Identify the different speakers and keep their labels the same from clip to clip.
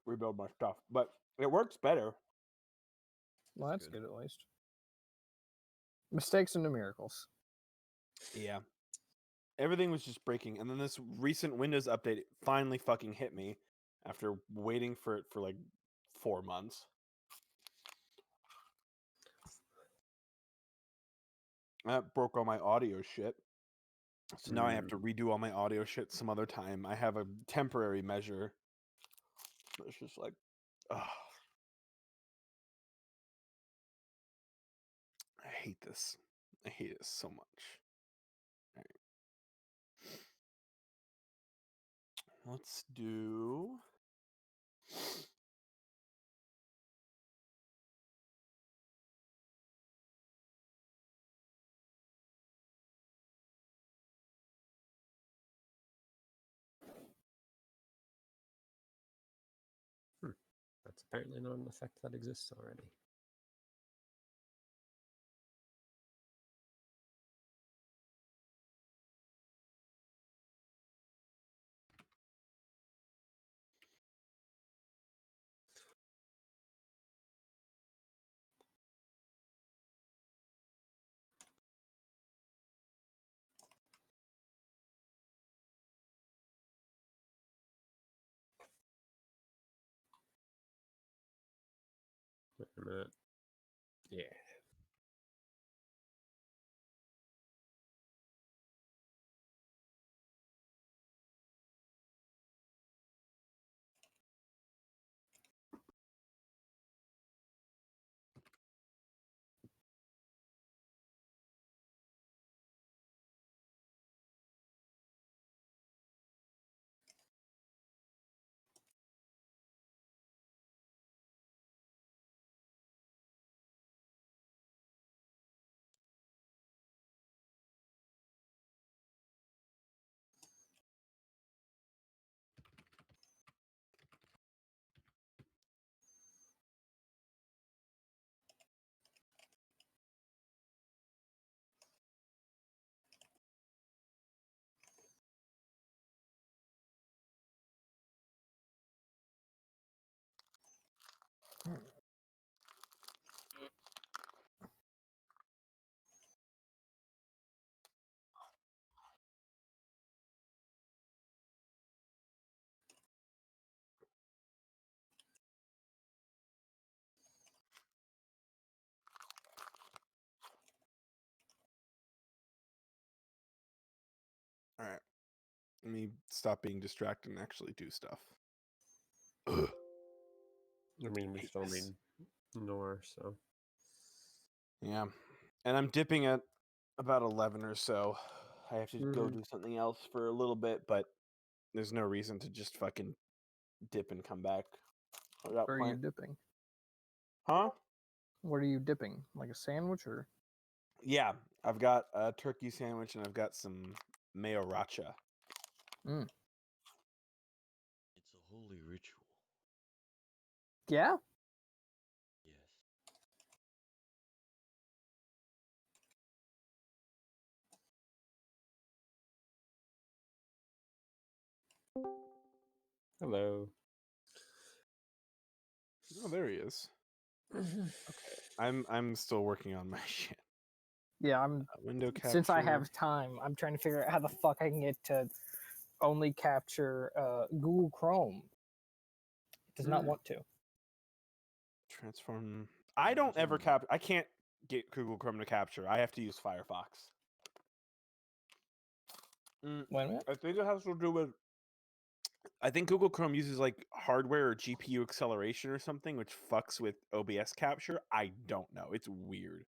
Speaker 1: rebuild my stuff. But it works better.
Speaker 2: Well, that's good at least. Mistakes into miracles.
Speaker 1: Yeah. Everything was just breaking. And then this recent Windows update finally fucking hit me after waiting for it for like 4 months. That broke all my audio shit. So now I have to redo all my audio shit some other time. I have a temporary measure. It's just like, ugh. I hate this. I hate it so much. All right. Let's do...
Speaker 3: That's apparently not an effect that exists already. Wait a minute. Yeah.
Speaker 1: All right. Let me stop being distracted and actually do stuff. Ugh.
Speaker 3: I mean, we still need Nor, so.
Speaker 1: Yeah. And I'm dipping at about 11 or so. I have to go do something else for a little bit, but there's no reason to just fucking dip and come back.
Speaker 2: Where are you dipping?
Speaker 1: Huh?
Speaker 2: What are you dipping? Like a sandwich or?
Speaker 1: Yeah. I've got a turkey sandwich and I've got some mayo racha.
Speaker 4: It's a holy ritual.
Speaker 2: Yeah?
Speaker 4: Yes.
Speaker 3: Hello.
Speaker 1: Oh, there he is. Okay. I'm still working on my shit.
Speaker 2: Yeah, I'm.
Speaker 1: Window capture.
Speaker 2: Since I have time, I'm trying to figure out how the fuck I can get to only capture Google Chrome. It does not want to.
Speaker 1: Transform. I don't ever capture. I can't get Google Chrome to capture. I have to use Firefox.
Speaker 2: Wait a minute.
Speaker 1: I think it has to do with. I think Google Chrome uses like hardware or GPU acceleration or something, which fucks with OBS capture. I don't know. It's weird.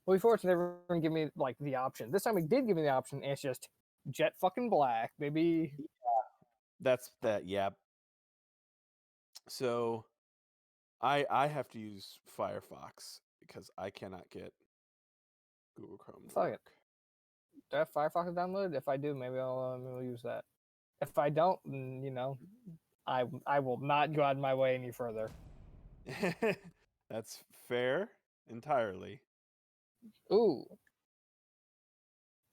Speaker 2: Well, before it's never going to give me like the option. This time it did give me the option, and it's just jet fucking black, baby.
Speaker 1: Yeah. That's that. Yeah. So, I have to use Firefox because I cannot get Google Chrome to work.
Speaker 2: Do I have Firefox downloaded? If I do, maybe I'll use that. If I don't, then, you know, I will not go out of my way any further.
Speaker 1: That's fair entirely.
Speaker 2: Ooh.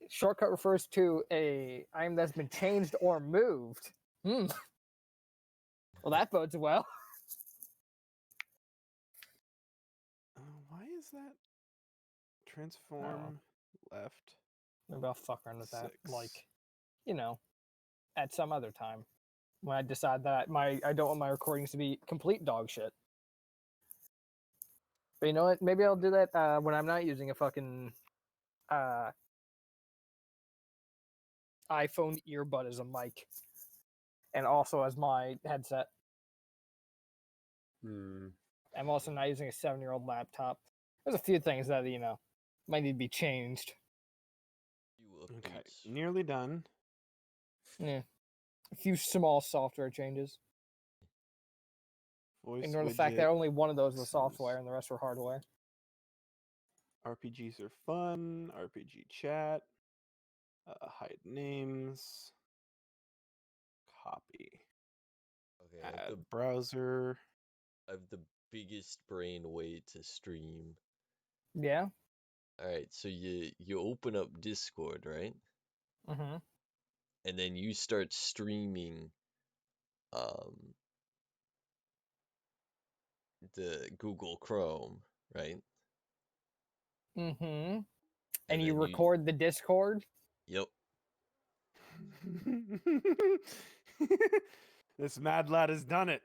Speaker 2: Shortcut refers to a item that's been changed or moved. Well, that bodes well.
Speaker 1: Why is that transform left?
Speaker 2: Maybe I'll fuck around with that.
Speaker 1: 6.
Speaker 2: Like, at some other time. When I decide that I don't want my recordings to be complete dog shit. But you know what? Maybe I'll do that when I'm not using a fucking iPhone earbud as a mic. And also as my headset.
Speaker 3: Hmm.
Speaker 2: I'm also not using a 7-year-old laptop. There's a few things that, might need to be changed.
Speaker 4: You
Speaker 1: Okay,
Speaker 4: updates.
Speaker 1: nearly done.
Speaker 2: Yeah. A few small software changes.
Speaker 1: Voice
Speaker 2: Ignore the
Speaker 1: widget.
Speaker 2: fact that only one of those was
Speaker 1: X's.
Speaker 2: software and the rest were hardware.
Speaker 1: RPGs are fun. RPG chat. Hide names. Copy.
Speaker 4: Okay, I have
Speaker 1: Add
Speaker 4: the
Speaker 1: browser.
Speaker 4: biggest brain way to stream.
Speaker 2: Yeah.
Speaker 4: All right, so you open up Discord, right?
Speaker 2: Mm-hmm.
Speaker 4: And then you start streaming the Google Chrome, right?
Speaker 2: Mm-hmm.
Speaker 4: And
Speaker 2: And you
Speaker 4: then
Speaker 2: record the Discord?
Speaker 4: Yep.
Speaker 1: This mad lad has done it.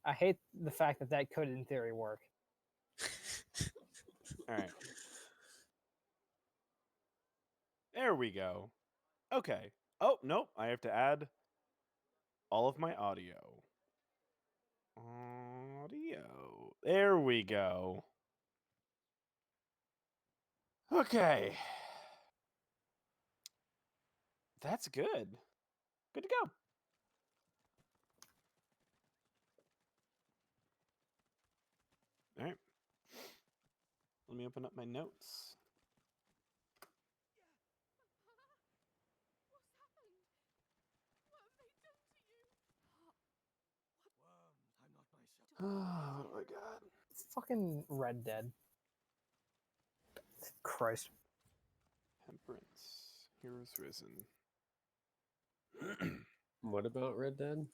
Speaker 2: I hate the fact that could, in theory, work.
Speaker 1: All right. There we go. Okay. Oh, nope. I have to add all of my audio. Audio. There we go. Okay. That's good. Good to go. All right. Let me open up my notes. Oh my god.
Speaker 2: Fucking Red Dead. Christ.
Speaker 1: Temperance. Heroes Risen.
Speaker 3: What about Red Dead?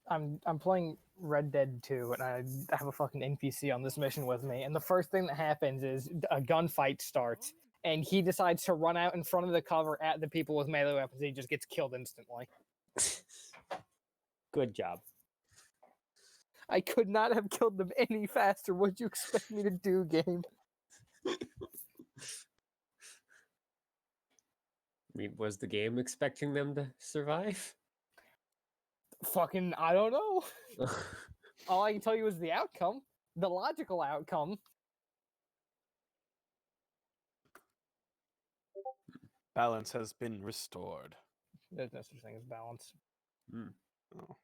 Speaker 2: I'm playing Red Dead 2, and I have a fucking NPC on this mission with me, and the first thing that happens is a gunfight starts, and he decides to run out in front of the cover at the people with melee weapons, and he just gets killed instantly.
Speaker 3: Good job.
Speaker 2: I could not have killed them any faster. What'd you expect me to do, game?
Speaker 3: I mean, was the game expecting them to survive?
Speaker 2: Fucking, I don't know. All I can tell you is the outcome. The logical outcome.
Speaker 1: Balance has been restored.
Speaker 2: There's no such thing as balance.
Speaker 1: Oh.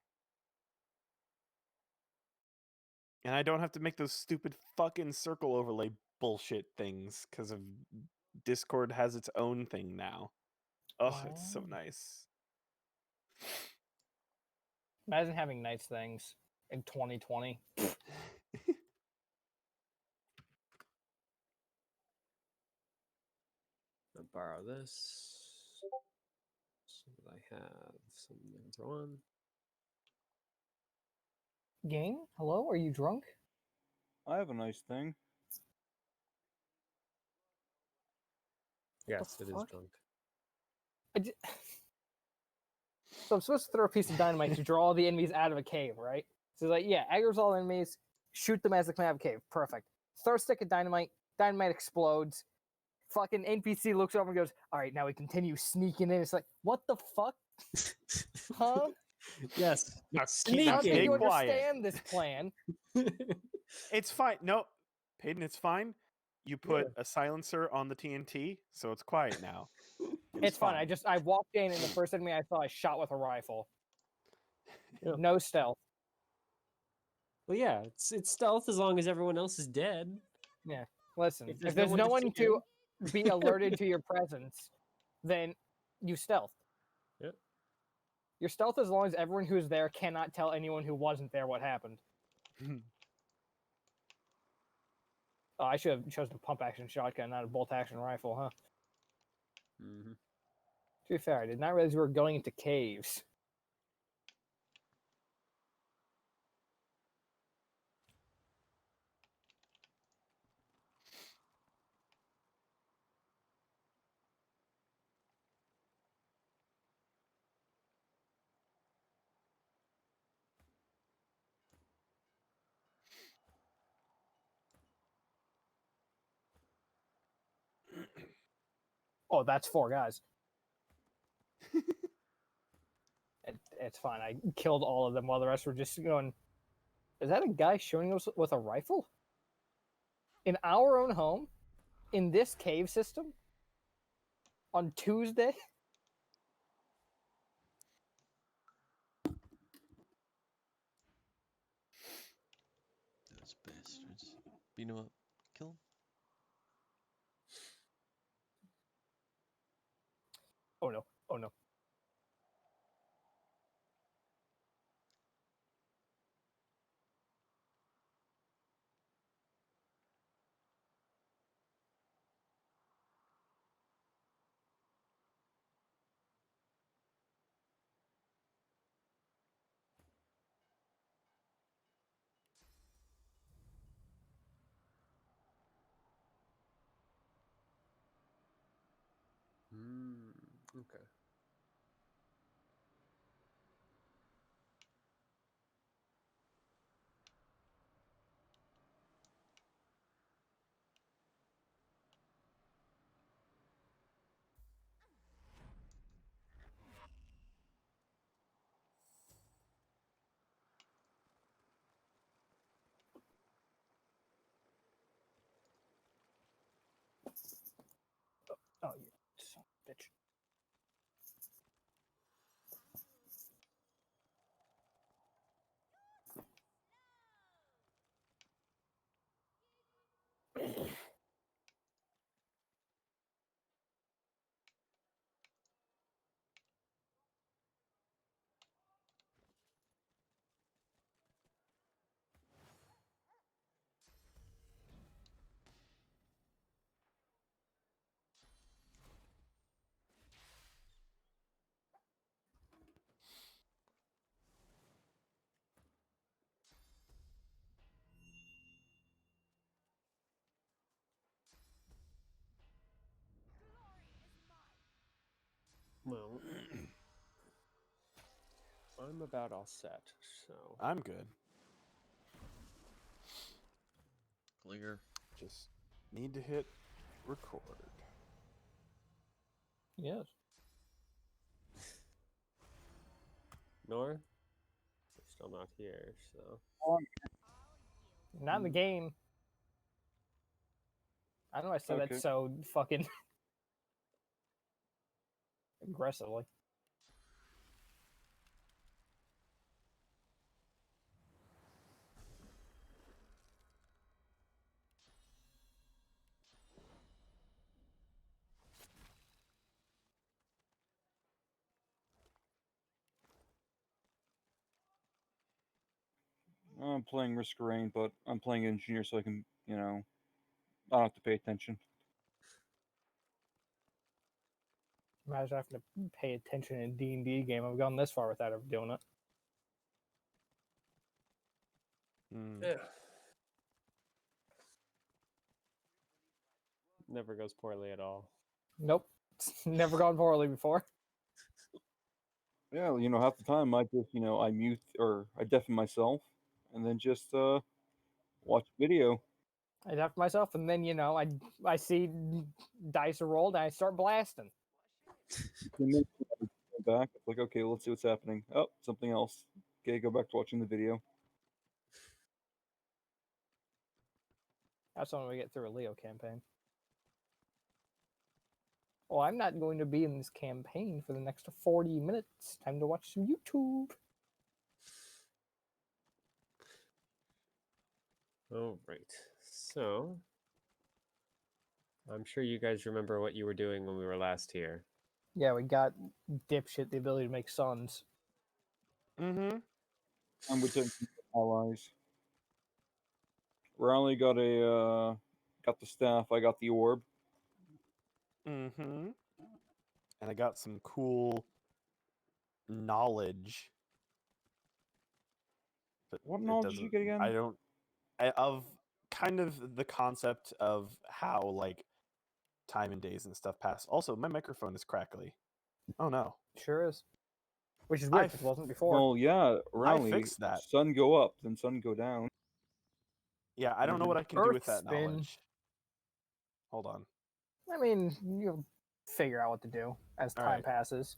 Speaker 1: And I don't have to make those stupid fucking circle overlay bullshit things because of Discord has its own thing now. Oh, it's so nice.
Speaker 2: Imagine having nice things in 2020.
Speaker 3: I'll borrow this. So that I have something to throw on.
Speaker 2: Game? Hello? Are you drunk?
Speaker 5: I have a nice thing.
Speaker 3: Yes, it is
Speaker 2: fuck?
Speaker 3: drunk.
Speaker 2: So I'm supposed to throw a piece of dynamite to draw all the enemies out of a cave, right? So it's like, yeah, aggro's all enemies, shoot them as they come out of a cave. Perfect. Throw a stick of dynamite, dynamite explodes. Fucking NPC looks over and goes, all right, now we continue sneaking in. It's like, what the fuck? Huh?
Speaker 3: Yes.
Speaker 1: Now,
Speaker 2: How do
Speaker 1: stay
Speaker 2: you
Speaker 1: quiet.
Speaker 2: understand this plan?
Speaker 1: It's fine. No, Peyton, it's fine. You put a silencer on the TNT, so it's quiet now.
Speaker 2: It's fine. I walked in and the first enemy I saw I shot with a rifle.
Speaker 3: Yeah.
Speaker 2: No stealth.
Speaker 3: Well, yeah, it's stealth as long as everyone else is dead.
Speaker 2: Yeah. Listen,
Speaker 3: If
Speaker 2: if
Speaker 3: there's
Speaker 2: there's
Speaker 3: no
Speaker 2: no
Speaker 3: one to
Speaker 2: one
Speaker 3: see
Speaker 2: to be alerted to your presence, then you stealth.
Speaker 3: Yep.
Speaker 2: Your stealth as long as everyone who's there cannot tell anyone who wasn't there what happened. Oh, I should have chosen a pump action shotgun, not a bolt action rifle, huh?
Speaker 3: Mm-hmm.
Speaker 2: To be fair, I did not realize we were going into caves. Oh, that's 4 guys. It's fine. I killed all of them while the rest were just going. Is that a guy shooting us with a rifle? In our own home? In this cave system? On Tuesday?
Speaker 4: Those bastards. You know what? Kill him.
Speaker 2: Oh no. Oh no.
Speaker 3: Okay.
Speaker 2: Oh, you son of a bitch.
Speaker 3: Well, I'm about all set, so.
Speaker 1: I'm good.
Speaker 4: Klinger.
Speaker 1: Just need to hit record.
Speaker 2: Yes.
Speaker 3: Nor? We're still not here, so.
Speaker 2: Not in the game. I know I said
Speaker 5: Okay.
Speaker 2: that so fucking aggressively.
Speaker 5: I'm playing Risk of Rain, but I'm playing Engineer so I can, I don't have to pay attention.
Speaker 2: Imagine having to pay attention in a D&D game. I've gone this far without ever doing it.
Speaker 3: Yeah. Never goes poorly at all.
Speaker 2: Nope. It's never gone poorly before.
Speaker 5: Yeah, half the time I just, I mute or I deafen myself and then just watch video.
Speaker 2: I have myself, and then I see dice are rolled, and I start blasting.
Speaker 5: And then I go back, it's like, okay, let's see what's happening. Oh, something else. Okay, go back to watching the video.
Speaker 2: That's when we get through a Leo campaign. Well, I'm not going to be in this campaign for the next 40 minutes. Time to watch some YouTube.
Speaker 3: All right. So, I'm sure you guys remember what you were doing when we were last here.
Speaker 2: Yeah, we got dipshit the ability to make suns.
Speaker 1: Mm-hmm.
Speaker 5: And we took allies. Riley got got the staff, I got the orb.
Speaker 1: Mm-hmm. And I got some cool knowledge. But
Speaker 5: What
Speaker 1: it
Speaker 5: knowledge did you
Speaker 1: doesn't.
Speaker 5: get again?
Speaker 1: I don't. Of kind of the concept of how like time and days and stuff pass. Also, my microphone is crackly. Oh no.
Speaker 2: Sure is. Which is weird,
Speaker 1: I
Speaker 2: because it wasn't before.
Speaker 5: Well, yeah, Riley.
Speaker 1: fixed that.
Speaker 5: Sun go up, then sun go down.
Speaker 1: Yeah, I don't know what I can do with
Speaker 2: Earth
Speaker 1: that
Speaker 2: spin.
Speaker 1: knowledge. Hold on.
Speaker 2: I mean, figure out what to do as
Speaker 1: All
Speaker 2: time
Speaker 1: right.
Speaker 2: passes,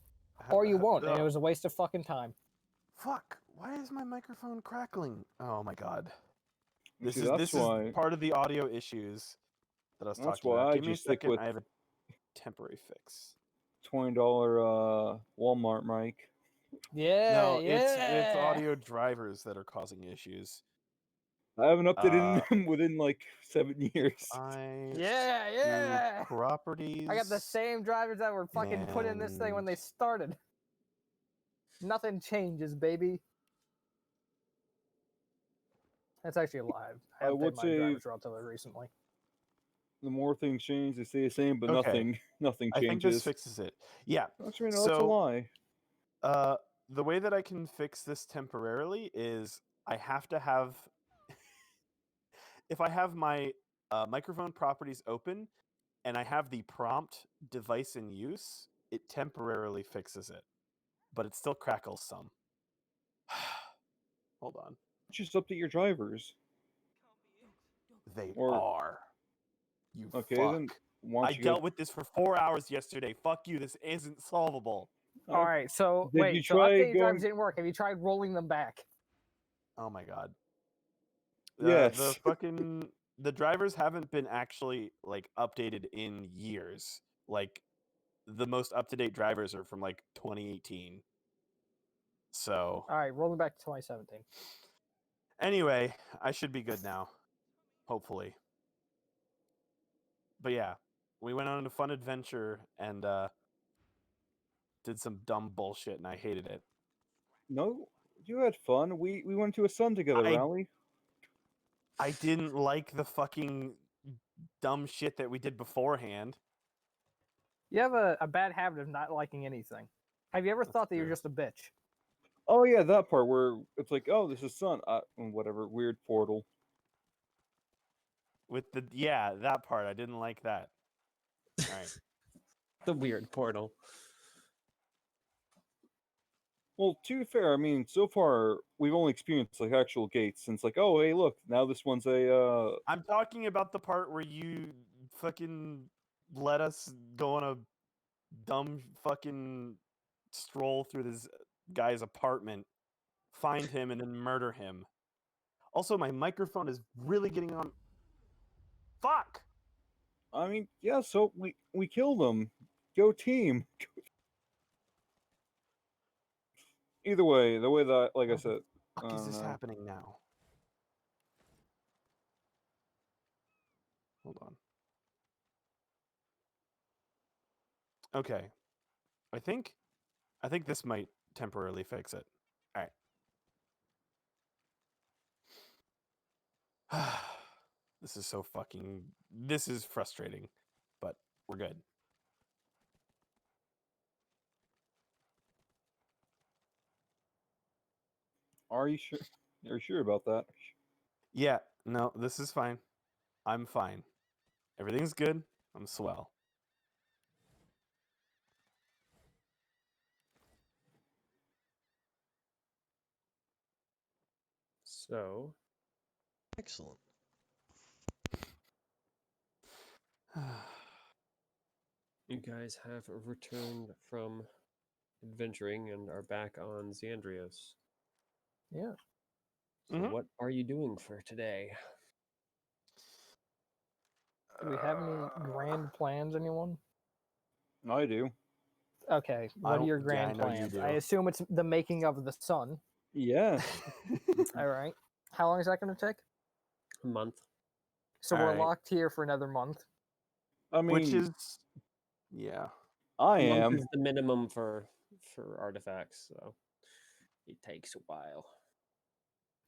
Speaker 2: or you won't, and it
Speaker 1: Uh,
Speaker 2: was a waste of fucking time.
Speaker 1: Fuck! Why is my microphone crackling? Oh my god!
Speaker 5: You see,
Speaker 1: This is part of the audio issues that I was
Speaker 5: that's
Speaker 1: talking
Speaker 5: why
Speaker 1: about.
Speaker 5: I
Speaker 1: Give me a
Speaker 5: just stick
Speaker 1: second.
Speaker 5: with
Speaker 1: I have a temporary fix.
Speaker 5: $20 Walmart mic.
Speaker 2: Yeah,
Speaker 1: No, it's
Speaker 2: yeah.
Speaker 1: audio drivers that are causing issues.
Speaker 5: I haven't updated
Speaker 1: Uh,
Speaker 5: them within like 7 years.
Speaker 1: I
Speaker 2: Yeah,
Speaker 1: do
Speaker 2: yeah.
Speaker 1: properties.
Speaker 2: I got the same drivers that were fucking put in this thing when they
Speaker 1: and-
Speaker 2: started. Nothing changes, baby. That's actually a lie. I
Speaker 5: I
Speaker 2: updated
Speaker 5: would
Speaker 2: my
Speaker 5: say
Speaker 2: drivers relatively recently.
Speaker 5: the more things change, they stay the same, but
Speaker 1: Okay.
Speaker 5: nothing
Speaker 1: I think this
Speaker 5: changes.
Speaker 1: fixes it. Yeah.
Speaker 5: Actually, no, that's a lie.
Speaker 1: The way that I can fix this temporarily is I have to have if I have my microphone properties open and I have the prompt device in use, it temporarily fixes it, but it still crackles some. Hold on.
Speaker 5: Just update your drivers.
Speaker 1: They
Speaker 5: Or
Speaker 1: are. You
Speaker 5: okay, then
Speaker 1: fuck.
Speaker 5: why
Speaker 1: I
Speaker 5: don't you go?
Speaker 1: dealt with this for 4 hours yesterday. Fuck you. This isn't solvable.
Speaker 2: All right, so
Speaker 5: Did you
Speaker 2: wait, so
Speaker 5: try
Speaker 2: updating
Speaker 5: going?
Speaker 2: drivers didn't work. Have you tried rolling them back?
Speaker 1: Oh my god. The
Speaker 5: Yes.
Speaker 1: fucking the drivers haven't been actually like updated in years. Like the most up-to-date drivers are from like 2018. So
Speaker 2: All right, roll them back to 2017.
Speaker 1: anyway, I should be good now. Hopefully. But yeah, we went on a fun adventure and did some dumb bullshit and I hated it.
Speaker 5: No, you had fun. We went to a sun together,
Speaker 1: I
Speaker 5: Rally.
Speaker 1: I didn't like the fucking dumb shit that we did beforehand.
Speaker 2: You have a bad habit of not liking anything. Have you ever
Speaker 1: That's
Speaker 2: thought that you're
Speaker 1: true.
Speaker 2: just a bitch?
Speaker 5: Oh yeah, that part where it's like, oh, this is sun. Whatever, weird portal.
Speaker 1: With the that part I didn't like that. All right.
Speaker 3: The weird portal.
Speaker 5: Well, to be fair, I mean, so far we've only experienced like actual gates, and it's like, oh, hey, look, now this one's a.
Speaker 1: I'm talking about the part where you fucking let us go on a dumb fucking stroll through this guy's apartment, find him, and then murder him. Also, my microphone is really getting on. Fuck!
Speaker 5: I mean, yeah. So we killed them. Go team. Either way, the way that, like I
Speaker 1: What the
Speaker 5: said, I
Speaker 1: fuck is
Speaker 5: don't
Speaker 1: this
Speaker 5: know.
Speaker 1: happening now? Hold on. Okay. I think this might temporarily fix it. All right. This is frustrating, but we're good.
Speaker 5: Are you sure? Are you sure about that?
Speaker 1: Yeah, no, this is fine. I'm fine. Everything's good. I'm swell.
Speaker 3: So,
Speaker 4: Excellent.
Speaker 3: you guys have returned from adventuring and are back on Xandrios.
Speaker 2: Yeah.
Speaker 3: So,
Speaker 1: Mhm.
Speaker 3: what are you doing for today?
Speaker 2: Do we have any grand plans, anyone?
Speaker 5: I do.
Speaker 2: Okay,
Speaker 1: I
Speaker 2: what are
Speaker 1: don't-
Speaker 2: your
Speaker 1: yeah,
Speaker 2: grand
Speaker 1: I know you
Speaker 2: plans?
Speaker 1: do.
Speaker 2: I assume it's the making of the sun.
Speaker 5: Yes.
Speaker 2: All right. How long is that going to take?
Speaker 3: A month.
Speaker 2: So
Speaker 1: All
Speaker 2: we're
Speaker 1: right.
Speaker 2: locked here for another month.
Speaker 5: I mean,
Speaker 1: Which is yeah.
Speaker 5: I
Speaker 3: A month
Speaker 5: am.
Speaker 3: is the minimum for artifacts, so it takes a while.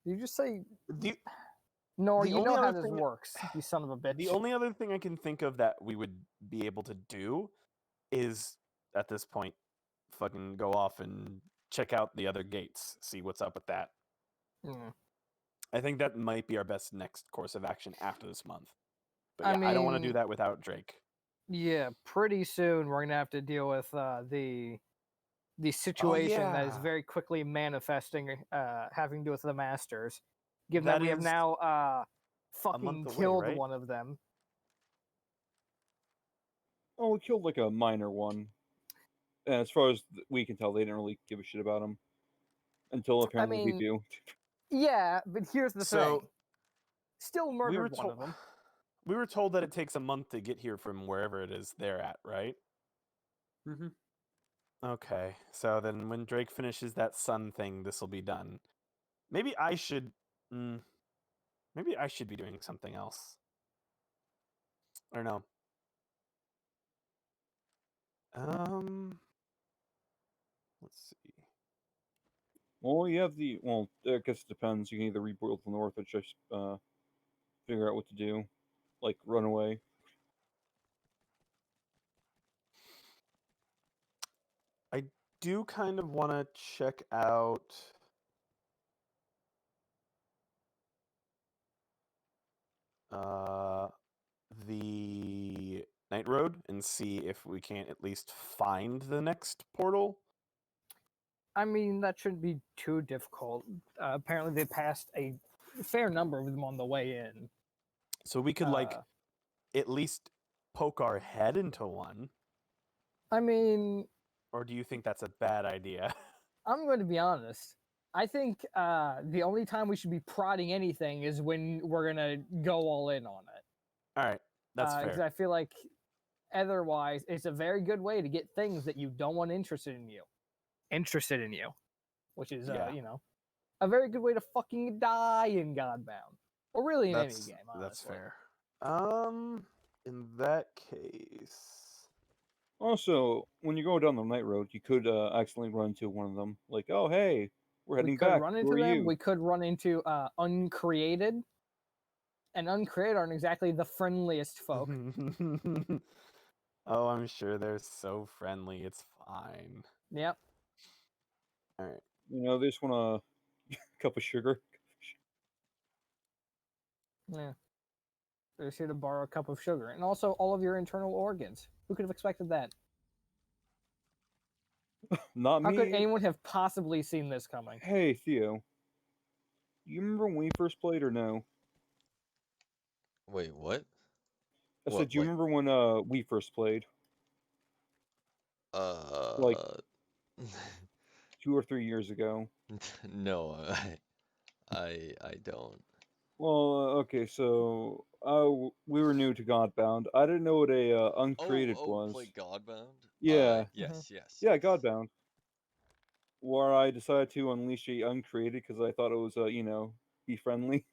Speaker 2: You just say
Speaker 1: The
Speaker 2: no.
Speaker 1: the
Speaker 2: You
Speaker 1: only
Speaker 2: know how
Speaker 1: other
Speaker 2: this
Speaker 1: thing-
Speaker 2: works, you son of a bitch.
Speaker 1: the only other thing I can think of that we would be able to do is at this point fucking go off and check out the other gates, see what's up with that.
Speaker 2: Hmm.
Speaker 1: I think that might be our best next course of action after this month. But
Speaker 2: I
Speaker 1: yeah, I don't want to do
Speaker 2: mean-
Speaker 1: that without Drake.
Speaker 2: Yeah, pretty soon we're gonna have to deal with the situation that is
Speaker 1: yeah.
Speaker 2: very quickly manifesting, having to do with the masters. Given
Speaker 1: That
Speaker 2: that we have
Speaker 1: is
Speaker 2: now
Speaker 1: a
Speaker 2: fucking
Speaker 1: month away,
Speaker 2: killed
Speaker 1: right?
Speaker 2: one of them.
Speaker 5: Oh, we killed like a minor one. And as far as we can tell, they didn't really give a shit about him until apparently they
Speaker 2: mean,
Speaker 5: do.
Speaker 2: Yeah, but here's the
Speaker 1: So
Speaker 2: thing. Still
Speaker 1: we
Speaker 2: murdered
Speaker 1: were
Speaker 2: one
Speaker 1: told
Speaker 2: of them.
Speaker 1: we were told that it takes a month to get here from wherever it is they're at, right?
Speaker 3: Mm-hmm.
Speaker 1: Okay. So then when Drake finishes that sun thing, this will be done. Maybe I should maybe I should be doing something else. I don't know. Let's see.
Speaker 5: Well, you have the. Well, I guess it depends. You can either rebuild the north or just figure out what to do, like run away.
Speaker 1: I do kind of want to check out the Night Road and see if we can't at least find the next portal.
Speaker 2: I mean, that shouldn't be too difficult. Apparently, they passed a fair number of them on the way in.
Speaker 1: So we could like
Speaker 2: Uh,
Speaker 1: at least poke our head into one.
Speaker 2: I mean,
Speaker 1: Or do you think that's a bad idea?
Speaker 2: I'm going to be honest. I think the only time we should be prodding anything is when we're going to go all in on it.
Speaker 1: All right, that's
Speaker 2: Because
Speaker 1: fair.
Speaker 2: I feel like otherwise, it's a very good way to get things that you don't want interested in you. Which is,
Speaker 1: Yeah.
Speaker 2: a very good way to fucking die in Godbound. Or really in any
Speaker 1: That's
Speaker 2: game, honestly.
Speaker 1: that's fair. In that case,
Speaker 5: Also, when you go down the night road, you could accidentally run into one of them. Like, oh hey, we're
Speaker 2: We
Speaker 5: heading
Speaker 2: could
Speaker 5: back.
Speaker 2: run
Speaker 5: Who
Speaker 2: into
Speaker 5: are
Speaker 2: them.
Speaker 5: you?
Speaker 2: We could run into Uncreated. And Uncreated aren't exactly the friendliest folk.
Speaker 1: oh, I'm sure they're so friendly. It's fine.
Speaker 2: Yep.
Speaker 1: All right.
Speaker 5: You know, they just want a cup of sugar.
Speaker 2: Yeah. They're just here to borrow a cup of sugar. And also all of your internal organs. Who could have expected that?
Speaker 5: Not
Speaker 2: How could
Speaker 5: me.
Speaker 2: anyone have possibly seen this coming?
Speaker 5: Hey Theo, you remember when we first played or no?
Speaker 4: Wait, what?
Speaker 5: I said,
Speaker 4: What,
Speaker 5: do you
Speaker 4: like,
Speaker 5: remember when we first played? Like
Speaker 4: uh,
Speaker 5: 2 or 3 years ago.
Speaker 4: no, I don't.
Speaker 5: Well, okay, so we were new to Godbound. I didn't know what a uncreated was.
Speaker 4: Play Godbound?
Speaker 5: Yeah,
Speaker 4: Yes, yes,
Speaker 5: yeah,
Speaker 4: yes.
Speaker 5: Godbound. Where I decided to unleash a uncreated because I thought it was be friendly.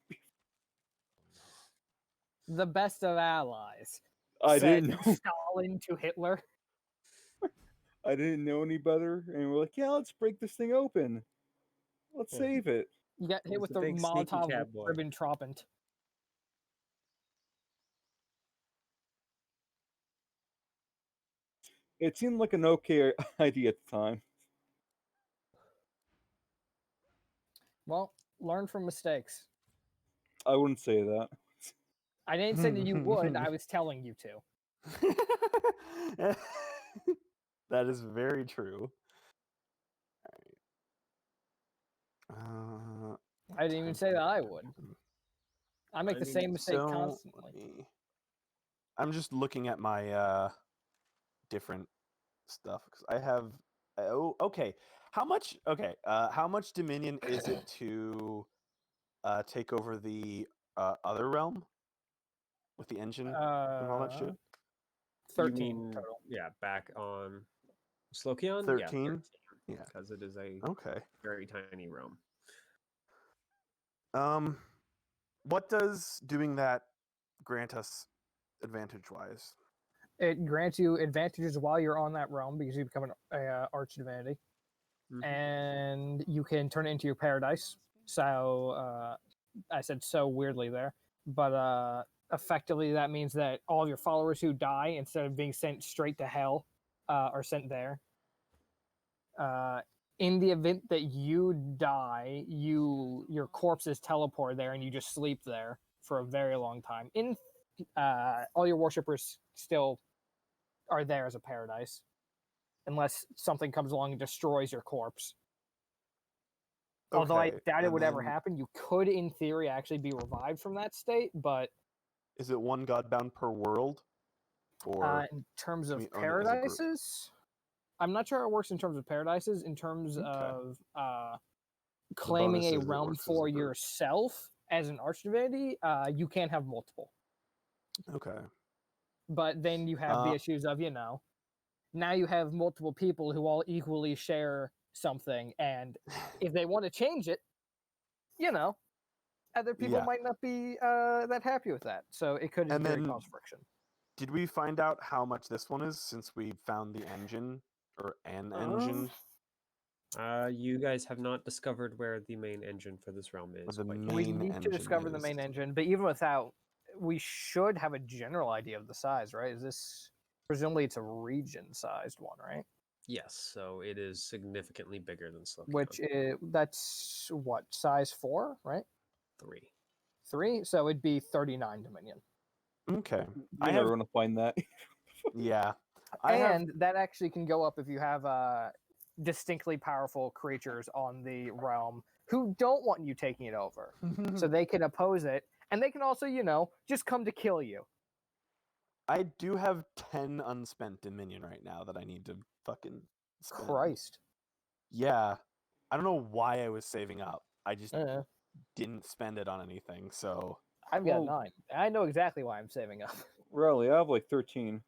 Speaker 2: The best of allies.
Speaker 5: I
Speaker 2: Said
Speaker 5: didn't know.
Speaker 2: Stalin to Hitler.
Speaker 5: I didn't know any better, and we're like, yeah, let's break this thing open. Let's
Speaker 3: Yeah.
Speaker 5: save it.
Speaker 2: You got hit
Speaker 3: He's
Speaker 2: with
Speaker 3: the
Speaker 2: the
Speaker 3: big sneaky
Speaker 2: Molotov
Speaker 3: cat boy.
Speaker 2: Ribbentrop.
Speaker 5: It seemed like an okay idea at the time.
Speaker 2: Well, learn from mistakes.
Speaker 5: I wouldn't say that.
Speaker 2: I didn't say that you would. I was telling you to.
Speaker 1: that is very true.
Speaker 2: I didn't even say that I would. I make
Speaker 3: I
Speaker 2: the
Speaker 3: mean,
Speaker 2: same mistake
Speaker 1: So
Speaker 2: constantly.
Speaker 1: I'm just looking at my different stuff because I have. Oh, okay. How much? Okay. How much Dominion is it to take over the other realm with the engine and all that shit?
Speaker 2: 13
Speaker 3: you mean,
Speaker 2: total.
Speaker 3: yeah, back on Slokion? Yeah,
Speaker 1: 13? Yeah.
Speaker 3: because it is a
Speaker 1: Okay.
Speaker 3: very tiny realm.
Speaker 1: What does doing that grant us advantage-wise?
Speaker 2: It grants you advantages while you're on that realm because you become an arch divinity, and you can turn it into your paradise. So I said so weirdly there, but effectively that means that all of your followers who die, instead of being sent straight to hell, are sent there. In the event that you die, your corpse is teleported there, and you just sleep there for a very long time. All your worshippers still are there as a paradise, unless something comes along and destroys your corpse. Although I
Speaker 1: Okay,
Speaker 2: doubt it
Speaker 1: and
Speaker 2: would ever
Speaker 1: then
Speaker 2: happen. You could, in theory, actually be revived from that state, but
Speaker 1: is it one godbound per world? Or
Speaker 2: In terms
Speaker 1: can
Speaker 2: of
Speaker 1: we own it as a group?
Speaker 2: paradises, I'm not sure how it works in terms of paradises. In terms
Speaker 1: Okay.
Speaker 2: of
Speaker 1: The
Speaker 2: claiming a
Speaker 1: bonuses, it
Speaker 2: realm
Speaker 1: works as a
Speaker 2: for
Speaker 1: group.
Speaker 2: yourself as an archdivinity, you can't have multiple.
Speaker 1: Okay.
Speaker 2: But then you have the
Speaker 1: Uh,
Speaker 2: issues of, now you have multiple people who all equally share something, and if they want to change it, other people
Speaker 1: Yeah.
Speaker 2: might not be that happy with that. So it could
Speaker 1: And
Speaker 2: very
Speaker 1: then
Speaker 2: cause friction.
Speaker 1: did we find out how much this one is since we found the engine or an engine?
Speaker 3: You guys have not discovered where the main engine for this realm is
Speaker 1: The
Speaker 3: quite yet.
Speaker 2: We
Speaker 1: main
Speaker 2: need to
Speaker 1: engine
Speaker 2: discover the
Speaker 1: is.
Speaker 2: main engine, but even without, we should have a general idea of the size, right? Is this presumably it's a region-sized one, right?
Speaker 3: Yes, so it is significantly bigger than Slokion.
Speaker 2: Which that's what size 4, right?
Speaker 3: 3.
Speaker 2: 3, so it'd be 39 Dominion,
Speaker 1: Okay.
Speaker 5: You're never gonna find that.
Speaker 1: Yeah.
Speaker 2: and that actually can go up if you have distinctly powerful creatures on the realm who don't want you taking it over, so they can oppose it, and they can also, just come to kill you.
Speaker 1: I do have 10 unspent Dominion right now that I need to fucking spend.
Speaker 2: Christ.
Speaker 1: Yeah. I don't know why I was saving up. I just
Speaker 2: Uh,
Speaker 1: didn't spend it on anything, so.
Speaker 2: I've got
Speaker 5: Well-
Speaker 2: 9. I know exactly why I'm saving up.
Speaker 5: Really, I have like 13.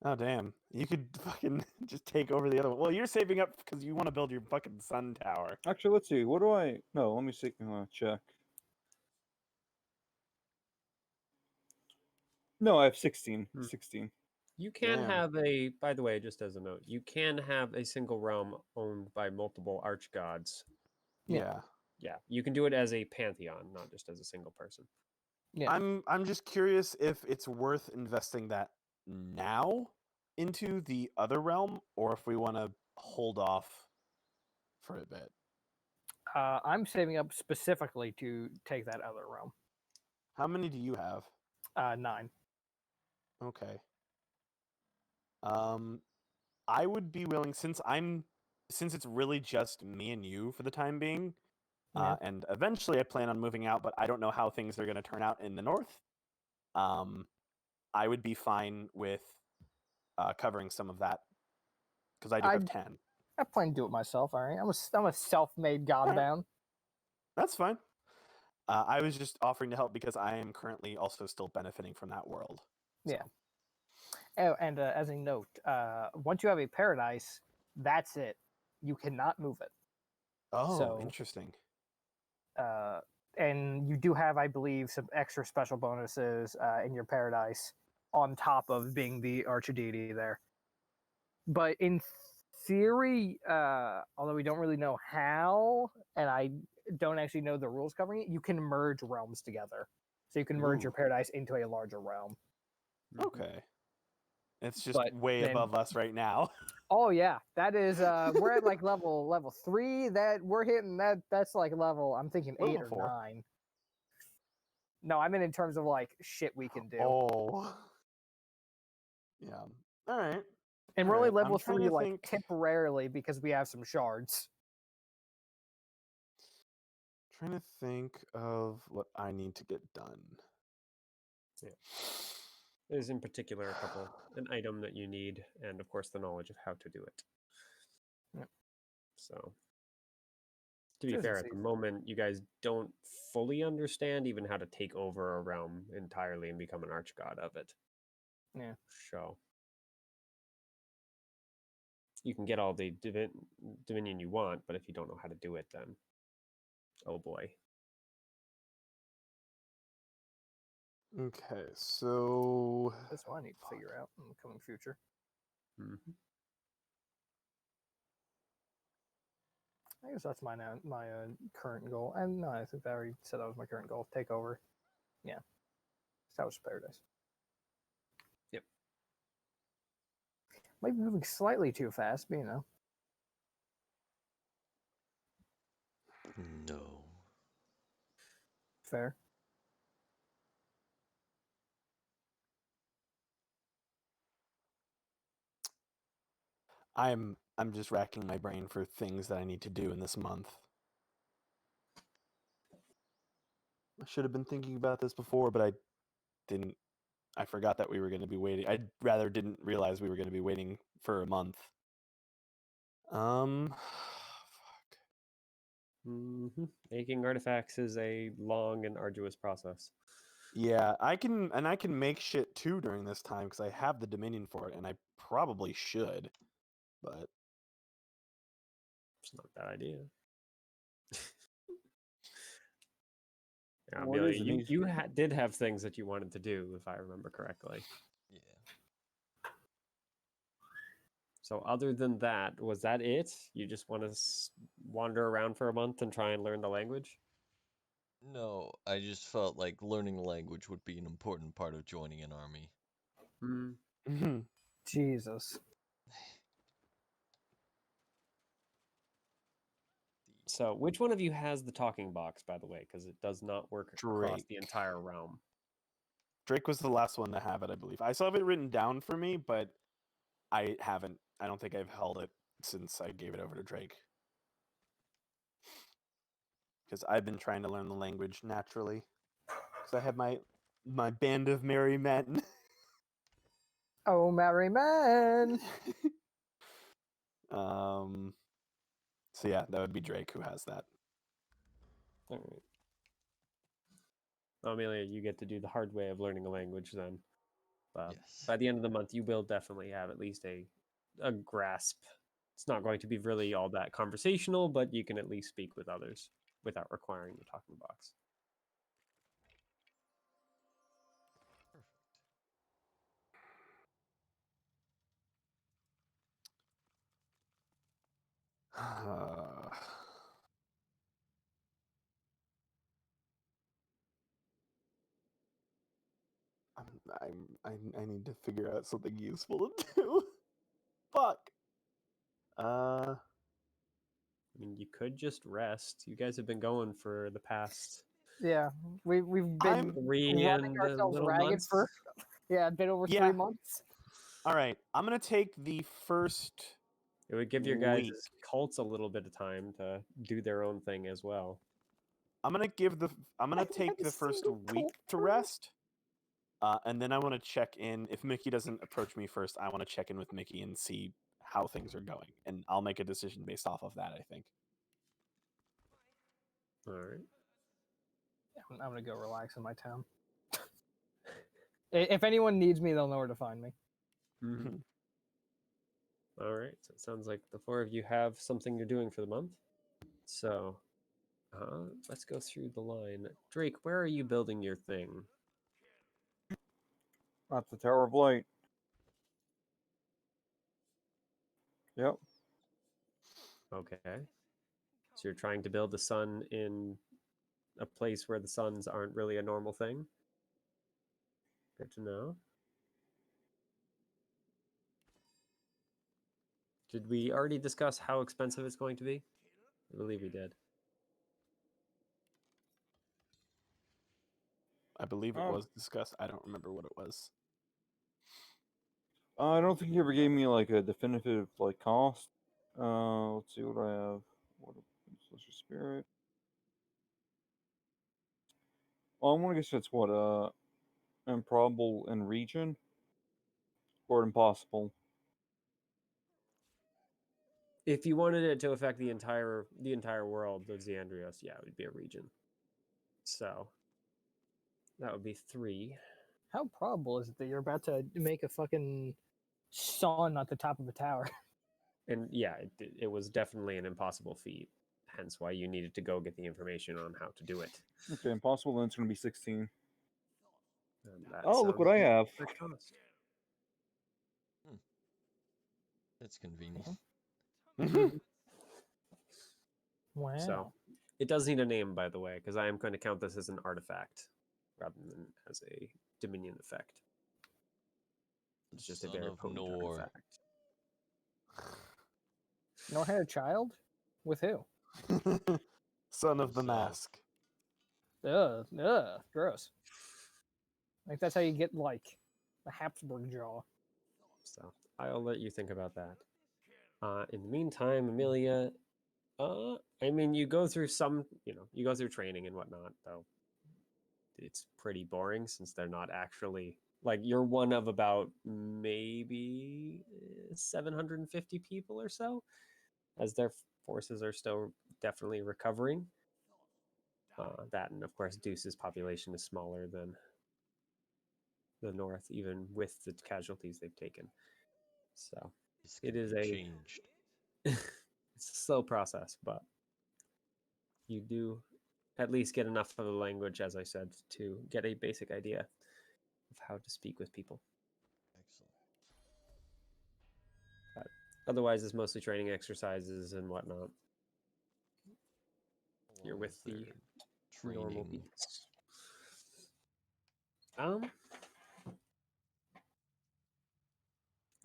Speaker 1: Oh, damn. You could fucking just take over the other one. Well, you're saving up because you want to build your fucking sun tower.
Speaker 5: Actually, let's see. What do I? No, let me see. Check. No, I have 16. 16.
Speaker 3: You can
Speaker 1: Damn.
Speaker 3: have by the way, just as a note, you can have a single realm owned by multiple archgods.
Speaker 1: Yeah.
Speaker 3: Yeah, you can do it as a pantheon, not just as a single person.
Speaker 2: Yeah.
Speaker 1: I'm just curious if it's worth investing that now into the other realm or if we want to hold off for a bit.
Speaker 2: I'm saving up specifically to take that other realm.
Speaker 1: How many do you have?
Speaker 2: 9.
Speaker 1: Okay. I would be willing since it's really just me and you for the time being.
Speaker 2: Yeah.
Speaker 1: And eventually I plan on moving out, but I don't know how things are going to turn out in the north. I would be fine with covering some of that because I do have 10.
Speaker 2: I plan to do it myself. All right, I'm a self-made godbound.
Speaker 1: That's fine. I was just offering to help because I am currently also still benefiting from that world. So.
Speaker 2: Yeah. Oh, and as a note, once you have a paradise, that's it. You cannot move it.
Speaker 1: Oh,
Speaker 2: So,
Speaker 1: interesting.
Speaker 2: And you do have, I believe, some extra special bonuses in your paradise on top of being the archdeity there. But in theory, although we don't really know how, and I don't actually know the rules covering it, you can merge realms together. So you can merge your
Speaker 1: Ooh.
Speaker 2: paradise into a larger realm.
Speaker 1: Okay. It's just
Speaker 2: But
Speaker 1: way
Speaker 2: then-
Speaker 1: above us right now.
Speaker 2: Oh yeah, that is. We're at like level 3. That we're hitting that. That's like level. I'm thinking 8
Speaker 1: Level
Speaker 2: or
Speaker 1: 4.
Speaker 2: 9. No, I mean in terms of like shit we can do.
Speaker 1: Oh. Yeah. All right.
Speaker 2: And we're only
Speaker 1: Alright, I'm
Speaker 2: level
Speaker 1: trying
Speaker 2: 3
Speaker 1: to
Speaker 2: like
Speaker 1: think-
Speaker 2: temporarily because we have some shards.
Speaker 1: Trying to think of what I need to get done.
Speaker 3: Yeah. There's in particular an item that you need, and of course the knowledge of how to do it.
Speaker 2: Yep.
Speaker 3: So, to be
Speaker 2: Just
Speaker 3: fair,
Speaker 2: as
Speaker 3: at the
Speaker 2: easy.
Speaker 3: moment, you guys don't fully understand even how to take over a realm entirely and become an archgod of it.
Speaker 2: Yeah.
Speaker 3: So, you can get all the dominion you want, but if you don't know how to do it, then oh boy.
Speaker 1: Okay, so
Speaker 2: That's what I need to figure out in the coming future.
Speaker 3: Mhm.
Speaker 2: I guess that's my current goal. And no, I think I already said that was my current goal. Take over. Yeah. Establish paradise.
Speaker 3: Yep.
Speaker 2: Might be moving slightly too fast, but
Speaker 4: No.
Speaker 2: fair.
Speaker 1: I'm just racking my brain for things that I need to do in this month. I should have been thinking about this before, but I didn't I forgot that we were going to be waiting. I rather didn't realize we were going to be waiting for a month. Fuck.
Speaker 3: Making artifacts is a long and arduous process.
Speaker 1: Yeah, I can make shit too during this time because I have the Dominion for it, and I probably should, but
Speaker 3: It's not a bad idea. Yeah,
Speaker 5: Well, it is
Speaker 3: Amelia,
Speaker 5: an easy.
Speaker 3: you did have things that you wanted to do, if I remember correctly.
Speaker 4: Yeah.
Speaker 3: So other than that, was that it? You just want to wander around for a month and try and learn the language?
Speaker 4: No, I just felt like learning the language would be an important part of joining an army.
Speaker 3: Hmm.
Speaker 2: Jesus.
Speaker 3: So which one of you has the talking box, by the way? Because it does not work across the
Speaker 1: Drake.
Speaker 3: entire realm.
Speaker 1: Drake was the last one to have it, I believe. I still have it written down for me, but I haven't. I don't think I've held it since I gave it over to Drake. Because I've been trying to learn the language naturally. Because I have my band of merry men.
Speaker 2: Oh, merry man.
Speaker 1: So yeah, that would be Drake who has that.
Speaker 3: All right. Well, Amelia, you get to do the hard way of learning a language then.
Speaker 4: Yes.
Speaker 3: By the end of the month, you will definitely have at least a grasp. It's not going to be really all that conversational, but you can at least speak with others without requiring the talking box.
Speaker 1: I need to figure out something useful to do. Fuck.
Speaker 3: I mean, you could just rest. You guys have been going for the past
Speaker 2: Yeah, we've been
Speaker 3: 3
Speaker 2: running
Speaker 3: and
Speaker 2: ourselves
Speaker 3: little
Speaker 2: ragged
Speaker 3: months.
Speaker 2: for a bit over
Speaker 1: Yeah.
Speaker 2: 3 months.
Speaker 1: All right, I'm gonna take the first
Speaker 3: It would give your guys'
Speaker 1: week.
Speaker 3: cults a little bit of time to do their own thing as well.
Speaker 1: I'm gonna take the first week to rest. And then I want to check in. If Mickey doesn't approach me first, I want to check in with Mickey and see how things are going. And I'll make a decision based off of that, I think.
Speaker 3: All right.
Speaker 2: I'm gonna go relax in my town. If anyone needs me, they'll know where to find me.
Speaker 3: Mm-hmm. All right. So it sounds like the 4 of you have something you're doing for the month. So let's go through the line. Drake, where are you building your thing?
Speaker 5: That's the Tower of Light. Yep.
Speaker 3: Okay. So you're trying to build the sun in a place where the suns aren't really a normal thing? Good to know. Did we already discuss how expensive it's going to be? I believe we did.
Speaker 1: I believe it
Speaker 5: Oh.
Speaker 1: was discussed. I don't remember what it was.
Speaker 5: I don't think he ever gave me like a definitive like cost. Let's see what I have. What a Celestial Spirit. Well, I want to guess it's what improbable in region or impossible.
Speaker 3: If you wanted it to affect the entire world of Xandrios, yeah, it would be a region. So that would be 3.
Speaker 2: How probable is it that you're about to make a fucking sun at the top of a tower?
Speaker 3: And yeah, it was definitely an impossible feat. Hence why you needed to go get the information on how to do it.
Speaker 5: Okay, impossible. Then it's going to be 16.
Speaker 3: And that
Speaker 5: Oh, look what
Speaker 3: sounds
Speaker 5: I have.
Speaker 3: like that cost.
Speaker 4: That's convenient.
Speaker 2: Wow.
Speaker 3: So it does need a name, by the way, because I am going to count this as an artifact rather than as a Dominion effect. It's just a
Speaker 4: Son
Speaker 3: very
Speaker 4: of
Speaker 3: potent
Speaker 4: Nor.
Speaker 3: artifact.
Speaker 2: Nor had a child? With who?
Speaker 1: Son of the
Speaker 4: Himself.
Speaker 1: Mask.
Speaker 2: Gross. Like that's how you get like the Habsburg jaw.
Speaker 3: So I'll let you think about that. In the meantime, Amelia, I mean, you go through training and whatnot, though. It's pretty boring since they're not actually Like you're one of about maybe 750 people or so, as their forces are still definitely recovering. That, and of course, Deuce's population is smaller than the North, even with the casualties they've taken. So
Speaker 4: This
Speaker 3: it
Speaker 4: can
Speaker 3: is
Speaker 4: be
Speaker 3: a
Speaker 4: changed.
Speaker 3: it's a slow process, but you do at least get enough of the language, as I said, to get a basic idea of how to speak with people.
Speaker 4: Excellent.
Speaker 3: But otherwise, it's mostly training exercises and whatnot.
Speaker 4: How
Speaker 3: You're
Speaker 4: long
Speaker 3: with
Speaker 4: is
Speaker 3: the
Speaker 4: their
Speaker 3: normal
Speaker 4: training?
Speaker 3: beats.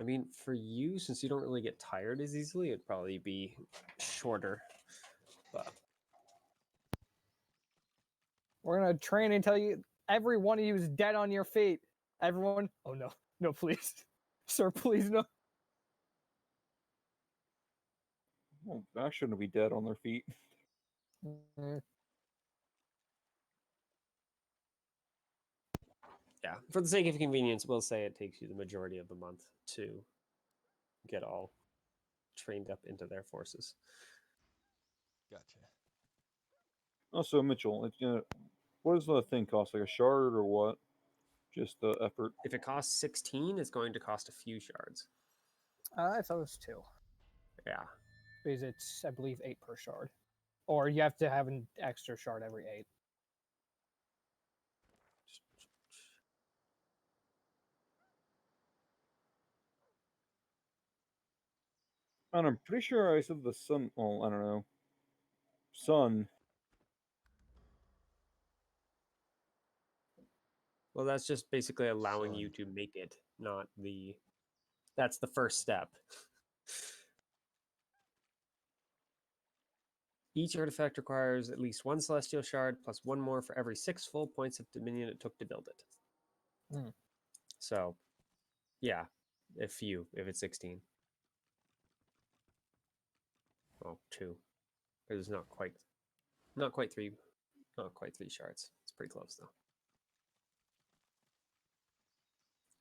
Speaker 3: I mean, for you, since you don't really get tired as easily, it'd probably be shorter. But
Speaker 2: We're gonna train until every one of you is dead on your feet. Everyone. Oh no, no, please, sir, please no.
Speaker 5: Well, I shouldn't be dead on their feet.
Speaker 2: Mm,
Speaker 3: yeah, for the sake of convenience, we'll say it takes you the majority of the month to get all trained up into their forces.
Speaker 4: Gotcha.
Speaker 5: Also, Mitchell, what does the thing cost? Like a shard or what? Just the effort.
Speaker 3: If it costs 16, it's going to cost a few shards.
Speaker 2: I thought it was 2
Speaker 3: Yeah.
Speaker 2: because it's, I believe, 8 per shard, or you have to have an extra shard every 8.
Speaker 5: And I'm pretty sure I said the sun. Well, I don't know. Sun.
Speaker 3: Well, that's just basically allowing you
Speaker 4: Sun.
Speaker 3: to make it, not the. That's the first step. Each artifact requires at least 1 celestial shard plus 1 more for every 6 full points of dominion it took to build it.
Speaker 2: Hmm.
Speaker 3: So, yeah, if it's 16. Well, 2. It's not quite 3, not quite 3 shards. It's pretty close though.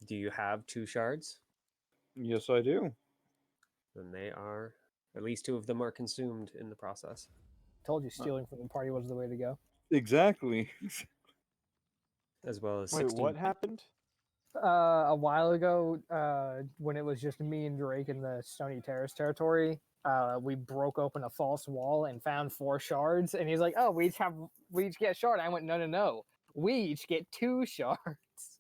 Speaker 3: Do you have 2 shards?
Speaker 5: Yes, I do.
Speaker 3: Then they are, at least 2 of them are consumed in the process.
Speaker 2: Told you stealing from the party was the way to go.
Speaker 5: Exactly.
Speaker 3: As well as
Speaker 1: Wait,
Speaker 3: 16.
Speaker 1: what happened?
Speaker 2: A while ago, when it was just me and Drake in the Stony Terrace territory, we broke open a false wall and found 4 shards. And he's like, "Oh, we each get a shard." I went, "No, no, no. We each get 2 shards."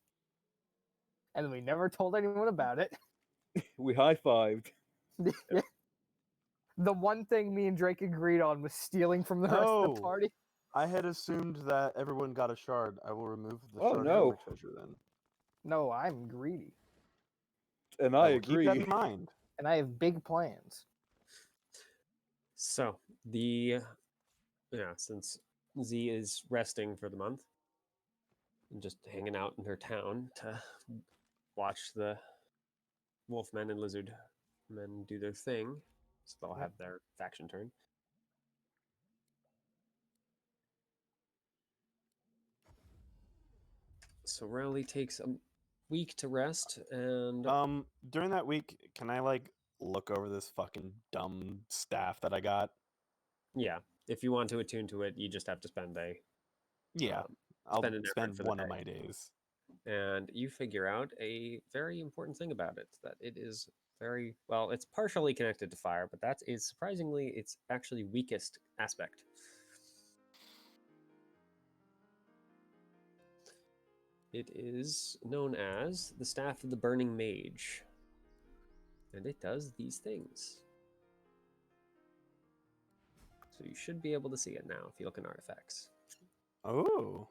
Speaker 2: And we never told anyone about it.
Speaker 5: We high fived.
Speaker 2: The one thing me and Drake agreed on was stealing from the rest of the
Speaker 1: Oh.
Speaker 2: party.
Speaker 1: I had assumed that everyone got a shard. I will remove the
Speaker 5: Oh,
Speaker 1: shard
Speaker 5: no.
Speaker 1: from my treasure then.
Speaker 2: No, I'm greedy,
Speaker 5: And
Speaker 1: I
Speaker 5: I
Speaker 1: will keep that
Speaker 5: agree.
Speaker 1: in mind.
Speaker 2: and I have big plans.
Speaker 3: So, since Z is resting for the month and just hanging out in her town to watch the wolfmen and lizard men do their thing, so they'll have their faction turn. So Rowley takes a week to rest, and
Speaker 1: During that week, can I look over this fucking dumb staff that I got?
Speaker 3: yeah, if you want to attune to it, you just have to spend
Speaker 1: Yeah,
Speaker 3: um,
Speaker 1: I'll
Speaker 3: spend an effort
Speaker 1: spend
Speaker 3: for the
Speaker 1: one of
Speaker 3: day.
Speaker 1: my days.
Speaker 3: And you figure out a very important thing about it, that it is very well, it's partially connected to fire, but that is surprisingly its actually weakest aspect. It is known as the Staff of the Burning Mage, and it does these things. So you should be able to see it now if you look in artifacts.
Speaker 1: Oh,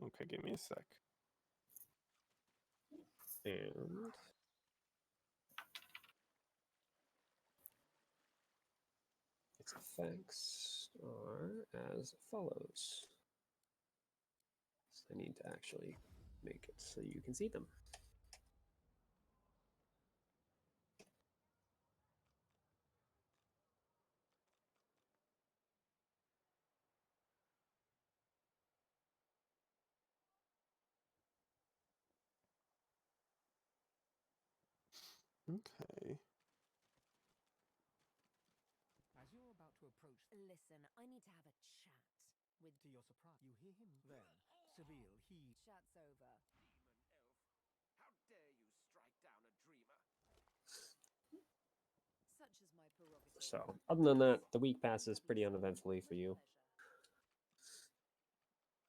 Speaker 1: okay. Give me a sec.
Speaker 3: And its effects are as follows. So I need to actually make it so you can see them.
Speaker 1: Okay.
Speaker 6: As you're about to approach,
Speaker 7: Listen, I need to have a chat with.
Speaker 6: to your surprise, you hear him then. Seville, he
Speaker 7: Chat's over.
Speaker 8: How dare you strike down a dreamer?
Speaker 7: Such is my prerogative.
Speaker 3: So, other than that, the week passes pretty uneventfully for you.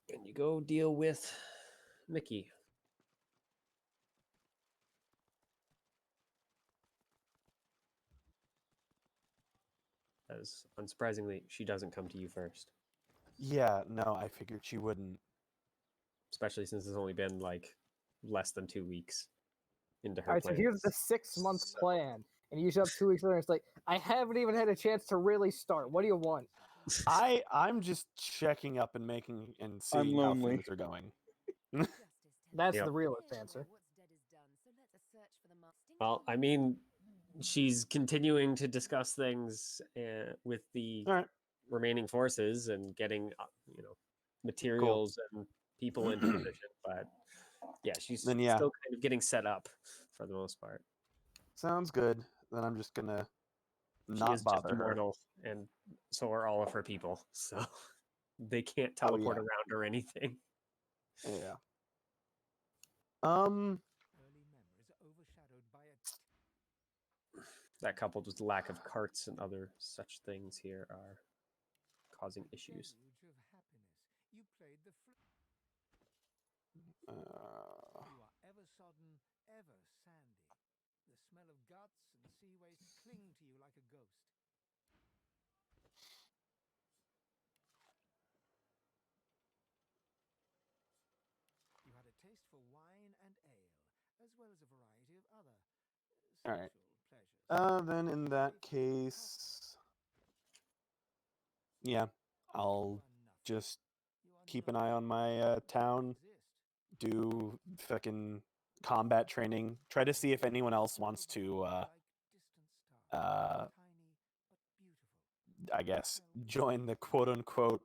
Speaker 3: And you go deal with Mickey. As unsurprisingly, she doesn't come to you first,
Speaker 1: Yeah, no, I figured she wouldn't.
Speaker 3: especially since it's only been like less than 2 weeks into her
Speaker 2: All right, so
Speaker 3: plan.
Speaker 2: here's the 6-month
Speaker 3: So-
Speaker 2: plan, and you show up 2 weeks later. And it's like I haven't even had a chance to really start. What do you want?
Speaker 1: I'm just checking up and making and seeing how
Speaker 5: lonely.
Speaker 1: things are going.
Speaker 2: That's
Speaker 3: Yep.
Speaker 2: the realist answer.
Speaker 7: What's dead is done, so let's search for the
Speaker 3: Well, I mean, she's continuing to discuss things with the
Speaker 1: All right.
Speaker 3: remaining forces and getting, materials and people into position. But yeah, she's
Speaker 1: Then yeah.
Speaker 3: still kind of getting set up for the most part.
Speaker 1: Sounds good. Then I'm just gonna
Speaker 3: She
Speaker 1: not
Speaker 3: is just
Speaker 1: bother her.
Speaker 3: immortal, and so are all of her people. So they can't
Speaker 1: Oh,
Speaker 3: teleport
Speaker 1: yeah.
Speaker 3: around or anything.
Speaker 1: Yeah.
Speaker 6: early memories are overshadowed by a
Speaker 3: That coupled with the lack of carts and other such things here are causing issues.
Speaker 6: deluge of happiness. You played the
Speaker 1: Uh,
Speaker 6: You are ever sodden, ever sandy. The smell of guts and sea waste cling to you like a ghost. You had a taste for wine and ale, as well as a variety of other
Speaker 1: All right.
Speaker 6: pleasures.
Speaker 1: then in that case, yeah, I'll just keep an eye on my town, do fucking combat training, try to see if anyone else wants to, I guess, join the quote unquote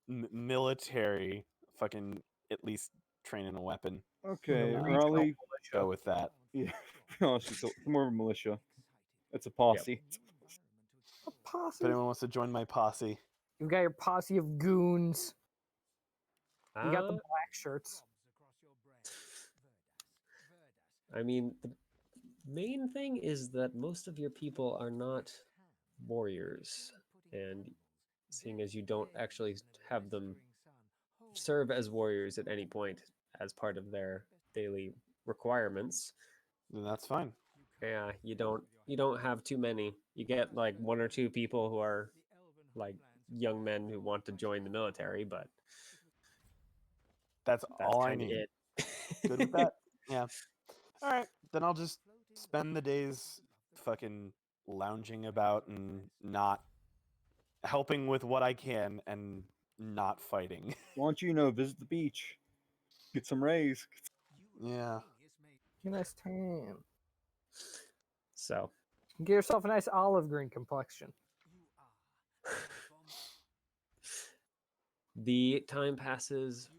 Speaker 1: military, fucking at least training a weapon.
Speaker 5: Okay,
Speaker 2: Elite
Speaker 5: Raleigh.
Speaker 1: Go with that.
Speaker 5: Yeah, honestly, it's more of a militia. It's a posse.
Speaker 2: A
Speaker 1: If
Speaker 2: posse.
Speaker 1: anyone wants to join my posse,
Speaker 2: You've got your posse of goons. You got the
Speaker 3: Uh,
Speaker 2: black shirts.
Speaker 3: I mean, the main thing is that most of your people are not warriors, and seeing as you don't actually have them serve as warriors at any point as part of their daily requirements,
Speaker 1: then that's fine.
Speaker 3: yeah, you don't have too many. You get like 1 or 2 people who are like young men who want to join the military, but
Speaker 1: That's
Speaker 3: that's
Speaker 1: all I
Speaker 3: kind of
Speaker 1: need.
Speaker 3: it.
Speaker 1: Good with that? Yeah. All right, then I'll just spend the days fucking lounging about and not helping with what I can and not fighting.
Speaker 5: Why don't you, visit the beach, get some rays.
Speaker 1: Yeah.
Speaker 2: Nice tan.
Speaker 3: So
Speaker 2: Get yourself a nice olive green complexion.
Speaker 3: the time passes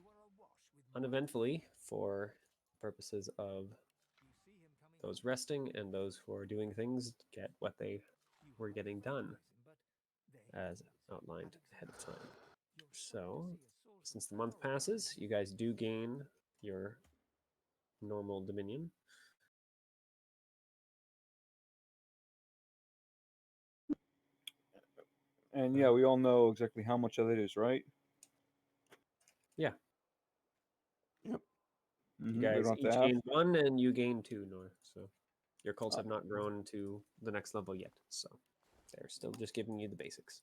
Speaker 3: uneventfully for purposes of those resting and those who are doing things get what they were getting done as outlined ahead of time. So, since the month passes, you guys do gain your normal dominion.
Speaker 5: And yeah, we all know exactly how much of it is, right?
Speaker 3: Yeah,
Speaker 1: Yep.
Speaker 3: you
Speaker 5: They
Speaker 3: guys
Speaker 5: don't have
Speaker 3: each
Speaker 5: to ask.
Speaker 3: gain 1 and you gain 2, Nor. So, your cults have not grown to the next level yet. So, they're still just giving you the basics.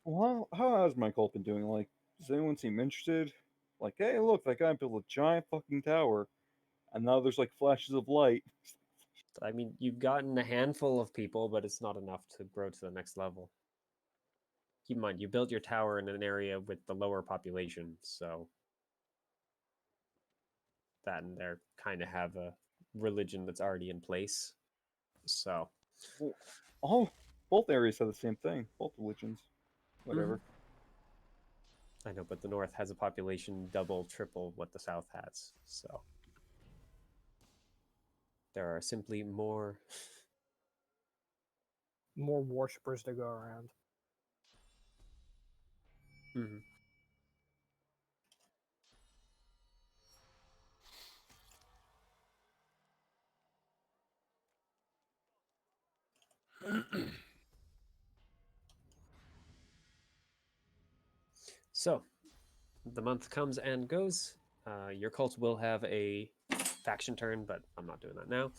Speaker 5: Well, how has my cult been doing? Like, does anyone seem interested? Like, hey, look, that guy built a giant fucking tower, and now there's like flashes of light.
Speaker 3: I mean, you've gotten a handful of people, but it's not enough to grow to the next level. Keep in mind, you built your tower in an area with the lower population, so that and they kind of have a religion that's already in place. So,
Speaker 5: Well, both areas have the same thing. Both religions, whatever.
Speaker 3: I know, but the North has a population double, triple what the South has. So, There are simply more.
Speaker 2: More worshippers to go around.
Speaker 3: Mhm. So, the month comes and goes. Your cult will have a faction turn, but I'm not doing that now.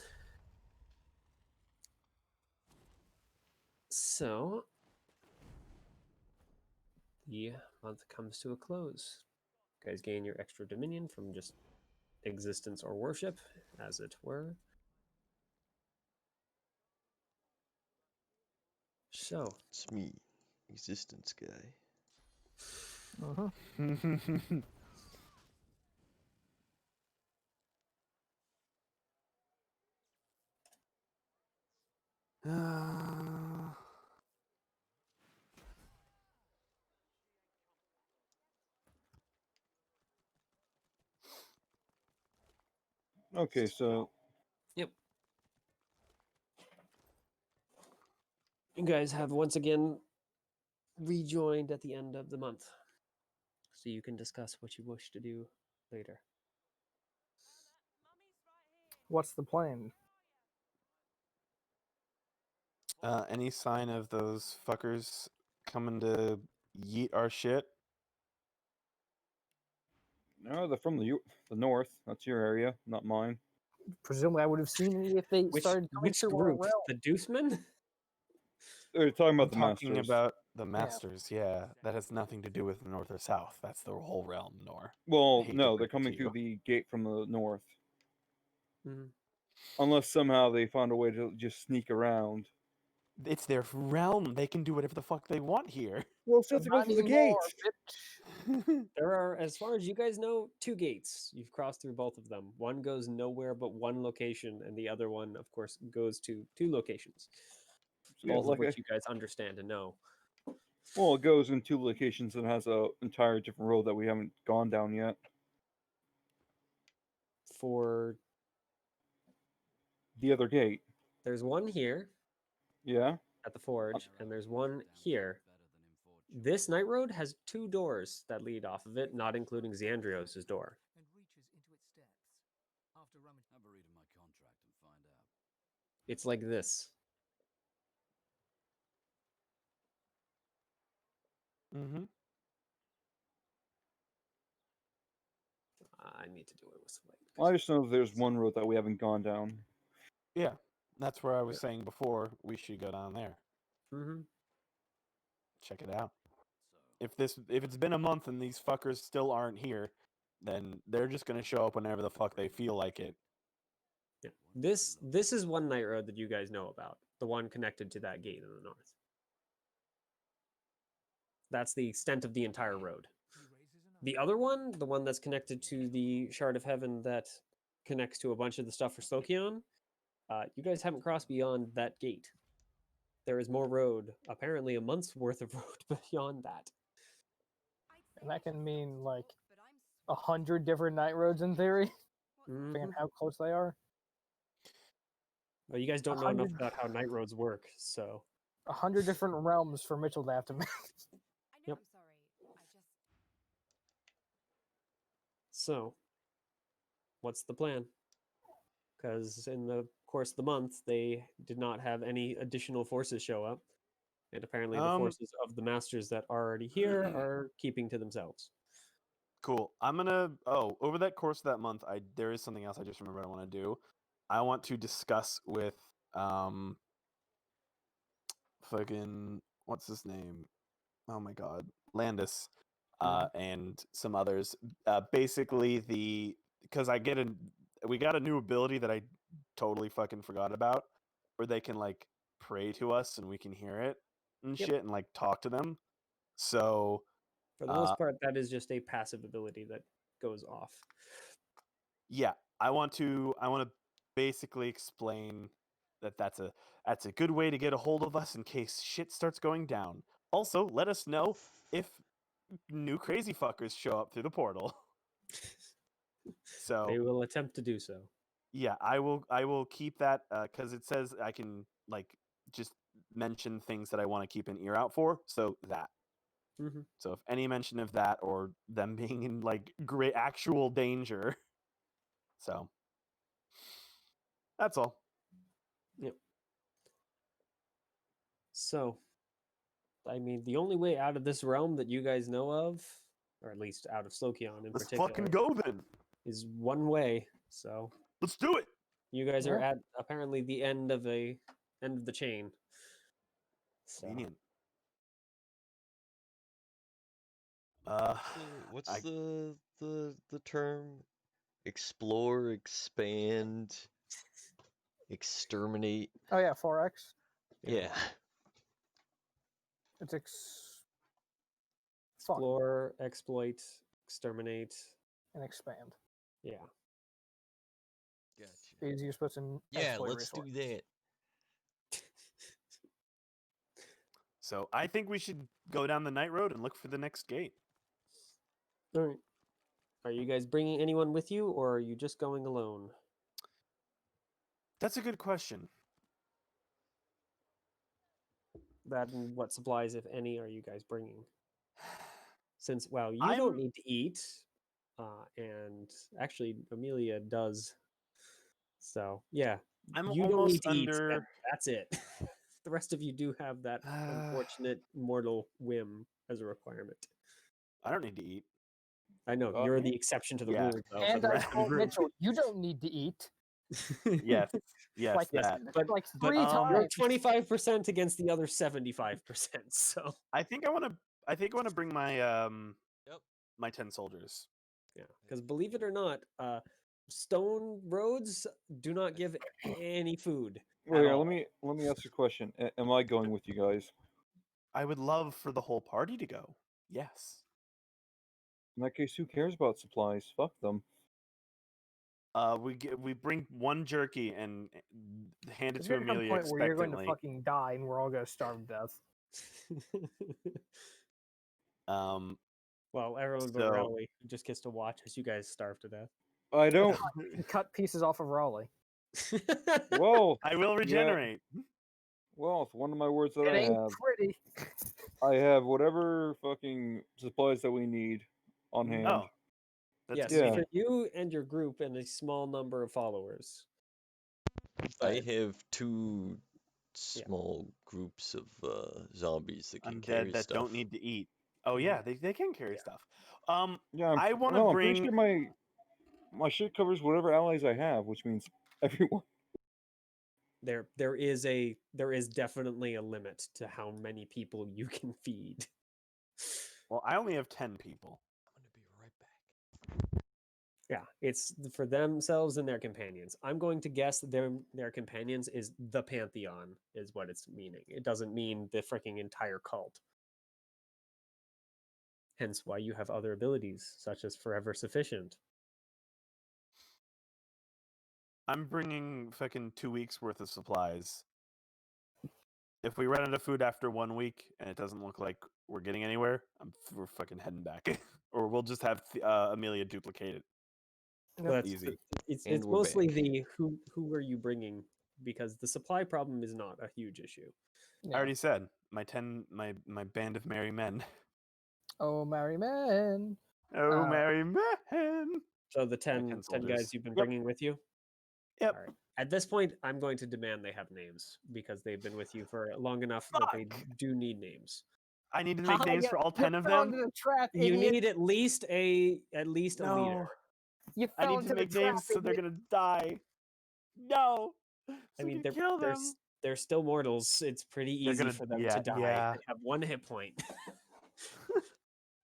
Speaker 3: So, the month comes to a close. You guys gain your extra dominion from just existence or worship, as it were. So,
Speaker 4: It's me, existence guy.
Speaker 5: Okay, so
Speaker 3: yep. You guys have once again rejoined at the end of the month. So you can discuss what you wish to do later.
Speaker 2: What's the plan?
Speaker 1: Any sign of those fuckers coming to yeet our shit?
Speaker 5: no, they're from the north. That's your area, not mine.
Speaker 2: Presumably, I would have seen it if they started coming
Speaker 3: Which
Speaker 2: through our
Speaker 3: group?
Speaker 2: realm.
Speaker 3: The Deucemen?
Speaker 5: They're talking
Speaker 1: I'm
Speaker 5: about the
Speaker 1: talking
Speaker 5: masters.
Speaker 1: about the masters, yeah. That has nothing to do with the north or south. That's the whole realm, Nor. I
Speaker 5: Well,
Speaker 1: hate to
Speaker 5: no, they're
Speaker 1: break it
Speaker 5: coming
Speaker 1: to
Speaker 5: through
Speaker 1: you.
Speaker 5: the gate from the north.
Speaker 3: Mhm.
Speaker 5: Unless somehow they found a way to just sneak around.
Speaker 1: It's their realm. They can do whatever the fuck they want here.
Speaker 5: Well, it's just to go
Speaker 2: Not
Speaker 5: through the
Speaker 2: anymore,
Speaker 5: gate.
Speaker 2: bitch.
Speaker 3: There are, as far as you guys know, 2 gates. You've crossed through both of them. One goes nowhere but one location, and the other one, of course, goes to 2 locations.
Speaker 5: So, yeah,
Speaker 3: Both of
Speaker 5: like
Speaker 3: which you guys understand and know.
Speaker 5: well, it goes in 2 locations and has a entire different road that we haven't gone down yet.
Speaker 3: For
Speaker 5: The other gate,
Speaker 3: there's one here
Speaker 5: yeah.
Speaker 3: at the forge, and there's one here. This night road has 2 doors that lead off of it, not including Xandrios' door.
Speaker 6: And reaches into its depths. After rummaging.
Speaker 8: Have a read of my contract and find out.
Speaker 3: It's like this.
Speaker 1: Mm-hmm.
Speaker 3: I need to do it with some light.
Speaker 5: I just know there's one road that we haven't gone down.
Speaker 1: Yeah, that's where I was saying before we should go down there.
Speaker 3: Mm-hmm.
Speaker 1: Check it out.
Speaker 8: So,
Speaker 1: If it's been a month and these fuckers still aren't here, then they're just gonna show up whenever the fuck they feel like it.
Speaker 3: Yeah. This is one night road that you guys know about. The one connected to that gate in the north. That's the extent of the entire road.
Speaker 6: He raises an
Speaker 3: The other one, the one that's connected to the Shard of Heaven that connects to a bunch of the stuff for Slokion, you guys haven't crossed beyond that gate. There is more road, apparently a month's worth of road beyond that.
Speaker 2: And that can mean like 100 different night roads in theory, depending on
Speaker 3: Mhm.
Speaker 2: how close they are.
Speaker 3: But you guys don't know enough
Speaker 2: 100
Speaker 3: about how night roads work, so
Speaker 2: 100 different realms for Mitchell to have to make.
Speaker 7: I know,
Speaker 3: Yep.
Speaker 7: I'm sorry. I just.
Speaker 3: so what's the plan? Because in the course of the month, they did not have any additional forces show up, and apparently the forces of the masters that are already here are keeping to themselves.
Speaker 1: Cool. Over that course of that month, there is something else I just remembered I want to do. I want to discuss with fucking what's his name? Oh my god, Landis, and some others. Basically, because we got a new ability that I totally fucking forgot about, where they can like pray to us and we can hear it and
Speaker 3: Yep.
Speaker 1: shit and like talk to them. So
Speaker 3: For the most part, that is just a passive ability that goes off.
Speaker 1: yeah, I want to basically explain that's a good way to get a hold of us in case shit starts going down. Also, let us know if new crazy fuckers show up through the portal.
Speaker 3: They
Speaker 1: So
Speaker 3: will attempt to do so.
Speaker 1: Yeah, I will keep that because it says I can like just mention things that I want to keep an ear out for. So that.
Speaker 3: Mm-hmm.
Speaker 1: So if any mention of that or them being in like great actual danger, so that's all.
Speaker 3: Yep. So, I mean, the only way out of this realm that you guys know of, or at least out of Slokion in
Speaker 1: Let's
Speaker 3: particular,
Speaker 1: fucking go then.
Speaker 3: is one way. So
Speaker 1: Let's do it.
Speaker 3: you guys are
Speaker 2: Yeah.
Speaker 3: at apparently the end of the chain. So
Speaker 1: Convenient.
Speaker 4: What's
Speaker 1: I
Speaker 4: the term? Explore, expand, exterminate.
Speaker 2: Oh yeah, 4x.
Speaker 4: Yeah.
Speaker 2: It's fun.
Speaker 3: explore, exploit, exterminate.
Speaker 2: And expand.
Speaker 3: Yeah.
Speaker 4: Gotcha.
Speaker 2: Because you're supposed to
Speaker 4: Yeah,
Speaker 2: exploit
Speaker 4: let's do
Speaker 2: resources.
Speaker 4: that.
Speaker 1: so I think we should go down the night road and look for the next gate.
Speaker 3: All right. Are you guys bringing anyone with you, or are you just going alone?
Speaker 1: That's a good question.
Speaker 3: That and what supplies, if any, are you guys bringing? Since, well, you don't
Speaker 1: I'm
Speaker 3: need to eat, and actually Amelia does. So yeah,
Speaker 1: I'm
Speaker 3: you don't need
Speaker 1: almost
Speaker 3: to eat, and
Speaker 1: under.
Speaker 3: that's it. The rest of you do have that unfortunate mortal whim as a requirement.
Speaker 1: I don't need to eat.
Speaker 3: I know you're the exception to the
Speaker 1: Yeah.
Speaker 3: rule, though, for
Speaker 2: And
Speaker 3: the
Speaker 2: I
Speaker 3: rest of the
Speaker 2: told
Speaker 3: group.
Speaker 2: Mitchell, you don't need to eat.
Speaker 1: Yes, yes,
Speaker 2: Like,
Speaker 1: that.
Speaker 2: like
Speaker 3: but
Speaker 2: 3
Speaker 3: you're
Speaker 2: times.
Speaker 3: 25% against the other 75%. So
Speaker 1: I think I want to. I think I want to bring my
Speaker 4: Yep.
Speaker 1: my 10 soldiers.
Speaker 3: yeah, because believe it or not, stone roads do not give any food.
Speaker 5: Well,
Speaker 3: at
Speaker 5: here,
Speaker 3: all.
Speaker 5: let me ask a question. Am I going with you guys?
Speaker 1: I would love for the whole party to go. Yes.
Speaker 5: In that case, who cares about supplies? Fuck them.
Speaker 1: We bring one jerky and hand it
Speaker 2: There's
Speaker 1: to
Speaker 2: gonna come a
Speaker 1: Amelia
Speaker 2: point where you're going to
Speaker 1: expectantly.
Speaker 2: fucking die and we're all gonna starve to death.
Speaker 1: Um,
Speaker 3: Well, everyone but
Speaker 1: So-
Speaker 3: Rowley just gets to watch as you guys starve to death.
Speaker 5: I don't.
Speaker 2: Cut pieces off of Raleigh.
Speaker 5: Well,
Speaker 1: I will regenerate.
Speaker 5: well, it's one of my words that
Speaker 2: It
Speaker 5: I
Speaker 2: ain't
Speaker 5: have.
Speaker 2: pretty.
Speaker 5: I have whatever fucking supplies that we need on hand.
Speaker 1: Oh, that's
Speaker 3: Yes,
Speaker 5: Yeah.
Speaker 3: for you and your group and a small number of followers.
Speaker 4: I
Speaker 3: But
Speaker 4: have two
Speaker 3: Yeah.
Speaker 4: small groups of zombies that can carry
Speaker 1: undead that
Speaker 4: stuff.
Speaker 1: don't need to eat. Oh yeah, they can carry
Speaker 3: Yeah.
Speaker 1: stuff.
Speaker 5: Yeah,
Speaker 1: I want to
Speaker 5: I'm
Speaker 1: bring.
Speaker 5: pretty sure my shit covers whatever allies I have, which means everyone.
Speaker 3: there is definitely a limit to how many people you can feed.
Speaker 1: Well, I only have 10 people.
Speaker 4: I'm gonna be right back.
Speaker 3: Yeah, it's for themselves and their companions. I'm going to guess their companions is the pantheon is what it's meaning. It doesn't mean the freaking entire cult. Hence why you have other abilities such as forever sufficient.
Speaker 1: I'm bringing fucking 2 weeks worth of supplies. If we run out of food after 1 week and it doesn't look like we're getting anywhere, we're fucking heading back, or we'll just have Amelia duplicate it.
Speaker 3: Well, that's
Speaker 1: Easy.
Speaker 3: It's
Speaker 4: And we're
Speaker 3: mostly
Speaker 4: back.
Speaker 3: the who are you bringing, because the supply problem is not a huge issue.
Speaker 1: I already said my my band of merry men.
Speaker 2: Oh, merry men.
Speaker 1: Oh, merry men!
Speaker 3: So the
Speaker 1: 10
Speaker 3: 10
Speaker 1: soldiers.
Speaker 3: guys you've been
Speaker 5: Yep.
Speaker 3: bringing with you?
Speaker 1: Yep.
Speaker 3: All right. At this point, I'm going to demand they have names because they've been with you for long enough that they
Speaker 1: Fuck!
Speaker 3: do need names.
Speaker 1: I need to make names
Speaker 2: you-
Speaker 1: for all
Speaker 2: you
Speaker 1: 10 of
Speaker 2: fell
Speaker 1: them.
Speaker 2: into the trap,
Speaker 3: You
Speaker 2: idiot.
Speaker 3: need at least a leader.
Speaker 1: No,
Speaker 2: You
Speaker 1: I
Speaker 2: fell
Speaker 1: need
Speaker 2: into
Speaker 1: to
Speaker 2: the
Speaker 1: make
Speaker 2: trap,
Speaker 1: names so they're
Speaker 2: idiot.
Speaker 1: gonna die. No, so
Speaker 3: I mean,
Speaker 1: can kill them.
Speaker 3: they're still mortals. It's pretty
Speaker 1: They're
Speaker 3: easy
Speaker 1: gonna-
Speaker 3: for them
Speaker 1: yeah,
Speaker 3: to die.
Speaker 1: yeah.
Speaker 3: They have 1 hit point.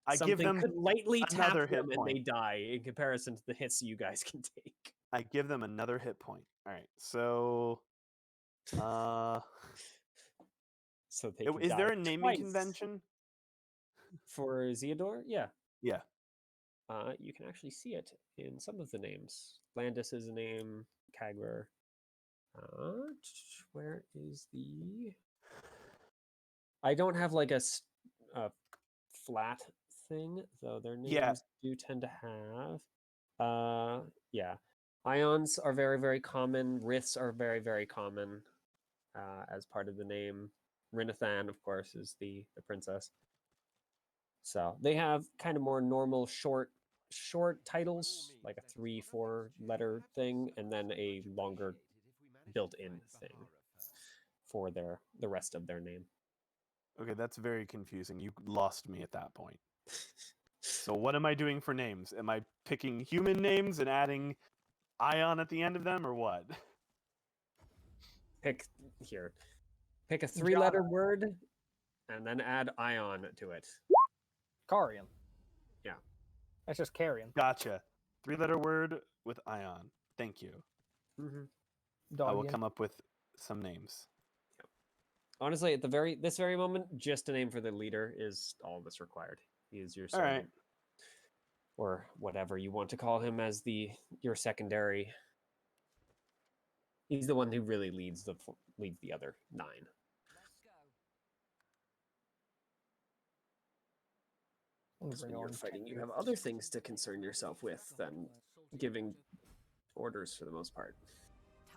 Speaker 1: I
Speaker 3: Something
Speaker 1: give them
Speaker 3: could lightly tap
Speaker 1: another hit
Speaker 3: them and they
Speaker 1: point.
Speaker 3: die in comparison to the hits you guys can take.
Speaker 1: I give them another hit point. All right, so
Speaker 3: So they can
Speaker 1: is
Speaker 3: die
Speaker 1: there a naming
Speaker 3: twice.
Speaker 1: convention?
Speaker 3: For Zeodor? Yeah.
Speaker 1: Yeah.
Speaker 3: You can actually see it in some of the names. Landis is a name. Kagler. Where is the? I don't have like a flat thing, though their names
Speaker 1: Yeah.
Speaker 3: do tend to have. Yeah. Ions are very, very common. Riths are very, very common as part of the name. Rinathan, of course, is the princess. So they have kind of more normal short titles, like a 3-4 letter thing, and then a longer built-in thing for the rest of their name.
Speaker 1: Okay, that's very confusing. You lost me at that point. So what am I doing for names? Am I picking human names and adding ion at the end of them, or what?
Speaker 3: Pick a 3-letter word and then add ion to it.
Speaker 2: Carian.
Speaker 3: Yeah.
Speaker 2: That's just carrion.
Speaker 1: Gotcha. 3-letter word with ion. Thank you. I will
Speaker 2: Dogian.
Speaker 1: come up with some names.
Speaker 3: Honestly, at this very moment, just a name for the leader is all that's required. He is your
Speaker 1: All
Speaker 3: servant.
Speaker 1: right.
Speaker 3: Or whatever you want to call him as your secondary. He's the one who really leads the other 9.
Speaker 2: Let's
Speaker 3: When
Speaker 2: go.
Speaker 3: you're fighting, you have other things to concern yourself with than giving orders for the most part,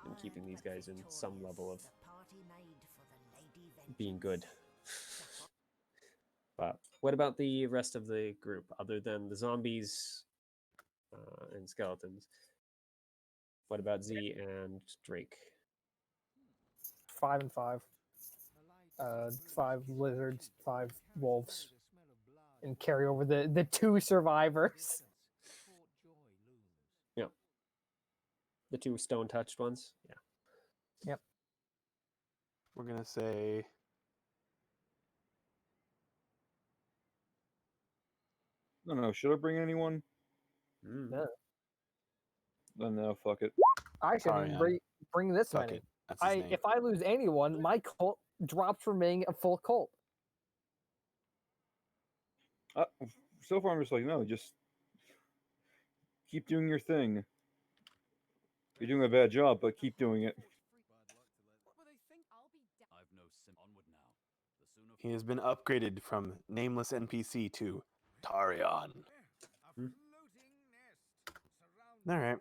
Speaker 3: and keeping these guys in some level of being good. But what about the rest of the group, other than the zombies and skeletons? What about Z and Drake?
Speaker 2: 5 and 5. 5 lizards, 5 wolves, and carry over the 2 survivors.
Speaker 3: Yeah. The 2 stone-touched ones? Yeah.
Speaker 2: Yep.
Speaker 1: We're going to say...
Speaker 5: No, should I bring anyone?
Speaker 2: No.
Speaker 5: No, fuck it.
Speaker 2: I shouldn't
Speaker 1: Tarion.
Speaker 2: bring this
Speaker 1: Fuck
Speaker 2: many.
Speaker 1: it. That's his name.
Speaker 2: If I lose anyone, my cult drops from being a full cult.
Speaker 5: So far, I'm just like, no, just keep doing your thing. You're doing a bad job, but keep doing it.
Speaker 1: He has been upgraded from nameless NPC to Tarion. All right.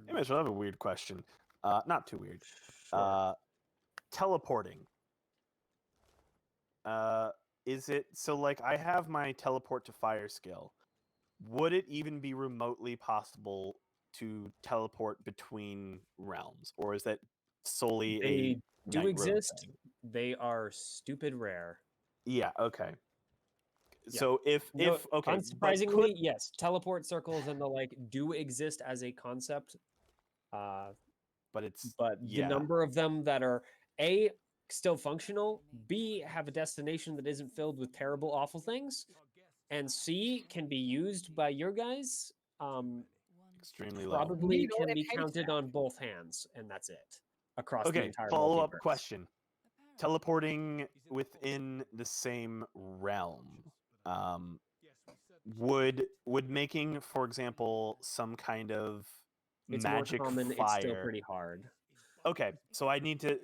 Speaker 1: Hey, Mitchell, I have a weird question. Not too weird.
Speaker 3: Sure.
Speaker 1: Teleporting. Is it so? Like, I have my teleport to fire skill. Would it even be remotely possible to teleport between realms, or is that solely
Speaker 3: They
Speaker 1: a
Speaker 3: do
Speaker 1: Night Road
Speaker 3: exist.
Speaker 1: thing?
Speaker 3: They are stupid rare.
Speaker 1: Yeah. Okay.
Speaker 3: Yeah.
Speaker 1: So if okay, but
Speaker 3: unsurprisingly,
Speaker 1: could
Speaker 3: yes, teleport circles and the like do exist as a concept.
Speaker 1: but it's
Speaker 3: But the
Speaker 1: yeah.
Speaker 3: number of them that are A, still functional, B, have a destination that isn't filled with terrible, awful things, and C, can be used by your guys,
Speaker 1: Extremely low.
Speaker 3: probably
Speaker 2: Needle
Speaker 3: can
Speaker 2: and
Speaker 3: be counted
Speaker 2: haystack.
Speaker 3: on both hands, and that's it across the
Speaker 1: Okay,
Speaker 3: entire
Speaker 1: follow-up
Speaker 3: multiverse.
Speaker 1: question. Teleporting within the same realm. Would making, for example, some kind of
Speaker 3: It's more
Speaker 1: magic
Speaker 3: common, it's still
Speaker 1: fire.
Speaker 3: pretty hard.
Speaker 1: Okay, so I need to.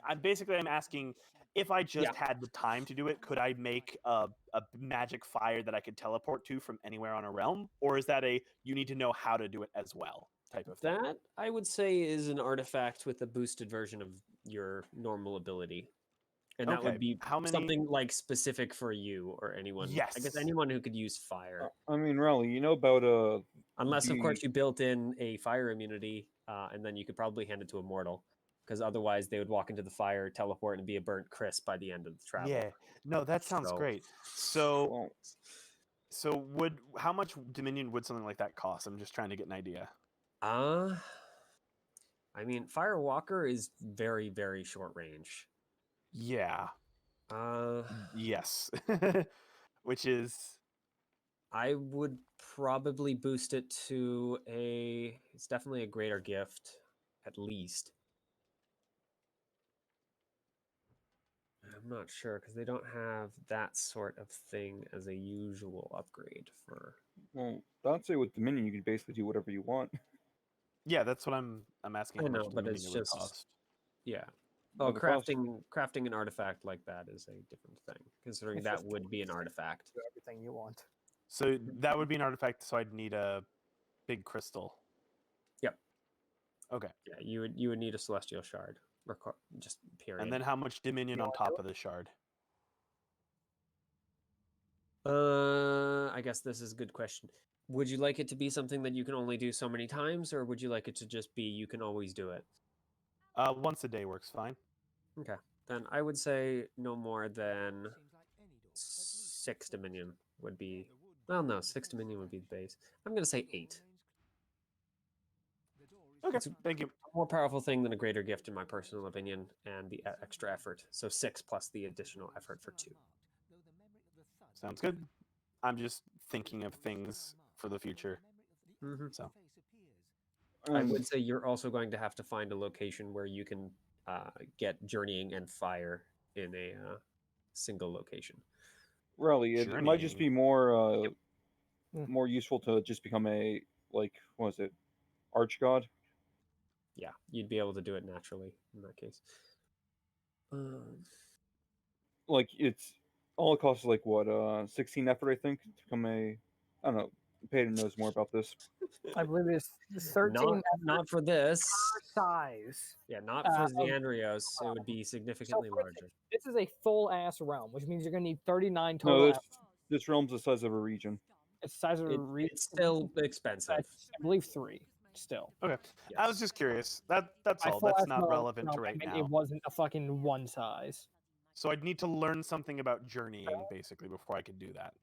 Speaker 1: I'm asking if I just
Speaker 3: Yeah.
Speaker 1: had the time to do it, could I make a magic fire that I could teleport to from anywhere on a realm, or is that a you need to know how to do it as well type of thing?
Speaker 3: That, I would say, is an artifact with a boosted version of your normal ability. And that
Speaker 1: Okay,
Speaker 3: would be
Speaker 1: how many?
Speaker 3: something like specific for you or anyone. I guess
Speaker 1: Yes.
Speaker 3: anyone who could use fire.
Speaker 5: I mean, Raleigh, you know about
Speaker 3: Unless, of course,
Speaker 5: the
Speaker 3: you built in a fire immunity, and then you could probably hand it to a mortal. Because otherwise, they would walk into the fire, teleport, and be a burnt crisp by the end of the travel.
Speaker 1: Yeah. No, that sounds
Speaker 3: So-
Speaker 1: great. So
Speaker 5: well,
Speaker 1: how much Dominion would something like that cost? I'm just trying to get an idea.
Speaker 3: I mean, Firewalker is very, very short range.
Speaker 1: Yeah. Yes. Which is
Speaker 3: I would probably boost it to it's definitely a greater gift, at least. I'm not sure because they don't have that sort of thing as a usual upgrade for.
Speaker 5: well, I'd say with Dominion, you can basically do whatever you want.
Speaker 1: yeah, that's what I'm asking
Speaker 3: I
Speaker 1: how much
Speaker 3: know, but
Speaker 1: Dominion
Speaker 3: it's
Speaker 1: it would
Speaker 3: just
Speaker 1: cost.
Speaker 3: Yeah. Oh,
Speaker 5: the cost.
Speaker 3: crafting an artifact like that is a different thing, considering
Speaker 2: It's
Speaker 3: that
Speaker 2: just
Speaker 3: would be an artifact.
Speaker 2: do everything you want.
Speaker 1: So that would be an artifact. So I'd need a big crystal.
Speaker 3: Yep.
Speaker 1: Okay.
Speaker 3: Yeah, you would need a celestial shard. Just period.
Speaker 1: And then how much dominion on top of the shard?
Speaker 3: I guess this is a good question. Would you like it to be something that you can only do so many times, or would you like it to just be you can always do it?
Speaker 1: Once a day works fine.
Speaker 3: Okay. Then I would say no more than
Speaker 6: Seems like any door, at least
Speaker 3: 6 dominion would be.
Speaker 6: the wood
Speaker 3: Well, no,
Speaker 6: is
Speaker 3: 6
Speaker 6: very
Speaker 3: dominion would be the
Speaker 6: fresh.
Speaker 3: base. I'm gonna say
Speaker 6: Door
Speaker 3: 8.
Speaker 6: remains the door is
Speaker 1: Okay.
Speaker 3: It's a
Speaker 1: Thank you.
Speaker 3: more powerful thing than a greater gift, in my personal opinion, and the extra effort. So 6 plus the additional effort for 2.
Speaker 1: Sounds good. I'm just thinking of things for the future.
Speaker 3: Mm-hmm.
Speaker 1: So
Speaker 3: I
Speaker 5: And
Speaker 3: would say you're also going to have to find a location where you can get journeying and fire in a single location.
Speaker 5: really, it might just be more
Speaker 3: Yep.
Speaker 5: more useful to just become a what was it, archgod?
Speaker 3: Yeah, you'd be able to do it naturally in that case.
Speaker 5: Like it's all it costs is like what 16 effort I think to become a. I don't know. Peyton knows more about this.
Speaker 2: I believe it's 13
Speaker 3: not for this.
Speaker 2: size.
Speaker 3: Yeah, not for Xandrios. It would be significantly
Speaker 2: So
Speaker 3: larger.
Speaker 2: this is a full ass realm, which means you're gonna need 39
Speaker 5: No,
Speaker 2: total.
Speaker 5: this realm's the size of a region.
Speaker 2: It's the size of a region.
Speaker 3: It's still expensive.
Speaker 2: I believe 3 still.
Speaker 1: Okay.
Speaker 3: Yes.
Speaker 1: I was just curious. That's
Speaker 2: My
Speaker 1: all.
Speaker 2: full
Speaker 1: That's
Speaker 2: ass
Speaker 1: not
Speaker 2: realm,
Speaker 1: relevant to
Speaker 2: I
Speaker 1: right
Speaker 2: meant
Speaker 1: now.
Speaker 2: It wasn't a fucking one size.
Speaker 1: So I'd need to learn something about journeying basically before I could do that.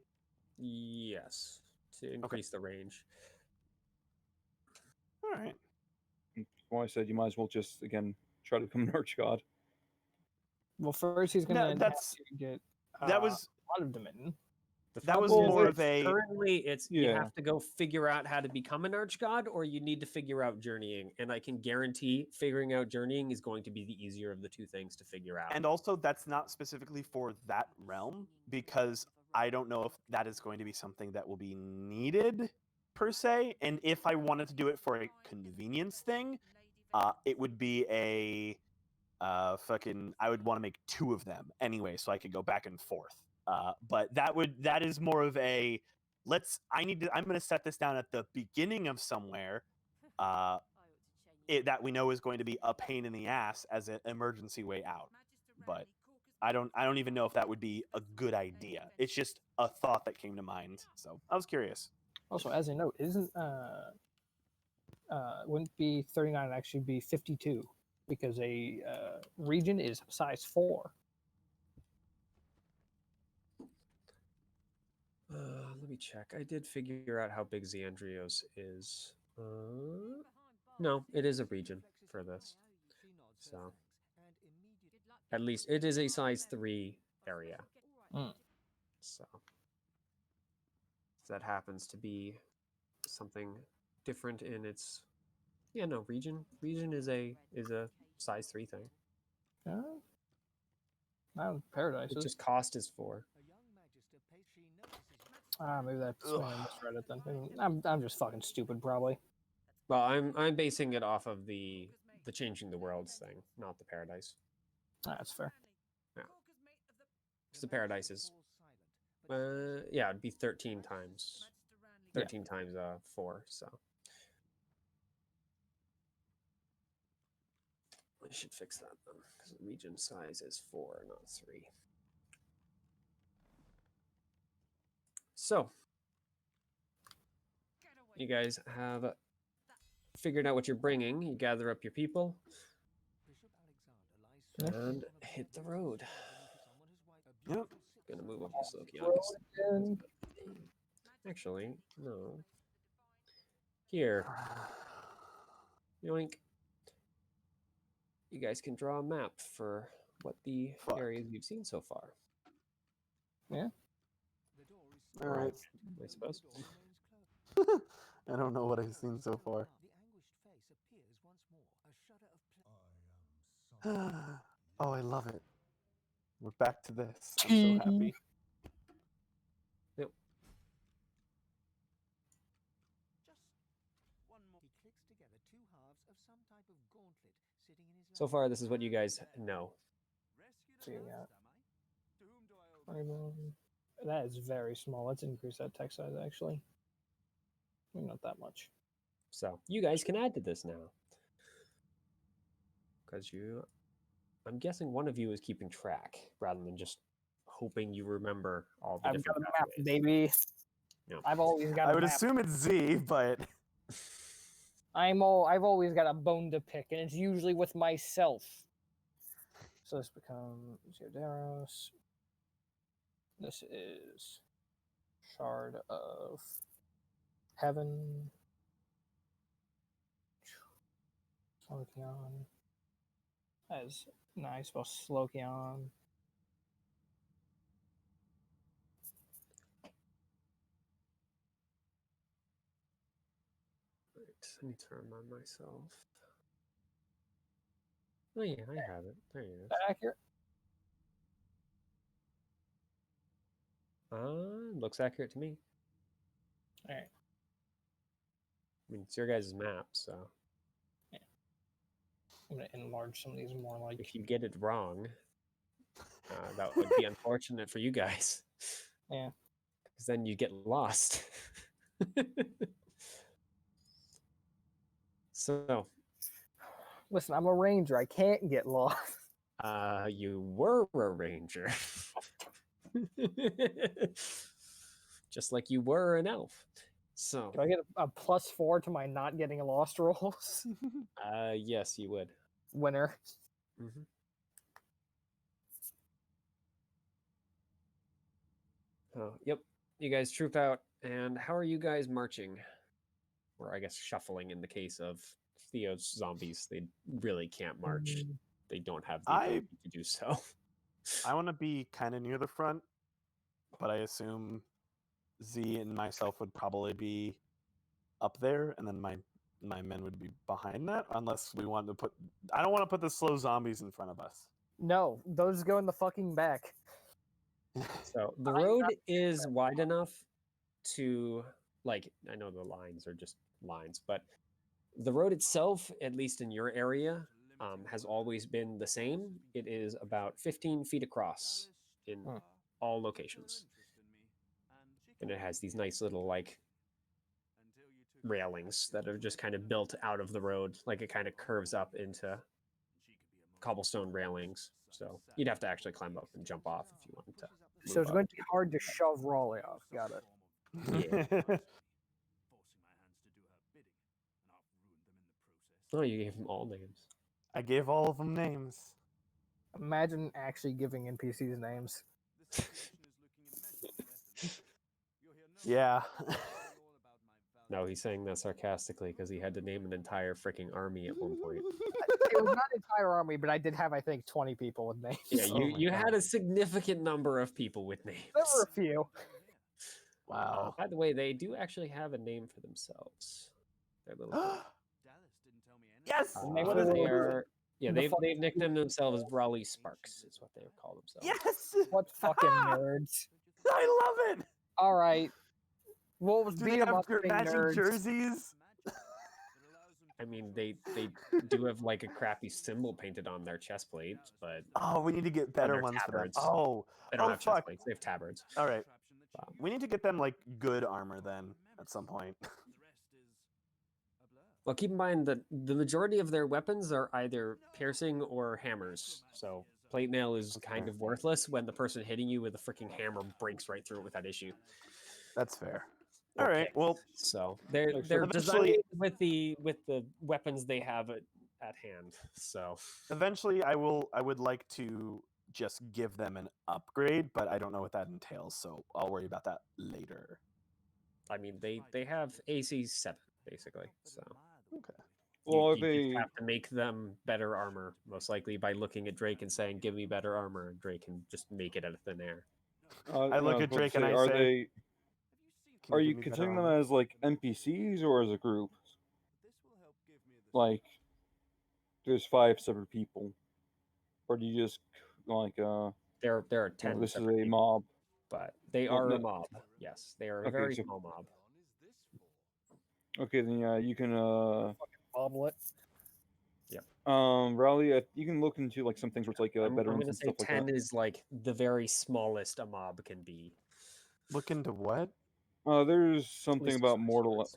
Speaker 3: Yes, to increase the range.
Speaker 1: All right.
Speaker 5: Well, I said you might as well just again try to become an archgod.
Speaker 2: Well, first he's
Speaker 1: No,
Speaker 2: gonna have
Speaker 1: that's
Speaker 2: to get
Speaker 1: that was
Speaker 2: a lot of dominion.
Speaker 1: that was
Speaker 5: Well,
Speaker 1: more
Speaker 5: it's
Speaker 1: of a
Speaker 3: Currently, it's you
Speaker 5: Yeah.
Speaker 3: have to go figure out how to become an archgod, or you need to figure out journeying. And I can guarantee figuring out journeying is going to be the easier of the two things to figure out.
Speaker 1: and also that's not specifically for that realm because I don't know if that is going to be something that will be needed per se. And if I wanted to do it for a convenience thing, it would be a fucking. I would want to make 2 of them anyway, so I could go back and forth. But that is more of a I'm going to set this down at the beginning of somewhere. That we know is going to be a pain in the ass as an emergency way out. But I don't even know if that would be a good idea. It's just a thought that came to mind. So I was curious.
Speaker 2: Also, as a note, isn't wouldn't be 39, it'd actually be 52 because a region is size 4.
Speaker 3: Let me check. I did figure out how big Xandrios is. No, it is a region for this. So, at least it is a size 3 area.
Speaker 2: Mm.
Speaker 3: So, that happens to be something different in its region. Region is a size 3 thing.
Speaker 2: Not paradise.
Speaker 3: It just cost is 4.
Speaker 2: Maybe that's maybe I misread it then. I'm just fucking stupid probably.
Speaker 3: Well, I'm basing it off of the changing the worlds thing, not the paradise.
Speaker 2: That's fair.
Speaker 3: Yeah. Because the paradise is it'd be 13 times 13 times 4, so I should fix that then, because the region size is 4, not 3. So, you guys have figured out what you're bringing. You gather up your people and hit the road.
Speaker 1: Yep.
Speaker 3: Gonna move up this Lokiankis. Actually, no. Here. Yoink. You guys can draw a map for what the areas you've seen so far.
Speaker 2: Yeah.
Speaker 1: All right.
Speaker 3: I suppose.
Speaker 1: I don't know what I've seen so far. Oh, I love it. We're back to this. I'm so happy.
Speaker 3: Yep.
Speaker 6: He clicks together two halves of some type of gauntlet sitting in his
Speaker 3: So
Speaker 6: lap.
Speaker 3: far, this is what you guys know.
Speaker 2: So you got 21. That is very small. Let's increase that text size actually. Maybe not that much.
Speaker 3: So you guys can add to this now. Because I'm guessing one of you is keeping track rather than just hoping you remember all the
Speaker 2: I've got
Speaker 3: different
Speaker 2: a map,
Speaker 3: pathways.
Speaker 2: baby.
Speaker 3: Yeah.
Speaker 2: I've always got
Speaker 1: I
Speaker 2: a
Speaker 1: would
Speaker 2: map.
Speaker 1: assume it's Z, but
Speaker 2: I've always got a bone to pick, and it's usually with myself. So this becomes Ziodaros. This is Shard of Heaven. Slokion. That is nice. Spell Slokion.
Speaker 3: Right, let me turn on myself. Oh yeah, I have it. There it is.
Speaker 2: Is that accurate?
Speaker 3: Looks accurate to me.
Speaker 2: All right.
Speaker 3: I mean, it's your guys' map, so
Speaker 2: I'm gonna enlarge some of these more. Like
Speaker 3: if you get it wrong, that would be unfortunate for you guys.
Speaker 2: Yeah.
Speaker 3: Because then you get lost. So,
Speaker 2: listen, I'm a ranger. I can't get lost.
Speaker 3: you were a ranger. Just like you were an elf. So,
Speaker 2: Do I get a +4 to my not getting lost rolls?
Speaker 3: yes, you would.
Speaker 2: Winner.
Speaker 3: Mm-hmm. Oh, yep. You guys troop out, and how are you guys marching? Or I guess shuffling in the case of Theo's zombies. They really can't march. They don't have the ability to do so.
Speaker 1: I want to be kind of near the front, but I assume Z and myself would probably be up there, and then my men would be behind that, unless we wanted to put. I don't want to put the slow zombies in front of us.
Speaker 2: No, those go in the fucking back.
Speaker 3: So the road is wide enough to, like, I know the lines are just lines, but the road itself, at least in your area, has always been the same. It is about 15 feet across in all locations. And it has these nice little, like, railings that are just kind of built out of the road. Like, it kind of curves up into cobblestone railings. So you'd have to actually climb up and jump off if you wanted to.
Speaker 2: So it's going to be hard to shove Raleigh off. Got it.
Speaker 3: Yeah. Oh, you gave them all names.
Speaker 1: I gave all of them names.
Speaker 2: Imagine actually giving NPCs names.
Speaker 1: Yeah.
Speaker 3: No, he's saying that sarcastically because he had to name an entire freaking army at one point.
Speaker 2: It was not an entire army, but I did have, I think, 20 people with names.
Speaker 3: Yeah,
Speaker 1: Oh my
Speaker 3: you had
Speaker 1: God.
Speaker 3: a significant number of people with names.
Speaker 2: There were a few.
Speaker 1: Wow.
Speaker 3: By the way, they do actually have a name for themselves. Their little group.
Speaker 1: Yes.
Speaker 2: What
Speaker 1: is
Speaker 3: They
Speaker 1: it?
Speaker 3: are, yeah,
Speaker 2: The
Speaker 3: they've nicknamed themselves Raleigh Sparks, is what they call themselves.
Speaker 1: Yes.
Speaker 2: What fucking nerds.
Speaker 1: I love it.
Speaker 2: All right. What was
Speaker 1: Do they
Speaker 2: beat 'em
Speaker 1: have
Speaker 2: up being
Speaker 1: matching
Speaker 2: nerds?
Speaker 1: jerseys?
Speaker 3: I mean, they do have like a crappy symbol painted on their chest plate, but
Speaker 1: Oh, we need to get
Speaker 3: on
Speaker 1: better
Speaker 3: their
Speaker 1: ones for them.
Speaker 3: tabards.
Speaker 1: Oh,
Speaker 3: They don't have chest
Speaker 1: fuck.
Speaker 3: plates; they have tabards.
Speaker 1: All right. We need to get them like good armor then at some point.
Speaker 3: Well, keep in mind that the majority of their weapons are either piercing or hammers. So plate mail is kind of worthless when the person hitting you with a freaking hammer breaks right through it without issue.
Speaker 1: That's fair.
Speaker 3: Or
Speaker 1: All right.
Speaker 3: pick.
Speaker 1: Well,
Speaker 3: So they're
Speaker 1: Eventually-
Speaker 3: designing with the weapons they have at hand. So
Speaker 1: eventually I would like to just give them an upgrade, but I don't know what that entails, so I'll worry about that later.
Speaker 3: I mean they have AC 7 basically. So
Speaker 1: Okay.
Speaker 5: Well,
Speaker 3: you just have to make them better armor, most likely by looking at Drake and saying, "Give me better armor," and Drake can just make it out of thin air.
Speaker 1: I look at Drake and I
Speaker 5: are
Speaker 1: say,
Speaker 5: are
Speaker 1: give
Speaker 5: you
Speaker 1: me better
Speaker 5: considering them
Speaker 1: armor?"
Speaker 5: as like NPCs or as a group? Like, there's 5 separate people, or do you just like
Speaker 3: There are 10
Speaker 5: this is
Speaker 3: separate
Speaker 5: a
Speaker 3: people,
Speaker 5: mob?
Speaker 3: but they
Speaker 5: Well,
Speaker 3: are
Speaker 5: no-
Speaker 3: a mob. Yes, they are a
Speaker 5: Okay,
Speaker 3: very
Speaker 5: so-
Speaker 3: small mob.
Speaker 5: Okay, then yeah, you can
Speaker 2: Bobble it.
Speaker 5: Rally. You can look into like some things where it's like
Speaker 3: I'm
Speaker 5: veterans
Speaker 3: gonna
Speaker 5: and
Speaker 3: say
Speaker 5: stuff like
Speaker 3: 10
Speaker 5: that.
Speaker 3: is like the very smallest a mob can be.
Speaker 1: Look into what?
Speaker 5: There's something
Speaker 3: Least
Speaker 5: about
Speaker 3: resources.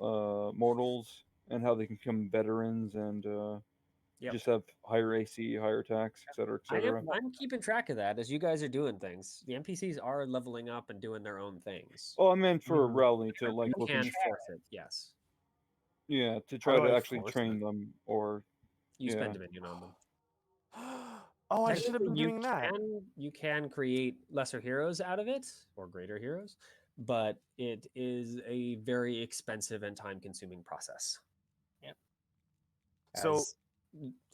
Speaker 5: mortals and how they can become veterans and
Speaker 3: Yep.
Speaker 5: just have higher AC, higher attacks, etc., etc.
Speaker 3: I'm keeping track of that as you guys are doing things. The NPCs are leveling up and doing their own things.
Speaker 5: Oh, I meant for
Speaker 1: Mm.
Speaker 5: Rally to like
Speaker 3: You
Speaker 5: look
Speaker 3: can
Speaker 5: into,
Speaker 3: force it, yes.
Speaker 5: yeah, to
Speaker 1: How
Speaker 5: try
Speaker 1: do
Speaker 5: to
Speaker 1: I
Speaker 5: actually
Speaker 1: force
Speaker 5: train
Speaker 1: it?
Speaker 5: them or
Speaker 3: You
Speaker 5: yeah.
Speaker 3: spend Dominion on them.
Speaker 1: Oh, I should have
Speaker 3: Technically,
Speaker 1: been doing that.
Speaker 3: You can create lesser heroes out of it or greater heroes, but it is a very expensive and time-consuming process.
Speaker 2: Yep.
Speaker 1: So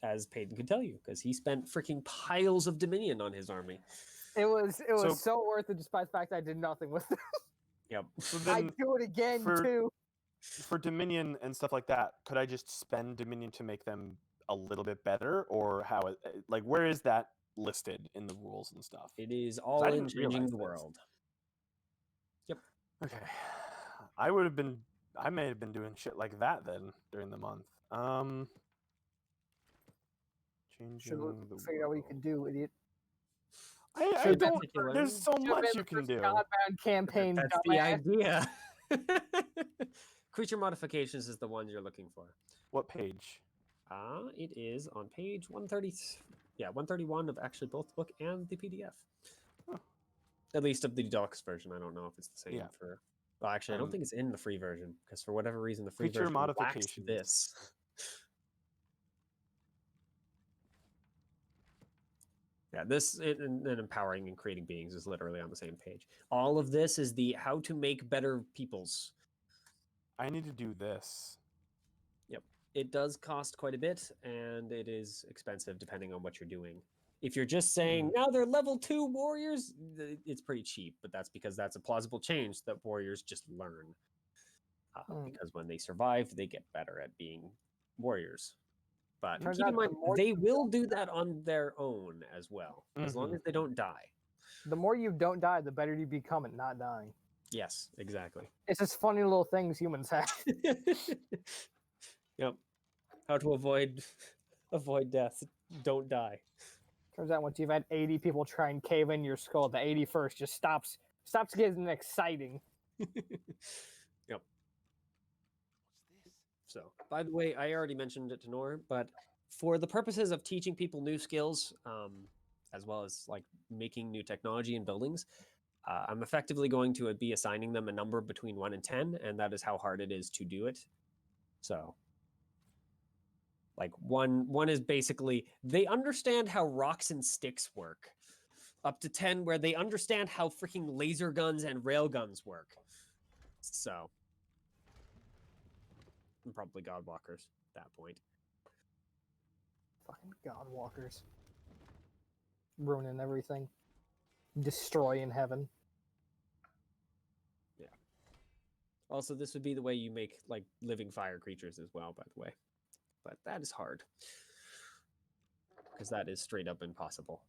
Speaker 3: As Peyton could tell you, because he spent freaking piles of Dominion on his army.
Speaker 2: It was
Speaker 1: So-
Speaker 2: so worth it, despite the fact I did nothing with it.
Speaker 3: Yep.
Speaker 1: So
Speaker 2: I'd
Speaker 1: then
Speaker 2: do it again
Speaker 1: for-
Speaker 2: too.
Speaker 1: for Dominion and stuff like that, could I just spend Dominion to make them a little bit better, or how? Like, where is that listed in the rules and stuff?
Speaker 3: It is all in
Speaker 1: didn't
Speaker 3: changing
Speaker 1: realize
Speaker 3: the
Speaker 1: this.
Speaker 3: world. Yep.
Speaker 1: Okay, I may have been doing shit like that then during the month. Changing
Speaker 2: Should have
Speaker 1: the
Speaker 2: figured out what you could do, idiot.
Speaker 1: I
Speaker 2: Should've been
Speaker 1: don't.
Speaker 3: particular.
Speaker 1: There's so
Speaker 2: Should've
Speaker 1: much
Speaker 2: been
Speaker 1: you
Speaker 2: the
Speaker 1: can
Speaker 2: first
Speaker 1: do.
Speaker 2: Godbound campaign,
Speaker 3: That's
Speaker 2: dumbass.
Speaker 3: the idea. Creature modifications is the one you're looking for.
Speaker 1: What page?
Speaker 3: It is on page 130. Yeah, 131 of actually both the book and the PDF.
Speaker 1: Huh.
Speaker 3: At least of the deluxe version. I don't know if it's the same
Speaker 1: Yeah.
Speaker 3: for. Well, actually, I don't think it's in the free version because for whatever reason, the free
Speaker 1: Creature
Speaker 3: version lacks
Speaker 1: modifications.
Speaker 3: this. Yeah, and empowering and creating beings is literally on the same page. All of this is the how to make better peoples.
Speaker 1: I need to do this.
Speaker 3: Yep. It does cost quite a bit, and it is expensive depending on what you're doing. If you're just saying, now they're level 2 warriors, it's pretty cheap, but that's because that's a plausible change that warriors just learn. Because when they survive, they get better at being warriors. But
Speaker 2: Turns
Speaker 3: keep in
Speaker 2: out
Speaker 3: mind,
Speaker 2: the more
Speaker 3: they
Speaker 2: you
Speaker 3: will do that on their own as well, as long
Speaker 1: Mhm.
Speaker 3: as they don't die.
Speaker 2: The more you don't die, the better you become at not dying.
Speaker 3: Yes, exactly.
Speaker 2: It's just funny little things humans have.
Speaker 3: Yep. How to avoid death. Don't die.
Speaker 2: Turns out once you've had 80 people try and cave in your skull, the 81st just stops getting exciting.
Speaker 3: Yep. So, by the way, I already mentioned it to Nor, but for the purposes of teaching people new skills, as well as like making new technology in buildings, I'm effectively going to be assigning them a number between 1 and 10, and that is how hard it is to do it. So, like one is basically they understand how rocks and sticks work, up to 10 where they understand how freaking laser guns and rail guns work. So, and probably Godwalkers at that point.
Speaker 2: Fucking Godwalkers. Ruining everything. Destroying heaven.
Speaker 3: Yeah. Also, this would be the way you make like living fire creatures as well, by the way. But that is hard. Because that is straight up impossible.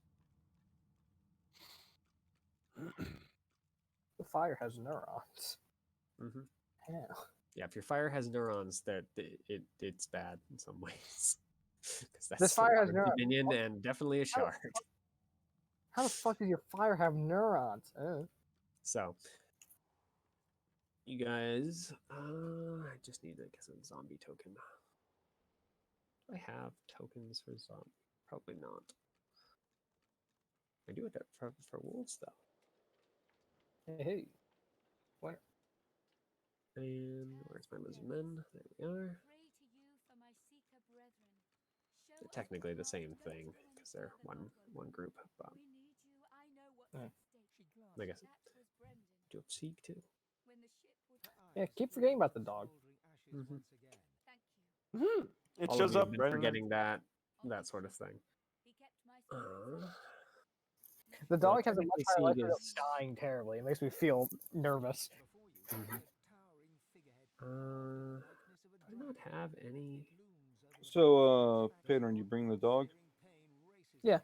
Speaker 2: The fire has neurons.
Speaker 3: Mm-hmm.
Speaker 2: Yeah.
Speaker 3: Yeah, if your fire has neurons, that it's bad in some ways. Because that's
Speaker 2: This fire has
Speaker 3: a
Speaker 2: neurons.
Speaker 3: minion and definitely a shard.
Speaker 2: How the fuck does your fire have neurons?
Speaker 3: So, you guys, I just need to get some zombie token. Do I have tokens for zombie? Probably not. I do it for wolves though.
Speaker 2: Hey. What?
Speaker 3: And where's my lizard men? There we are. They're technically the same thing because they're one group. But I guess do you seek too?
Speaker 2: Yeah, keep forgetting about the dog.
Speaker 1: It
Speaker 3: All
Speaker 1: shows
Speaker 3: of you
Speaker 1: up
Speaker 3: have been
Speaker 1: right in
Speaker 3: forgetting that sort of thing.
Speaker 2: The
Speaker 3: Well,
Speaker 2: dog has a much
Speaker 3: technically
Speaker 2: higher
Speaker 3: Sieg
Speaker 2: likelihood
Speaker 3: is-
Speaker 2: of dying terribly. It makes me feel nervous.
Speaker 3: Do I not have any?
Speaker 5: So, Pedro, you bring the dog?
Speaker 2: Yeah.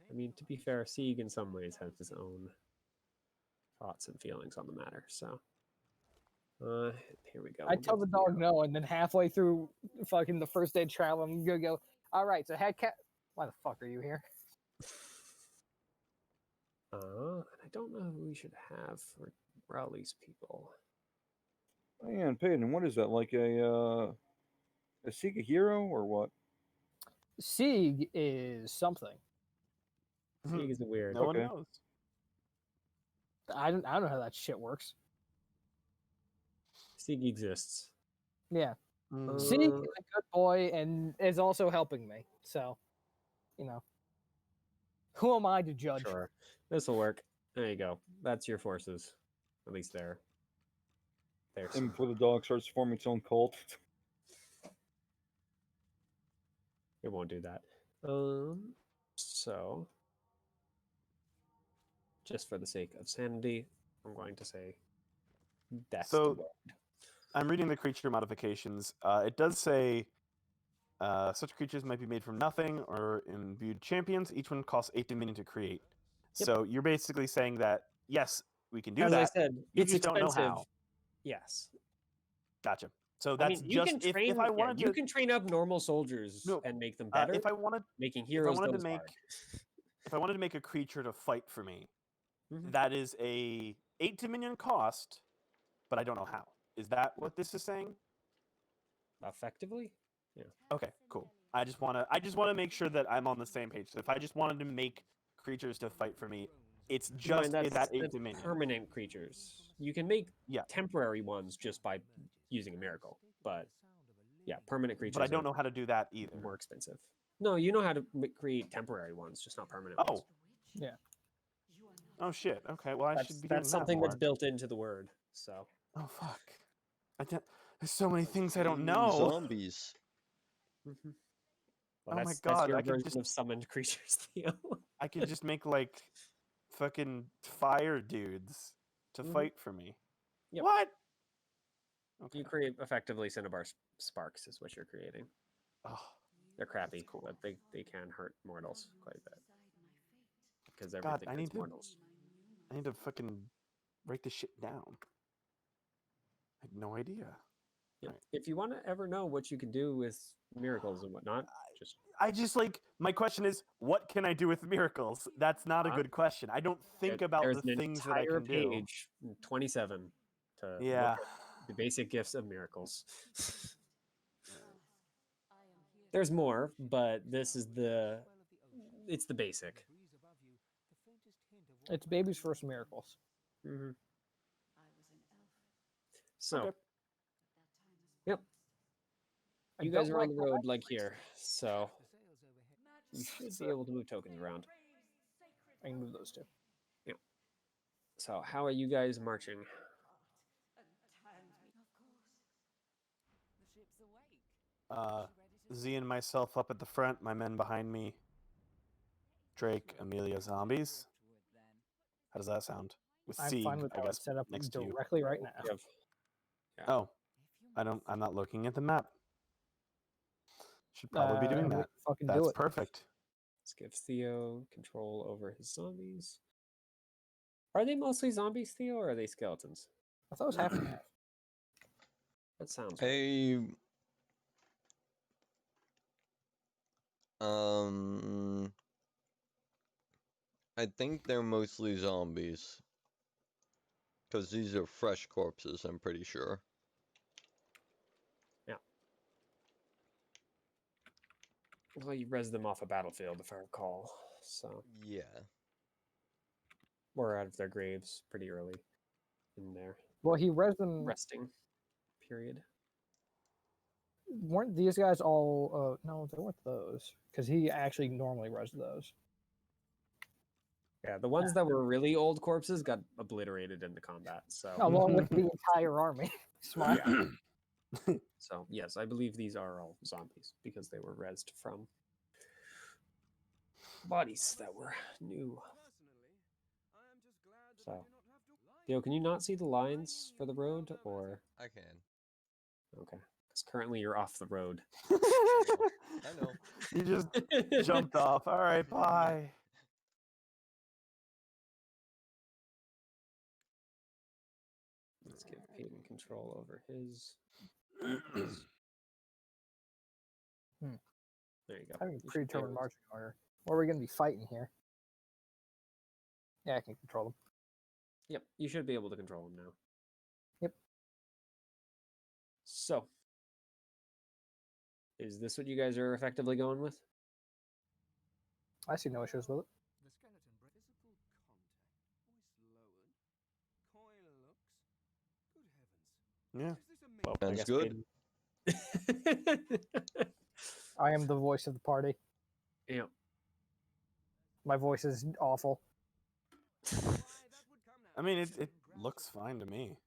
Speaker 3: I mean, to be fair, Sieg in some ways has his own thoughts and feelings on the matter. So, Here we go.
Speaker 2: I
Speaker 3: We'll
Speaker 2: tell
Speaker 3: give
Speaker 2: the dog
Speaker 3: Theo-
Speaker 2: no, and then halfway through fucking the first day of travel, I'm gonna go. All right, so head cat. Why the fuck are you here?
Speaker 3: And I don't know who we should have for Rowley's people.
Speaker 5: Man, Peyton, what is that? Like a Seek a Hero or what?
Speaker 2: Sieg is something.
Speaker 3: Sieg is a weird.
Speaker 1: No one
Speaker 5: Okay.
Speaker 1: knows.
Speaker 2: I don't know how that shit works.
Speaker 3: Sieg exists.
Speaker 2: Yeah,
Speaker 1: Mm.
Speaker 2: Sieg is a good boy and is also helping me. So, you know, who am I to judge?
Speaker 3: Sure, this will work. There you go. That's your forces. At least there. There's
Speaker 5: And before the dog starts forming its own cult.
Speaker 3: it won't do that. So just for the sake of sanity, I'm going to say that's the
Speaker 1: So
Speaker 3: word.
Speaker 1: I'm reading the creature modifications. It does say such creatures might be made from nothing or imbued champions. Each one costs 8 dominion to create.
Speaker 3: Yep.
Speaker 1: So you're basically saying that yes, we can do
Speaker 3: As
Speaker 1: that.
Speaker 3: I said,
Speaker 1: you
Speaker 3: it's
Speaker 1: just don't know
Speaker 3: expensive.
Speaker 1: how.
Speaker 3: Yes.
Speaker 1: Gotcha. So
Speaker 3: I
Speaker 1: that's
Speaker 3: mean, you
Speaker 1: just
Speaker 3: can train.
Speaker 1: if I wanted
Speaker 3: you
Speaker 1: to
Speaker 3: can train up normal soldiers
Speaker 1: No,
Speaker 3: and make them better.
Speaker 1: if I wanted
Speaker 3: Making
Speaker 1: if I
Speaker 3: heroes
Speaker 1: wanted to
Speaker 3: goes
Speaker 1: make
Speaker 3: hard.
Speaker 1: if I wanted to make a creature to fight for me,
Speaker 3: Mhm.
Speaker 1: that is a 8 dominion cost, but I don't know how. Is that what this is saying?
Speaker 3: Effectively, yeah.
Speaker 1: Okay, cool. I just want to make sure that I'm on the same page. So if I just wanted to make creatures to fight for me, it's
Speaker 3: Keep in mind,
Speaker 1: just that 8
Speaker 3: that's
Speaker 1: dominion.
Speaker 3: permanent creatures. You can make
Speaker 1: Yeah.
Speaker 3: temporary ones just by using a miracle, but yeah, permanent creatures.
Speaker 1: But I don't
Speaker 3: are
Speaker 1: know how to do that either.
Speaker 3: more expensive. No, you know how to create temporary ones, just not permanent ones.
Speaker 1: Oh. Oh shit. Okay. Well, I should be doing
Speaker 3: That's
Speaker 1: that
Speaker 3: something that's
Speaker 1: more.
Speaker 3: built into the word. So
Speaker 1: Oh fuck. There's so many things I don't know.
Speaker 4: Zombies.
Speaker 3: well,
Speaker 1: Oh my
Speaker 3: that's
Speaker 1: God,
Speaker 3: your
Speaker 1: I could
Speaker 3: version
Speaker 1: just-
Speaker 3: of summoned creatures, Theo.
Speaker 1: I could just make like fucking fire dudes to
Speaker 3: Mhm.
Speaker 1: fight for me.
Speaker 3: Yep.
Speaker 1: What? Okay.
Speaker 3: You create effectively Cinnabar sparks is what you're creating.
Speaker 1: Oh,
Speaker 3: They're crappy,
Speaker 1: cool.
Speaker 3: but they can hurt mortals quite a bit because
Speaker 1: God,
Speaker 3: everything
Speaker 1: I
Speaker 3: hurts
Speaker 1: need to
Speaker 3: mortals.
Speaker 1: fucking write this shit down. I had no idea.
Speaker 3: Yep.
Speaker 1: Right.
Speaker 3: If you want to ever know what you can do with miracles and whatnot, just
Speaker 1: I just like my question is, what can I do with miracles? That's not a good question. I don't think about
Speaker 3: there's
Speaker 1: the
Speaker 3: an
Speaker 1: things that I
Speaker 3: entire
Speaker 1: can do.
Speaker 3: page 27 to look
Speaker 1: Yeah.
Speaker 3: at the basic gifts of miracles. There's more, but this is it's the basic.
Speaker 2: It's baby's first miracles.
Speaker 3: Mm-hmm. So,
Speaker 1: Okay.
Speaker 3: yep.
Speaker 2: I
Speaker 3: You guys
Speaker 2: don't
Speaker 3: are on
Speaker 2: like
Speaker 3: the road like here, so you should be able to move tokens around.
Speaker 2: I can move those two.
Speaker 3: Yep. So, how are you guys marching?
Speaker 1: Z and myself up at the front, my men behind me. Drake, Amelia, zombies. How does that sound? With
Speaker 2: I'm
Speaker 1: Sieg,
Speaker 2: fine with
Speaker 1: I
Speaker 2: how
Speaker 1: guess,
Speaker 2: it's set up
Speaker 1: next to you.
Speaker 2: directly right now.
Speaker 3: You have
Speaker 1: Oh, I'm not looking at the map. Should probably be doing
Speaker 2: we
Speaker 1: that.
Speaker 2: fucking
Speaker 1: That's
Speaker 2: do it.
Speaker 1: perfect.
Speaker 3: Let's give Theo control over his zombies. Are they mostly zombies, Theo, or are they skeletons?
Speaker 2: I thought it was half and half.
Speaker 3: That sounds right.
Speaker 4: I think they're mostly zombies. Because these are fresh corpses, I'm pretty sure.
Speaker 3: Yeah. Well, you res them off a battlefield, if I recall. So,
Speaker 4: Yeah.
Speaker 3: or out of their graves pretty early in their
Speaker 2: Well, he res them.
Speaker 3: resting period.
Speaker 2: Weren't these guys all? No, they weren't those. Because he actually normally res those.
Speaker 3: Yeah, the ones that were really old corpses got obliterated in the combat. So,
Speaker 2: Along with the entire army. Smart.
Speaker 3: so yes, I believe these are all zombies because they were rezzed from bodies that were new. So, Theo, can you not see the lines for the road, or
Speaker 4: I can.
Speaker 3: okay? Because currently you're off the road.
Speaker 4: I know.
Speaker 1: You just jumped off. All right, bye.
Speaker 3: Let's give Peyton control over his.
Speaker 2: Hmm.
Speaker 3: There you go.
Speaker 2: Having a
Speaker 3: You should be
Speaker 2: predetermined
Speaker 3: able to-
Speaker 2: marching order. What are we going to be fighting here? Yeah, I can control them.
Speaker 3: Yep, you should be able to control him now.
Speaker 2: Yep.
Speaker 3: So, is this what you guys are effectively going with?
Speaker 2: I see no issues with it.
Speaker 8: The skeleton physical contact. Voice lowered. Coil looks. Good heavens.
Speaker 1: Yeah.
Speaker 8: Is this a
Speaker 3: Well,
Speaker 8: myth?
Speaker 3: I
Speaker 4: Sounds
Speaker 3: guess
Speaker 4: good.
Speaker 2: I am the voice of the party.
Speaker 3: Yeah.
Speaker 2: My voice is awful.
Speaker 8: Why, that would come now.
Speaker 1: I mean, it
Speaker 8: Children
Speaker 1: looks
Speaker 8: grasp
Speaker 1: fine to me.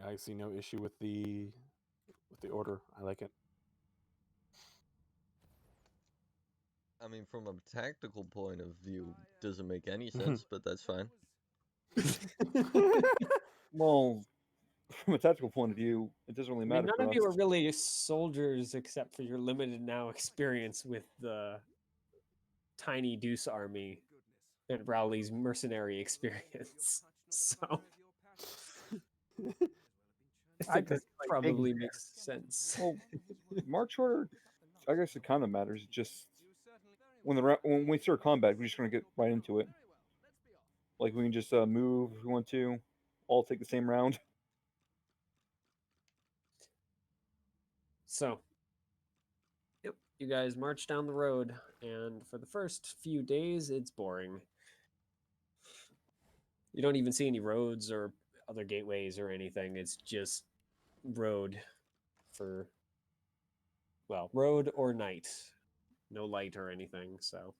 Speaker 1: I see no issue with the order. I like it.
Speaker 4: I mean, from a tactical point of view, doesn't make any sense, but that's fine.
Speaker 5: Well, from a tactical point of view, it doesn't really
Speaker 3: I mean,
Speaker 5: matter
Speaker 3: none
Speaker 5: for
Speaker 3: of you are
Speaker 5: us.
Speaker 3: really soldiers except for your limited now experience with the tiny Deuce army and Rowley's mercenary experience. So I
Speaker 2: I
Speaker 3: think this
Speaker 2: just like big
Speaker 3: probably makes sense.
Speaker 5: Well, march order, I guess it kind of matters. It's just when we start combat, we're just gonna get right into it. Like we can just move if we want to, all take the same round.
Speaker 3: So, yep, you guys march down the road, and for the first few days, it's boring. You don't even see any roads or other gateways or anything. It's just road for, well, road or night. No light or anything, so.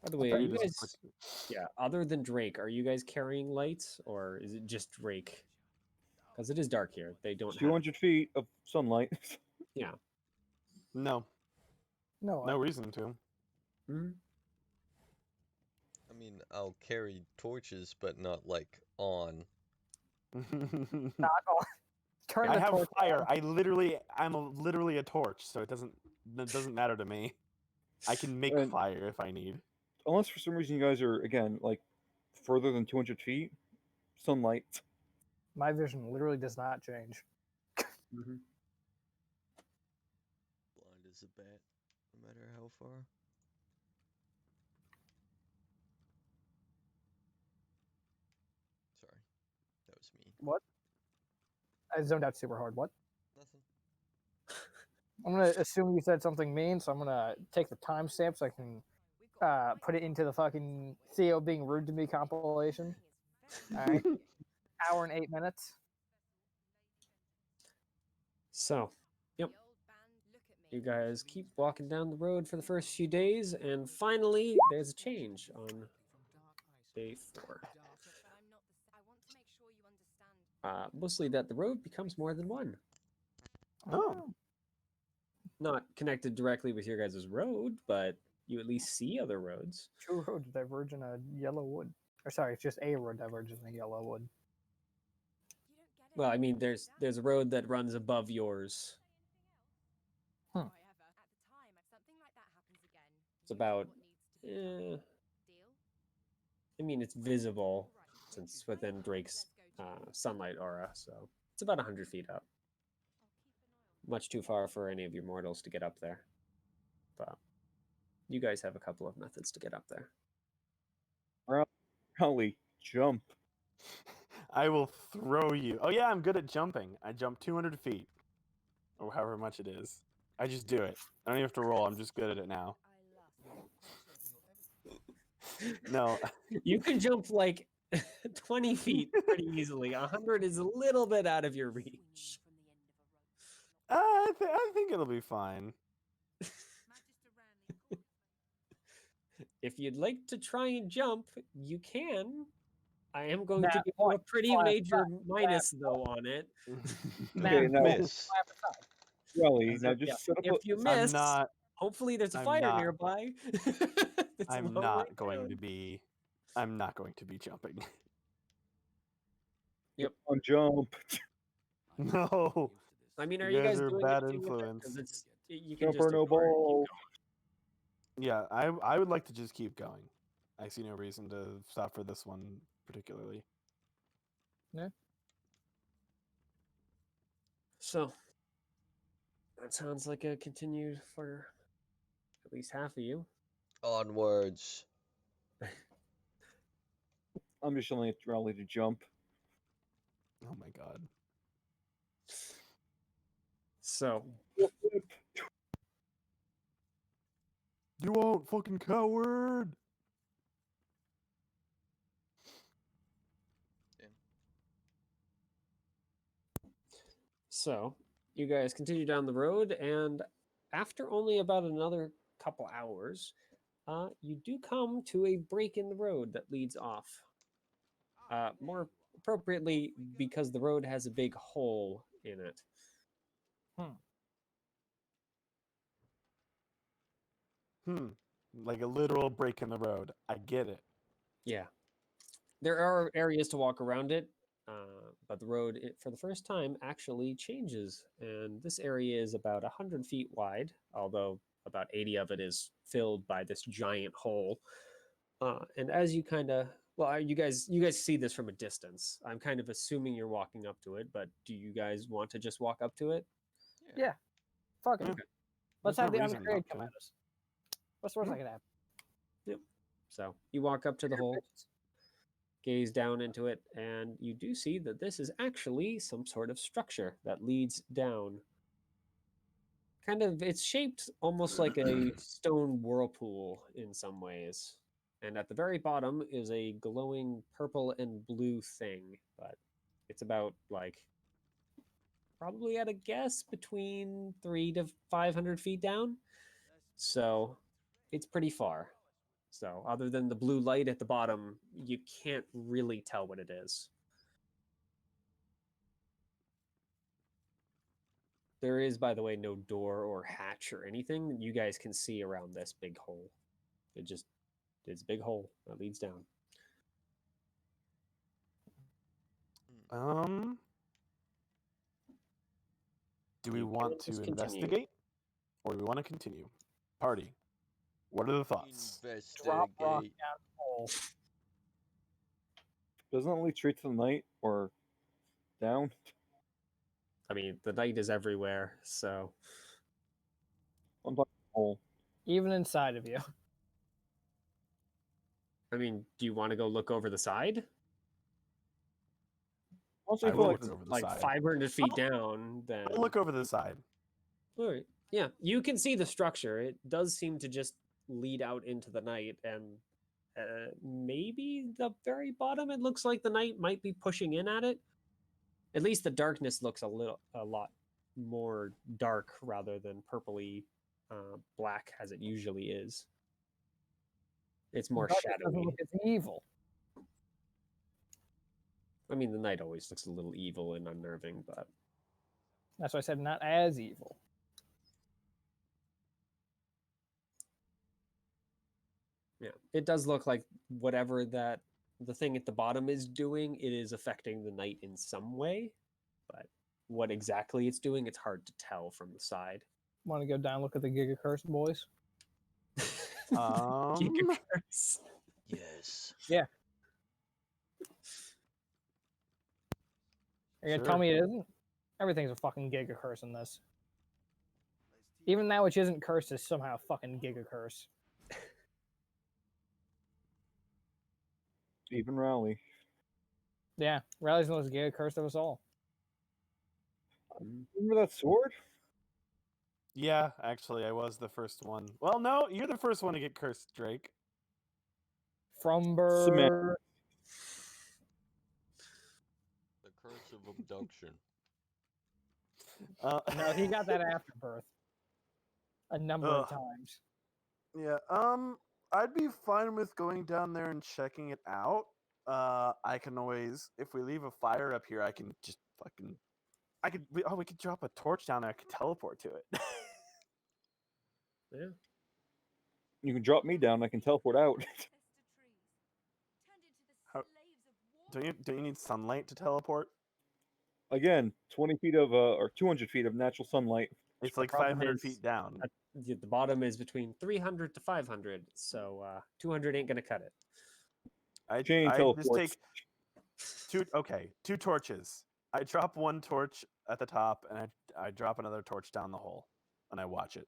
Speaker 3: By the way, are
Speaker 1: Pretty
Speaker 3: you guys,
Speaker 1: disappointing.
Speaker 3: yeah, other than Drake, are you guys carrying lights, or is it just Drake? Because it is dark here. They don't have,
Speaker 5: 200 feet of sunlight.
Speaker 3: yeah.
Speaker 1: No,
Speaker 2: no.
Speaker 1: no reason to.
Speaker 3: Mhm.
Speaker 4: I mean, I'll carry torches, but not like on.
Speaker 2: Not on. Turn
Speaker 1: I
Speaker 2: the
Speaker 1: have
Speaker 2: torch
Speaker 1: fire.
Speaker 2: on.
Speaker 1: I'm literally a torch, so it doesn't matter to me. I can make
Speaker 5: And-
Speaker 1: fire if I need.
Speaker 5: Unless for some reason you guys are again like further than 200 feet, sunlight.
Speaker 2: My vision literally does not change.
Speaker 3: Mhm.
Speaker 4: Blind as a bat, no matter how far. Sorry, that was me.
Speaker 2: What? I zoned out super hard. What?
Speaker 4: Nothing.
Speaker 2: I'm gonna assume you said something mean, so I'm gonna take the timestamp so I can put it into the fucking Theo being rude to me compilation. All right, hour and 8 minutes.
Speaker 3: So, yep. You guys keep walking down the road for the first few days, and finally, there's a change on day 4. Mostly that the road becomes more than one.
Speaker 1: Oh.
Speaker 3: Not connected directly with your guys' road, but you at least see other roads.
Speaker 2: Two roads diverge in a yellow wood. Or sorry, it's just a road diverges in a yellow wood.
Speaker 3: Well, I mean, there's a road that runs above yours.
Speaker 2: Hmm.
Speaker 3: It's about, I mean, it's visible since it's within Drake's sunlight aura, so it's about 100 feet up. Much too far for any of your mortals to get up there. But you guys have a couple of methods to get up there.
Speaker 5: Rowley, jump.
Speaker 1: I will throw you. Oh yeah, I'm good at jumping. I jump 200 feet, or however much it is. I just do it. I don't even have to roll. I'm just good at it now. No,
Speaker 3: You can jump like 20 feet pretty easily. 100 is a little bit out of your reach.
Speaker 1: I think it'll be fine.
Speaker 3: If you'd like to try and jump, you can. I am going to
Speaker 2: Nat
Speaker 3: give you a
Speaker 2: one,
Speaker 3: pretty
Speaker 2: five,
Speaker 3: major minus though on it.
Speaker 5: Okay, now
Speaker 4: Miss.
Speaker 5: Rowley,
Speaker 3: Because
Speaker 5: now
Speaker 3: if,
Speaker 5: just set up
Speaker 3: if
Speaker 5: a.
Speaker 3: you
Speaker 1: I'm
Speaker 3: miss,
Speaker 1: not.
Speaker 3: hopefully there's a
Speaker 1: I'm
Speaker 3: fire
Speaker 1: not-
Speaker 3: nearby. That's a
Speaker 1: I'm
Speaker 3: long way
Speaker 1: not going
Speaker 3: down.
Speaker 1: to be. I'm not going to be jumping.
Speaker 3: Yep.
Speaker 5: On jump.
Speaker 1: No.
Speaker 3: I mean, are
Speaker 1: You
Speaker 3: you
Speaker 1: guys
Speaker 3: guys
Speaker 1: are
Speaker 3: doing
Speaker 1: bad
Speaker 3: anything with it?
Speaker 1: influence.
Speaker 3: Because it's you can
Speaker 5: Jump
Speaker 3: just
Speaker 5: or no
Speaker 3: ignore it and keep
Speaker 5: ball.
Speaker 3: going.
Speaker 1: Yeah, I would like to just keep going. I see no reason to stop for this one particularly.
Speaker 3: So that sounds like a continued for at least half of you.
Speaker 4: Onwards.
Speaker 5: I'm just yelling at Raleigh to jump.
Speaker 1: Oh my god.
Speaker 3: So
Speaker 1: You won't, fucking coward!
Speaker 3: So you guys continue down the road, and after only about another couple hours, you do come to a break in the road that leads off. More appropriately, because the road has a big hole in it.
Speaker 1: Like a literal break in the road. I get it.
Speaker 3: Yeah. There are areas to walk around it, but the road, for the first time, actually changes. And this area is about 100 feet wide, although about 80 of it is filled by this giant hole. And as you kind of, well, you guys see this from a distance. I'm kind of assuming you're walking up to it, but do you guys want to just walk up to it?
Speaker 2: Yeah. Fuck it.
Speaker 1: Yeah.
Speaker 2: Let's
Speaker 1: There's
Speaker 2: have
Speaker 1: no
Speaker 2: the
Speaker 1: reason
Speaker 2: uncreated
Speaker 1: not
Speaker 2: come
Speaker 1: to.
Speaker 2: at us. What's the worst that could happen?
Speaker 3: Yep. So you walk up to the hole, gaze down into it, and you do see that this is actually some sort of structure that leads down. Kind of, it's shaped almost like a stone whirlpool in some ways. And at the very bottom is a glowing purple and blue thing, but it's about like probably at a guess between 300 to 500 feet down. So it's pretty far. So other than the blue light at the bottom, you can't really tell what it is. There is, by the way, no door or hatch or anything that you guys can see around this big hole. It's a big hole that leads down.
Speaker 1: Do we
Speaker 3: You
Speaker 1: want
Speaker 3: can just
Speaker 1: to
Speaker 3: continue.
Speaker 1: investigate or do we want to continue? Party. What are the thoughts?
Speaker 2: Drop rock
Speaker 4: Investigate.
Speaker 2: down hole.
Speaker 5: Doesn't it lead straight to the night or down?
Speaker 3: I mean, the night is everywhere, so
Speaker 5: I'm talking hole.
Speaker 2: Even inside of you.
Speaker 3: I mean, do you want to go look over the side?
Speaker 5: Also,
Speaker 1: I
Speaker 5: I feel
Speaker 1: will
Speaker 5: like
Speaker 1: look over the
Speaker 3: Like
Speaker 1: side.
Speaker 3: 500 feet down, then
Speaker 1: I'll look over the side.
Speaker 3: all right. Yeah, you can see the structure. It does seem to just lead out into the night, and maybe the very bottom. It looks like the night might be pushing in at it. At least the darkness looks a lot more dark rather than purpley black as it usually is. It's more
Speaker 2: Darkness doesn't
Speaker 3: shadowy.
Speaker 2: look as evil.
Speaker 3: I mean, the night always looks a little evil and unnerving, but
Speaker 2: That's why I said not as evil.
Speaker 3: yeah, it does look like whatever that the thing at the bottom is doing, it is affecting the night in some way, but what exactly it's doing, it's hard to tell from the side.
Speaker 2: Want to go down look at the Giga Curse boys?
Speaker 3: Giga curse.
Speaker 4: Yes.
Speaker 2: Yeah. You're gonna tell
Speaker 1: Sure.
Speaker 2: me it isn't? Everything's a fucking Giga Curse in this. Even that which isn't cursed is somehow fucking Giga Curse.
Speaker 5: even Raleigh.
Speaker 2: Yeah, Riley's the most Giga Cursed of us all.
Speaker 5: Remember that sword?
Speaker 1: Yeah, actually, I was the first one. Well, no, you're the first one to get cursed, Drake.
Speaker 2: From
Speaker 5: Cement.
Speaker 2: birth.
Speaker 4: The curse of abduction.
Speaker 2: No, he got that after birth. A number of times.
Speaker 1: Yeah, I'd be fine with going down there and checking it out. I can always, if we leave a fire up here, I can just fucking, we could drop a torch down there. I could teleport to it.
Speaker 3: Yeah.
Speaker 5: You can drop me down. I can teleport out.
Speaker 1: How- don't you need sunlight to teleport?
Speaker 5: Again, 20 feet of or 200 feet of natural sunlight.
Speaker 1: It's like
Speaker 3: problem
Speaker 1: 500
Speaker 3: is-
Speaker 1: feet down.
Speaker 3: The bottom is between 300 to 500, so 200 ain't gonna cut it.
Speaker 5: Chain
Speaker 1: I just
Speaker 5: teleports.
Speaker 1: take two torches. I drop one torch at the top, and I drop another torch down the hole, and I watch it.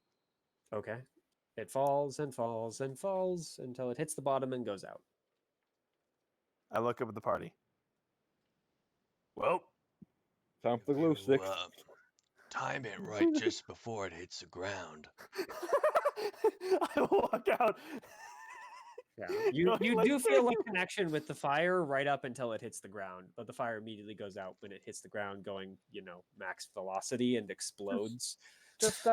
Speaker 3: Okay. It falls and falls and falls until it hits the bottom and goes out.
Speaker 1: I look up at the party. Well,
Speaker 5: Time for the glow
Speaker 9: You,
Speaker 5: stick.
Speaker 9: time it right just before it hits the ground.
Speaker 1: I walk out.
Speaker 3: Yeah. You
Speaker 1: going
Speaker 3: you
Speaker 1: like
Speaker 3: do feel a
Speaker 1: this.
Speaker 3: connection with the fire right up until it hits the ground, but the fire immediately goes out when it hits the ground, going, max velocity and explodes.
Speaker 2: Just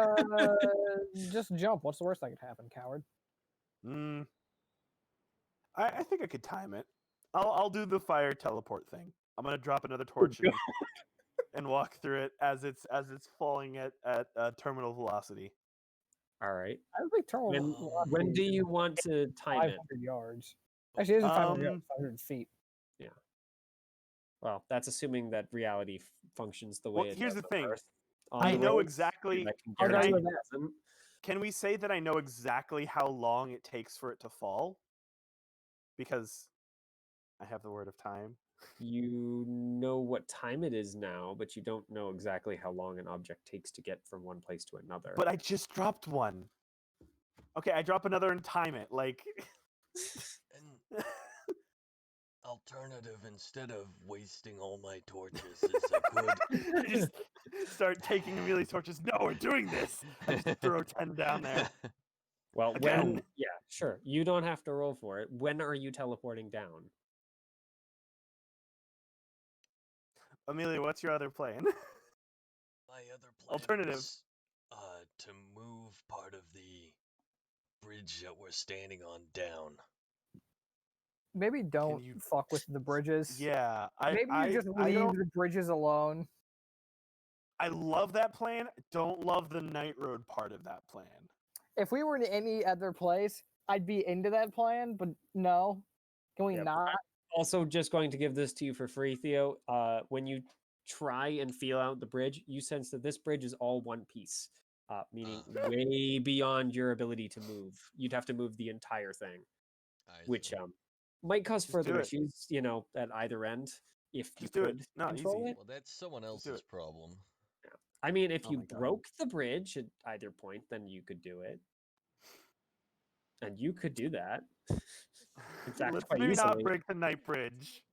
Speaker 2: jump. What's the worst that could happen, coward?
Speaker 1: I think I could time it. I'll do the fire teleport thing. I'm gonna drop another torch and walk through it as it's falling at terminal velocity.
Speaker 3: All right.
Speaker 2: I don't think terminal
Speaker 3: When
Speaker 2: velocity
Speaker 3: do
Speaker 2: is
Speaker 3: you want to time it?
Speaker 2: 500 yards. Actually, it isn't 500 yards, 500 feet.
Speaker 3: Well, that's assuming that reality functions the way
Speaker 1: Well,
Speaker 3: it
Speaker 1: here's
Speaker 3: does
Speaker 1: the
Speaker 3: on
Speaker 1: thing.
Speaker 3: Earth.
Speaker 1: I
Speaker 3: On
Speaker 1: know
Speaker 3: roads,
Speaker 1: exactly.
Speaker 3: I can
Speaker 2: How
Speaker 1: Can
Speaker 2: do
Speaker 1: I,
Speaker 2: you
Speaker 3: guarantee
Speaker 2: know
Speaker 3: it doesn't.
Speaker 1: can we say that I know exactly how long it takes for it to fall? Because I have the word of time.
Speaker 3: You know what time it is now, but you don't know exactly how long an object takes to get from one place to another.
Speaker 1: But I just dropped one. Okay, I drop another and time it. Like,
Speaker 9: An alternative, instead of wasting all my torches, is I could.
Speaker 1: I just start taking Amelia's torches. No, we're doing this. I just throw 10 down there.
Speaker 3: Well,
Speaker 1: Again.
Speaker 3: yeah, sure. You don't have to roll for it. When are you teleporting down?
Speaker 1: Amelia, what's your other plan?
Speaker 9: My other plan
Speaker 1: Alternative.
Speaker 9: is to move part of the bridge that we're standing on down.
Speaker 2: Maybe don't
Speaker 1: you-
Speaker 2: fuck with the bridges.
Speaker 1: Yeah,
Speaker 2: Maybe you just
Speaker 1: I
Speaker 2: leave
Speaker 1: don't.
Speaker 2: the bridges alone.
Speaker 1: I love that plan. Don't love the night road part of that plan.
Speaker 2: If we were in any other place, I'd be into that plan, but no. Can we
Speaker 3: Yeah,
Speaker 2: not?
Speaker 3: Also, just going to give this to you for free, Theo. When you try and feel out the bridge, you sense that this bridge is all one piece, meaning way beyond your ability to move. You'd have to move the entire thing, which might cause
Speaker 1: Just
Speaker 3: further
Speaker 1: do it.
Speaker 3: issues, at either end if you
Speaker 1: Just do it.
Speaker 3: could
Speaker 1: No,
Speaker 3: control
Speaker 1: easy.
Speaker 3: it.
Speaker 9: Well, that's someone else's
Speaker 1: it.
Speaker 9: problem.
Speaker 3: I mean, if
Speaker 1: Oh
Speaker 3: you
Speaker 1: my God.
Speaker 3: broke the bridge at either point, then you could do it. And you could do that. In fact,
Speaker 1: Let's
Speaker 3: quite
Speaker 1: maybe not
Speaker 3: easily.
Speaker 1: break the night bridge.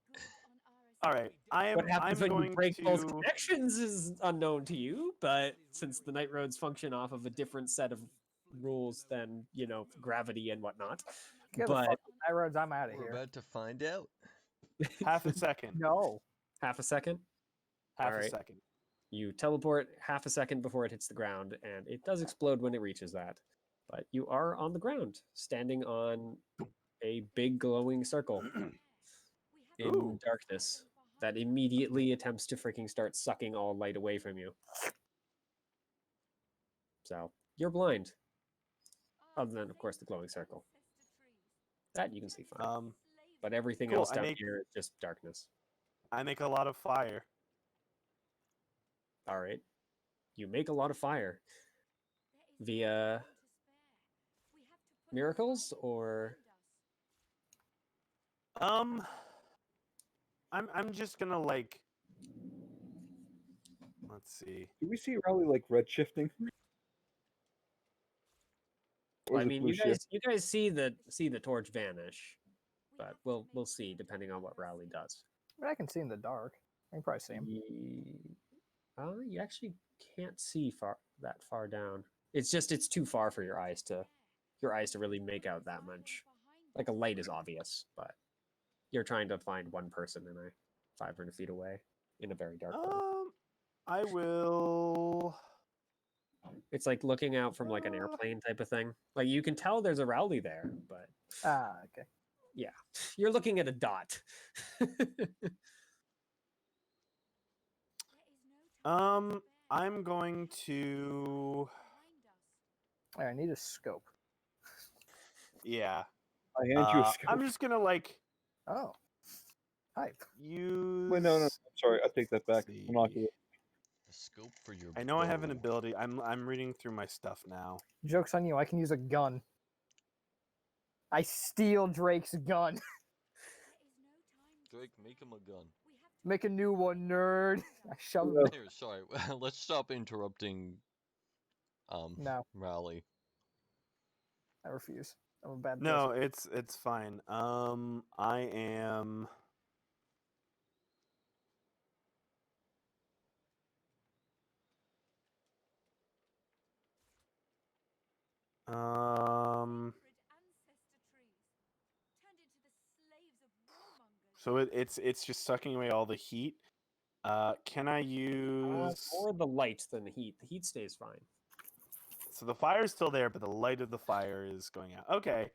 Speaker 1: All right,
Speaker 3: What happens when you
Speaker 1: going
Speaker 3: break both
Speaker 1: to.
Speaker 3: connections is unknown to you, but since the night roads function off of a different set of rules than, gravity and whatnot.
Speaker 2: Get the
Speaker 3: But
Speaker 2: fuck high roads. I'm out of
Speaker 9: We're
Speaker 2: here.
Speaker 9: about to find out.
Speaker 1: Half a second.
Speaker 2: No.
Speaker 3: half a second,
Speaker 1: Half a
Speaker 3: Alright.
Speaker 1: second.
Speaker 3: you teleport half a second before it hits the ground, and it does explode when it reaches that. But you are on the ground, standing on a big glowing circle in
Speaker 1: Ooh.
Speaker 3: darkness that immediately attempts to freaking start sucking all light away from you. So you're blind. Other than, of course, the glowing circle. That you can see fine. But everything
Speaker 1: cool,
Speaker 3: else
Speaker 1: I
Speaker 3: down
Speaker 1: make-
Speaker 3: here is just darkness.
Speaker 1: I make a lot of fire.
Speaker 3: All right. You make a lot of fire via miracles or
Speaker 1: I'm just gonna like. Let's see.
Speaker 5: Do we see Rowley like red shifting? Or
Speaker 3: well, I
Speaker 5: is it
Speaker 3: mean
Speaker 5: blue
Speaker 3: you guys see the torch vanish. But we'll see depending on what Rowley does.
Speaker 2: I can see in the dark. I can probably see him.
Speaker 3: You actually can't see that far down. It's too far for your eyes to really make out that much. Like a light is obvious, but you're trying to find one person in a 500 feet away in a very dark place.
Speaker 1: I will.
Speaker 3: It's like looking out from like an airplane type of thing. Like you can tell there's a Rowley there, but
Speaker 2: Okay.
Speaker 3: yeah, you're looking at a dot.
Speaker 1: I'm going to.
Speaker 2: I need a scope.
Speaker 1: Yeah.
Speaker 5: I hand you a scope.
Speaker 1: I'm just gonna like
Speaker 2: Oh. Hype.
Speaker 1: use.
Speaker 5: Wait, no. I'm sorry. I take that back.
Speaker 1: see.
Speaker 5: Binocular.
Speaker 9: The scope for your.
Speaker 1: I know I have an
Speaker 9: bow.
Speaker 1: ability. I'm reading through my stuff now.
Speaker 2: Joke's on you. I can use a gun. I steal Drake's gun.
Speaker 9: Drake, make him a gun.
Speaker 2: Make a new one, nerd. I shoved it.
Speaker 4: Here, sorry. Let's stop interrupting.
Speaker 2: No,
Speaker 4: Rally.
Speaker 2: I refuse. I'm a bad
Speaker 1: No,
Speaker 2: person.
Speaker 1: it's fine. I am. So it's just sucking away all the heat. Can I use?
Speaker 3: More the light than the heat. The heat stays fine.
Speaker 1: So the fire's still there, but the light of the fire is going out. Okay.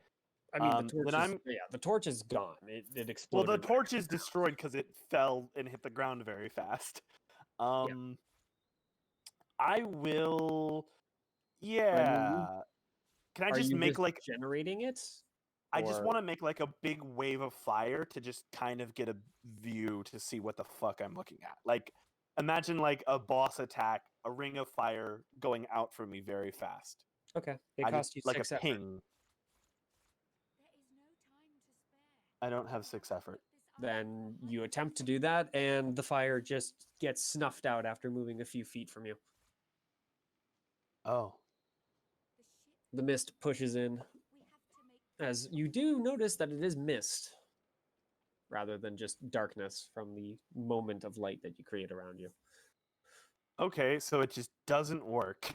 Speaker 3: I mean, the torch
Speaker 1: then
Speaker 3: is the torch is gone. It
Speaker 1: Well,
Speaker 3: exploded.
Speaker 1: the torch is destroyed because it fell and hit the ground very fast. I will. Yeah. Can I
Speaker 3: Are
Speaker 1: just
Speaker 3: you
Speaker 1: make
Speaker 3: just
Speaker 1: like?
Speaker 3: generating it?
Speaker 1: I just
Speaker 3: or-
Speaker 1: want to make like a big wave of fire to just kind of get a view to see what the fuck I'm looking at. Like, imagine like a boss attack, a ring of fire going out from me very fast.
Speaker 3: Okay, it
Speaker 1: I just
Speaker 3: cost you
Speaker 1: like
Speaker 3: 6
Speaker 1: a
Speaker 3: effort.
Speaker 1: ping. I don't have 6 effort.
Speaker 3: Then you attempt to do that, and the fire just gets snuffed out after moving a few feet from you.
Speaker 1: Oh.
Speaker 3: The mist pushes in, as you do notice that it is mist rather than just darkness from the moment of light that you create around you.
Speaker 1: Okay, so it just doesn't work.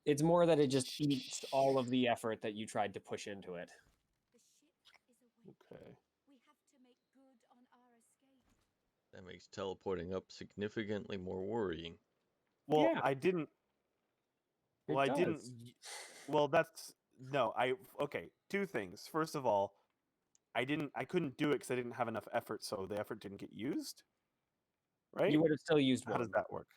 Speaker 3: It's more that it just eats all of the effort that you tried to push into it.
Speaker 1: Okay.
Speaker 4: That makes teleporting up significantly more worrying.
Speaker 1: Well,
Speaker 3: Yeah.
Speaker 1: I didn't. Well, I didn't.
Speaker 3: does.
Speaker 1: Well, that's no. Okay. 2 things. First of all, I couldn't do it because I didn't have enough effort, so the effort didn't get used. Right?
Speaker 3: You would have still used
Speaker 1: How
Speaker 3: one.
Speaker 1: does that work?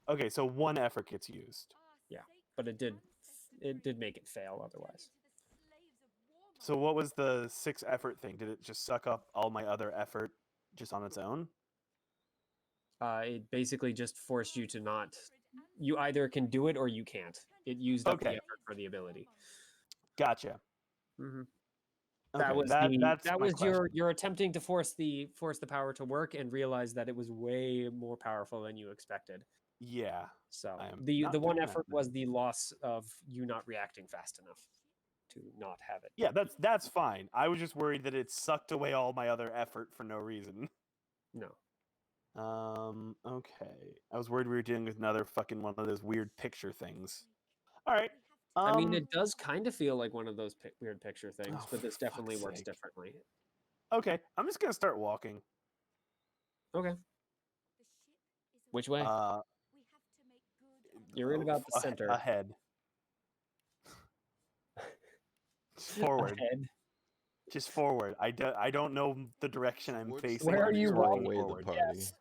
Speaker 1: Okay, so 1 effort gets used.
Speaker 3: Yeah, but it did make it fail otherwise.
Speaker 1: So what was the 6 effort thing? Did it just suck up all my other effort just on its own?
Speaker 3: It basically just forced you to not. You either can do it or you can't. It used up the
Speaker 1: Okay.
Speaker 3: effort for the ability.
Speaker 1: Gotcha.
Speaker 3: Mm-hmm.
Speaker 1: Okay,
Speaker 3: That was
Speaker 1: that's
Speaker 3: that
Speaker 1: my
Speaker 3: was
Speaker 1: question.
Speaker 3: your attempting to force the power to work and realize that it was way more powerful than you expected.
Speaker 1: Yeah.
Speaker 3: So
Speaker 1: I am
Speaker 3: the
Speaker 1: not
Speaker 3: one
Speaker 1: doing that
Speaker 3: effort
Speaker 1: then.
Speaker 3: was the loss of you not reacting fast enough to not have it.
Speaker 1: Yeah, that's fine. I was just worried that it sucked away all my other effort for no reason.
Speaker 3: No.
Speaker 1: Okay. I was worried we were dealing with another fucking one of those weird picture things. All right.
Speaker 3: I mean, it does kind of feel like one of those weird picture things,
Speaker 1: Oh,
Speaker 3: but this
Speaker 1: for
Speaker 3: definitely
Speaker 1: fuck's
Speaker 3: works
Speaker 1: sake.
Speaker 3: differently.
Speaker 1: Okay, I'm just gonna start walking.
Speaker 3: Okay. Which way? You're in about the center.
Speaker 1: Ahead. Just forward.
Speaker 3: Ahead.
Speaker 1: Just forward. I don't know the direction I'm
Speaker 4: Towards
Speaker 1: facing.
Speaker 3: Where
Speaker 1: I'm
Speaker 3: are you
Speaker 1: just
Speaker 4: far
Speaker 1: walking
Speaker 4: away the
Speaker 1: forward.
Speaker 4: party.
Speaker 3: Yes.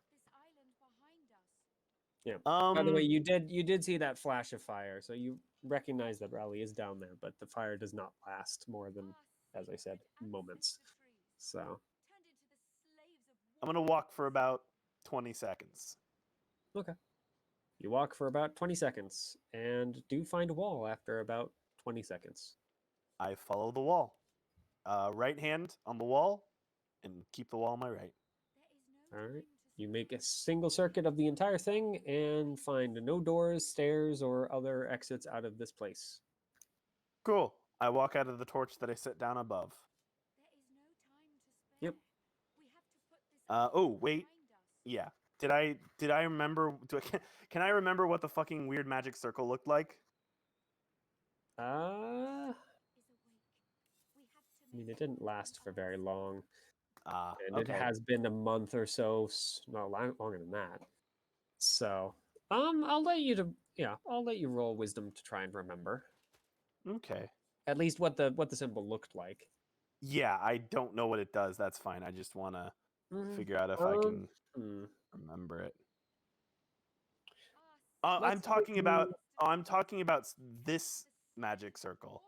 Speaker 3: Yeah. By the way, you did see that flash of fire, so you recognize that Raleigh is down there, but the fire does not last more than, as I said, moments. So
Speaker 1: I'm gonna walk for about 20 seconds.
Speaker 3: okay. You walk for about 20 seconds and do find a wall after about 20 seconds.
Speaker 1: I follow the wall. Right hand on the wall, and keep the wall on my right.
Speaker 3: All right. You make a single circuit of the entire thing and find no doors, stairs, or other exits out of this place.
Speaker 1: Cool. I walk out of the torch that I set down above.
Speaker 3: Yep.
Speaker 1: Oh wait. Yeah. Did I remember? Can I remember what the fucking weird magic circle looked like?
Speaker 3: I mean, it didn't last for very long. And
Speaker 1: Okay.
Speaker 3: it has been a month or so, no, longer than that. So, I'll let you roll wisdom to try and remember
Speaker 1: Okay.
Speaker 3: at least what the symbol looked like.
Speaker 1: Yeah, I don't know what it does. That's fine. I just want to figure out if I can remember it. I'm talking about this magic circle.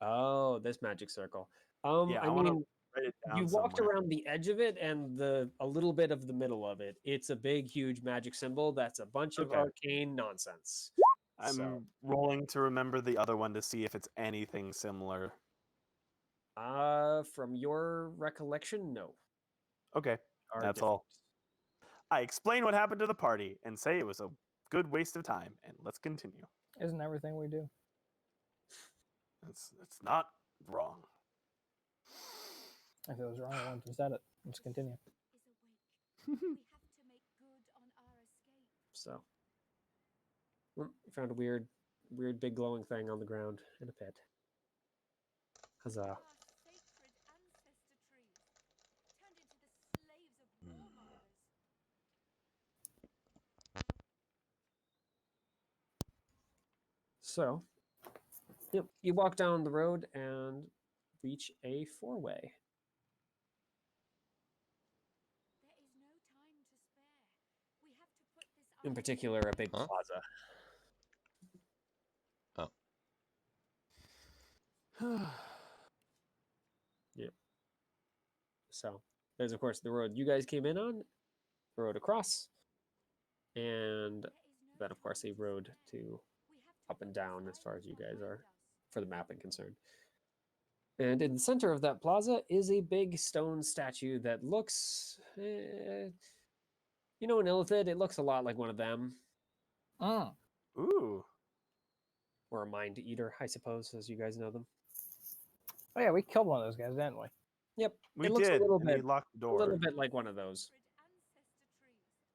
Speaker 3: Oh, this magic circle.
Speaker 1: Yeah,
Speaker 3: I
Speaker 1: I want to
Speaker 3: mean,
Speaker 1: write it down
Speaker 3: you walked
Speaker 1: somewhere.
Speaker 3: around the edge of it and a little bit of the middle of it. It's a big, huge magic symbol. That's a bunch of
Speaker 1: Okay.
Speaker 3: arcane nonsense.
Speaker 1: I'm rolling to remember the other one to see if it's anything similar.
Speaker 3: From your recollection, no.
Speaker 1: Okay.
Speaker 3: are
Speaker 1: That's
Speaker 3: different.
Speaker 1: all. I explain what happened to the party and say it was a good waste of time, and let's continue.
Speaker 2: Isn't everything we do?
Speaker 1: It's not wrong.
Speaker 2: If it was wrong, I wouldn't have said it. Let's continue.
Speaker 7: Is awake. We have to make good on our escape.
Speaker 3: So, you found a weird big glowing thing on the ground in a pit. Huzzah.
Speaker 7: Our sacred ancestor trees turned into the slaves of warmongers.
Speaker 3: So, yep, you walk down the road and reach a four-way.
Speaker 7: There is no time to spare. We have to put this
Speaker 3: In
Speaker 7: island
Speaker 3: particular, a big
Speaker 4: Huh?
Speaker 3: plaza.
Speaker 4: Oh.
Speaker 3: Yep. So, there's, of course, the road you guys came in on, the road across, and
Speaker 7: There is no
Speaker 3: then, of course, a
Speaker 7: time to
Speaker 3: road
Speaker 7: spare.
Speaker 3: to
Speaker 7: We have to
Speaker 3: up and
Speaker 7: put this
Speaker 3: down as far as you
Speaker 7: island
Speaker 3: guys are,
Speaker 7: behind us.
Speaker 3: for the mapping concerned. And in the center of that plaza is a big stone statue that looks, you know, an illithid. It looks a lot like one of them,
Speaker 2: Mm.
Speaker 1: Ooh.
Speaker 3: or a mind eater, I suppose, as you guys know them.
Speaker 2: Oh yeah, we killed one of those guys, didn't we?
Speaker 3: Yep,
Speaker 1: We
Speaker 3: it looks
Speaker 1: did,
Speaker 3: a little
Speaker 1: and he
Speaker 3: bit,
Speaker 1: locked the
Speaker 3: a little
Speaker 1: door.
Speaker 3: bit like one of those.
Speaker 7: Sacred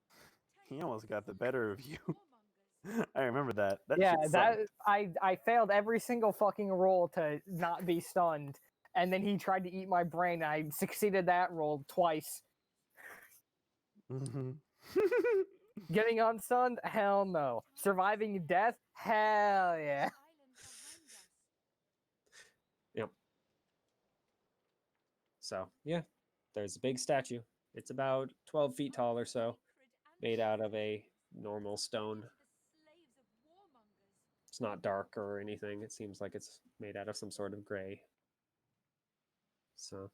Speaker 7: ancestor trees
Speaker 1: He
Speaker 7: turned
Speaker 1: almost
Speaker 7: into
Speaker 1: got the
Speaker 7: the
Speaker 1: better of
Speaker 7: slaves
Speaker 1: you.
Speaker 7: warmongers.
Speaker 1: I remember that. That
Speaker 2: Yeah,
Speaker 1: shit
Speaker 2: that
Speaker 1: sucked.
Speaker 2: I failed every single fucking roll to not be stunned, and then he tried to eat my brain. And I succeeded that roll twice.
Speaker 1: Mhm.
Speaker 2: Getting unstunned? Hell no. Surviving death? Hell yeah.
Speaker 7: This island behind us.
Speaker 3: Yep. So, yeah, there's a big statue. It's about 12 feet tall or so, made out of a normal stone. It's not dark or anything. It seems like it's made out of some sort of gray. So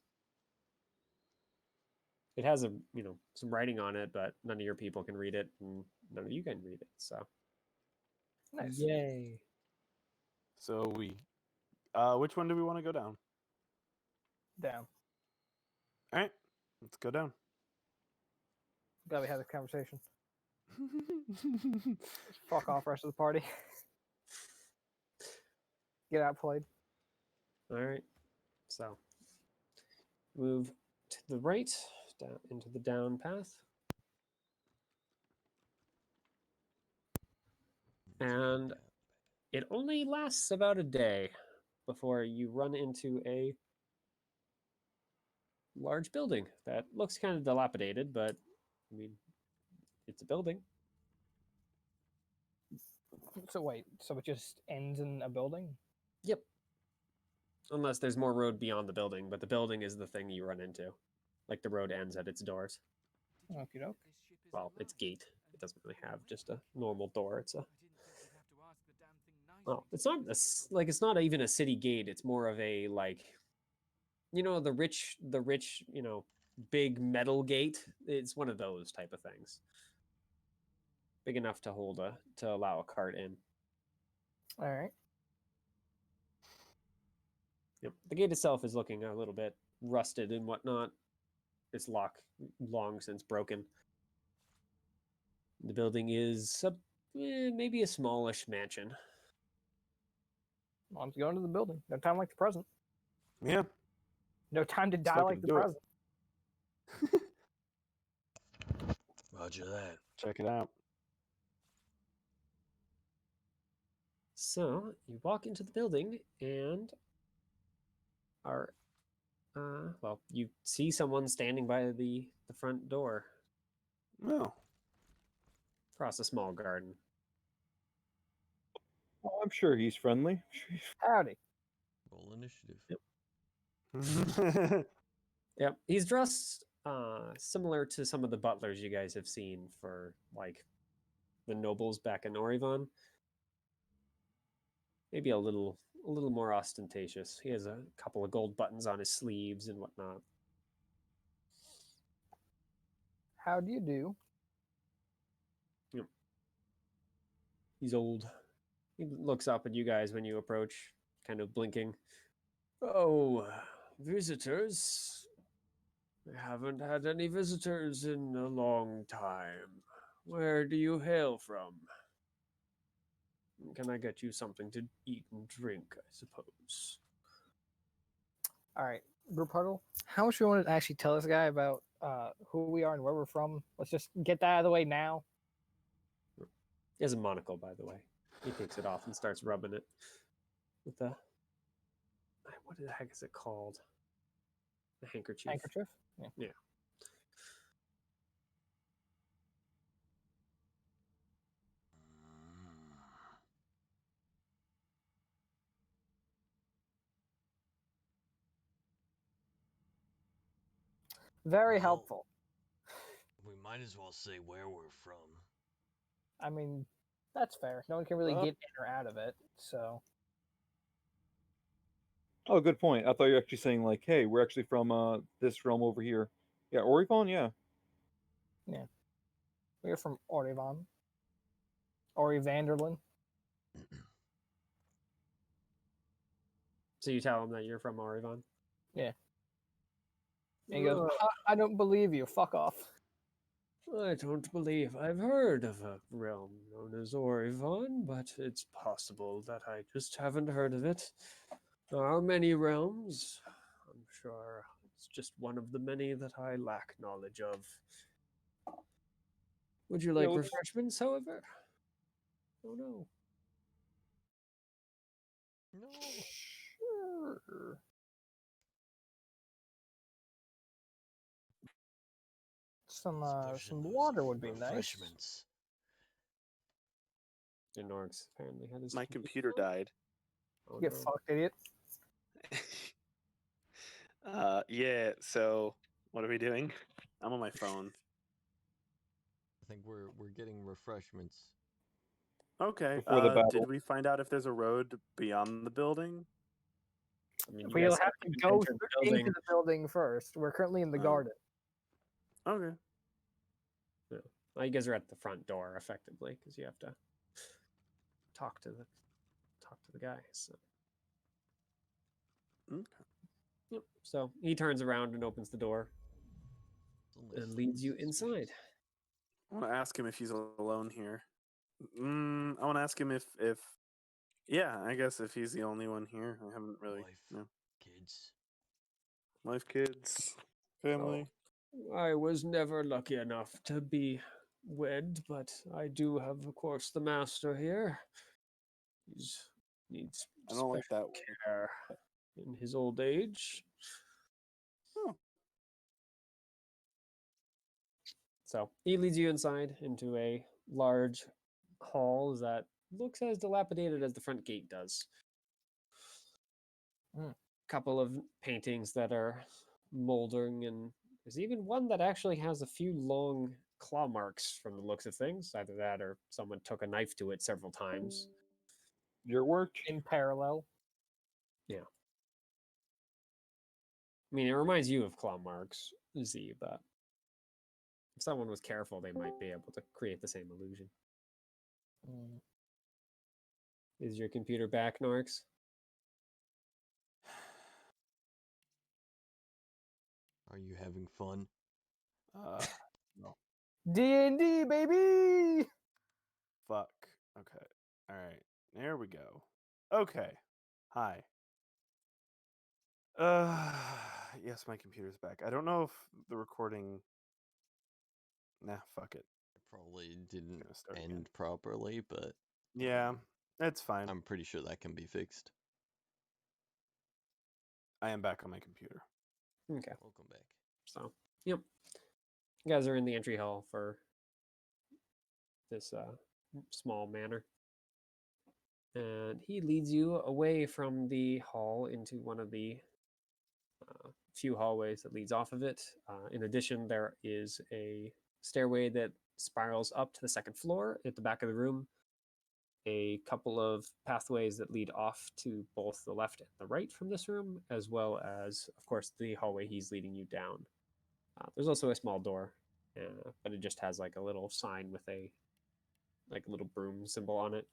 Speaker 3: it has a, you know, some writing on it, but none of your people can read it, and none of you can read it. So
Speaker 2: Nice.
Speaker 3: yay.
Speaker 1: So which one do we want to go down?
Speaker 2: Damn.
Speaker 1: All right, let's go down.
Speaker 2: Glad we had this conversation. Fuck off, rest of the party. Get outplayed.
Speaker 3: All right. So move to the right, down into the down path. And it only lasts about a day before you run into a large building that looks kind of dilapidated, but I mean, it's a building.
Speaker 2: So wait, so it just ends in a building?
Speaker 3: Yep. Unless there's more road beyond the building, but the building is the thing you run into. Like the road ends at its doors.
Speaker 2: Okie doke.
Speaker 3: Well, its gate. It doesn't really have just a normal door. It's a well, it's not like it's not even a city gate. It's more of a like, you know, the rich, you know, big metal gate. It's one of those type of things. Big enough to hold to allow a cart in.
Speaker 2: All right.
Speaker 3: Yep. The gate itself is looking a little bit rusted and whatnot. Its lock long since broken. The building is maybe a smallish mansion.
Speaker 2: Well, I'm going to the building. No time like the present.
Speaker 1: Yeah.
Speaker 2: No time to die
Speaker 1: fucking
Speaker 2: like the
Speaker 1: do it.
Speaker 2: present.
Speaker 9: Roger that.
Speaker 1: Check it out.
Speaker 3: So you walk into the building and are, well, you see someone standing by the front door
Speaker 1: Well,
Speaker 3: across a small garden.
Speaker 5: Oh, I'm sure he's friendly.
Speaker 2: Howdy.
Speaker 4: Roll initiative.
Speaker 3: Yep, he's dressed similar to some of the butlers you guys have seen for like the nobles back in Orivon. Maybe a little more ostentatious. He has a couple of gold buttons on his sleeves and whatnot.
Speaker 2: How do you do?
Speaker 3: Yep. He's old. He looks up at you guys when you approach, kind of blinking. Oh, visitors. I haven't had any visitors in a long time. Where do you hail from? Can I get you something to eat and drink, I suppose?
Speaker 2: All right, group huddle. How much we want to actually tell this guy about who we are and where we're from? Let's just get that out of the way now.
Speaker 3: He has a monocle, by the way. He takes it off and starts rubbing it with the. What the heck is it called? The handkerchief.
Speaker 2: Handkerchief. Yeah.
Speaker 3: Yeah.
Speaker 2: Very
Speaker 9: Well,
Speaker 2: helpful.
Speaker 9: We might as well say where we're from.
Speaker 2: I mean, that's fair. No one can really get in or out of it, so.
Speaker 5: Oh, good point. I thought you were actually saying like, "Hey, we're actually from this realm over here." Yeah, Oregon. Yeah.
Speaker 2: Yeah. We're from Orivon. Ori Vanderlyn.
Speaker 3: So you tell him that you're from Orivon?
Speaker 2: Yeah. And he goes, I don't believe you. Fuck off.
Speaker 3: I don't believe I've heard of a realm known as Orivon, but it's possible that I just haven't heard of it. There are many realms. I'm sure it's just one of the many that I lack knowledge of. Would you like
Speaker 5: let's-
Speaker 3: refreshments, however? Oh no.
Speaker 4: No.
Speaker 2: Sure. Some
Speaker 9: Pushing those
Speaker 2: water would be nice.
Speaker 9: refreshments.
Speaker 3: And Norks apparently had his
Speaker 1: My computer died.
Speaker 3: Oh,
Speaker 2: Get
Speaker 3: no.
Speaker 2: fucked, idiot.
Speaker 1: Yeah, so what are we doing? I'm on my phone.
Speaker 4: I think we're getting refreshments.
Speaker 1: Okay.
Speaker 5: Before the battle.
Speaker 1: Did we find out if there's a road beyond the building?
Speaker 3: I mean, you
Speaker 2: We'll
Speaker 3: guys
Speaker 2: have to
Speaker 3: haven't
Speaker 2: go
Speaker 3: entered the building.
Speaker 2: into the building first. We're currently in the
Speaker 1: Oh.
Speaker 2: garden.
Speaker 1: Okay.
Speaker 3: Yeah. Well, you guys are at the front door effectively because you have to talk to the guy. So.
Speaker 1: Okay.
Speaker 3: Yep. So he turns around and opens the door and leads you inside.
Speaker 1: I want to ask him if he's alone here. I want to ask him if yeah, I guess if he's the only one here. I haven't really
Speaker 9: Wife, kids.
Speaker 1: Wife, kids, family.
Speaker 3: I was never lucky enough to be wed, but I do have, of course, the master here. He needs
Speaker 1: I don't like
Speaker 3: special
Speaker 1: that one.
Speaker 3: care in his old age.
Speaker 1: Oh.
Speaker 3: So he leads you inside into a large hall that looks as dilapidated as the front gate does. Couple of paintings that are moldering, and there's even one that actually has a few long claw marks from the looks of things. Either that or someone took a knife to it several times.
Speaker 5: Your work.
Speaker 2: In parallel.
Speaker 3: Yeah. I mean, it reminds you of claw marks, Z, but if someone was careful, they might be able to create the same illusion. Is your computer back, Norks?
Speaker 4: Are you having fun?
Speaker 1: No.
Speaker 2: D&D, baby!
Speaker 1: Fuck. Okay. All right. There we go. Okay. Hi. Yes, my computer's back. I don't know if the recording. Nah, fuck it.
Speaker 4: It probably didn't
Speaker 1: Gonna start
Speaker 4: end
Speaker 1: again.
Speaker 4: properly, but
Speaker 1: Yeah, it's fine.
Speaker 4: I'm pretty sure that can be fixed.
Speaker 1: I am back on my computer.
Speaker 3: Okay.
Speaker 4: Welcome back.
Speaker 3: So, yep. You guys are in the entry hall for this small manor. And he leads you away from the hall into one of the few hallways that leads off of it. In addition, there is a stairway that spirals up to the second floor at the back of the room. A couple of pathways that lead off to both the left and the right from this room, as well as, of course, the hallway he's leading you down. There's also a small door, but it just has like a little sign with a little broom symbol on it.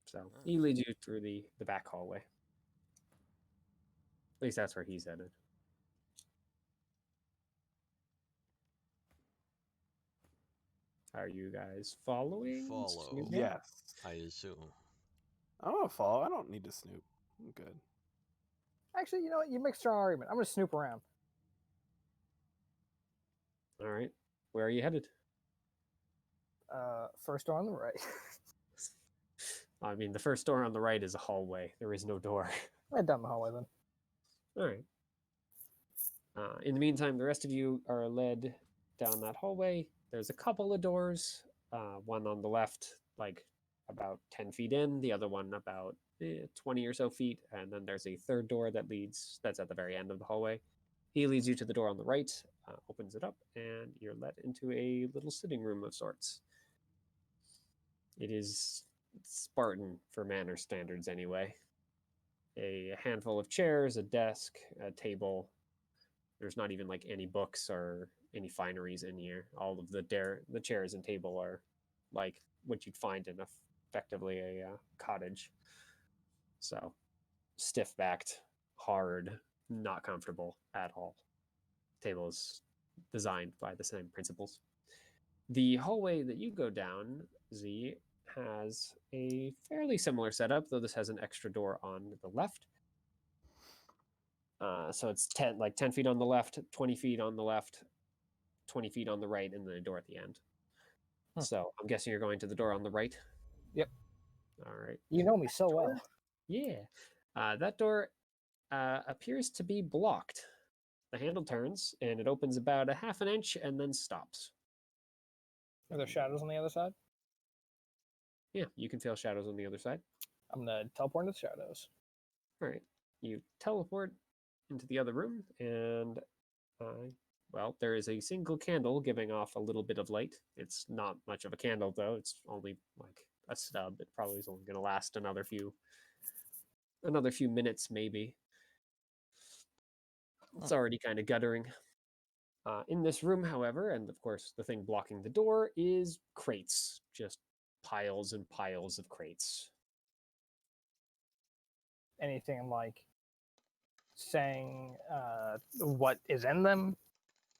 Speaker 3: So he leads you through the back hallway. At least that's where he's headed. Are you guys following?
Speaker 4: Follow.
Speaker 3: Snooping?
Speaker 1: Yes.
Speaker 4: I assume.
Speaker 1: I don't follow. I don't need to snoop. I'm good.
Speaker 2: Actually, you know what? You make a strong argument. I'm gonna snoop around.
Speaker 3: All right. Where are you headed?
Speaker 2: First door on the right.
Speaker 3: I mean, the first door on the right is a hallway. There is no door.
Speaker 2: Right down the hallway then.
Speaker 3: All right. In the meantime, the rest of you are led down that hallway. There's a couple of doors. One on the left, like about 10 feet in. The other one about 20 or so feet. And then there's a third door that's at the very end of the hallway. He leads you to the door on the right, opens it up, and you're led into a little sitting room of sorts. It is Spartan for manor standards, anyway. A handful of chairs, a desk, a table. There's not even like any books or any fineries in here. All of the chairs and table are like what you'd find in effectively a cottage. So stiff-backed, hard, not comfortable at all. Table is designed by the same principles. The hallway that you go down, Z, has a fairly similar setup, though this has an extra door on the left. So it's 10 feet on the left, 20 feet on the left, 20 feet on the right, and then a door at the end. So I'm guessing you're going to the door on the right?
Speaker 2: Yep.
Speaker 3: All right.
Speaker 2: You know me so well.
Speaker 3: Yeah. That door appears to be blocked. The handle turns, and it opens about a half an inch and then stops.
Speaker 2: Are there shadows on the other side?
Speaker 3: Yeah, you can feel shadows on the other side.
Speaker 2: I'm gonna teleport into the shadows.
Speaker 3: All right. You teleport into the other room, and well, there is a single candle giving off a little bit of light. It's not much of a candle, though. It's only like a stub. It probably is only going to last another few minutes, maybe. It's already kind of guttering. In this room, however, and of course the thing blocking the door, is crates. Just piles and piles of crates.
Speaker 2: Anything like saying what is in them?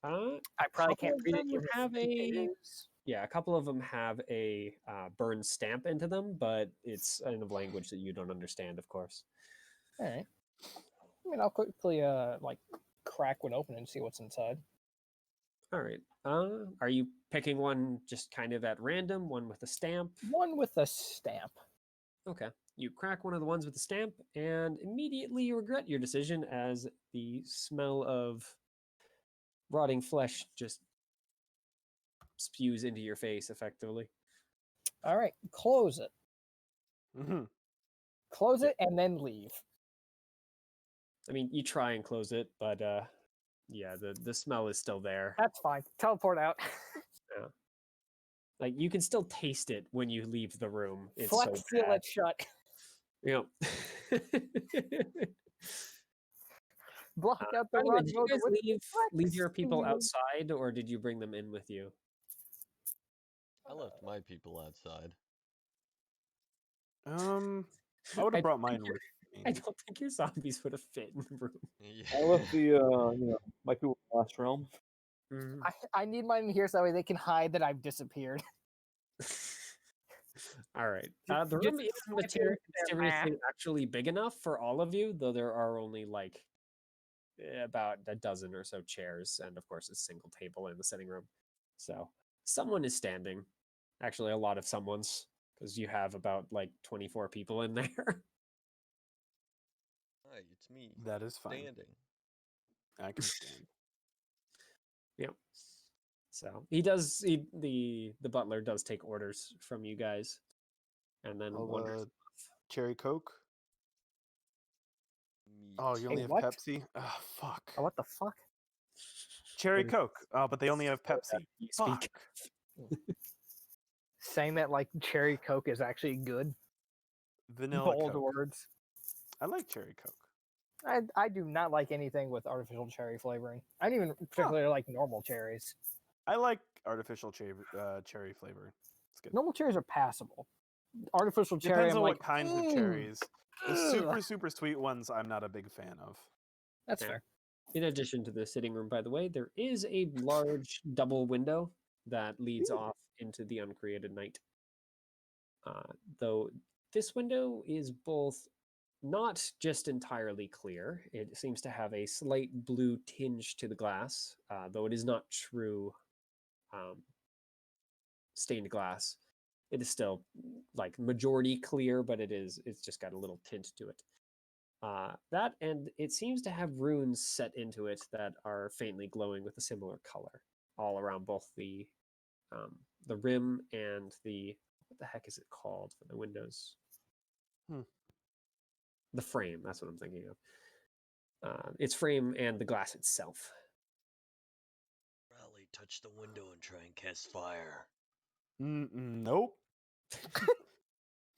Speaker 2: I probably can't read it. Even
Speaker 3: Have
Speaker 2: if it is.
Speaker 3: Yeah, a couple of them have a burned stamp into them, but it's in a language that you don't understand, of course.
Speaker 2: All right. I mean, I'll quickly like crack one open and see what's inside.
Speaker 3: All right. Are you picking one just kind of at random, one with a stamp?
Speaker 2: One with a stamp.
Speaker 3: Okay. You crack one of the ones with the stamp, and immediately you regret your decision as the smell of rotting flesh just spews into your face, effectively.
Speaker 2: All right, close it.
Speaker 1: Mm-hmm.
Speaker 2: Close it and then leave.
Speaker 3: I mean, you try and close it, but yeah, the smell is still there.
Speaker 2: That's fine. Teleport out.
Speaker 3: Yeah. Like, you can still taste it when you leave the room. It's
Speaker 2: Flex
Speaker 3: so
Speaker 2: seal
Speaker 3: bad.
Speaker 2: it shut.
Speaker 3: Yep.
Speaker 2: Block out the
Speaker 3: By the way,
Speaker 2: rug.
Speaker 3: did you guys leave your
Speaker 2: flex
Speaker 3: people
Speaker 2: seal.
Speaker 3: outside, or did you bring them in with you?
Speaker 4: I left my people outside.
Speaker 1: I would have brought mine with me.
Speaker 3: I don't think your zombies would have fit in the room.
Speaker 4: Yeah.
Speaker 5: I left the my people in the last realm.
Speaker 2: I need mine in here so that way they can hide that I've disappeared.
Speaker 3: All right.
Speaker 2: Just
Speaker 3: The room is
Speaker 2: flipping their
Speaker 3: mysteriously actually big enough for all of you, though there are only like about a dozen or so chairs, and of course a single table in the sitting room. So someone is standing. Actually, a lot of someone's, because you have about like 24 people in there.
Speaker 4: Hi, it's me.
Speaker 1: That is fine.
Speaker 4: Standing.
Speaker 1: I can stand.
Speaker 3: Yep. So the butler does take orders from you guys, and then wonders.
Speaker 1: Cherry Coke.
Speaker 4: Meat.
Speaker 1: Oh, you only have
Speaker 2: what?
Speaker 1: Pepsi? Oh, fuck.
Speaker 2: Oh, what the fuck?
Speaker 1: Cherry
Speaker 3: What is-
Speaker 1: Coke. Oh, but they only have Pepsi.
Speaker 3: You speak.
Speaker 1: Fuck.
Speaker 2: Saying that like cherry Coke is actually good.
Speaker 1: Vanilla
Speaker 2: Bold
Speaker 1: Coke.
Speaker 2: words.
Speaker 1: I like Cherry Coke.
Speaker 2: I do not like anything with artificial cherry flavoring. I don't even particularly like normal cherries.
Speaker 1: I like artificial cherry flavor. It's good.
Speaker 2: Normal cherries are passable. Artificial cherry,
Speaker 1: Depends
Speaker 2: I'm
Speaker 1: on
Speaker 2: like,
Speaker 1: what kinds of
Speaker 2: "Mm,
Speaker 1: cherries. The
Speaker 2: ugh."
Speaker 1: super sweet ones, I'm not a big fan of.
Speaker 2: That's
Speaker 3: Yeah.
Speaker 2: fair.
Speaker 3: In addition to the sitting room, by the way, there is a large double window that leads off into the uncreated night. Though this window is both not just entirely clear, it seems to have a slight blue tinge to the glass, though it is not true stained glass. It is still like majority clear, but it's just got a little tint to it. That, and it seems to have runes set into it that are faintly glowing with a similar color all around both the rim and the, what the heck is it called for the windows? The frame, that's what I'm thinking of. Its frame and the glass itself.
Speaker 9: Probably touch the window and try and cast fire.
Speaker 1: Nope.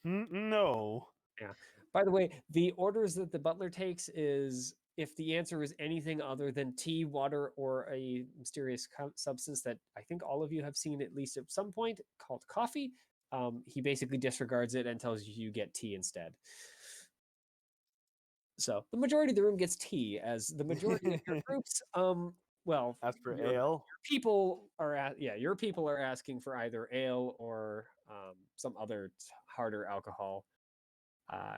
Speaker 1: No.
Speaker 3: Yeah. By the way, the orders that the butler takes is if the answer is anything other than tea, water, or a mysterious substance that I think all of you have seen at least at some point called coffee, he basically disregards it and tells you you get tea instead. So the majority of the room gets tea, as the majority of your groups, well,
Speaker 1: As for
Speaker 3: your
Speaker 1: ale,
Speaker 3: people are your people are asking for either ale or some other harder alcohol.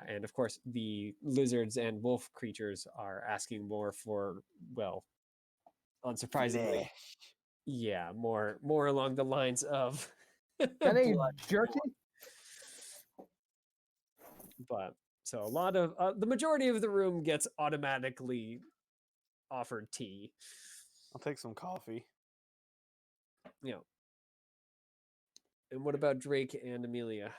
Speaker 3: And of course, the lizards and wolf creatures are asking more for, well, unsurprisingly, yeah, more along the lines of
Speaker 2: Any
Speaker 3: blood.
Speaker 2: jerky?
Speaker 3: But so a lot of the majority of the room gets automatically offered tea.
Speaker 1: I'll take some coffee.
Speaker 3: You know. And what about Drake and Amelia?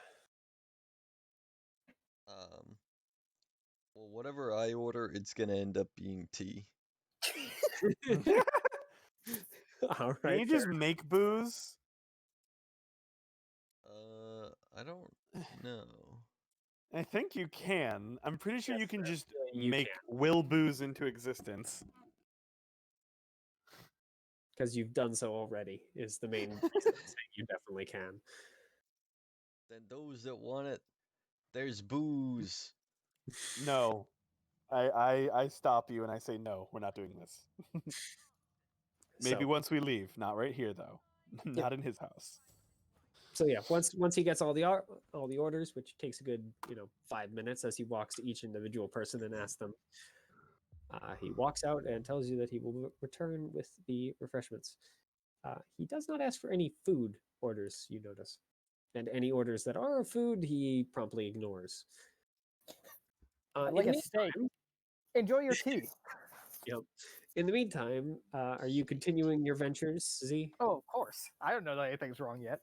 Speaker 4: Well, whatever I order, it's gonna end up being tea.
Speaker 3: All
Speaker 1: Can
Speaker 3: right.
Speaker 1: you just make booze?
Speaker 4: I don't know.
Speaker 1: I think you can. I'm pretty sure
Speaker 3: Yes,
Speaker 1: you can just
Speaker 3: you
Speaker 1: make
Speaker 3: can.
Speaker 1: will booze into existence.
Speaker 3: Because you've done so already is the main reason I'm saying you definitely can.
Speaker 4: Then those that want it, there's booze.
Speaker 1: No. I stop you and I say no, we're not doing this. Maybe
Speaker 3: So,
Speaker 1: once we leave, not right here though. Not in his house.
Speaker 3: so yeah, once he gets all the orders, which takes a good 5 minutes as he walks to each individual person and asks them. He walks out and tells you that he will return with the refreshments. He does not ask for any food orders, you notice. And any orders that are food, he promptly ignores.
Speaker 2: I'd like
Speaker 3: in
Speaker 2: a
Speaker 3: the
Speaker 2: steak.
Speaker 3: meantime,
Speaker 2: Enjoy your tea.
Speaker 3: yep. In the meantime, are you continuing your ventures, Z?
Speaker 2: Oh, of course. I don't know that anything's wrong yet.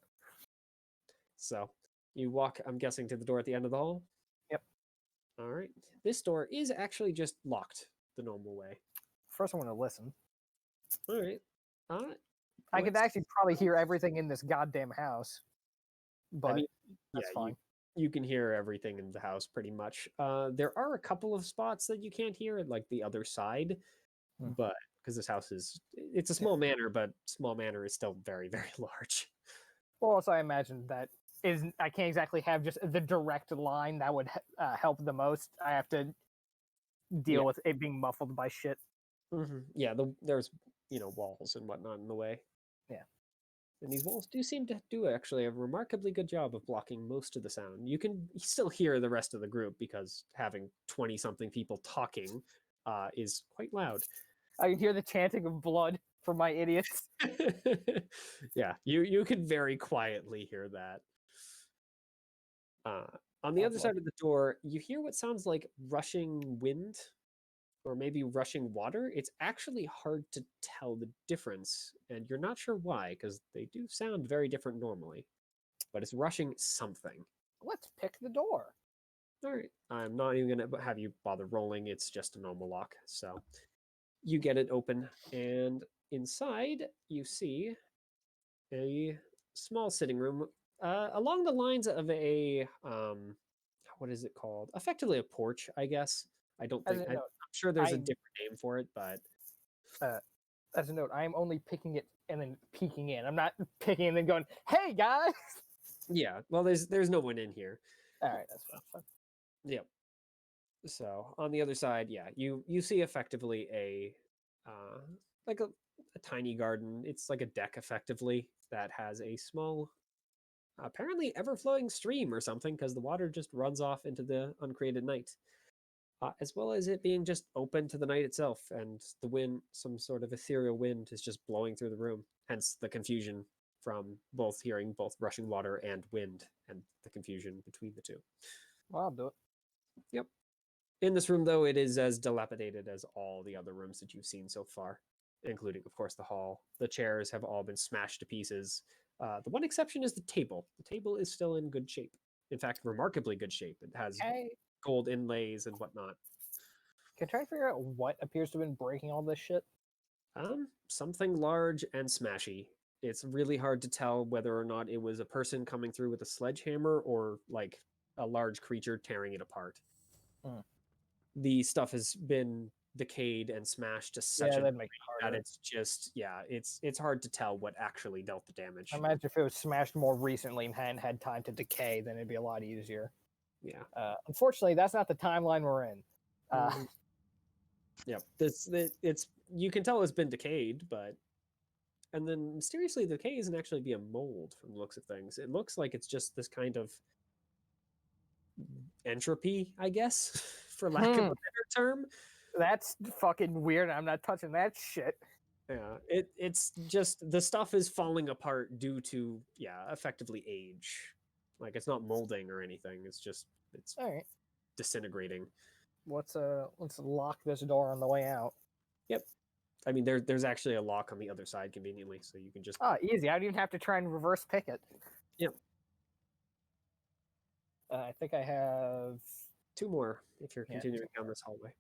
Speaker 3: So you walk, I'm guessing, to the door at the end of the hall?
Speaker 2: Yep.
Speaker 3: All right. This door is actually just locked the normal way.
Speaker 2: First, I want to listen.
Speaker 3: All right.
Speaker 2: I could
Speaker 3: let's-
Speaker 2: actually probably hear everything in this goddamn house. But
Speaker 3: I mean,
Speaker 2: that's fine.
Speaker 3: You can hear everything in the house pretty much. There are a couple of spots that you can't hear at like the other side, but because this house it's a small manor, but small manor is still very, very large.
Speaker 2: Well, also, I imagine that I can't exactly have just the direct line that would help the most. I have to deal with it being muffled by shit.
Speaker 3: Mm-hmm. Yeah, there's walls and whatnot in the way.
Speaker 2: Yeah.
Speaker 3: And these walls do seem to do actually a remarkably good job of blocking most of the sound. You can still hear the rest of the group because having 20-something people talking is quite loud.
Speaker 2: I can hear the chanting of blood from my idiots.
Speaker 3: Yeah, you can very quietly hear that. On the other side of the door, you hear what sounds like rushing wind or maybe rushing water. It's actually hard to tell the difference, and you're not sure why, because they do sound very different normally. But it's rushing something.
Speaker 2: Let's pick the door.
Speaker 3: All right. I'm not even going to have you bother rolling. It's just a normal lock. So you get it open, and inside you see a small sitting room along the lines of a, what is it called? Effectively a porch, I guess. I don't think, I'm sure there's a different name for it, but.
Speaker 2: As a note, I'm only picking it and then peeking in. I'm not picking and then going, "Hey guys!"
Speaker 3: Yeah, well, there's no one in here.
Speaker 2: All right, that's fine.
Speaker 3: Yep. So on the other side, yeah, you see effectively a like a tiny garden. It's like a deck, effectively, that has a small, apparently ever-flowing stream or something, because the water just runs off into the uncreated night. As well as it being just open to the night itself, and the wind, some sort of ethereal wind, is just blowing through the room. Hence the confusion from both hearing both rushing water and wind, and the confusion between the two.
Speaker 2: Well, I'll do it.
Speaker 3: Yep. In this room, though, it is as dilapidated as all the other rooms that you've seen so far, including, of course, the hall. The chairs have all been smashed to pieces. The one exception is the table. The table is still in good shape. In fact, remarkably good shape. It has gold inlays and whatnot.
Speaker 2: Can I try to figure out what appears to have been breaking all this shit?
Speaker 3: Something large and smashy. It's really hard to tell whether or not it was a person coming through with a sledgehammer or like a large creature tearing it apart. The stuff has been decayed and smashed to such a
Speaker 2: that'd
Speaker 3: degree
Speaker 2: make it
Speaker 3: that
Speaker 2: harder.
Speaker 3: it's just it's hard to tell what actually dealt the damage.
Speaker 2: I imagine if it was smashed more recently and hadn't had time to decay, then it'd be a lot easier.
Speaker 3: Yeah.
Speaker 2: Unfortunately, that's not the timeline we're in.
Speaker 3: Yep. It's you can tell it's been decayed, but and then mysteriously the decay isn't actually be a mold from the looks of things. It looks like it's just this kind of entropy, I guess, for lack of a better term.
Speaker 2: That's fucking weird. I'm not touching that shit.
Speaker 3: Yeah, it's just the stuff is falling apart due to effectively age. Like it's not molding or anything. It's
Speaker 2: all right.
Speaker 3: Disintegrating.
Speaker 2: Let's lock this door on the way out.
Speaker 3: Yep. I mean, there's actually a lock on the other side conveniently, so you can just
Speaker 2: easy. I don't even have to try and reverse pick it.
Speaker 3: Yep.
Speaker 2: I think I have
Speaker 3: 2 more if you're continuing down this hallway.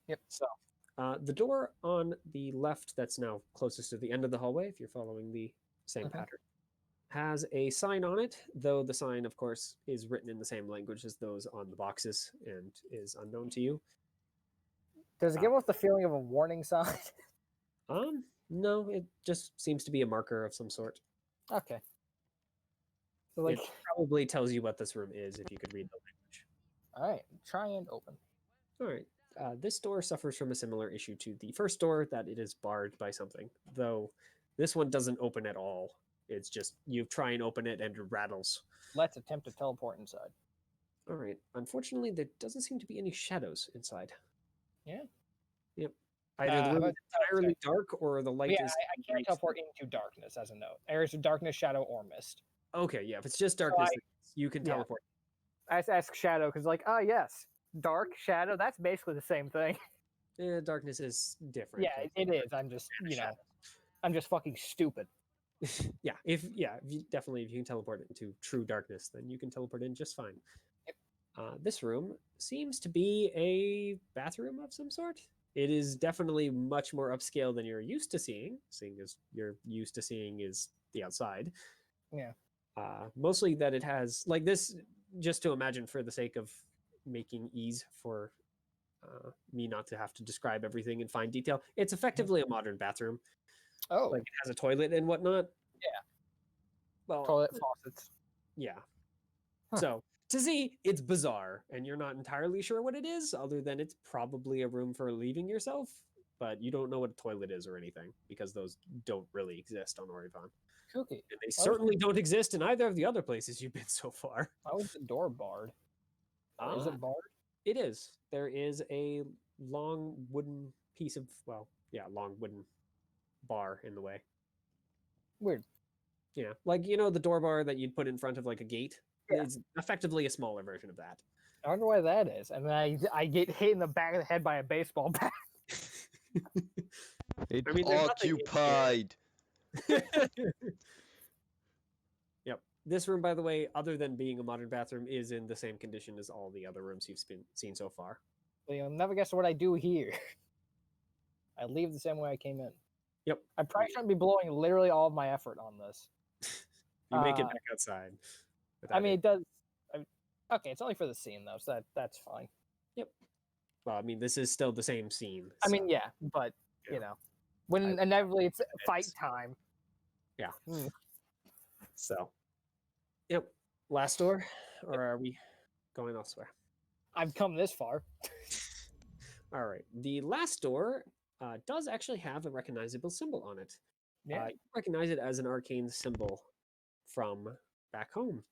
Speaker 2: Yep.
Speaker 3: So the door on the left that's now closest to the end of the hallway, if you're following the same pattern, has a sign on it, though the sign, of course, is written in the same language as those on the boxes and is unknown to you.
Speaker 2: Does it give off the feeling of a warning sign?
Speaker 3: No, it just seems to be a marker of some sort.
Speaker 2: Okay. So
Speaker 3: it probably tells you what this room is if you could read the language.
Speaker 2: All right, try and open.
Speaker 3: All right. This door suffers from a similar issue to the first door, that it is barred by something, though this one doesn't open at all. It's just you try and open it and it rattles.
Speaker 2: Let's attempt to teleport inside.
Speaker 3: All right. Unfortunately, there doesn't seem to be any shadows inside.
Speaker 2: Yeah.
Speaker 3: Yep. Either the room is entirely dark or the light is...
Speaker 2: I can't teleport into darkness as a note. Areas of darkness, shadow, or mist.
Speaker 3: Okay, yeah. If it's just darkness, you can teleport.
Speaker 2: I ask shadow because yes, dark, shadow, that's basically the same thing.
Speaker 3: Yeah, darkness is different.
Speaker 2: Yeah, it is. I'm just, I'm just fucking stupid.
Speaker 3: If you can teleport into true darkness, then you can teleport in just fine. Yep. This room seems to be a bathroom of some sort. It is definitely much more upscale than you're used to seeing as you're used to seeing is the outside.
Speaker 2: Yeah.
Speaker 3: Mostly that it has like this, just to imagine for the sake of making ease for me not to have to describe everything in fine detail. It's effectively a modern bathroom.
Speaker 2: Oh,
Speaker 3: like it has a toilet and whatnot.
Speaker 2: Yeah.
Speaker 3: Well,
Speaker 2: toilet faucets.
Speaker 3: Yeah. So to see, it's bizarre, and you're not entirely sure what it is, other than it's probably a room for leaving yourself, but you don't know what a toilet is or anything, because those don't really exist on Orivon.
Speaker 2: Kooky.
Speaker 3: And they certainly don't exist in either of the other places you've been so far.
Speaker 2: How is the door barred? Is it barred?
Speaker 3: It is. There is a long wooden piece of, long wooden bar in the way.
Speaker 2: Weird.
Speaker 3: Yeah, like, the door bar that you'd put in front of like a gate.
Speaker 2: Yeah.
Speaker 3: It's effectively a smaller version of that.
Speaker 2: I wonder why that is. And then I get hit in the back of the head by a baseball bat.
Speaker 4: It's occupied.
Speaker 3: Yep. This room, by the way, other than being a modern bathroom, is in the same condition as all the other rooms you've seen so far.
Speaker 2: Well, you'll never guess what I do here. I leave the same way I came in.
Speaker 3: Yep.
Speaker 2: I probably shouldn't be blowing literally all of my effort on this.
Speaker 3: You make it back outside.
Speaker 2: I mean, it does. Okay, it's only for the scene though, so that's fine.
Speaker 3: Yep. Well, I mean, this is still the same scene.
Speaker 2: I mean, yeah, but when inevitably it's fight time.
Speaker 3: Yeah. So, yep. Last door, or are we going elsewhere?
Speaker 2: I've come this far.
Speaker 3: All right. The last door does actually have a recognizable symbol on it.
Speaker 2: Yeah.
Speaker 3: You recognize it as an arcane symbol from back home.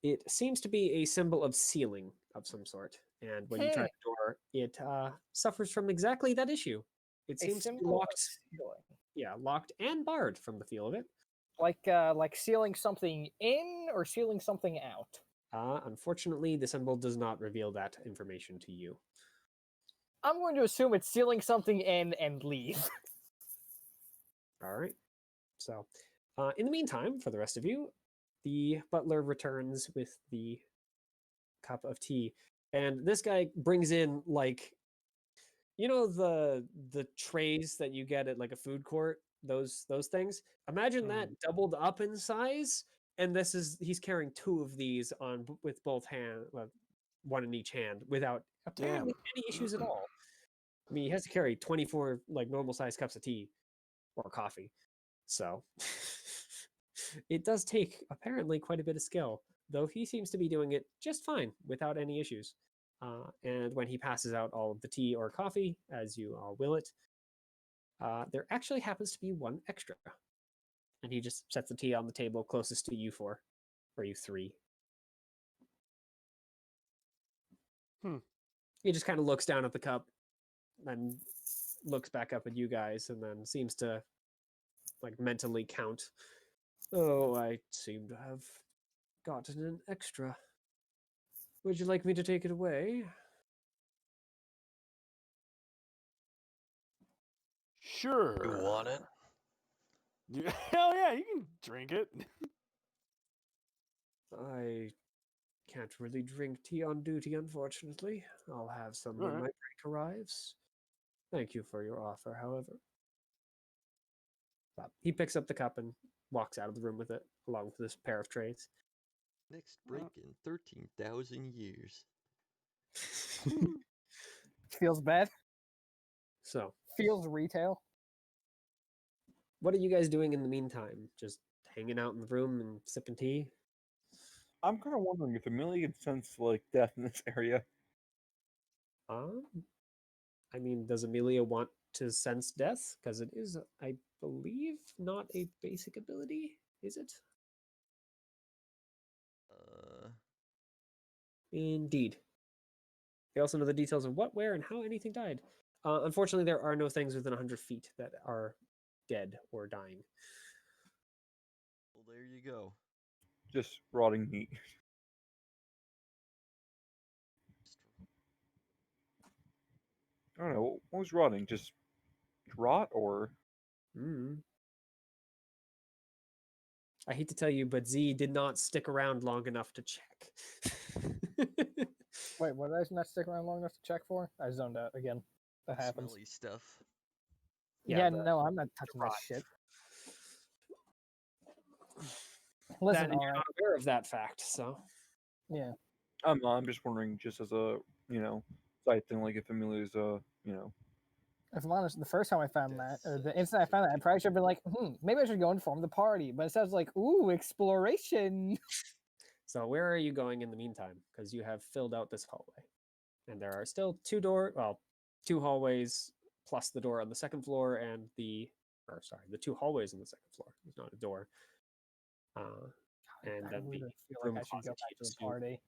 Speaker 3: It seems to be a symbol of sealing of some sort, and when you try
Speaker 2: Hmm.
Speaker 3: the door, it suffers from exactly that issue. It
Speaker 2: A
Speaker 3: seems to be
Speaker 2: symbol of
Speaker 3: locked,
Speaker 2: sealing.
Speaker 3: yeah, locked and barred from the feel of it.
Speaker 2: Like sealing something in or sealing something out.
Speaker 3: Unfortunately, the symbol does not reveal that information to you.
Speaker 2: I'm going to assume it's sealing something in and leave.
Speaker 3: All right. So, in the meantime, for the rest of you, the butler returns with the cup of tea, and this guy brings in like, you know, the trays that you get at like a food court, those things. Imagine that doubled up in size, and he's carrying two of these on with both hand, well, one in each hand, without apparently any issues at all. I mean, he has to carry 24 like normal sized cups of tea or coffee. So it does take apparently quite a bit of skill, though he seems to be doing it just fine without any issues. And when he passes out all of the tea or coffee, as you all will it, there actually happens to be one extra. And he just sets the tea on the table closest to you four, or you three. He just kind of looks down at the cup and looks back up at you guys and then seems to like mentally count. Oh, I seem to have gotten an extra. Would you like me to take it away?
Speaker 1: Sure.
Speaker 9: You want it?
Speaker 1: Hell yeah, you can drink it.
Speaker 3: I can't really drink tea on duty, unfortunately. I'll have some when
Speaker 1: Alright.
Speaker 3: my break arrives. Thank you for your offer, however. But he picks up the cup and walks out of the room with it, along with this pair of trays.
Speaker 4: Next break in 13,000 years.
Speaker 2: Feels bad.
Speaker 3: So,
Speaker 2: Feels retail.
Speaker 3: what are you guys doing in the meantime? Just hanging out in the room and sipping tea?
Speaker 5: I'm kind of wondering if Amelia can sense like death in this area.
Speaker 3: Um, I mean, does Amelia want to sense death? Because it is, I believe, not a basic ability, is it? Indeed. They also know the details of what, where, and how anything died. Unfortunately, there are no things within 100 feet that are dead or dying.
Speaker 4: Well, there you go.
Speaker 5: Just rotting meat. I don't know. What was rotting? Just rot or?
Speaker 3: I hate to tell you, but Z did not stick around long enough to check.
Speaker 2: Wait, what did I not stick around long enough to check for? I zoned out again. That happens.
Speaker 4: Smelly stuff.
Speaker 2: Yeah,
Speaker 3: the
Speaker 2: no, I'm not touching that
Speaker 3: rot.
Speaker 2: shit.
Speaker 3: That,
Speaker 2: Listen,
Speaker 3: and
Speaker 2: all
Speaker 3: you're
Speaker 2: right.
Speaker 3: not aware of that fact, so.
Speaker 2: Yeah.
Speaker 5: I'm just wondering, just as a side thing, like if Amelia's
Speaker 2: If I'm honest, the first time I found that, or the instant I found that, I probably should have been like, maybe I should go inform the party. But it sounds like, ooh, exploration.
Speaker 3: So where are you going in the meantime? Because you have filled out this hallway. And there are still two hallways plus the door on the second floor and the two hallways on the second floor. There's not a door. And
Speaker 2: I
Speaker 3: then the
Speaker 2: really feel
Speaker 3: broom
Speaker 2: like I should go
Speaker 3: closet
Speaker 2: back
Speaker 3: you
Speaker 2: to the
Speaker 3: assume.
Speaker 2: party.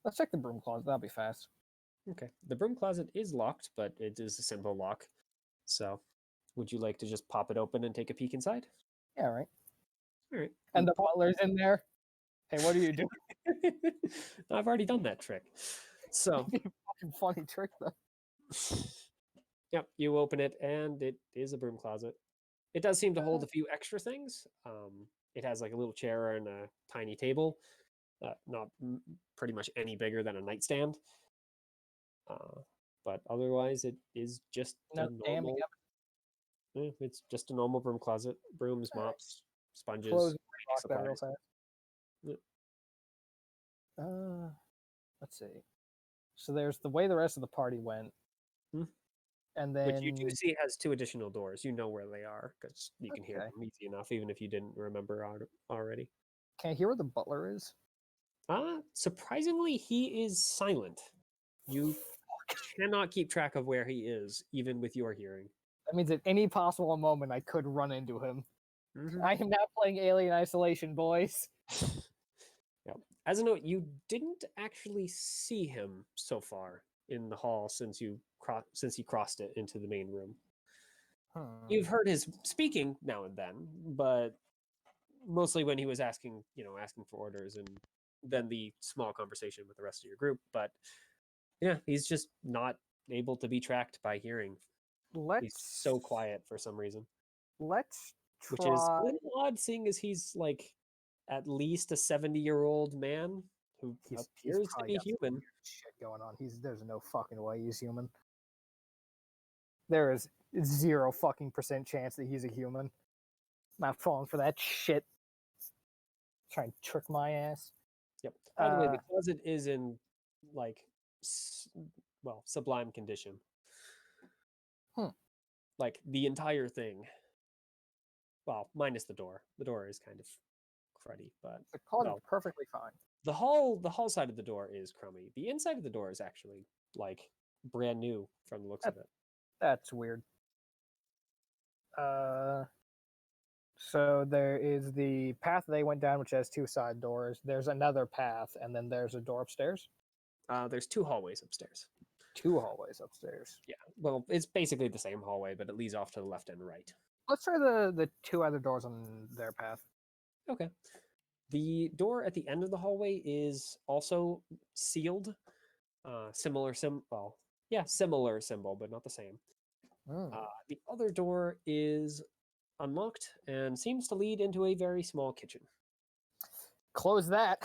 Speaker 2: Let's check the broom closet. That'll be fast.
Speaker 3: Okay. The broom closet is locked, but it is a simple lock. So would you like to just pop it open and take a peek inside?
Speaker 2: Yeah, right.
Speaker 3: All right.
Speaker 2: And the butler's in there. Hey, what are you doing?
Speaker 3: I've already done that trick. So
Speaker 2: Fucking funny trick though.
Speaker 3: yep, you open it and it is a broom closet. It does seem to hold a few extra things. It has like a little chair and a tiny table, not pretty much any bigger than a nightstand. But otherwise, it is just
Speaker 2: No
Speaker 3: a
Speaker 2: damning
Speaker 3: normal. It's just a normal broom closet. Brooms,
Speaker 2: All right.
Speaker 3: mops, sponges,
Speaker 2: Close and
Speaker 3: cleaning
Speaker 2: lock that real
Speaker 3: supplies.
Speaker 2: fast.
Speaker 3: Yep.
Speaker 2: Let's see. So there's the way the rest of the party went.
Speaker 3: Hmm.
Speaker 2: And then
Speaker 3: Which you do see has two additional doors. You know where they are because you can hear
Speaker 2: Okay.
Speaker 3: them easy enough, even if you didn't remember already.
Speaker 2: can I hear where the butler is?
Speaker 3: Surprisingly, he is silent. You cannot keep track of where he is, even with your hearing.
Speaker 2: That means at any possible moment I could run into him.
Speaker 3: Mhm.
Speaker 2: I am now playing Alien Isolation, boys.
Speaker 3: Yep. As a note, you didn't actually see him so far in the hall since you crossed it into the main room. You've heard his speaking now and then, but mostly when he was asking for orders, and then the small conversation with the rest of your group. But yeah, he's just not able to be tracked by hearing. He's so quiet for some reason,
Speaker 2: Let's try.
Speaker 3: which is a little odd, seeing as he's like at least a 70-year-old man who
Speaker 2: He's
Speaker 3: appears to
Speaker 2: probably
Speaker 3: be
Speaker 2: got some
Speaker 3: human.
Speaker 2: weird shit going on. There's no fucking way he's human. There is 0 fucking % chance that he's a human. Not falling for that shit. Try and trick my ass.
Speaker 3: Yep. By the way, the closet is in like sublime condition. Like the entire thing. Well, minus the door. The door is kind of cruddy, but
Speaker 2: The closet's perfectly fine.
Speaker 3: the hall side of the door is crummy. The inside of the door is actually like brand new from the looks of it.
Speaker 2: That's weird. So there is the path they went down, which has 2 side doors. There's another path, and then there's a door upstairs.
Speaker 3: There's 2 hallways upstairs.
Speaker 2: 2 hallways upstairs.
Speaker 3: Yeah. Well, it's basically the same hallway, but it leads off to the left and right.
Speaker 2: Let's try the 2 other doors on their path.
Speaker 3: Okay. The door at the end of the hallway is also sealed. Similar symbol, but not the same. The other door is unlocked and seems to lead into a very small kitchen.
Speaker 2: Close that.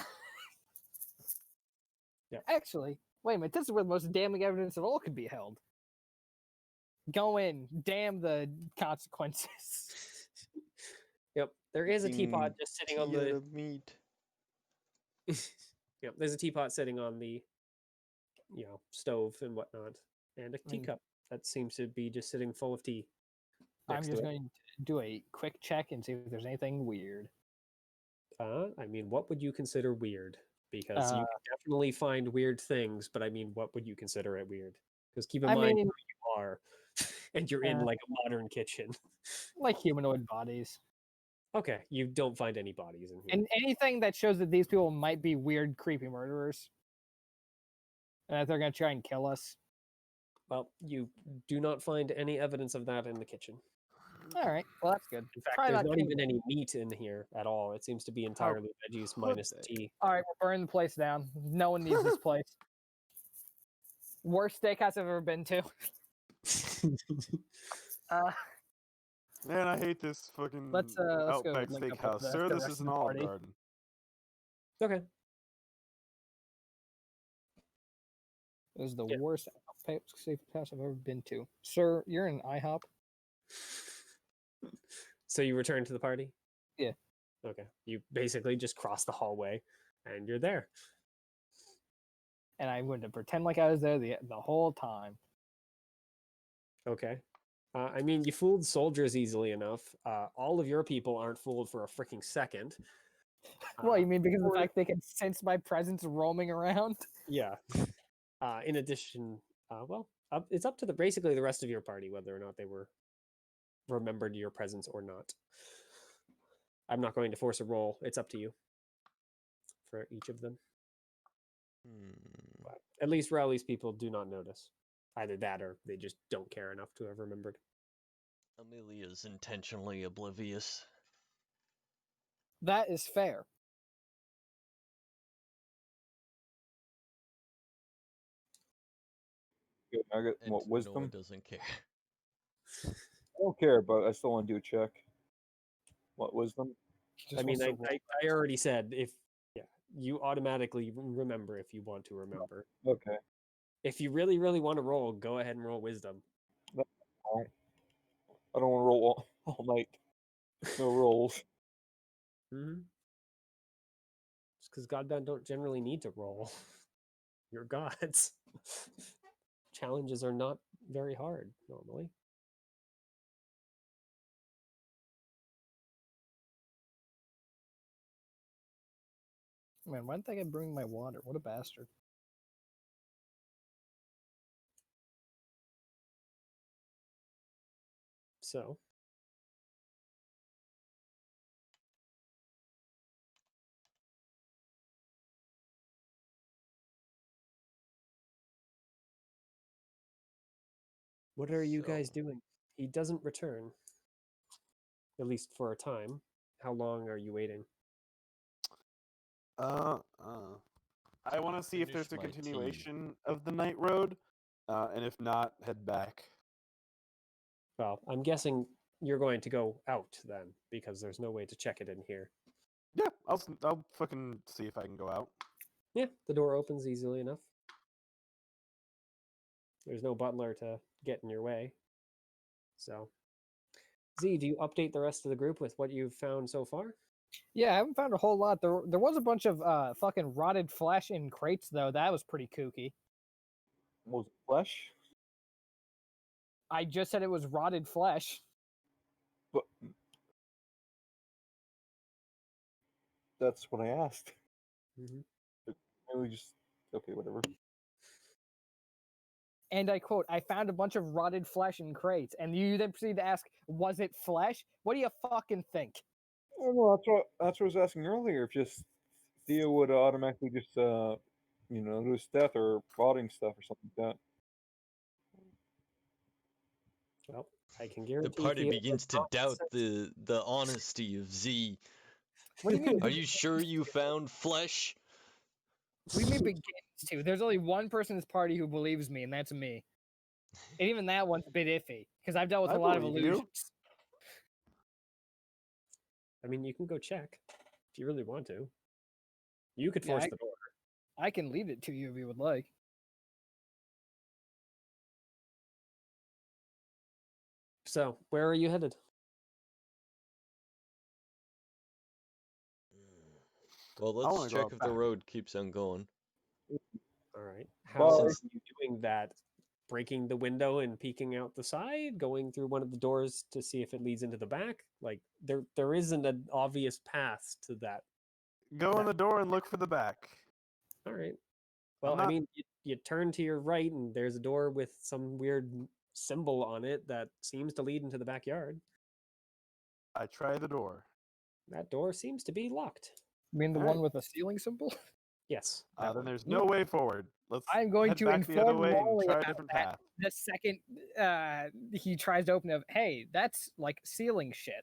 Speaker 3: Yeah.
Speaker 2: Actually, wait a minute. This is where the most damning evidence of all could be held. Go in. Damn the consequences.
Speaker 3: Yep. There is a teapot just sitting on the
Speaker 4: meat.
Speaker 3: Yep. There's a teapot sitting on the stove and whatnot, and a teacup that seems to be just sitting full of tea.
Speaker 2: I'm just going to do a quick check and see if there's anything weird.
Speaker 3: I mean, what would you consider weird? Because you can definitely find weird things, but I mean, what would you consider it weird? Because keep in mind who you are, and you're in like a modern kitchen.
Speaker 2: Like humanoid bodies.
Speaker 3: Okay, you don't find any bodies in here.
Speaker 2: And anything that shows that these people might be weird, creepy murderers. And that they're going to try and kill us.
Speaker 3: Well, you do not find any evidence of that in the kitchen.
Speaker 2: All right. Well, that's good.
Speaker 3: In fact, there's not even any meat in here at all. It seems to be entirely veggies minus the tea.
Speaker 2: All right, we're burning the place down. No one needs this place. Worst steakhouse I've ever been to.
Speaker 1: Man, I hate this fucking
Speaker 2: let's
Speaker 1: Outback
Speaker 2: go link up
Speaker 1: Steakhouse.
Speaker 2: with
Speaker 1: Sir,
Speaker 2: the
Speaker 1: this
Speaker 2: rest
Speaker 1: is
Speaker 2: of
Speaker 1: an
Speaker 2: the
Speaker 1: Olive
Speaker 2: party.
Speaker 1: Garden.
Speaker 3: Okay.
Speaker 2: It was the worst steakhouse I've ever been to. Sir, you're in IHOP.
Speaker 3: So you return to the party?
Speaker 2: Yeah.
Speaker 3: Okay. You basically just cross the hallway, and you're there.
Speaker 2: And I'm going to pretend like I was there the whole time.
Speaker 3: Okay. I mean, you fooled soldiers easily enough. All of your people aren't fooled for a freaking second.
Speaker 2: What, you mean because of the fact they can sense my presence roaming around?
Speaker 3: Yeah. In addition, it's up to basically the rest of your party whether or not they were remembered your presence or not. I'm not going to force a roll. It's up to you for each of them. But at least Rowley's people do not notice. Either that or they just don't care enough to have remembered.
Speaker 4: Amelia's intentionally oblivious.
Speaker 2: That is fair.
Speaker 5: Good. I got
Speaker 4: And
Speaker 5: what wisdom?
Speaker 4: Noah doesn't care.
Speaker 5: I don't care, but I still want to do a check. What wisdom?
Speaker 3: I mean, I already said you automatically remember if you want to remember.
Speaker 5: Okay.
Speaker 3: If you really, really want to roll, go ahead and roll wisdom.
Speaker 5: I don't want to roll all night. No rolls.
Speaker 3: Mm-hmm. Just because Godbound don't generally need to roll. You're gods. Challenges are not very hard normally.
Speaker 2: Man, why didn't I bring my water? What a bastard.
Speaker 3: So what are you guys
Speaker 4: So-
Speaker 3: doing? He doesn't return. At least for a time. How long are you waiting?
Speaker 1: I want to see if
Speaker 4: Finish
Speaker 1: there's a
Speaker 4: my tea.
Speaker 1: continuation of the night road, and if not, head back.
Speaker 3: Well, I'm guessing you're going to go out then, because there's no way to check it in here.
Speaker 1: Yeah, I'll fucking see if I can go out.
Speaker 3: Yeah, the door opens easily enough. There's no butler to get in your way. So, Z, do you update the rest of the group with what you've found so far?
Speaker 2: Yeah, I haven't found a whole lot. There was a bunch of fucking rotted flesh in crates though. That was pretty kooky.
Speaker 5: Was it flesh?
Speaker 2: I just said it was rotted flesh.
Speaker 5: But that's what I asked.
Speaker 3: Mm-hmm.
Speaker 5: Maybe just okay, whatever.
Speaker 2: And I quote, I found a bunch of rotted flesh in crates. And you then proceed to ask, was it flesh? What do you fucking think?
Speaker 5: Oh no, that's what I was asking earlier. If just Theo would automatically just lose death or rotting stuff or something like that.
Speaker 3: Well, I can
Speaker 9: The
Speaker 3: guarantee
Speaker 9: party
Speaker 3: Theo
Speaker 9: begins
Speaker 3: does
Speaker 9: to doubt
Speaker 3: not
Speaker 9: the honesty of Z.
Speaker 2: What do you mean?
Speaker 9: Are you sure you found flesh?
Speaker 2: What do you mean begins to? There's only one person in this party who believes me, and that's me. And even that one's a bit iffy, because I've dealt with
Speaker 1: I
Speaker 2: a lot of
Speaker 1: believe you.
Speaker 2: illusions.
Speaker 3: I mean, you can go check if you really want to. You could
Speaker 2: Yeah,
Speaker 3: force the door.
Speaker 2: I can leave it to you if you would like.
Speaker 3: So, where are you headed?
Speaker 4: Well,
Speaker 1: I
Speaker 4: let's
Speaker 1: wanna go
Speaker 4: check
Speaker 1: out
Speaker 4: if the
Speaker 1: back.
Speaker 4: road keeps on going.
Speaker 3: All right. How
Speaker 5: Bye.
Speaker 3: are you doing that? Breaking the window and peeking out the side, going through one of the doors to see if it leads into the back. Like there isn't an obvious path to that.
Speaker 1: Go in the door and look for the back.
Speaker 3: All right. Well, I
Speaker 1: not-
Speaker 3: mean, you turn to your right and there's a door with some weird symbol on it that seems to lead into the backyard.
Speaker 1: I try the door.
Speaker 3: That door seems to be locked.
Speaker 2: You mean the
Speaker 1: All
Speaker 2: one
Speaker 1: right.
Speaker 2: with the ceiling symbol?
Speaker 3: Yes.
Speaker 1: Then
Speaker 3: That one.
Speaker 1: there's no way forward. Let's
Speaker 2: I'm going
Speaker 1: head
Speaker 2: to
Speaker 1: back the other
Speaker 2: inform
Speaker 1: way and
Speaker 2: Wally
Speaker 1: try a
Speaker 2: about
Speaker 1: different
Speaker 2: that
Speaker 1: path.
Speaker 2: the second he tries to open it. Hey, that's like ceiling shit.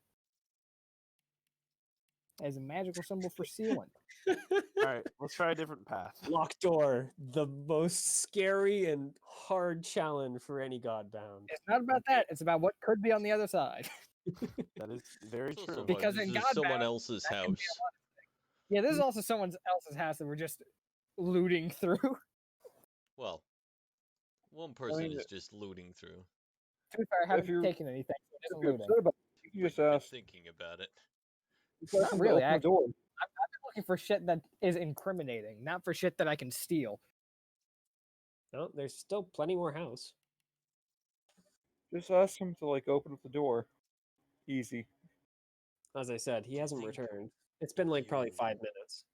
Speaker 2: As a magical symbol for sealant.
Speaker 1: All right, let's try a different path.
Speaker 3: Locked door, the most scary and hard challenge for any godbound.
Speaker 2: It's not about that. It's about what could be on the other side.
Speaker 1: That is very
Speaker 4: It's also
Speaker 1: true.
Speaker 4: why
Speaker 2: Because
Speaker 4: this
Speaker 2: in
Speaker 4: is someone
Speaker 2: Godbound,
Speaker 4: else's
Speaker 2: that can be
Speaker 4: house.
Speaker 2: Yeah, this is also someone else's house that we're just looting through. To
Speaker 4: Well, one person
Speaker 5: mean,
Speaker 4: is just looting through.
Speaker 2: be fair, I haven't
Speaker 5: you're-
Speaker 2: taken anything, so it
Speaker 5: If
Speaker 2: isn't
Speaker 5: you're
Speaker 2: looting.
Speaker 5: upset about it, you can just
Speaker 4: But
Speaker 5: ask.
Speaker 4: thinking about it.
Speaker 5: Just ask
Speaker 2: Not
Speaker 5: him to
Speaker 2: really,
Speaker 5: open the door.
Speaker 2: I've been looking for shit that is incriminating, not for shit that I can steal.
Speaker 3: No, there's still plenty more house.
Speaker 5: Just ask him to open up the door. Easy.
Speaker 3: As I said, he
Speaker 9: Do you
Speaker 3: hasn't
Speaker 9: think
Speaker 3: returned. It's been like probably
Speaker 9: you-
Speaker 3: 5 minutes.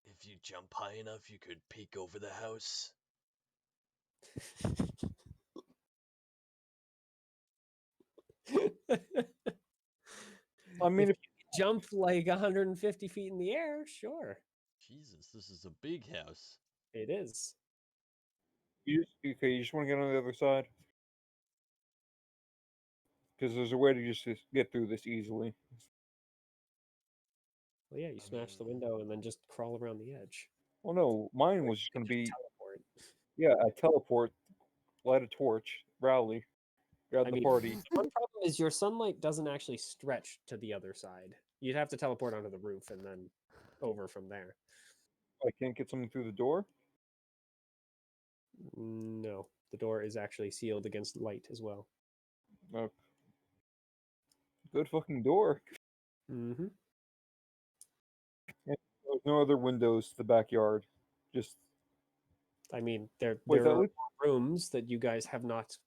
Speaker 9: If you jump high enough, you could peek over the house.
Speaker 5: I mean,
Speaker 3: if you can jump like 150 feet in the air, sure.
Speaker 4: Jesus, this is a big house.
Speaker 3: It is.
Speaker 5: you just want to get on the other side, because there's a way to just get through this easily.
Speaker 3: Well, yeah, you smash the window and then just crawl around the edge.
Speaker 5: Well, no, mine
Speaker 3: Or
Speaker 5: was
Speaker 3: you
Speaker 5: just
Speaker 3: can
Speaker 5: going to
Speaker 3: just
Speaker 5: be
Speaker 3: teleport.
Speaker 5: I teleport, light a torch, rally, grab
Speaker 3: I
Speaker 5: the
Speaker 3: mean,
Speaker 5: party.
Speaker 3: one problem is your sunlight doesn't actually stretch to the other side. You'd have to teleport onto the roof and then over from there.
Speaker 5: I can't get something through the door.
Speaker 3: No, the door is actually sealed against light as well.
Speaker 5: Oh, good fucking door.
Speaker 3: Mm-hmm.
Speaker 5: There's no other windows to the backyard. Just
Speaker 3: I mean, there
Speaker 5: wait.
Speaker 3: there
Speaker 5: That
Speaker 3: are
Speaker 5: look.
Speaker 3: rooms that you guys have not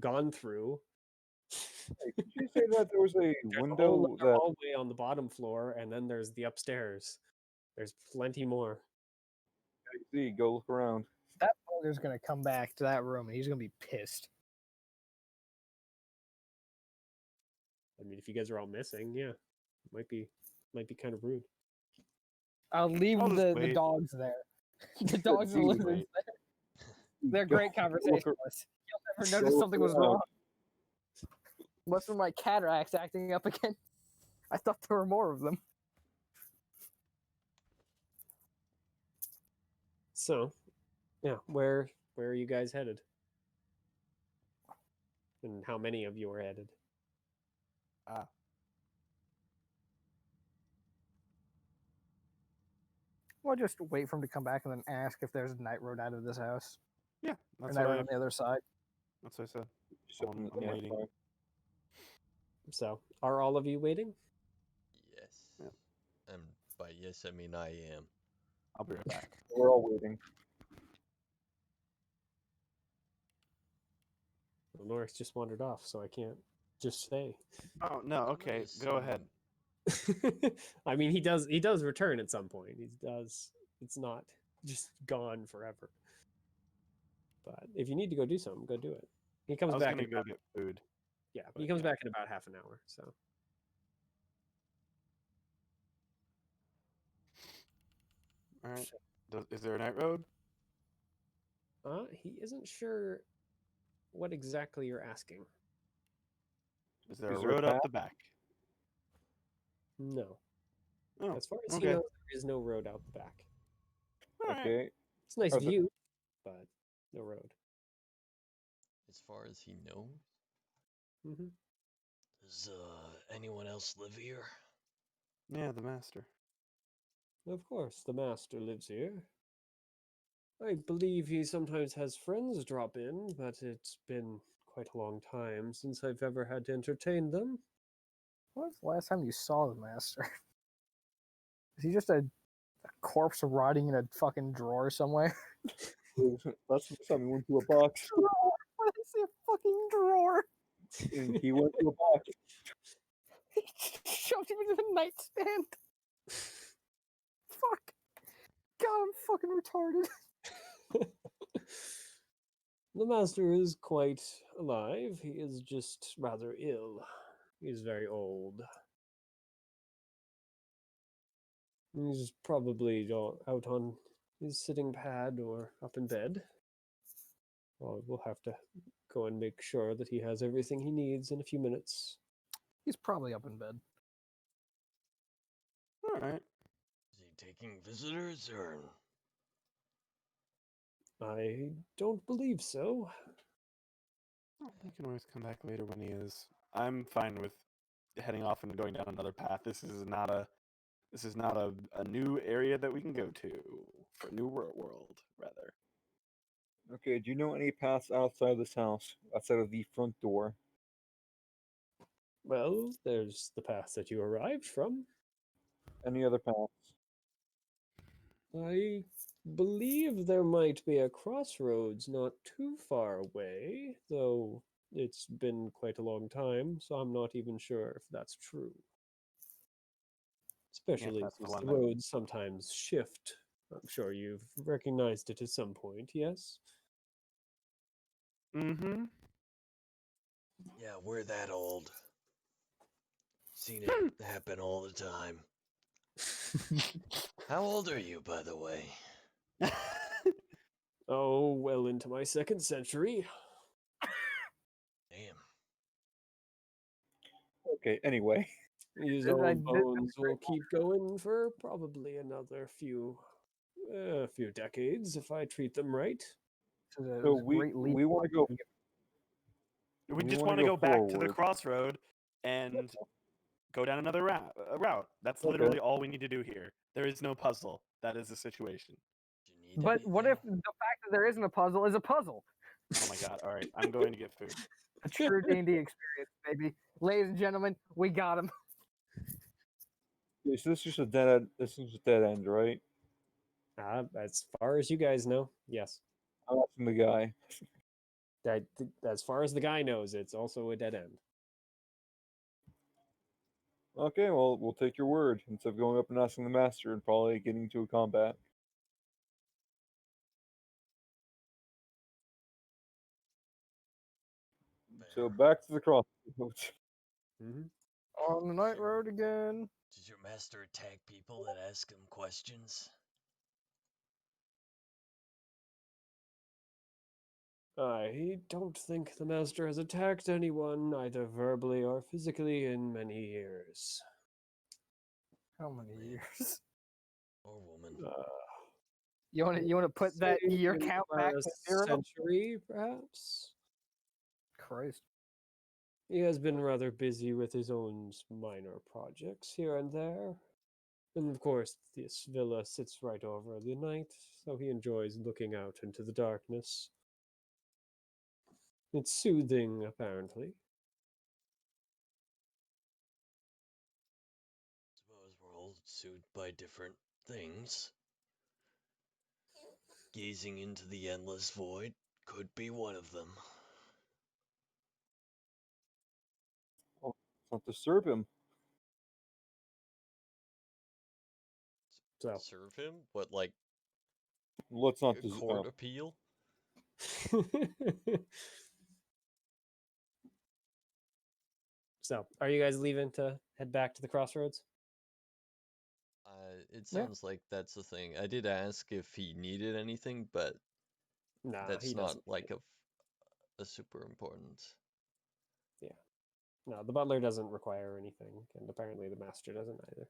Speaker 3: gone through.
Speaker 5: Did you say that there was a
Speaker 3: There's a whole
Speaker 5: window
Speaker 3: other
Speaker 5: that?
Speaker 3: hallway on the bottom floor, and then there's the upstairs. There's plenty more.
Speaker 5: See, go look around.
Speaker 2: That bugger's gonna come back to that room and he's gonna be pissed.
Speaker 3: I mean, if you guys are all missing, yeah, might be kind of rude.
Speaker 2: I'll leave
Speaker 1: I'll just
Speaker 2: the
Speaker 1: wait.
Speaker 2: dogs there. The dogs and
Speaker 5: Wait.
Speaker 2: lizards
Speaker 1: Wait.
Speaker 2: there. They're
Speaker 5: Go-
Speaker 2: great
Speaker 5: go look
Speaker 2: conversationalists. You'll never
Speaker 5: Go
Speaker 2: notice
Speaker 5: look
Speaker 2: something was
Speaker 5: around.
Speaker 2: wrong. Must be my cataracts acting up again. I thought there were more of them.
Speaker 3: So, yeah, where are you guys headed? And how many of you are headed?
Speaker 2: We'll just wait for him to come back and then ask if there's a night road out of this house.
Speaker 1: Yeah,
Speaker 2: Or
Speaker 1: that's
Speaker 2: night
Speaker 1: what
Speaker 2: road
Speaker 1: I.
Speaker 2: on the other side.
Speaker 1: That's what I said.
Speaker 5: So,
Speaker 1: I'm
Speaker 5: yeah,
Speaker 1: waiting.
Speaker 5: fine.
Speaker 3: So, are all of you waiting?
Speaker 4: Yes.
Speaker 1: Yep.
Speaker 4: And by yes, I mean I am.
Speaker 1: I'll be right back.
Speaker 5: We're all waiting.
Speaker 3: Well, Norris just wandered off, so I can't just stay.
Speaker 1: Oh no. Okay, go ahead.
Speaker 3: I mean, he does return at some point. He does. It's not just gone forever. But if you need to go do something, go do it. He
Speaker 1: I
Speaker 3: comes
Speaker 1: was
Speaker 3: back
Speaker 1: gonna
Speaker 3: in
Speaker 1: go
Speaker 3: about,
Speaker 1: get food.
Speaker 3: yeah,
Speaker 1: but
Speaker 3: he comes
Speaker 1: yeah.
Speaker 3: back in about half an hour. So
Speaker 1: All right. Is there a night road?
Speaker 3: he isn't sure what exactly you're asking.
Speaker 1: Is there
Speaker 5: Is
Speaker 1: a
Speaker 5: there a
Speaker 1: road out
Speaker 5: path?
Speaker 1: the back?
Speaker 3: No.
Speaker 1: Oh,
Speaker 3: As far as he
Speaker 1: okay.
Speaker 3: knows, there is no road out the back.
Speaker 1: All right.
Speaker 5: Okay.
Speaker 3: It's a nice
Speaker 5: Are the-
Speaker 3: view, but no road.
Speaker 4: As far as he knows.
Speaker 3: Hmm.
Speaker 9: Does anyone else live here?
Speaker 1: Yeah, the master.
Speaker 3: Of course, the master lives here. I believe he sometimes has friends drop in, but it's been quite a long time since I've ever had to entertain them.
Speaker 2: When was the last time you saw the master? Is he just a corpse rotting in a fucking drawer somewhere?
Speaker 5: That's the time he went to a box.
Speaker 2: Why did I see a fucking drawer?
Speaker 5: And he went to a box.
Speaker 2: He shoved him into the nightstand. Fuck. God, I'm fucking retarded.
Speaker 3: The master is quite alive. He is just rather ill. He's very old. He's probably out on his sitting pad or up in bed. Well, we'll have to go and make sure that he has everything he needs in a few minutes.
Speaker 2: He's probably up in bed.
Speaker 1: All right.
Speaker 9: Is he taking visitors or?
Speaker 3: I don't believe so.
Speaker 1: Well, he can always come back later when he is. I'm fine with heading off and going down another path. This is not a new area that we can go to. For a new world, rather.
Speaker 5: Okay, do you know any paths outside this house? Outside of the front door?
Speaker 3: Well, there's the path that you arrived from.
Speaker 5: Any other paths?
Speaker 3: I believe there might be a crossroads not too far away, though it's been quite a long time, so I'm not even sure if that's true. Especially
Speaker 1: that's the
Speaker 3: since
Speaker 1: one
Speaker 3: the
Speaker 1: that-
Speaker 3: roads sometimes shift. I'm sure you've recognized it at some point, yes?
Speaker 1: Mm-hmm.
Speaker 9: Yeah, we're that old. Seen it happen all the time. How old are you, by the way?
Speaker 3: Oh, well into my second century.
Speaker 9: Damn.
Speaker 5: Okay, anyway.
Speaker 3: These
Speaker 2: Did I-
Speaker 3: old bones will keep going for probably another few decades if I treat them right.
Speaker 2: This is a
Speaker 5: So we
Speaker 2: great leap.
Speaker 5: want to go.
Speaker 1: We
Speaker 5: We
Speaker 1: just
Speaker 5: wanna
Speaker 1: want to
Speaker 5: go
Speaker 1: go back to the
Speaker 5: forward.
Speaker 1: crossroad and go down another route. That's
Speaker 5: Okay.
Speaker 1: literally all we need to do here. There is no puzzle. That is the situation.
Speaker 9: Do you need
Speaker 2: But what if
Speaker 9: anything?
Speaker 2: the fact that there isn't a puzzle is a puzzle?
Speaker 1: Oh my god! All right, I'm going to get food.
Speaker 2: A true D&D experience, baby. Ladies and gentlemen, we got him.
Speaker 5: Okay, so this is just a dead end. This is a dead end, right?
Speaker 3: As far as you guys know, yes.
Speaker 5: I'm asking the guy.
Speaker 3: As far as the guy knows, it's also a dead end.
Speaker 5: Okay, well, we'll take your word instead of going up and asking the master and probably getting into a combat. So
Speaker 9: Fair.
Speaker 5: back to the crossroads.
Speaker 3: Mm-hmm.
Speaker 2: On the night road again.
Speaker 9: Does your master attack people that ask him questions?
Speaker 3: I don't think the master has attacked anyone, either verbally or physically, in many years.
Speaker 2: How many
Speaker 9: Man.
Speaker 2: years?
Speaker 9: Or woman?
Speaker 2: You want to put that
Speaker 3: Say
Speaker 2: year
Speaker 3: in
Speaker 2: count
Speaker 3: the
Speaker 2: back to
Speaker 3: last
Speaker 2: 0?
Speaker 3: century, perhaps?
Speaker 2: Christ.
Speaker 3: He has been rather busy with his own minor projects here and there. And of course, this villa sits right over the night, so he enjoys looking out into the darkness. It's soothing, apparently.
Speaker 9: Suppose we're all soothed by different things. Gazing into the endless void could be one of them.
Speaker 5: Let's not disturb him.
Speaker 3: So,
Speaker 4: Serve him? What, like
Speaker 5: Let's not
Speaker 4: a court appeal?
Speaker 3: so, are you guys leaving to head back to the crossroads?
Speaker 4: It
Speaker 2: Yeah.
Speaker 4: sounds like that's the thing. I did ask if he needed anything, but
Speaker 3: Nah,
Speaker 4: that's
Speaker 3: he
Speaker 4: not
Speaker 3: doesn't.
Speaker 4: like a super important.
Speaker 3: Yeah. No, the butler doesn't require anything, and apparently the master doesn't either.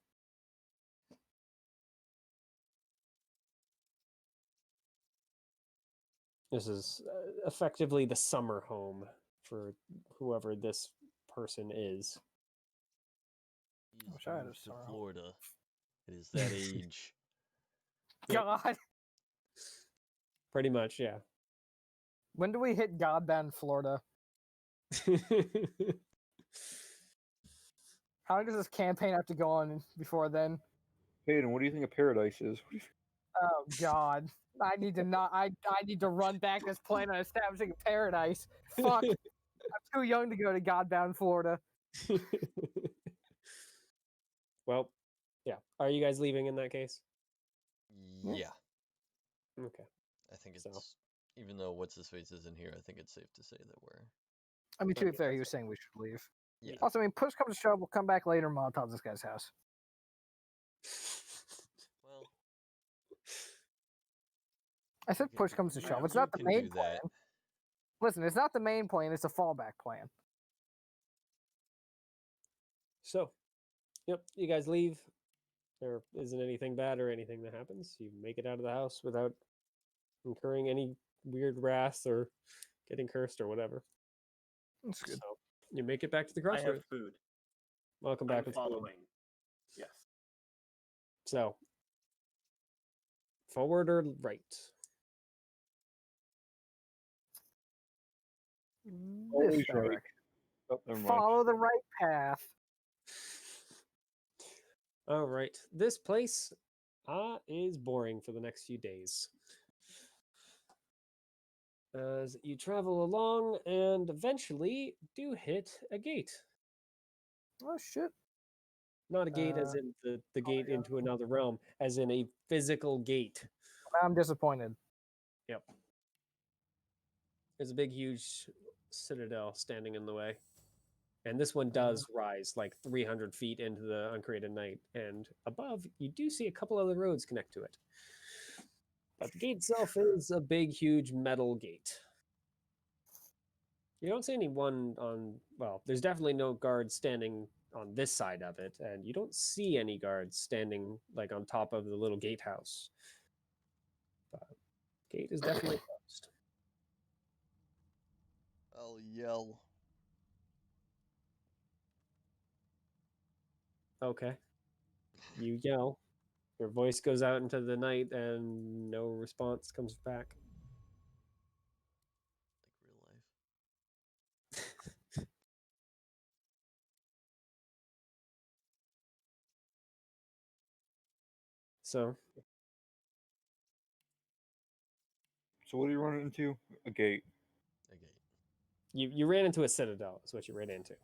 Speaker 3: This is effectively the summer home for whoever this person is.
Speaker 4: He's
Speaker 2: wish I had a
Speaker 4: moved to
Speaker 2: sorrow.
Speaker 4: Florida. It is that age.
Speaker 3: Yep.
Speaker 2: God.
Speaker 3: Pretty much, yeah.
Speaker 2: When do we hit Godbound Florida? How long does this campaign have to go on before then?
Speaker 5: Hayden, what do you think of Paradise is?
Speaker 2: Oh God. I need to not I need to run back this plan on establishing a paradise. Fuck. I'm too young to go to Godbound Florida.
Speaker 3: Well, yeah. Are you guys leaving in that case?
Speaker 4: Yeah,
Speaker 3: Okay.
Speaker 4: I think it's
Speaker 3: So.
Speaker 4: even though what's his face isn't here, I think it's safe to say that we're.
Speaker 2: I mean, to be
Speaker 3: Okay,
Speaker 2: fair, he
Speaker 3: that's
Speaker 2: was saying we should leave.
Speaker 4: Yeah.
Speaker 2: Also, I mean, push comes to shove, we'll come back later and Molotov this guy's house.
Speaker 4: Well,
Speaker 2: I said push comes to shove. It's not the
Speaker 4: can
Speaker 2: main
Speaker 4: do
Speaker 2: plan.
Speaker 4: that.
Speaker 2: Listen, it's not the main plan, it's a fallback plan.
Speaker 3: So, yep, you guys leave. There isn't anything bad or anything that happens. You make it out of the house without incurring any weird wrath or getting cursed or whatever.
Speaker 2: That's good.
Speaker 3: So, you make it back to the
Speaker 1: I have
Speaker 3: crossroads.
Speaker 1: food.
Speaker 3: Welcome back
Speaker 1: I'm
Speaker 3: with food.
Speaker 1: following. Yes.
Speaker 3: So, forward or right?
Speaker 5: Always
Speaker 2: This
Speaker 5: right.
Speaker 2: direction.
Speaker 5: Oh, never mind.
Speaker 2: Follow the right path.
Speaker 3: All right. This place is boring for the next few days. As you travel along and eventually do hit a gate.
Speaker 2: Oh shit.
Speaker 3: Not a gate as in the gate into another realm, as in a physical gate.
Speaker 2: I'm disappointed.
Speaker 3: Yep. There's a big, huge citadel standing in the way. And this one does rise like 300 feet into the uncreated night. And above, you do see a couple other roads connect to it. But the gate itself is a big, huge metal gate. You don't see anyone on, well, there's definitely no guards standing on this side of it. And you don't see any guards standing like on top of the little gatehouse. But gate is definitely closed.
Speaker 4: I'll yell.
Speaker 3: Okay. You yell. Your voice goes out into the night and no response comes back.
Speaker 4: Like real life.
Speaker 3: So,
Speaker 5: So what do you run into? A gate.
Speaker 4: A gate.
Speaker 3: you ran into a citadel, is what you ran into.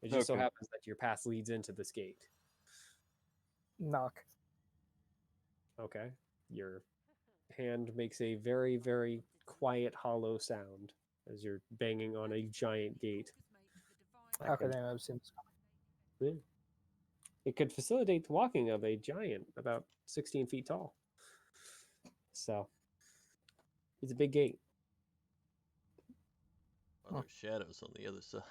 Speaker 3: It just so
Speaker 5: Okay.
Speaker 3: happens that your path leads into this gate.
Speaker 2: Knock.
Speaker 3: Okay. Your hand makes a very, very quiet, hollow sound as you're banging on a giant gate.
Speaker 2: Okay, then I've seen this.
Speaker 3: Yeah. It could facilitate the walking of a giant about 16 feet tall. So it's a big gate.
Speaker 4: Well, there's shadows on the other side.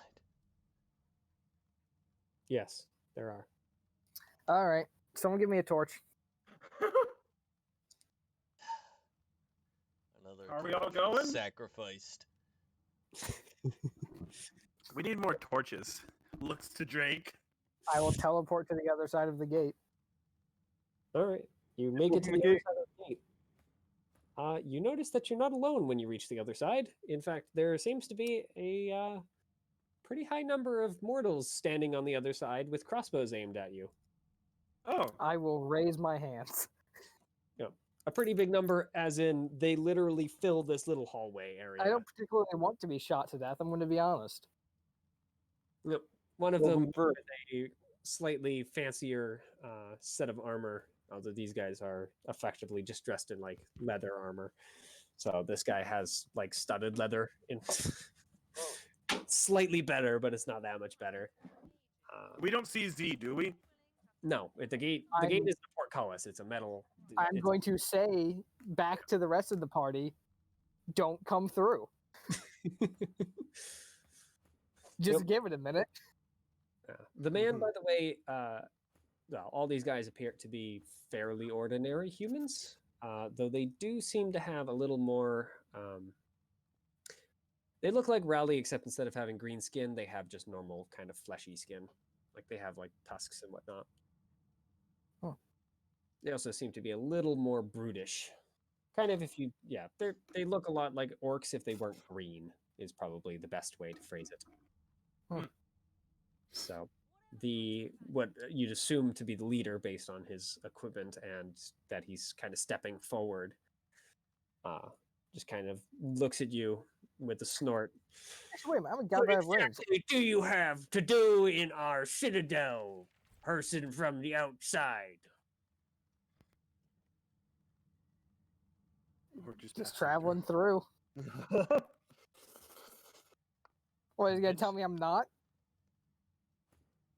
Speaker 3: Yes, there are.
Speaker 2: All right, someone give me a torch.
Speaker 4: Another
Speaker 1: Are we all
Speaker 4: torch
Speaker 1: going?
Speaker 4: sacrificed.
Speaker 1: We need more torches. Looks to Drake.
Speaker 2: I will teleport to the other side of the gate.
Speaker 3: All right. You make it to
Speaker 5: Open
Speaker 3: the
Speaker 5: the
Speaker 3: other
Speaker 5: gate.
Speaker 3: side of the gate. You notice that you're not alone when you reach the other side. In fact, there seems to be a pretty high number of mortals standing on the other side with crossbows aimed at you.
Speaker 1: Oh,
Speaker 2: I will raise my hands.
Speaker 3: A pretty big number, as in they literally fill this little hallway area.
Speaker 2: I don't particularly want to be shot to death. I'm going to be honest.
Speaker 3: Yep. One of
Speaker 5: Well,
Speaker 3: them
Speaker 5: who first?
Speaker 3: with a slightly fancier set of armor, although these guys are effectively just dressed in like leather armor. So this guy has like studded leather in slightly better, but it's not that much better.
Speaker 1: we don't see Z, do we?
Speaker 3: No, the gate
Speaker 2: I'm-
Speaker 3: is the portcullis. It's a metal.
Speaker 2: I'm going to say back to the rest of the party, don't come through. Just
Speaker 3: Yep.
Speaker 2: give it a minute.
Speaker 3: The man, by the way, well, all these guys appear to be fairly ordinary humans, though they do seem to have a little more. They look like Rowley, except instead of having green skin, they have just normal kind of fleshy skin. Like they have like tusks and whatnot.
Speaker 2: Huh.
Speaker 3: They also seem to be a little more brutish. Kind of, if you, yeah, they look a lot like orcs if they weren't green, is probably the best way to phrase it.
Speaker 2: Huh.
Speaker 3: So, what you'd assume to be the leader based on his equipment and that he's kind of stepping forward, just kind of looks at you with a snort.
Speaker 2: Actually, wait a minute. I'm a god, but I have rings.
Speaker 3: What do you have to do in our citadel, person from the outside?
Speaker 1: We're
Speaker 2: Just traveling through. What, is he going to tell me I'm not?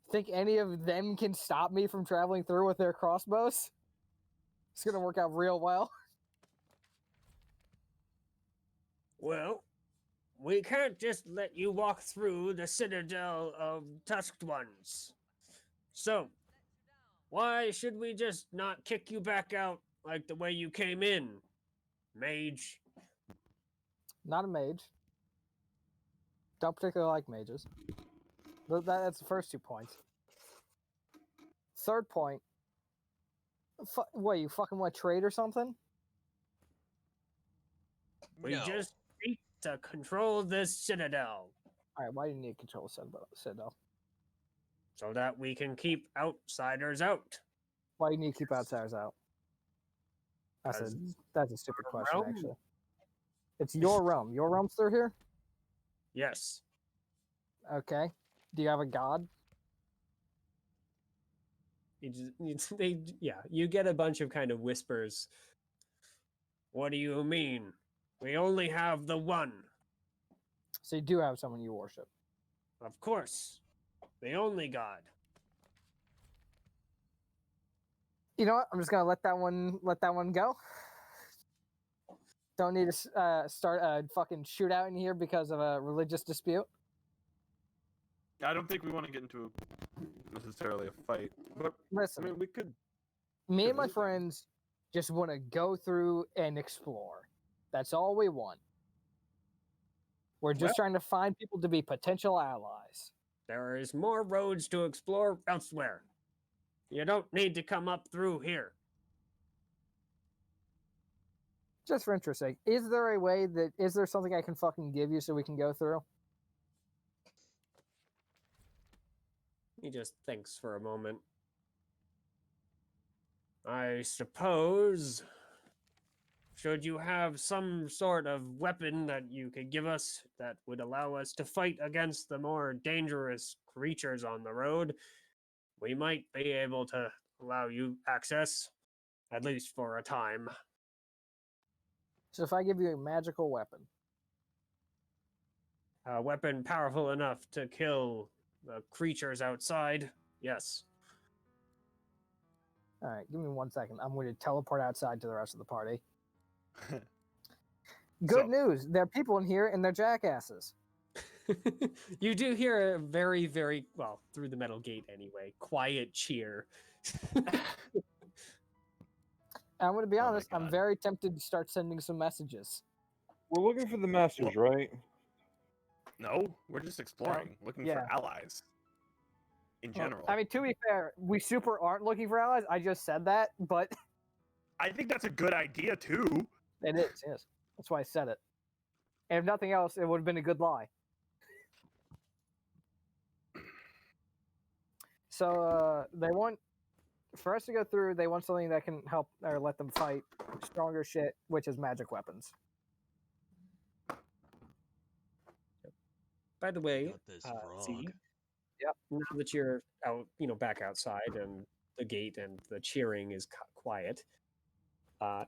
Speaker 2: Think any of them can stop me from traveling through with their crossbows? It's going to work out real well.
Speaker 3: Well, we can't just let you walk through the citadel of tusked ones. So, why should we just not kick you back out like the way you came in, mage?
Speaker 2: Not a mage. Don't particularly like mages. That's the first 2 points. Third point. What, you fucking want to trade or something?
Speaker 3: We
Speaker 4: No.
Speaker 3: just need to control this citadel
Speaker 2: Alright, why do you need to control Citadel?
Speaker 3: so that we can keep outsiders out.
Speaker 2: Why do you need to keep outsiders out?
Speaker 3: Because
Speaker 2: That's a stupid
Speaker 3: our
Speaker 2: question,
Speaker 3: realm.
Speaker 2: actually. It's your realm. Your realm's through here?
Speaker 3: Yes.
Speaker 2: Okay. Do you have a god?
Speaker 3: You get a bunch of kind of whispers. What do you mean? We only have the one.
Speaker 2: So you do have someone you worship.
Speaker 3: Of course. The only god.
Speaker 2: You know what? I'm just gonna let that one go. Don't need to start a fucking shootout in here because of a religious dispute.
Speaker 1: I don't think we want to get into necessarily a fight, but I
Speaker 2: Listen,
Speaker 1: mean, we could.
Speaker 2: me and my
Speaker 1: visit them.
Speaker 2: friends just want to go through and explore. That's all we want. We're just trying to find people to be potential allies.
Speaker 3: There is more roads to explore elsewhere. You don't need to come up through here.
Speaker 2: Just for interest sake, is there something I can fucking give you so we can go through?
Speaker 3: He just thinks for a moment. I suppose, should you have some sort of weapon that you could give us that would allow us to fight against the more dangerous creatures on the road, we might be able to allow you access, at least for a time.
Speaker 2: So if I give you a magical weapon,
Speaker 3: A weapon powerful enough to kill the creatures outside, Yes.
Speaker 2: All right, give me 1 second. I'm going to teleport outside to the rest of the party. Good
Speaker 1: So-
Speaker 2: news. There are people in here and they're jackasses.
Speaker 3: You do hear a very, very, well, through the metal gate anyway, quiet cheer.
Speaker 2: I'm going to be
Speaker 1: Oh my
Speaker 2: honest, I'm
Speaker 1: God.
Speaker 2: very tempted to start sending some messages.
Speaker 5: We're looking for the masters, right?
Speaker 1: No, we're just exploring, looking
Speaker 2: yeah.
Speaker 1: for allies. In
Speaker 2: Well,
Speaker 1: general.
Speaker 2: I mean, to be fair, we super aren't looking for allies. I just said that, but
Speaker 1: I think that's a good idea too.
Speaker 2: it is, yes. That's why I said it. And if nothing else, it would have been a good lie. So they want, for us to go through, they want something that can help or let them fight stronger shit, which is magic weapons.
Speaker 3: By the way,
Speaker 9: Got this frog.
Speaker 3: Z,
Speaker 2: Yep.
Speaker 3: now that you're out, back outside and the gate and the cheering is quiet,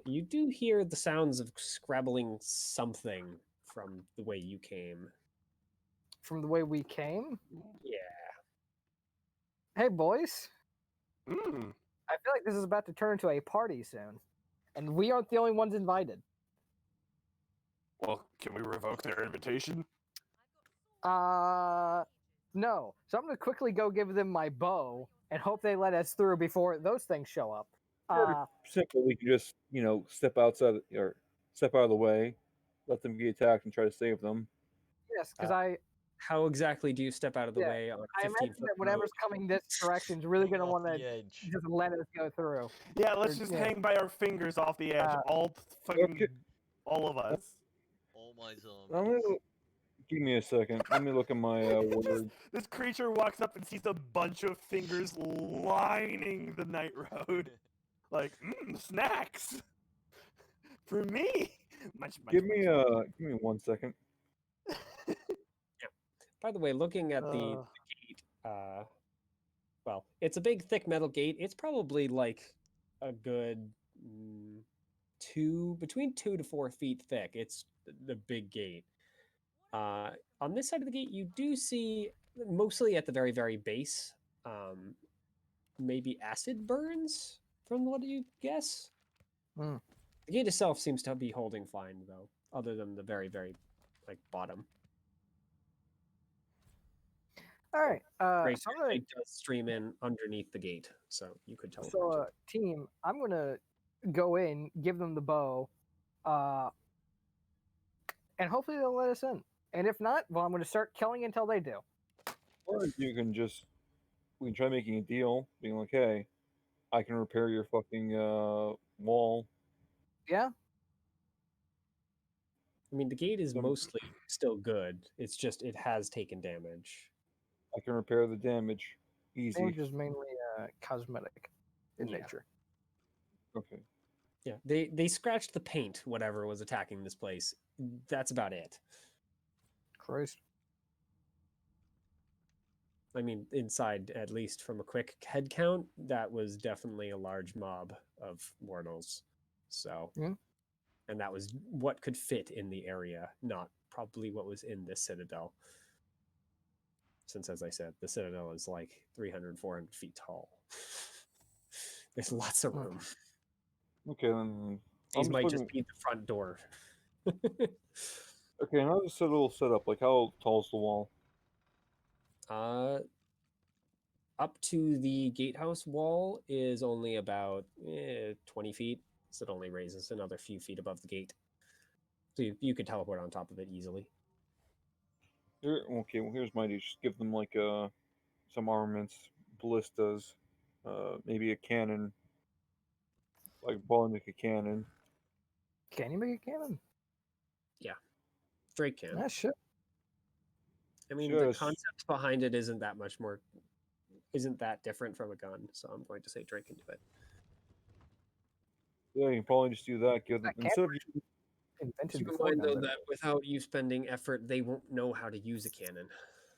Speaker 3: you do hear the sounds of scrabbling something from the way you came.
Speaker 2: From the way we came?
Speaker 3: Yeah.
Speaker 2: Hey, boys.
Speaker 1: Mm.
Speaker 2: I feel like this is about to turn into a party soon. And we aren't the only ones invited.
Speaker 1: Well, can we revoke their invitation?
Speaker 2: No. So I'm going to quickly go give them my bow and hope they let us through before those things show up.
Speaker 5: Simple. We can just, step outside or step out of the way, let them get attacked, and try to save them.
Speaker 2: Yes, because
Speaker 3: How exactly do you step out of the
Speaker 2: Yeah,
Speaker 3: way on a
Speaker 2: I
Speaker 3: 15-foot
Speaker 2: imagine that whatever's coming this direction is really going to
Speaker 9: Off
Speaker 2: want to
Speaker 9: the edge.
Speaker 2: just let us go through.
Speaker 1: Yeah, let's
Speaker 2: Or-
Speaker 1: just
Speaker 2: yeah.
Speaker 1: hang by our fingers off the edge.
Speaker 5: Okay.
Speaker 1: All of us.
Speaker 9: All my
Speaker 5: I'm
Speaker 9: zombies.
Speaker 5: gonna, give me a second. Let me look at my word.
Speaker 1: This creature walks up and sees a bunch of fingers lining the night road. Like, snacks for me. Munch, munch,
Speaker 5: Give me
Speaker 1: munch.
Speaker 5: give me 1 second.
Speaker 3: By the way, looking at the gate, well, it's a big, thick metal gate. It's probably like a good between 2 to 4 feet thick. It's the big gate. On this side of the gate, you do see, mostly at the very, very base, maybe acid burns, from what you guess.
Speaker 2: Hmm.
Speaker 3: The gate itself seems to be holding fine, though, other than the very, very, bottom.
Speaker 2: All right.
Speaker 3: Great
Speaker 2: So I'm gonna,
Speaker 3: does stream in underneath the gate, so you could teleport.
Speaker 2: so
Speaker 3: to it.
Speaker 2: team, I'm gonna go in, give them the bow, and hopefully they'll let us in. And if not, well, I'm gonna start killing until they do.
Speaker 5: Or you can we can try making a deal, being like, hey, I can repair your fucking wall.
Speaker 2: Yeah.
Speaker 3: I mean, the gate is
Speaker 5: Some-
Speaker 3: mostly still good. It's just it has taken damage.
Speaker 5: I can repair the damage. Easy.
Speaker 2: Damage is mainly cosmetic in
Speaker 3: Yeah.
Speaker 2: nature.
Speaker 5: Okay.
Speaker 3: Yeah, they scratched the paint, whatever was attacking this place. That's about it.
Speaker 2: Christ.
Speaker 3: I mean, inside, at least from a quick head count, that was definitely a large mob of mortals. So,
Speaker 2: Yeah.
Speaker 3: and that was what could fit in the area, not probably what was in this citadel. Since, as I said, the citadel is like 300, 400 feet tall. There's lots of room.
Speaker 5: Okay, then.
Speaker 3: These
Speaker 5: I'm
Speaker 3: might
Speaker 5: looking-
Speaker 3: just be the front door.
Speaker 5: Okay, and how's the citadel set up? Like, how tall is the wall?
Speaker 3: Up to the gatehouse wall is only about 20 feet, so it only raises another few feet above the gate. So you could teleport on top of it easily.
Speaker 5: Okay, well, here's my deal. Just give them, like, some armaments, ballistas, maybe a cannon. Like, ball make a cannon.
Speaker 2: Can you make a cannon?
Speaker 3: Drake can.
Speaker 2: Ah, shit.
Speaker 3: I mean, the
Speaker 5: Just-
Speaker 3: concept behind it isn't that different from a gun, so I'm going to say Drake can do it.
Speaker 5: Yeah, you can probably just do that. Give them,
Speaker 2: That
Speaker 5: instead of
Speaker 2: Invented
Speaker 3: Keep in
Speaker 2: before
Speaker 3: mind, though,
Speaker 2: guns,
Speaker 3: that without you spending effort, they won't know how to use a cannon.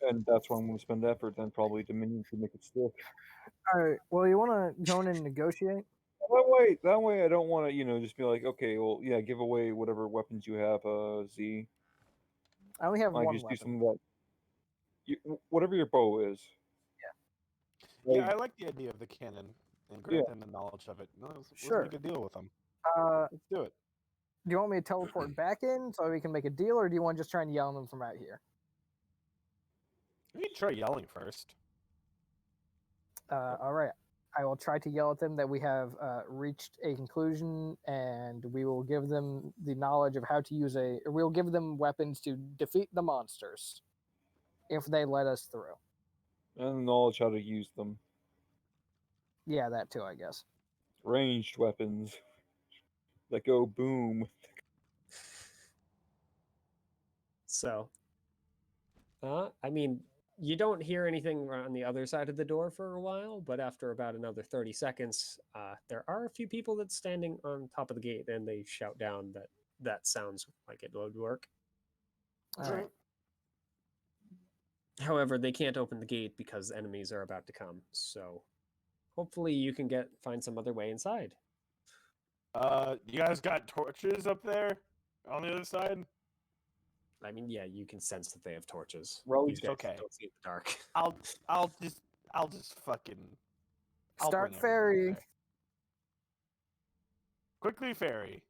Speaker 5: and that's where I'm going to spend effort. Then probably Dominion to make it stick.
Speaker 2: All right. Well, you want to go in and negotiate?
Speaker 5: That way, I don't want to, just be like, okay, well, yeah, give away whatever weapons you have, Z.
Speaker 2: I only have
Speaker 5: I
Speaker 2: one
Speaker 5: just do
Speaker 2: weapon.
Speaker 5: some of that. Whatever your bow is.
Speaker 1: Yeah, I like the idea of the cannon and grant
Speaker 5: Yeah.
Speaker 1: them the knowledge of it. No, let's
Speaker 2: Sure.
Speaker 1: make a deal with them.
Speaker 2: Do
Speaker 1: Let's do it.
Speaker 2: you want me to teleport back in so we can make a deal, or do you want to just try and yell at them from out here?
Speaker 1: We can try yelling first.
Speaker 2: All right. I will try to yell at them that we have reached a conclusion, and we will give them the knowledge of how to use we'll give them weapons to defeat the monsters if they let us through.
Speaker 5: And knowledge how to use them.
Speaker 2: Yeah, that too, I guess.
Speaker 5: Ranged weapons that go boom.
Speaker 3: So, I mean, you don't hear anything on the other side of the door for a while, but after about another 30 seconds, there are a few people that's standing on top of the gate, and they shout down that that sounds like it would work.
Speaker 2: All right.
Speaker 3: However, they can't open the gate because enemies are about to come. So, hopefully, you can find some other way inside.
Speaker 1: You guys got torches up there on the other side?
Speaker 3: I mean, yeah, you can sense that they have torches.
Speaker 5: Raleigh,
Speaker 3: These guys
Speaker 1: okay.
Speaker 3: don't see in the dark.
Speaker 1: I'll just fucking
Speaker 2: Start
Speaker 1: bring everyone
Speaker 2: fairy.
Speaker 1: there. Quickly fairy.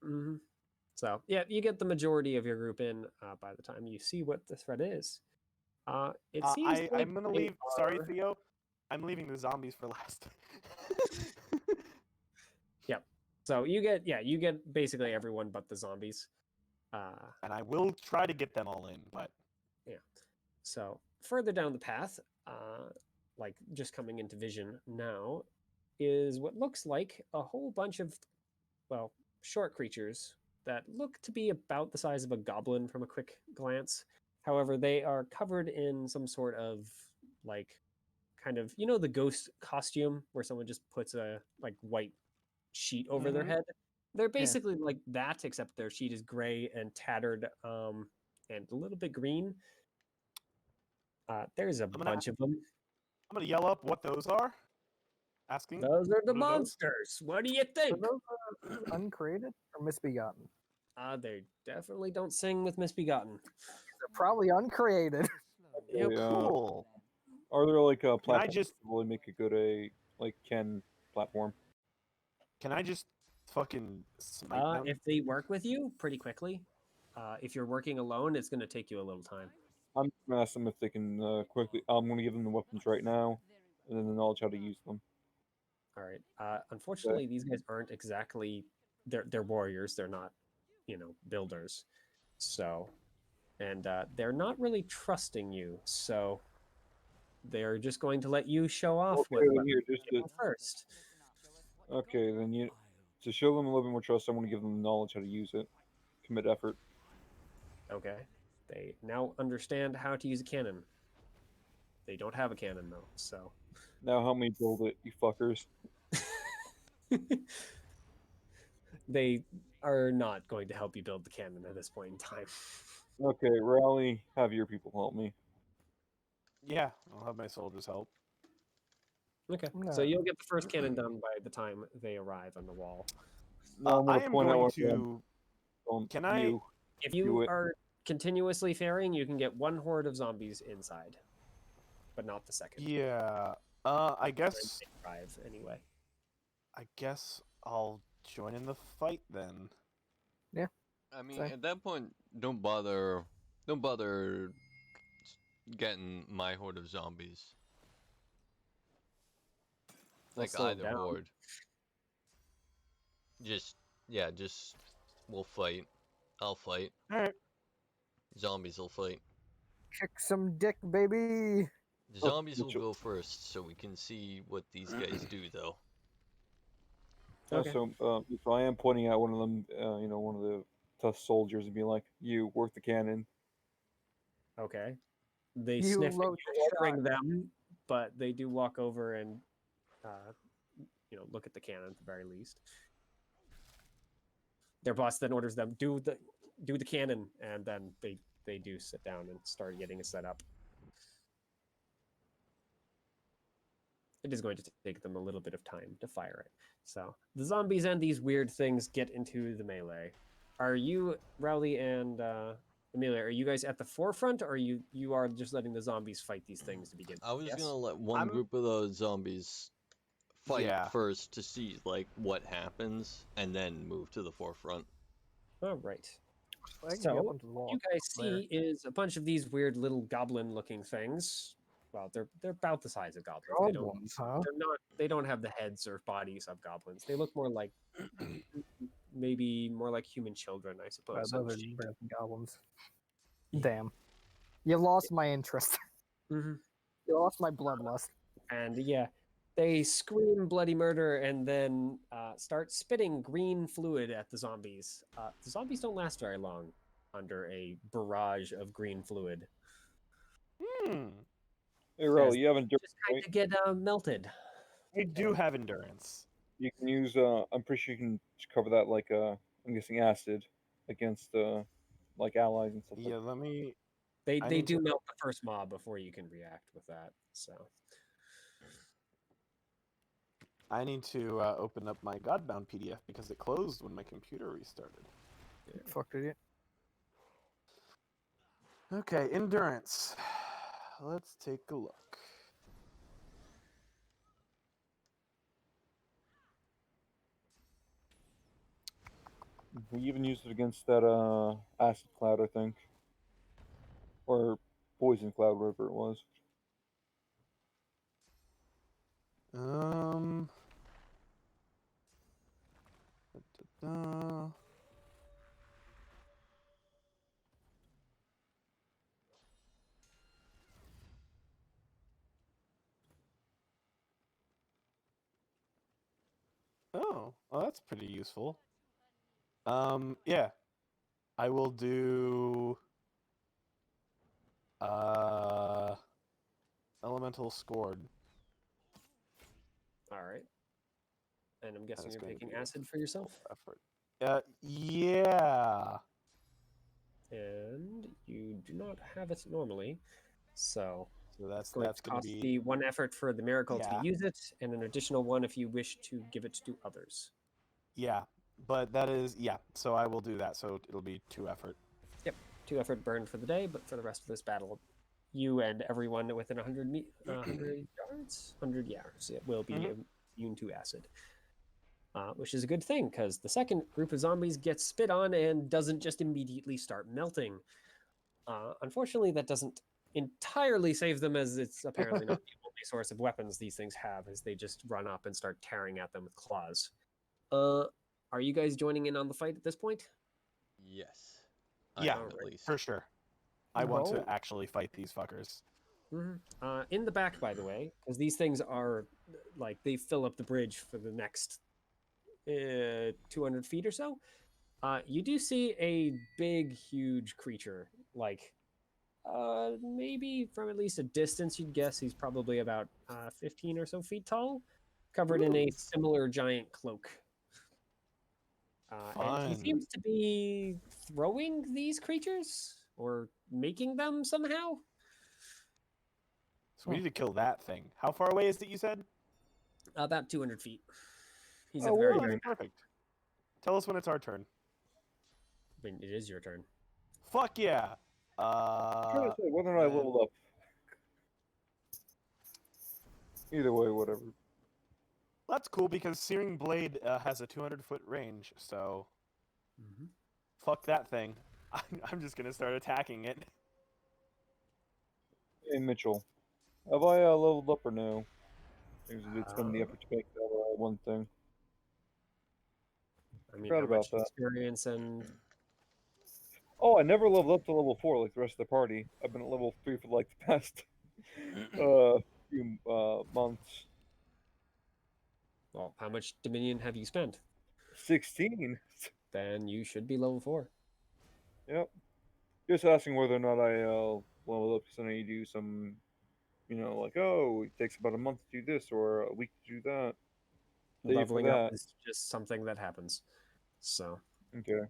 Speaker 3: Mm-hmm. So yeah, you get the majority of your group in by the time you see what the threat is. It seems like
Speaker 1: I'm gonna
Speaker 3: they
Speaker 1: leave. Sorry,
Speaker 3: are-
Speaker 1: Theo. I'm leaving the zombies for last.
Speaker 3: Yep. So you get basically everyone but the zombies.
Speaker 1: And I will try to get them all in, but
Speaker 3: Yeah. So further down the path, like just coming into vision now, is what looks like a whole bunch of, well, short creatures that look to be about the size of a goblin from a quick glance. However, they are covered in some sort of like kind of, you know, the ghost costume where someone just puts a like white sheet over their
Speaker 1: Mhm.
Speaker 3: head. They're basically like that, except their sheet is gray and tattered, and a little bit green. There's a bunch of them.
Speaker 1: I'm gonna yell up what those are. Asking.
Speaker 3: Those are the
Speaker 1: what are those?
Speaker 3: monsters. What do you
Speaker 2: Are
Speaker 3: think?
Speaker 2: those uncreated or misbegotten?
Speaker 3: They definitely don't sing with Misbegotten.
Speaker 2: They're probably uncreated.
Speaker 3: Yep.
Speaker 5: Hey,
Speaker 1: Cool.
Speaker 5: are there like a
Speaker 1: Can I
Speaker 5: platform
Speaker 1: just
Speaker 5: that really make a good like Ken platform?
Speaker 1: can I just fucking smite them?
Speaker 3: If they work with you pretty quickly, if you're working alone, it's going to take you a little time.
Speaker 5: I'm gonna ask them if they can quickly. I'm gonna give them the weapons right now, and then the knowledge how to use them.
Speaker 3: All right. Unfortunately, these guys aren't exactly they're warriors. They're not, builders. So, and they're not really trusting you. So, they're just going to let you show off
Speaker 5: Okay,
Speaker 3: what
Speaker 5: then
Speaker 3: weapons
Speaker 5: here,
Speaker 3: you
Speaker 5: just
Speaker 3: give them first.
Speaker 5: okay, then to show them a little bit more trust, I want to give them the knowledge how to use it. Commit effort.
Speaker 3: Okay. They now understand how to use a cannon. They don't have a cannon though, so
Speaker 5: Now help me build it, you fuckers.
Speaker 3: they are not going to help you build the cannon at this point in time.
Speaker 5: Okay, Rally, have your people help me.
Speaker 1: Yeah, I'll have my soldiers help.
Speaker 3: Okay.
Speaker 2: No.
Speaker 3: So you'll get the first cannon done by the time they arrive on the wall.
Speaker 5: No, I'm
Speaker 1: I
Speaker 5: gonna
Speaker 1: am
Speaker 5: point out
Speaker 1: going
Speaker 5: one of them.
Speaker 1: to.
Speaker 5: Don't
Speaker 1: Can I-
Speaker 5: you?
Speaker 3: If
Speaker 5: Do
Speaker 3: you
Speaker 5: it.
Speaker 3: are continuously ferrying, you can get one horde of zombies inside, but not the second.
Speaker 1: Yeah. I
Speaker 3: When
Speaker 1: guess.
Speaker 3: they arrive anyway.
Speaker 1: I guess I'll join in the fight then.
Speaker 4: I mean,
Speaker 2: Same.
Speaker 4: at that point, don't bother getting my horde of zombies.
Speaker 3: We'll
Speaker 4: Like
Speaker 3: slow 'em
Speaker 4: either
Speaker 3: down.
Speaker 4: horde. Just we'll fight. I'll fight.
Speaker 1: All right.
Speaker 4: Zombies will fight.
Speaker 2: Kick some dick, baby.
Speaker 4: The zombies will
Speaker 5: Mitchell.
Speaker 4: go first, so we can see what these guys do, though.
Speaker 3: Okay.
Speaker 5: So I am pointing out one of them, one of the tough soldiers, and be like, "You work the cannon."
Speaker 3: Okay. They
Speaker 2: You
Speaker 3: sniff at
Speaker 2: load
Speaker 3: you ordering them, but they do walk over and look at the cannon at the very least. Their boss then orders them do the cannon, and then they do sit down and start getting it set up. It is going to take them a little bit of time to fire it. So the zombies and these weird things get into the melee. Are you, Rowley and Amelia, are you guys at the forefront, or you are just letting the zombies fight these things to begin?
Speaker 4: I was
Speaker 3: Yes?
Speaker 4: gonna let one
Speaker 1: I'm-
Speaker 4: group of those zombies fight
Speaker 1: Yeah.
Speaker 4: first to see like what happens, and then move to the forefront.
Speaker 3: All right.
Speaker 2: I can be up
Speaker 3: So
Speaker 2: onto the wall.
Speaker 3: you guys
Speaker 2: there.
Speaker 3: see is a bunch of these weird little goblin-looking things. Well, they're about the size of goblins.
Speaker 2: Goblins, huh?
Speaker 3: They're not. They don't have the heads or bodies of goblins. They look more like maybe more like human children, I suppose.
Speaker 2: Those are better than goblins. Damn. You lost my interest.
Speaker 3: Mhm.
Speaker 2: You lost my bloodlust.
Speaker 3: And yeah, they scream bloody murder and then start spitting green fluid at the zombies. The zombies don't last very long under a barrage of green fluid.
Speaker 1: Hmm.
Speaker 5: Hey, Ro,
Speaker 3: As
Speaker 5: you haven't done
Speaker 3: just kind
Speaker 5: right?
Speaker 3: of get melted.
Speaker 1: I do have endurance.
Speaker 5: You can use. I'm pretty sure you can cover that like I'm guessing acid against like allies and stuff
Speaker 1: Yeah,
Speaker 5: like.
Speaker 1: let me.
Speaker 3: They
Speaker 1: I
Speaker 3: they
Speaker 1: need
Speaker 3: do
Speaker 1: to-
Speaker 3: melt the first mob before you can react with that. So
Speaker 1: I need to open up my Godbound PDF because it closed when my computer restarted.
Speaker 2: Fuck idiot.
Speaker 1: Okay, endurance. Let's take a look.
Speaker 5: We even used it against that acid cloud, I think, or poison cloud, whatever it was.
Speaker 1: Um. da-da-da. Oh, well, that's pretty useful. Yeah, I will do uh elemental scored.
Speaker 3: all right. And I'm
Speaker 1: That
Speaker 3: guessing
Speaker 1: is
Speaker 3: you're
Speaker 1: going to
Speaker 3: picking
Speaker 1: be a
Speaker 3: acid for yourself.
Speaker 1: full effort. Yeah.
Speaker 3: And you do not have it normally. So
Speaker 1: So
Speaker 3: it's going to
Speaker 1: going to
Speaker 3: cost
Speaker 1: be
Speaker 3: the 1 effort for the miracle
Speaker 1: Yeah.
Speaker 3: to use it, and an additional 1 if you wish to give it to others.
Speaker 1: yeah, but that is So I will do that. So it'll be 2 effort.
Speaker 3: Yep, 2 effort burned for the day, but for the rest of this battle, you and everyone within 100 yards, 100 yards, it will be immune to acid. Which is a good thing, because the second group of zombies gets spit on and doesn't just immediately start melting. Unfortunately, that doesn't entirely save them, as it's apparently not the only source of weapons these things have, as they just run up and start tearing at them with claws. Are you guys joining in on the fight at this point?
Speaker 4: Yes, I
Speaker 1: Yeah,
Speaker 4: am at least.
Speaker 1: for sure. I want
Speaker 2: No.
Speaker 1: to actually fight these fuckers.
Speaker 3: In the back, by the way, because these things are like they fill up the bridge for the next 200 feet or so. You do see a big, huge creature, like maybe from at least a distance, you'd guess he's probably about 15 or so feet tall, covered in a similar giant cloak. And he
Speaker 1: Fun.
Speaker 3: seems to be throwing these creatures or making them somehow.
Speaker 1: So we need to kill that thing. How far away is it, you said?
Speaker 3: About 200 feet. He's
Speaker 5: Oh,
Speaker 3: at the very
Speaker 1: Oh,
Speaker 5: wait a
Speaker 1: that's
Speaker 5: minute.
Speaker 1: perfect. Tell us when it's our turn.
Speaker 3: I mean, it is your turn.
Speaker 1: Fuck yeah.
Speaker 5: I'm trying to say whether or not I
Speaker 1: then-
Speaker 5: leveled up. Either way, whatever.
Speaker 1: That's cool because Searing Blade has a 200-foot range, so fuck that thing. I'm just gonna start attacking it.
Speaker 5: Hey, Mitchell, have I leveled up or no? Because I did spend the effort to make that one thing.
Speaker 3: I mean,
Speaker 5: Forgot
Speaker 3: how
Speaker 5: about
Speaker 3: much
Speaker 5: that.
Speaker 3: experience and
Speaker 5: Oh, I never leveled up to level 4 like the rest of the party. I've been at level 3 for like the past few months.
Speaker 3: well, how much Dominion have you spent?
Speaker 5: 16.
Speaker 3: Then you should be level 4.
Speaker 5: Yep. Just asking whether or not I leveled up because I know you do some, like, oh, it takes about a month to do this or a week to do that. Day for
Speaker 3: Leveling up
Speaker 5: that.
Speaker 3: is just something that happens. So
Speaker 5: Okay.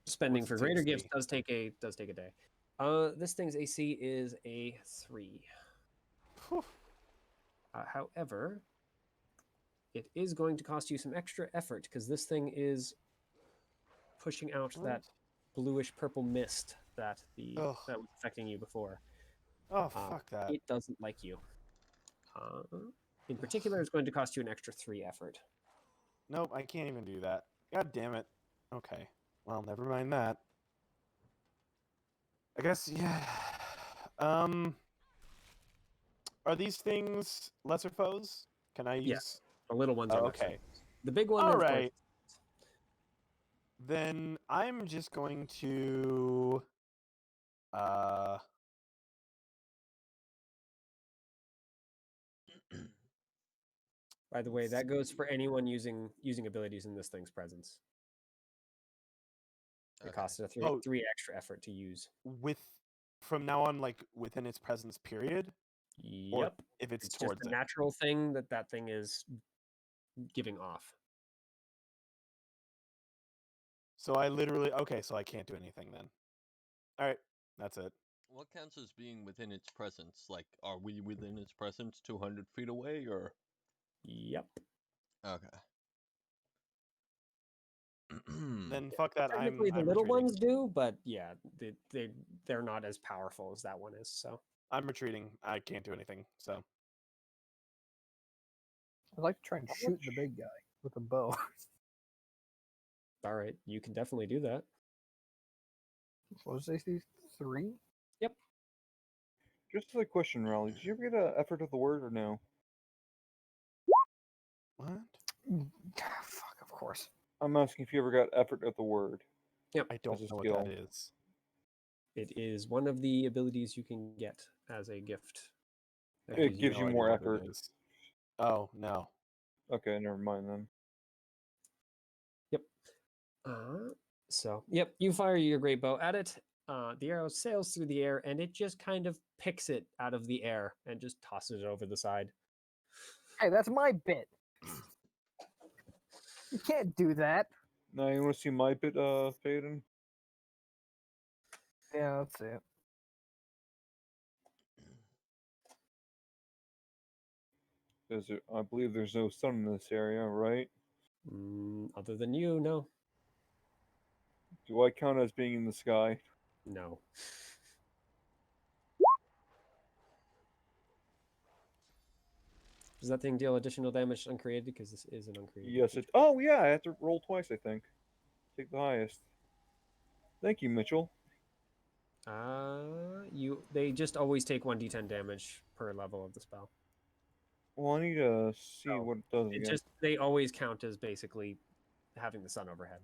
Speaker 3: spending
Speaker 1: What's
Speaker 3: for
Speaker 1: its
Speaker 3: greater
Speaker 1: AC?
Speaker 3: gifts does take a day. This thing's AC is a 3.
Speaker 1: Whew.
Speaker 3: However, it is going to cost you some extra effort because this thing is pushing out that
Speaker 1: What?
Speaker 3: bluish purple mist that
Speaker 1: Ugh.
Speaker 3: that was affecting you before.
Speaker 1: Oh, fuck that.
Speaker 3: It doesn't like you. In particular, it's going to cost you an extra 3 effort.
Speaker 1: Nope, I can't even do that. God damn it. Okay. Well, never mind that. I guess, yeah. Are these things lesser foes? Can I use?
Speaker 3: Yes. The little ones
Speaker 1: Oh,
Speaker 3: are
Speaker 1: okay.
Speaker 3: The big one
Speaker 1: All
Speaker 3: is
Speaker 1: right. Then I'm just going to
Speaker 3: By the way, that goes for anyone using abilities in this thing's presence. It
Speaker 4: Okay.
Speaker 3: costs a
Speaker 1: Oh.
Speaker 3: 3 extra effort to use.
Speaker 1: with from now on, like within its presence period, or
Speaker 3: Yep.
Speaker 1: if it's
Speaker 3: It's just
Speaker 1: towards
Speaker 3: a
Speaker 1: it.
Speaker 3: natural thing that thing is giving off.
Speaker 1: So I literally so I can't do anything then. All right, that's it.
Speaker 4: What counts as being within its presence? Like, are we within its presence 200 feet away, or?
Speaker 3: Yep.
Speaker 4: Okay.
Speaker 1: Then fuck that.
Speaker 3: Technically, the
Speaker 1: I'm
Speaker 3: little
Speaker 1: retreating.
Speaker 3: ones do, but yeah, they're not as powerful as that one is. So
Speaker 1: I'm retreating. I can't do anything. So
Speaker 2: I'd like to try and shoot the big guy with a bow.
Speaker 3: all right, you can definitely do that.
Speaker 2: What was AC? 3?
Speaker 3: Yep.
Speaker 5: Just as a question, Raleigh, did you ever get an effort of the word or no?
Speaker 1: what?
Speaker 2: Fuck, of course.
Speaker 5: I'm asking if you ever got effort of the word.
Speaker 3: Yep.
Speaker 1: I don't
Speaker 5: As a
Speaker 1: know
Speaker 5: skill.
Speaker 1: what that is.
Speaker 3: It is one of the abilities you can get as a gift. that
Speaker 5: It gives
Speaker 1: No
Speaker 5: you
Speaker 1: idea
Speaker 5: more
Speaker 1: what it
Speaker 5: effort.
Speaker 1: is. Oh no.
Speaker 5: Okay, never mind then.
Speaker 3: Yep. Yep, you fire your great bow at it. The arrow sails through the air, and it just kind of picks it out of the air and just tosses it over the side.
Speaker 2: Hey, that's my bit. You can't do that.
Speaker 5: Now you want to see my bit, Faden?
Speaker 2: Yeah, that's it.
Speaker 5: I believe there's no sun in this area, right?
Speaker 3: Other than you, no.
Speaker 5: Do I count as being in the sky?
Speaker 3: No. Does that thing deal additional damage uncreated? Because this is an uncreated.
Speaker 5: Yes, it. Oh yeah, I have to roll twice. I think. Take the highest. Thank you, Mitchell.
Speaker 3: They just always take 1d10 damage per level of the spell.
Speaker 5: Well, I need to see what it does again.
Speaker 3: They always count as basically having the sun overhead.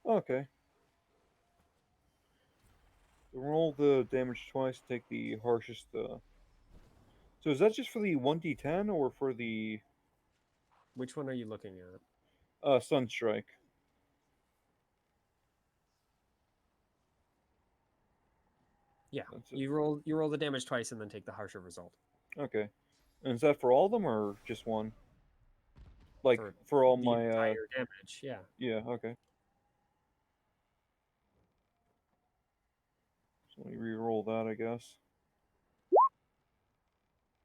Speaker 5: Okay. Roll the damage twice. Take the harshest. So is that just for the 1d10 or for the
Speaker 3: Which one are you looking at?
Speaker 5: Sunstrike?
Speaker 3: Yeah,
Speaker 5: That's it.
Speaker 3: you roll the damage twice and then take the harsher result.
Speaker 5: Okay. And is that for all of them or just one? Like for all
Speaker 3: the
Speaker 5: my
Speaker 3: entire damage, yeah.
Speaker 5: Yeah, okay. So let me re-roll that, I guess.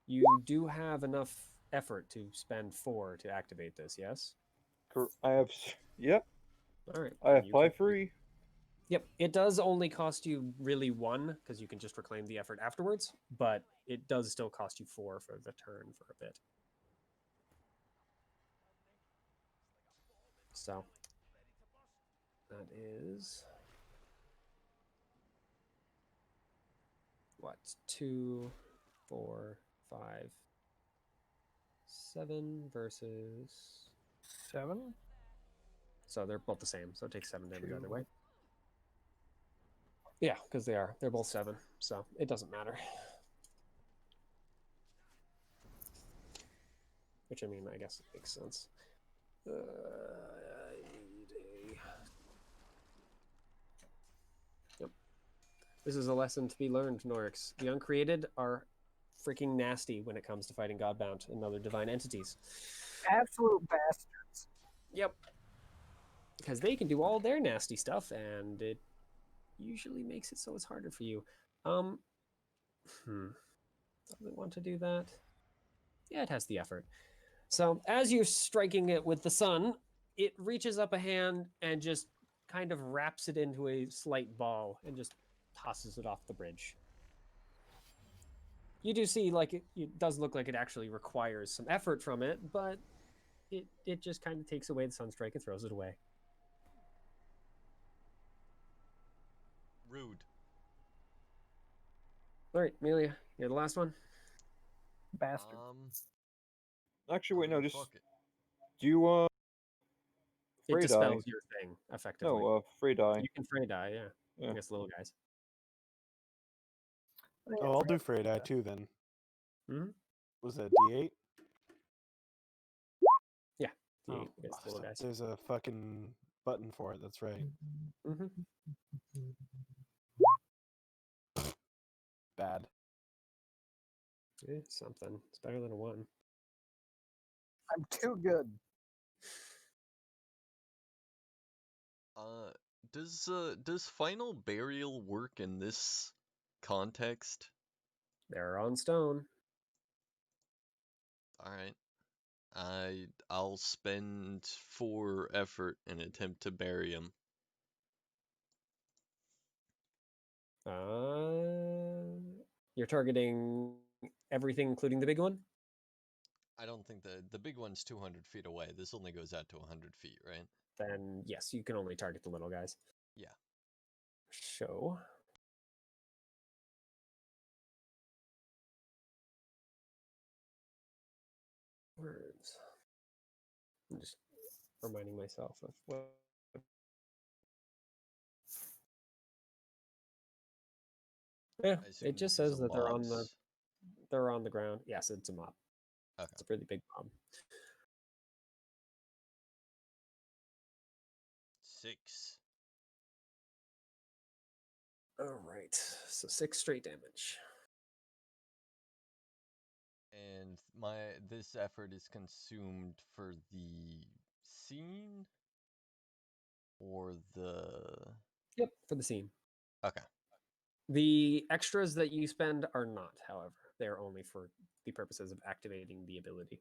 Speaker 3: You do have enough effort to spend 4 to activate this, yes?
Speaker 5: I have. Yep.
Speaker 3: All right.
Speaker 5: I have
Speaker 3: you
Speaker 5: 5
Speaker 3: can-
Speaker 5: free.
Speaker 3: Yep, it does only cost you really 1 because you can just reclaim the effort afterwards, but it does still cost you 4 for the turn for a bit. So that is what 2, 4, 5, 7 versus
Speaker 2: 7?
Speaker 3: So they're both the same. So it takes 7 damage either
Speaker 2: 2.
Speaker 3: way. Yeah, because they're both 7, so it doesn't matter. Which I mean, I guess it makes sense. Yep. This is a lesson to be learned, Norix. The uncreated are freaking nasty when it comes to fighting Godbound and other divine entities.
Speaker 2: Absolute bastards.
Speaker 3: Yep. Because they can do all their nasty stuff, and it usually makes it so it's harder for you. Doesn't want to do that. Yeah, it has the effort. So as you're striking it with the sun, it reaches up a hand and just kind of wraps it into a slight ball and just tosses it off the bridge. You do see, like, it does look like it actually requires some effort from it, but it just kind of takes away the sunstrike and throws it away.
Speaker 4: Rude.
Speaker 3: All right, Amelia, you're the last one.
Speaker 2: Bastard.
Speaker 5: Actually, wait, no, just
Speaker 4: fuck it.
Speaker 5: do you
Speaker 3: It
Speaker 5: Fray die?
Speaker 3: dispels your thing, effectively.
Speaker 5: No, Fray die.
Speaker 3: You can Fray die, yeah.
Speaker 5: Yeah.
Speaker 3: I guess little guys.
Speaker 1: Oh, I'll do Fray Die too then.
Speaker 3: Hmm?
Speaker 1: Was that D8?
Speaker 3: Yeah, D8
Speaker 1: Oh,
Speaker 3: against little guys.
Speaker 1: there's a fucking button for it. That's right.
Speaker 3: Mm-hmm.
Speaker 1: Bad.
Speaker 3: Something. It's better than a 1.
Speaker 2: I'm too good.
Speaker 4: Does final burial work in this context?
Speaker 3: They're on stone.
Speaker 4: All right. I'll spend 4 effort and attempt to bury him.
Speaker 3: You're targeting everything, including the big one?
Speaker 4: I don't think the big one's 200 feet away. This only goes out to 100 feet, right?
Speaker 3: Then yes, you can only target the little guys.
Speaker 4: Yeah.
Speaker 3: Show. Words. I'm just reminding myself of what. Yeah, it just says that they're on the ground. Yes, it's a mob.
Speaker 4: Okay.
Speaker 3: It's a pretty big mob.
Speaker 4: 6.
Speaker 3: All right, so 6 straight damage.
Speaker 4: And this effort is consumed for the scene or the...
Speaker 3: Yep, for the scene.
Speaker 4: Okay.
Speaker 3: The extras that you spend are not, however. They're only for the purposes of activating the ability.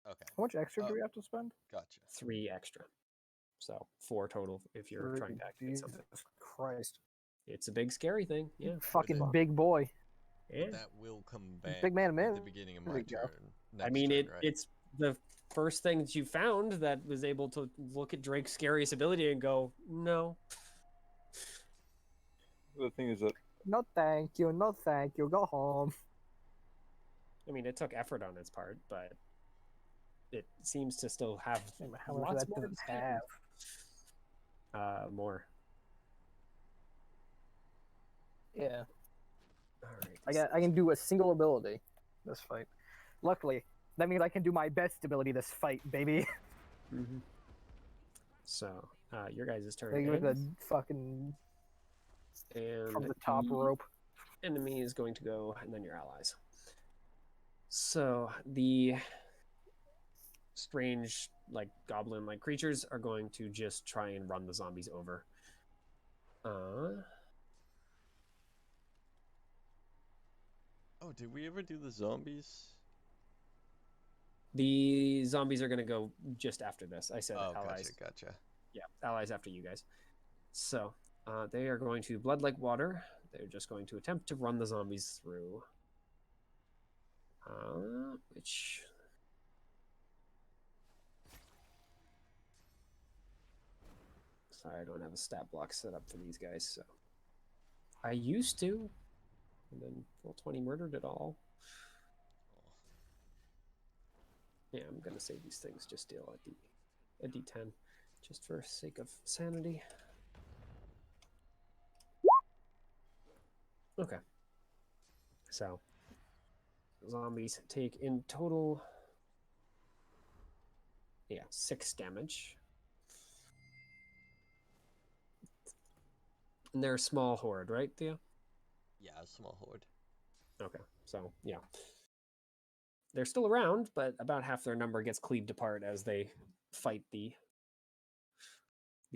Speaker 4: Okay.
Speaker 2: How much extra do we have to spend?
Speaker 4: Gotcha.
Speaker 3: 3 extra. So 4 total if you're trying to activate
Speaker 2: Jesus
Speaker 3: something.
Speaker 2: Christ.
Speaker 3: It's a big scary thing, yeah.
Speaker 2: Fucking big boy.
Speaker 3: Yeah.
Speaker 4: But that will come back
Speaker 2: Big man,
Speaker 4: at the beginning of my turn.
Speaker 3: I mean,
Speaker 4: turn, right?
Speaker 3: it's the first thing that you found that was able to look at Drake's scariest ability and go, no.
Speaker 5: The thing is that
Speaker 2: No thank you, no thank you, go home.
Speaker 3: I mean, it took effort on its part, but it seems to still have
Speaker 2: How much
Speaker 3: lots
Speaker 2: of that
Speaker 3: more
Speaker 2: does
Speaker 3: to
Speaker 2: it
Speaker 3: spend.
Speaker 2: have?
Speaker 3: More.
Speaker 2: Yeah.
Speaker 3: All right.
Speaker 2: I can do a single ability this fight. Luckily, that means I can do my best ability this fight, baby.
Speaker 3: Mm-hmm. So, your guys' turn
Speaker 2: Like with
Speaker 3: ends,
Speaker 2: the fucking
Speaker 3: and
Speaker 2: from the top rope.
Speaker 3: enemy is going to go, and then your allies. So the strange, like goblin-like creatures are going to just try and run the zombies over.
Speaker 4: Oh, did we ever do the zombies?
Speaker 3: The zombies are going to go just after this. I said allies.
Speaker 4: Gotcha.
Speaker 3: Yeah, allies after you guys. So they are going to blood like water. They're just going to attempt to run the zombies through. Which... Sorry, I don't have a stat block set up for these guys, so... I used to, and then full 20 murdered it all. Yeah, I'm gonna save these things, just deal a d10, just for sake of sanity. Okay. So, zombies take in total, 6 damage. And they're a small horde, right, Theo?
Speaker 4: Yeah, a small horde.
Speaker 3: Okay, so, yeah. They're still around, but about half their number gets cleaved apart as they fight these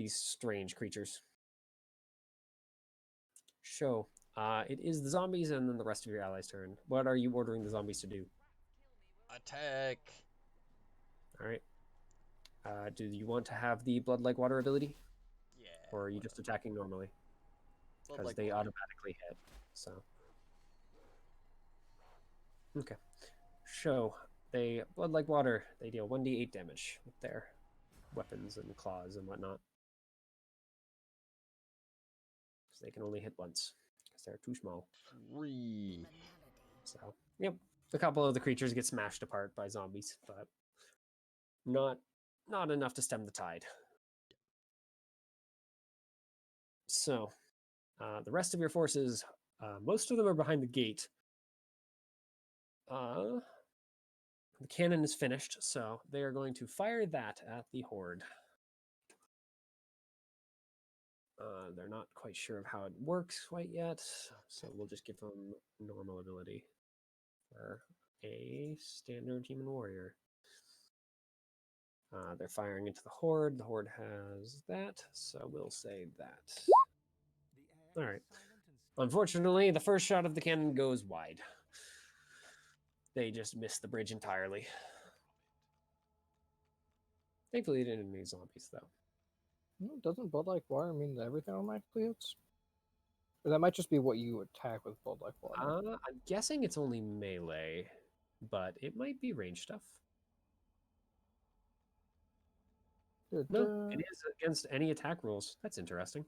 Speaker 3: strange creatures. Show. It is the zombies and then the rest of your allies' turn. What are you ordering the zombies to do?
Speaker 9: Attack.
Speaker 3: All right. Do you want to have the blood like water ability,
Speaker 9: Yeah.
Speaker 3: or are you just attacking normally?
Speaker 9: Blood
Speaker 3: Because
Speaker 9: like
Speaker 3: they
Speaker 9: water.
Speaker 3: automatically hit. So. Okay. Show. They blood like water. They deal 1d8 damage with their weapons and claws and whatnot. Because they can only hit once. Because they're too small.
Speaker 4: 3.
Speaker 3: So, yep. A couple of the creatures get smashed apart by zombies, but not enough to stem the tide. So, the rest of your forces, most of them are behind the gate. The cannon is finished, so they are going to fire that at the horde. They're not quite sure of how it works quite yet, so we'll just give them normal ability for a standard human warrior. They're firing into the horde. The horde has that, so we'll say that. All right. Unfortunately, the first shot of the cannon goes wide. They just missed the bridge entirely. Thankfully, it didn't need zombies, though.
Speaker 2: Doesn't blood like water mean that everything automatically hits? Or that might just be what you attack with blood like water.
Speaker 3: I'm guessing it's only melee, but it might be range stuff. No, it is against any attack rules. That's interesting.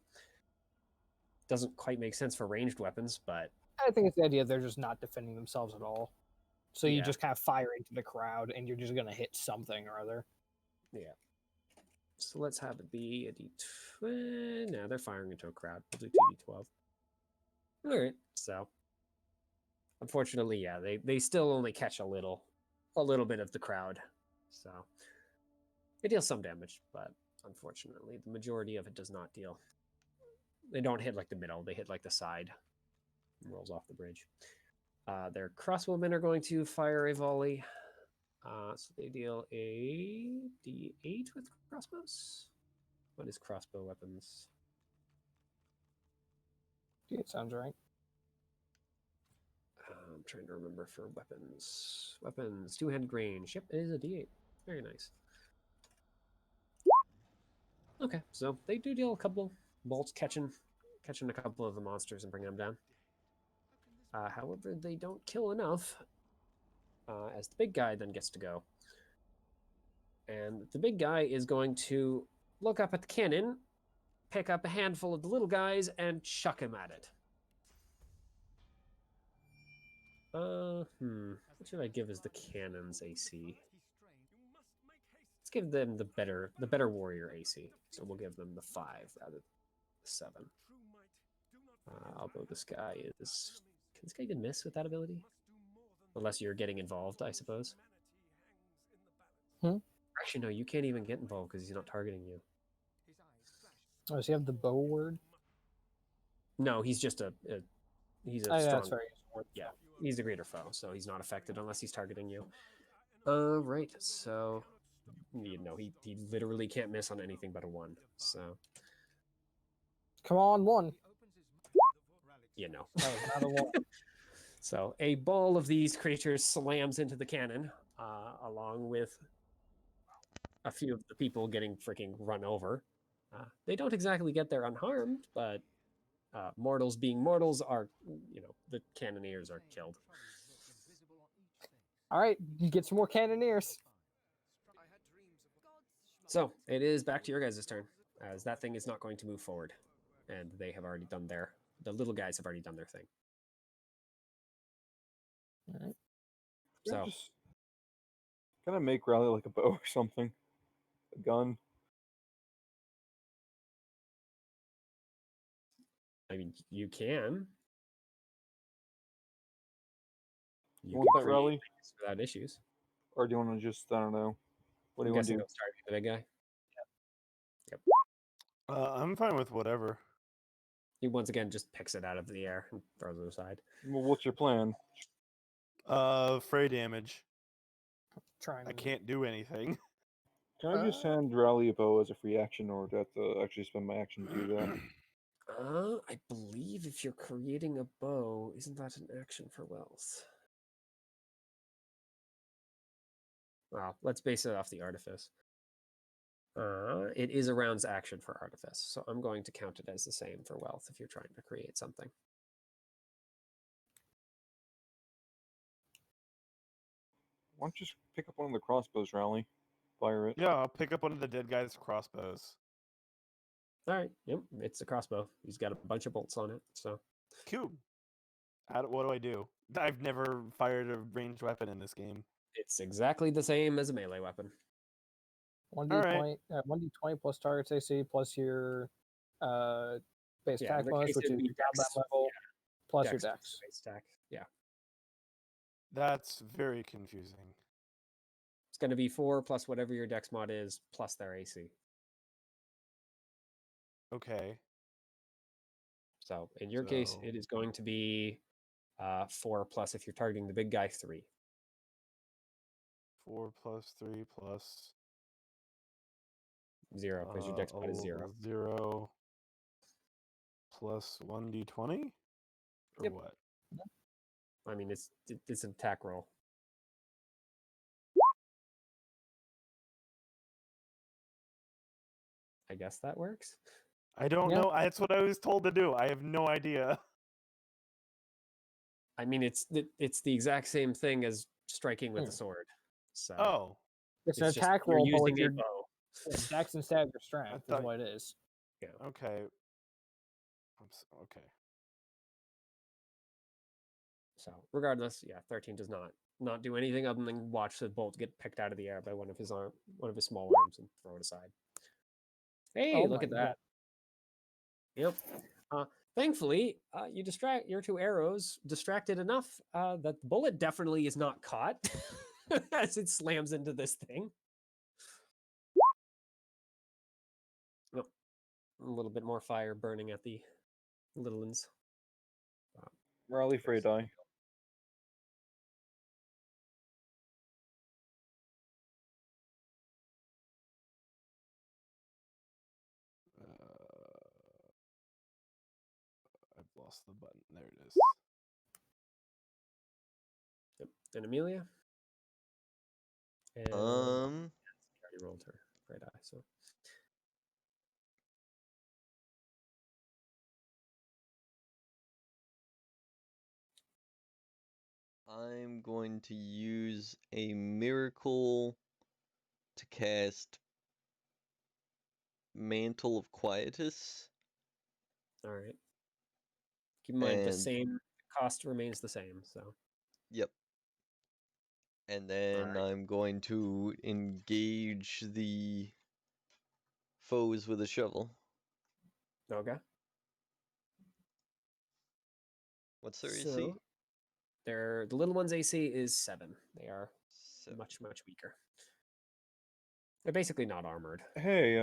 Speaker 3: Doesn't quite make sense for ranged weapons, but
Speaker 2: I think it's the idea they're just not defending themselves at all. So you
Speaker 3: Yeah.
Speaker 2: just kind of fire into the crowd and you're just going to hit something or other.
Speaker 3: yeah. So let's have it be a d12. No, they're firing into a crowd. We'll do 2d12. All right. So, unfortunately, yeah, they still only catch a little bit of the crowd. So it deals some damage, but unfortunately, the majority of it does not deal. They don't hit like the middle; they hit like the side. And rolls off the bridge. Their crossbowmen are going to fire a volley. So they deal a d8 with crossbows. What is crossbow weapons?
Speaker 2: Yeah, it sounds right.
Speaker 3: I'm trying to remember for weapons. Weapons, two-handed range. Yep, it is a d8. Very nice. Okay, so they do deal a couple bolts, catching a couple of the monsters and bringing them down. However, they don't kill enough, as the big guy then gets to go. And the big guy is going to look up at the cannon, pick up a handful of the little guys, and chuck him at it. What should I give as the cannon's AC? Let's give them the better warrior AC. So we'll give them the 5 rather than the 7. Although this guy is... Can this guy even miss with that ability? Unless you're getting involved, I suppose. Actually, no, you can't even get involved because he's not targeting you.
Speaker 2: Oh, does he have the bow word?
Speaker 3: No, he's just he's a
Speaker 2: Oh, yeah,
Speaker 3: strong...
Speaker 2: that's right.
Speaker 3: Yeah, he's the greater foe, so he's not affected unless he's targeting you. Right, so... You know, he literally can't miss on anything but a 1, so...
Speaker 2: Come on, 1.
Speaker 3: You know.
Speaker 2: That was not a 1.
Speaker 3: So a ball of these creatures slams into the cannon, along with a few of the people getting freaking run over. They don't exactly get there unharmed, but mortals being mortals are, you know, the cannoneers are killed.
Speaker 2: All right, get some more cannoneers.
Speaker 3: So it is back to your guys' turn, as that thing is not going to move forward, and they have already done the little guys have already done their thing.
Speaker 2: All right.
Speaker 3: So
Speaker 5: Just kind of make Rally like a bow or something. A gun.
Speaker 3: I mean, you can. You
Speaker 5: Want
Speaker 3: can
Speaker 5: that
Speaker 3: create
Speaker 5: Rally?
Speaker 3: things without issues.
Speaker 5: Or do you want to just, I don't know. What do
Speaker 3: I'm
Speaker 5: you want to
Speaker 3: guessing
Speaker 5: do?
Speaker 3: I'm starting with the big guy. Yep.
Speaker 1: I'm fine with whatever.
Speaker 3: He once again just picks it out of the air and throws it aside.
Speaker 5: Well, what's your plan?
Speaker 1: Fray damage.
Speaker 2: Trying.
Speaker 1: I can't do anything.
Speaker 5: Can I just hand Rally a bow as a free action, or do I have to actually spend my action to do that?
Speaker 3: I believe if you're creating a bow, isn't that an action for wealth? Well, let's base it off the artifice. It is a round's action for artifice, so I'm going to count it as the same for wealth if you're trying to create something.
Speaker 5: Why don't you just pick up one of the crossbows, Rally? Fire it.
Speaker 1: Yeah, I'll pick up one of the dead guy's crossbows.
Speaker 3: All right, yep, it's a crossbow. He's got a bunch of bolts on it, so
Speaker 1: Cool. What do I do? I've never fired a ranged weapon in this game.
Speaker 3: it's exactly the same as a melee weapon.
Speaker 2: 1d20, 1d20 plus target's AC plus your base
Speaker 3: Yeah, in
Speaker 2: attack
Speaker 3: the
Speaker 2: bonus,
Speaker 3: case
Speaker 2: which
Speaker 3: it'd
Speaker 2: is
Speaker 3: be
Speaker 2: combat
Speaker 3: dex,
Speaker 2: level, plus your
Speaker 3: Dex plus
Speaker 2: dex.
Speaker 3: base stack. Yeah,
Speaker 1: That's very confusing.
Speaker 3: it's going to be 4 plus whatever your dex mod is plus their AC.
Speaker 1: Okay.
Speaker 3: So in your case,
Speaker 1: So-
Speaker 3: it is going to be 4 plus if you're targeting the big guy, 3.
Speaker 1: 4 plus 3 plus
Speaker 3: 0 because your dex mod is 0.
Speaker 1: 0 plus 1d20? Or
Speaker 3: Yep.
Speaker 1: what?
Speaker 3: I mean, it's an attack roll. I guess that works.
Speaker 1: I don't
Speaker 2: Yeah.
Speaker 1: know. That's what I was told to do. I have no idea.
Speaker 3: I mean, it's the exact same thing as striking with a sword. So
Speaker 1: Oh,
Speaker 2: It's an
Speaker 3: it's just
Speaker 2: attack
Speaker 3: you're
Speaker 2: roll, but with
Speaker 3: using a
Speaker 2: your
Speaker 3: bow.
Speaker 2: dex instead of your strength
Speaker 1: thought-
Speaker 2: is what it is.
Speaker 3: Yeah.
Speaker 1: okay. Okay.
Speaker 3: So regardless, yeah, 13 does not do anything other than watch the bolt get picked out of the air by one of his small arms and throw it aside. Hey,
Speaker 2: Oh
Speaker 3: look
Speaker 2: my
Speaker 3: at that. Yep. Thankfully, your 2 arrows distracted enough that the bullet definitely is not caught as it slams into this thing. Oh, a little bit more fire burning at the little ones.
Speaker 5: Rally Frey die.
Speaker 1: I've lost the button. There it is.
Speaker 3: Yep. And Amelia. And she already rolled her right eye, so
Speaker 4: I'm going to use a miracle to cast Mantle of Quietus.
Speaker 3: all right. Keep in mind the
Speaker 4: And-
Speaker 3: same cost remains the same, so
Speaker 4: Yep. And then
Speaker 3: Alright.
Speaker 4: I'm going to engage the foes with a shovel.
Speaker 3: okay.
Speaker 4: What's their AC?
Speaker 3: So the little one's AC is 7. They are
Speaker 4: 7.
Speaker 3: much weaker. They're basically not armored.
Speaker 5: Hey,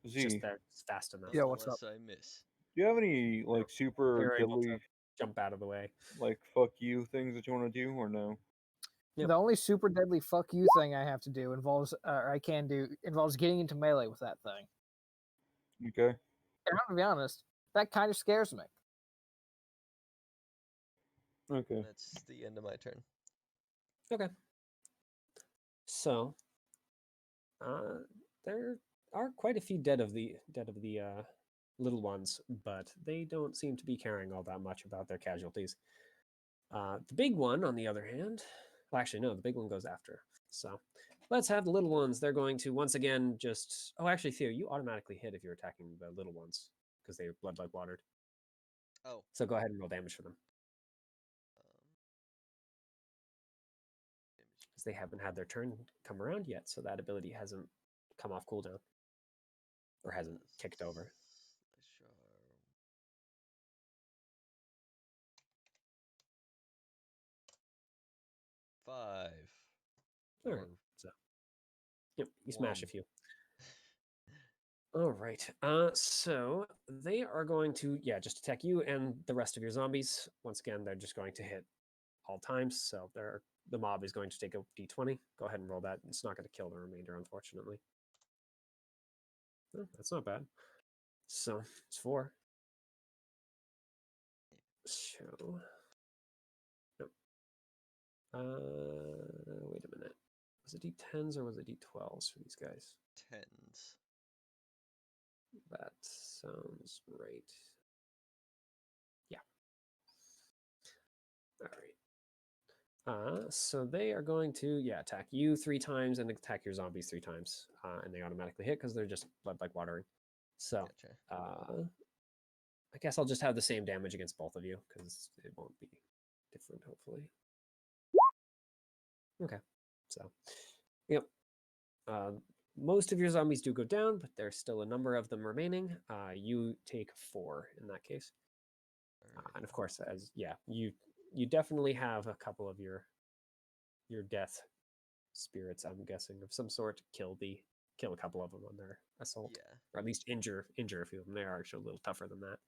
Speaker 3: It's
Speaker 5: Z,
Speaker 3: just
Speaker 5: do
Speaker 3: they're fast enough.
Speaker 2: Yeah, what's
Speaker 4: Unless I miss.
Speaker 5: you have any like super
Speaker 3: They're able to
Speaker 5: deadly
Speaker 3: jump out of the way.
Speaker 5: like fuck you things that you want to do or no?
Speaker 3: Yep.
Speaker 2: The only super deadly fuck you thing I have to do involves getting into melee with that thing.
Speaker 5: Okay.
Speaker 2: And I'm gonna be honest, that kind of scares me.
Speaker 5: Okay.
Speaker 4: That's the end of my turn.
Speaker 3: Okay. So there are quite a few dead of the little ones, but they don't seem to be caring all that much about their casualties. The big one, on the other hand, well, actually no, the big one goes after. So let's have the little ones. They're going to once again just. Oh, actually, Theo, you automatically hit if you're attacking the little ones because they're blood like watered.
Speaker 4: Oh.
Speaker 3: So go ahead and roll damage for them because they haven't had their turn come around yet, so that ability hasn't come off cooldown or hasn't kicked over.
Speaker 4: Five.
Speaker 3: All right. So, yep, you smash
Speaker 4: One.
Speaker 3: a few. All right. So they are going to, just attack you and the rest of your zombies. Once again, they're just going to hit all times. So the mob is going to take a d20. Go ahead and roll that. It's not going to kill the remainder, unfortunately. Oh, that's not bad. So it's 4. So, nope. Wait a minute. Was it D10s or was it D12s for these guys?
Speaker 4: 10s.
Speaker 3: That sounds right. Yeah. All right. So they are going to attack you 3 times and attack your zombies 3 times, and they automatically hit because they're just blood like watering. So
Speaker 4: Gotcha.
Speaker 3: I guess I'll just have the same damage against both of you because it won't be different, hopefully. Okay. So, yep. Most of your zombies do go down, but there's still a number of them remaining. You take 4 in that case. And of course, you definitely have a couple of your death spirits, I'm guessing, of some sort, kill a couple of them on their assault,
Speaker 4: Yeah.
Speaker 3: or at least injure a few of them. They are actually a little tougher than that.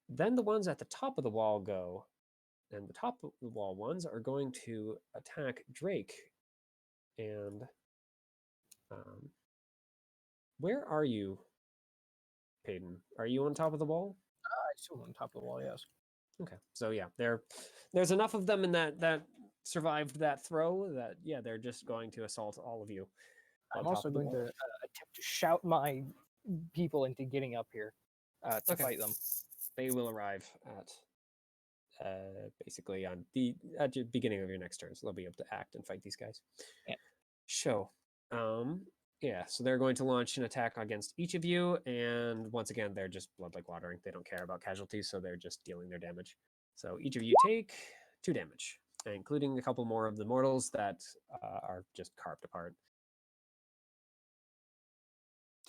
Speaker 3: Then the ones at the top of the wall go, and the top of the wall ones are going to attack Drake. And where are you, Peyton? Are you on top of the wall?
Speaker 2: I still on top of the wall, yes.
Speaker 3: Okay, so yeah, there's enough of them in that survived that throw that they're just going to assault all of you.
Speaker 2: I'm also going to attempt to shout my people into getting up here to fight them.
Speaker 3: They will arrive at basically at the beginning of your next turn, so they'll be able to act and fight these guys.
Speaker 2: Yeah.
Speaker 3: So, so they're going to launch an attack against each of you, and once again, they're just blood like watering. They don't care about casualties, so they're just dealing their damage. So each of you take 2 damage, including a couple more of the mortals that are just carved apart.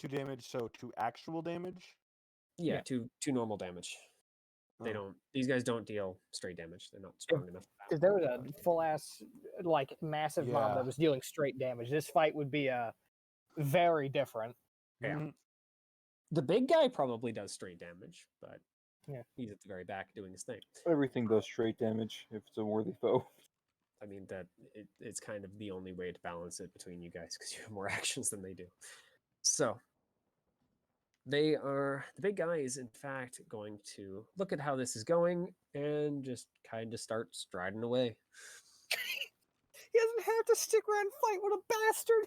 Speaker 1: 2 damage, so 2 actual damage?
Speaker 3: Yeah, 2 normal damage. They don't. These guys don't deal straight damage. They're not strong enough.
Speaker 2: If there was a full ass, like massive mob that was dealing straight damage, this fight would be very different.
Speaker 3: Yeah. The big guy probably does straight damage, but he's at the very back doing his thing.
Speaker 5: Everything does straight damage if it's a worthy foe.
Speaker 3: I mean, it's kind of the only way to balance it between you guys because you have more actions than they do. So the big guy is in fact going to look at how this is going and just kind of start striding away.
Speaker 2: He doesn't have to stick around and fight with a bastard.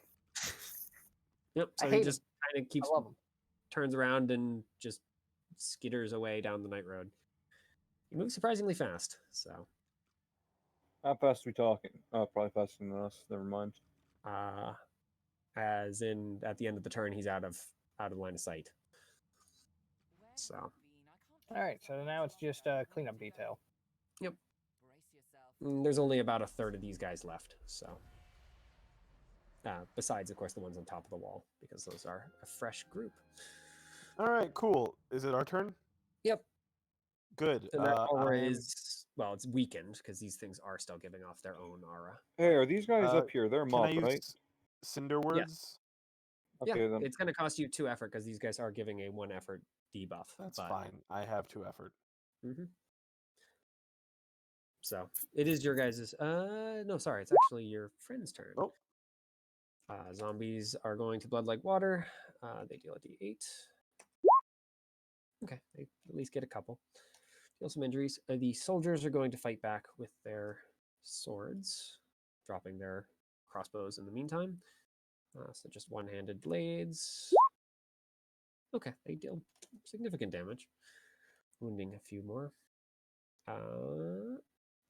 Speaker 3: Yep. So he just kind of keeps turns around and just skitters away down the night road. He moves surprisingly fast. So
Speaker 5: how fast are we talking? Oh, probably faster than us. Never mind.
Speaker 3: As in at the end of the turn, he's out of line of sight. So
Speaker 2: all right, so now it's just cleanup detail.
Speaker 3: Yep. There's only about a third of these guys left. So besides, of course, the ones on top of the wall, because those are a fresh group.
Speaker 1: All right, cool. Is it our turn?
Speaker 3: Yep.
Speaker 1: Good.
Speaker 3: So that aura is, well, it's weakened because these things are still giving off their own aura.
Speaker 5: Hey, are these guys up here? They're mob, right?
Speaker 1: Cinder words?
Speaker 5: Okay, then.
Speaker 3: It's going to cost you 2 effort because these guys are giving a 1 effort debuff.
Speaker 1: That's fine. I have 2 effort.
Speaker 3: Mm-hmm. So it is your guys'. No, sorry, it's actually your friend's turn.
Speaker 1: Oh.
Speaker 3: Zombies are going to blood like water. They deal a d8. Okay, they at least get a couple. Deal some injuries. The soldiers are going to fight back with their swords, dropping their crossbows in the meantime. So just one-handed blades. Okay, they deal significant damage, wounding a few more.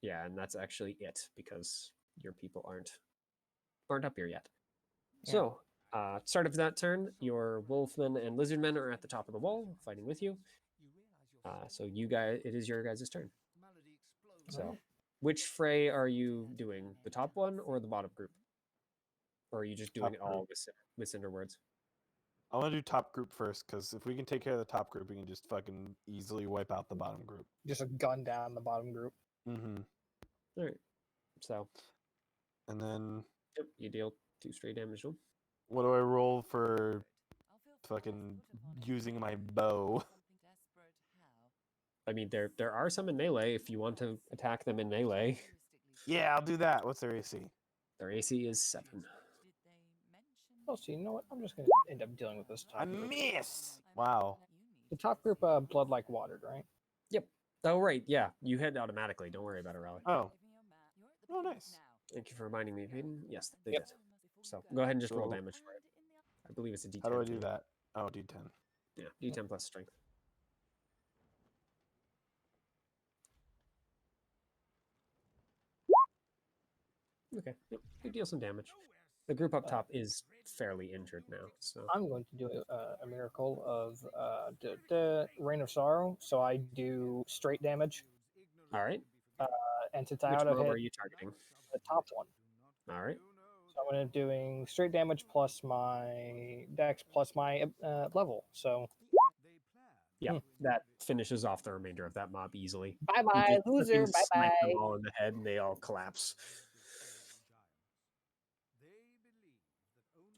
Speaker 3: Yeah, and that's actually it because your people aren't up here yet. Yeah. So, start of that turn, your wolfmen and lizardmen are at the top of the wall fighting with you. So you guys, it is your guys' turn. So, which fray are you doing? The top one or the bottom group? Or are you just doing it all with Cinder Words?
Speaker 1: I want to do top group first, because if we can take care of the top group, we can just fucking easily wipe out the bottom group.
Speaker 2: Just a gun down the bottom group.
Speaker 1: Mm-hmm.
Speaker 3: All right. So.
Speaker 1: And then.
Speaker 3: Yep, you deal 2 straight damage to them.
Speaker 1: What do I roll for fucking using my bow?
Speaker 3: I mean, there are some in melee if you want to attack them in melee.
Speaker 1: Yeah, I'll do that. What's their AC?
Speaker 3: Their AC is 7.
Speaker 2: Oh, so you know what? I'm just going to end up dealing with this top group.
Speaker 1: I miss! Wow.
Speaker 2: The top group, blood like watered, right?
Speaker 3: Yep. Oh, right. Yeah. You hit automatically. Don't worry about it, Raleigh.
Speaker 1: Oh. Oh, nice.
Speaker 3: Thank you for reminding me, Peyton. Yes, they
Speaker 2: Yep.
Speaker 3: did. So go ahead and just roll
Speaker 1: So-
Speaker 3: damage for it. I believe it's a D10.
Speaker 1: How do I do
Speaker 3: too.
Speaker 1: that? Oh, D10.
Speaker 3: Yeah, D10 plus strength. Okay, yep, you deal some damage. The group up top is fairly injured now, so
Speaker 2: I'm going to do a miracle of Rain of Sorrow. So I do straight damage,
Speaker 3: all right.
Speaker 2: and since
Speaker 3: Which
Speaker 2: I auto
Speaker 3: mob
Speaker 2: hit
Speaker 3: are you targeting?
Speaker 2: the top one,
Speaker 3: All right.
Speaker 2: so I'm going to doing straight damage plus my dex plus my level. So
Speaker 3: Yeah, that finishes off the remainder of that mob easily.
Speaker 2: bye
Speaker 3: You
Speaker 2: bye
Speaker 3: just
Speaker 2: loser,
Speaker 3: fucking
Speaker 2: bye
Speaker 3: smack them
Speaker 2: bye.
Speaker 3: all in the head, and they all collapse.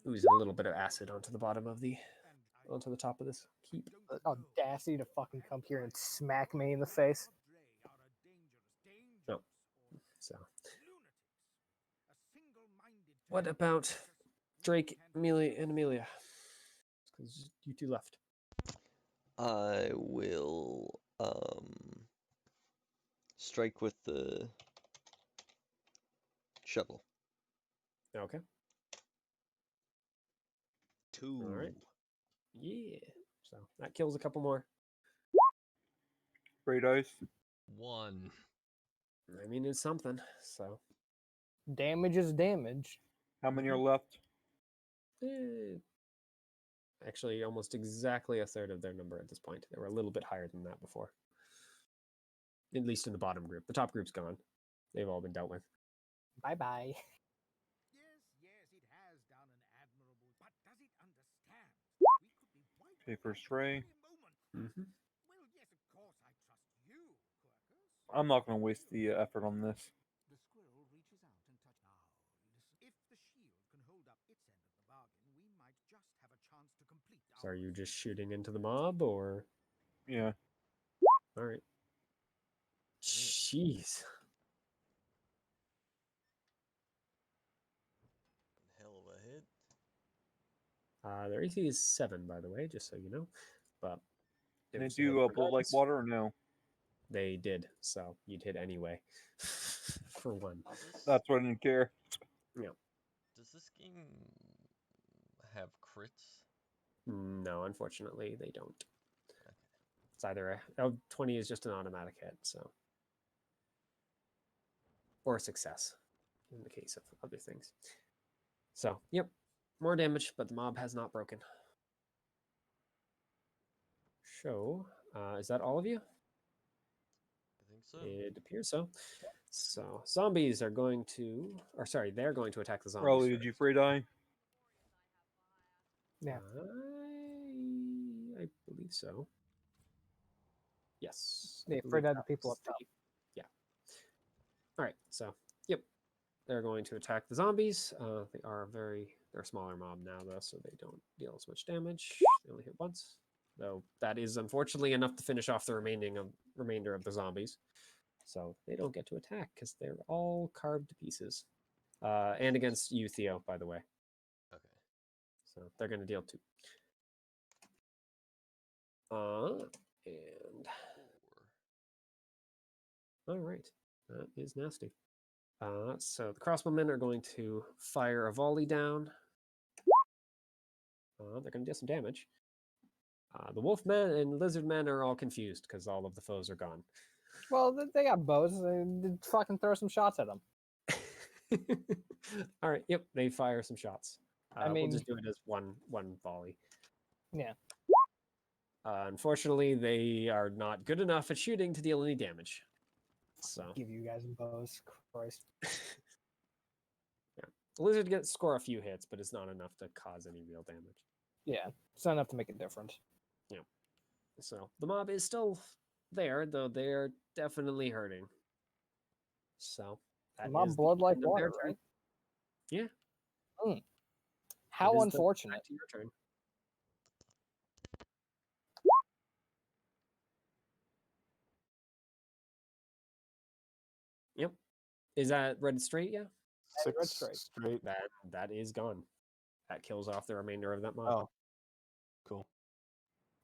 Speaker 3: Oozing a little bit of acid onto the bottom of onto the top of this keep.
Speaker 2: Audacity to fucking come here and smack me in the face.
Speaker 3: No. So, what about Drake, Amelia, and Amelia? Because you two left.
Speaker 4: I will strike with the shovel.
Speaker 3: Okay.
Speaker 9: 2.
Speaker 3: All right. Yeah. So that kills a couple more.
Speaker 5: Great ice.
Speaker 9: 1.
Speaker 3: I mean, it's something. So,
Speaker 2: Damage is damage.
Speaker 5: How many are left?
Speaker 3: eh, actually, almost exactly a third of their number at this point. They were a little bit higher than that before. At least in the bottom group. The top group's gone. They've all been dealt with.
Speaker 2: Bye bye.
Speaker 6: Yes, yes, it has done an admirable. But does it understand? We could be wiped
Speaker 5: Pay
Speaker 6: out
Speaker 5: for a
Speaker 6: at
Speaker 5: stray.
Speaker 6: any moment.
Speaker 3: Mm-hmm.
Speaker 6: Well, yes, of course, I trust you, Quirkus.
Speaker 5: I'm not going to waste the effort on this.
Speaker 6: The squirrel reaches out and touches. Now, listen. If the shield can hold up its end of the bargain, we might just have a chance to complete.
Speaker 3: So, are you just shooting into the mob, or?
Speaker 5: Yeah.
Speaker 3: All right. Jeez.
Speaker 9: Hell of a hit.
Speaker 3: Their AC is 7, by the way, just so you know. But
Speaker 5: Can they
Speaker 3: was, yeah,
Speaker 5: do blood like
Speaker 3: regardless,
Speaker 5: water or no?
Speaker 3: They did, so you'd hit anyway. For one.
Speaker 5: That's what I didn't care.
Speaker 3: Yeah.
Speaker 4: Does this game have crits?
Speaker 3: No, unfortunately, they don't.
Speaker 4: Okay.
Speaker 3: It's either 20 is just an automatic hit, so. Or a success in the case of other things. So, yep, more damage, but the mob has not broken. So, is that all of you?
Speaker 4: I think so.
Speaker 3: It appears so. So, zombies are going to, or sorry, they're going to attack the zombies.
Speaker 5: Raleigh, did you free die?
Speaker 2: Yeah.
Speaker 3: I believe so. Yes. I
Speaker 2: They
Speaker 3: believe
Speaker 2: afraid of the
Speaker 3: that
Speaker 2: people
Speaker 3: was
Speaker 2: up top.
Speaker 3: Yeah. All right. So, yep. They're going to attack the zombies. They're a smaller mob now, though, so they don't deal as much damage. They only hit once. Though that is unfortunately enough to finish off the remainder of the zombies. So they don't get to attack because they're all carved to pieces. And against you, Theo, by the way.
Speaker 4: Okay.
Speaker 3: So they're going to deal 2. And
Speaker 4: 4.
Speaker 3: all right, that is nasty. So the crossbowmen are going to fire a volley down. They're going to deal some damage. The wolfmen and lizardmen are all confused because all of the foes are gone.
Speaker 2: Well, they got bows. They fucking throw some shots at them.
Speaker 3: All right, yep, they fire some shots.
Speaker 2: I
Speaker 3: We'll
Speaker 2: mean-
Speaker 3: just do it as one volley.
Speaker 2: Yeah.
Speaker 3: Unfortunately, they are not good enough at shooting to deal any damage. So
Speaker 2: Give you guys bows, Christ.
Speaker 3: yeah, the lizard score a few hits, but it's not enough to cause any real damage.
Speaker 2: Yeah, it's not enough to make a difference.
Speaker 3: Yeah. So the mob is still there, though they are definitely hurting. So that
Speaker 2: Mob
Speaker 3: is the
Speaker 2: blood like
Speaker 3: end of their
Speaker 2: water,
Speaker 3: turn.
Speaker 2: right?
Speaker 3: Yeah.
Speaker 2: How
Speaker 3: It is
Speaker 2: unfortunate.
Speaker 3: back to your turn. Yep. Is that red straight? Yeah.
Speaker 2: red
Speaker 1: 6
Speaker 2: straight.
Speaker 1: straight.
Speaker 3: That is gone. That kills off the remainder of that mob.
Speaker 1: Oh, cool.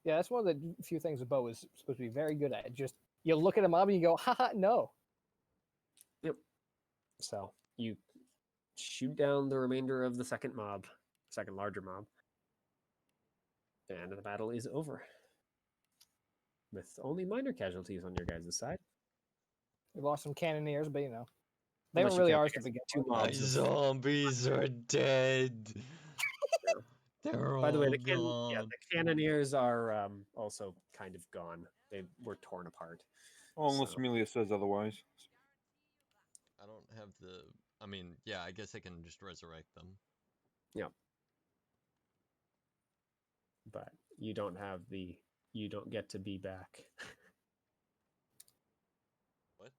Speaker 2: Yeah, that's one of the few things a bow is supposed to be very good at. Just you look at a mob and you go, haha, no.
Speaker 3: Yep. So you shoot down the remainder of the second larger mob, and the battle is over. With only minor casualties on your guys' side.
Speaker 2: We lost some cannoneers, but they
Speaker 3: Unless
Speaker 2: don't
Speaker 3: you
Speaker 2: really
Speaker 3: count, I
Speaker 2: ours to
Speaker 3: guess,
Speaker 2: begin
Speaker 3: two
Speaker 2: with.
Speaker 4: My
Speaker 3: mobs of
Speaker 4: zombies are dead. They're
Speaker 3: By the way,
Speaker 4: all
Speaker 3: the
Speaker 4: gone.
Speaker 3: cannoneers are also kind of gone. They were torn apart.
Speaker 5: Well, unless
Speaker 3: So-
Speaker 5: Amelia says otherwise.
Speaker 4: I don't have the. I mean, yeah, I guess I can just resurrect them.
Speaker 3: But you don't get to be back.
Speaker 4: What?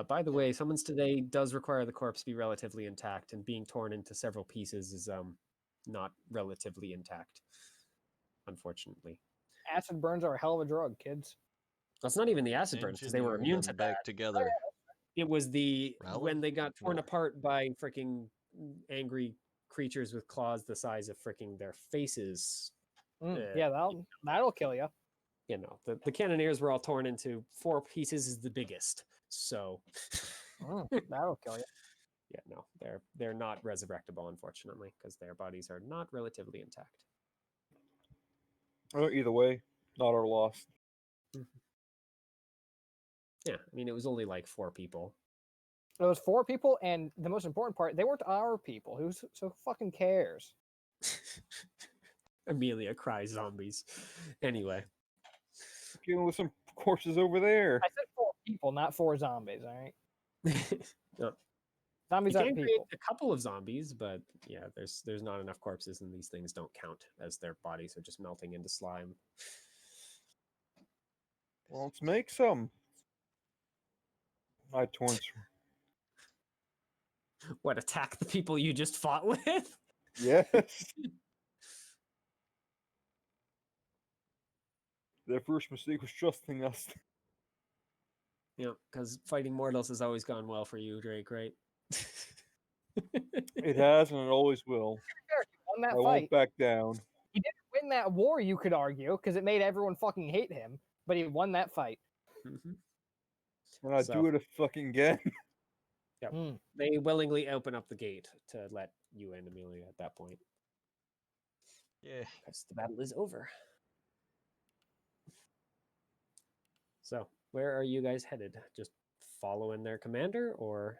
Speaker 3: By the way, summons today does require the corpse be relatively intact, and being torn into several pieces is not relatively intact, unfortunately.
Speaker 2: Acid burns are a hell of a drug, kids.
Speaker 3: That's not even the acid burns because they were
Speaker 4: Engineer
Speaker 3: immune to
Speaker 4: them
Speaker 3: that.
Speaker 4: back together.
Speaker 3: It was
Speaker 4: Ralph?
Speaker 3: when they got torn
Speaker 4: No.
Speaker 3: apart by freaking angry creatures with claws the size of freaking their faces.
Speaker 2: Yeah, that'll kill you.
Speaker 3: The cannoneers were all torn into 4 pieces is the biggest. So
Speaker 2: That'll kill you.
Speaker 3: yeah, no, they're not resurrectable, unfortunately, because their bodies are not relatively intact.
Speaker 5: Either way, not our loss.
Speaker 3: Yeah, I mean, it was only like 4 people.
Speaker 2: It was 4 people, and the most important part, they weren't our people. So fucking cares?
Speaker 3: Amelia cries zombies. Anyway.
Speaker 5: Dealing with some corpses over there.
Speaker 2: I said 4 people, not 4 zombies. All right.
Speaker 3: No.
Speaker 2: Zombies
Speaker 3: You
Speaker 2: aren't
Speaker 3: can create
Speaker 2: people.
Speaker 3: a couple of zombies, but yeah, there's not enough corpses, and these things don't count as their bodies are just melting into slime.
Speaker 5: Well, let's make some. I torn.
Speaker 3: What, attack the people you just fought with?
Speaker 5: Yes. Their first mistake was trusting us.
Speaker 3: Yeah, because fighting mortals has always gone well for you, Drake, right?
Speaker 5: It has, and it always will.
Speaker 2: He won that
Speaker 5: I
Speaker 2: fight.
Speaker 5: won't back down.
Speaker 2: He didn't win that war, you could argue, because it made everyone fucking hate him. But he won that fight.
Speaker 5: And I'd do it fucking again.
Speaker 3: Yep. They willingly open up the gate to let you and Amelia at that point.
Speaker 4: Yeah.
Speaker 3: Because the battle is over. So, where are you guys headed? Just following their commander, or?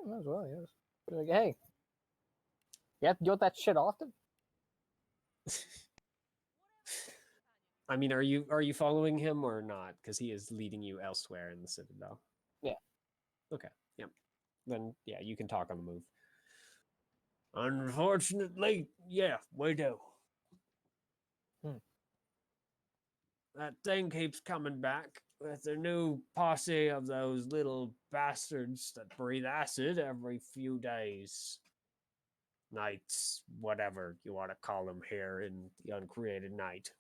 Speaker 2: Might as well, yes. Be like, hey, you have to deal with that shit often?
Speaker 3: I mean, are you following him or not? Because he is leading you elsewhere in the Citadel.
Speaker 2: Yeah.
Speaker 3: Okay. Yep. Then yeah, you can talk on the move. Unfortunately, yeah, we do. That thing keeps coming back with a new posse of those little bastards that breathe acid every few days. Nights, whatever you want to call them here in the uncreated night.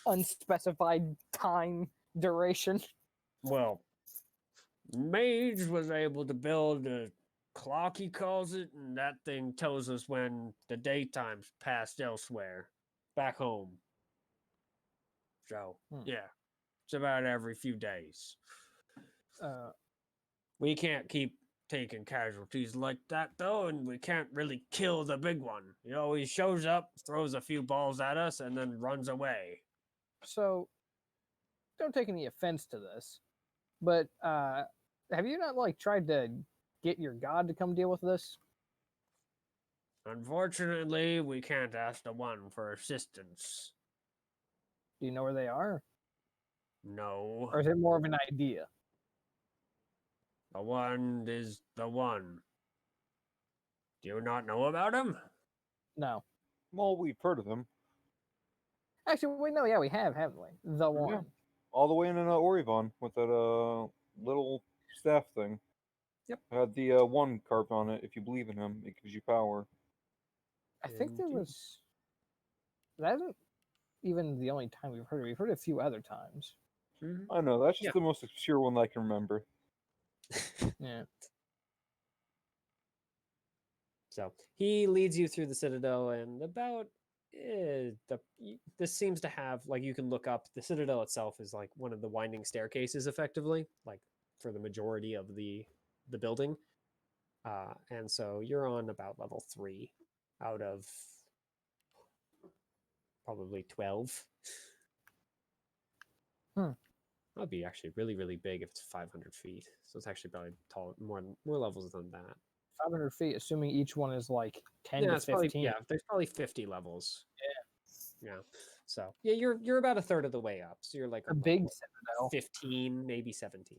Speaker 2: Unspecified time duration.
Speaker 3: Well, Mage was able to build a clock, he calls it, and that thing tells us when the daytime's passed elsewhere, back home. So, yeah, it's about every few days. We can't keep taking casualties like that, though, and we can't really kill the big one. He always shows up, throws a few balls at us, and then runs away.
Speaker 2: So, don't take any offense to this, but have you not tried to get your god to come deal with this?
Speaker 3: Unfortunately, we can't ask the one for assistance.
Speaker 2: Do you know where they are?
Speaker 3: No.
Speaker 2: Or is it more of an idea?
Speaker 3: The one is the one. Do you not know about him?
Speaker 2: No.
Speaker 5: Well, we've heard of him.
Speaker 2: Actually, we know. Yeah, we have, haven't we? The one.
Speaker 5: Yeah. All the way in Orivon with that little staff thing.
Speaker 3: Yep.
Speaker 5: Had the one carved on it. If you believe in him, it gives you power.
Speaker 2: I think there was. That isn't even the only time we've heard it. We've heard it a few other times.
Speaker 5: I know, that's just the most obscure one that I can remember.
Speaker 2: Yeah.
Speaker 3: So he leads you through the Citadel, and about this seems to have, like, you can look up, the Citadel itself is like one of the winding staircases, effectively, like for the majority of the the building. And so you're on about level 3 out of probably 12. That'd be actually really, really big if it's 500 feet. So it's actually probably tall, more levels than that.
Speaker 2: 500 feet, assuming each one is like 10
Speaker 3: Yeah,
Speaker 2: to
Speaker 3: it's probably
Speaker 2: 15.
Speaker 3: there's probably 50 levels. Yeah. So yeah, you're about a third of the way up. So you're like
Speaker 2: A
Speaker 3: on
Speaker 2: big
Speaker 3: level
Speaker 2: citadel.
Speaker 3: 15, maybe 17.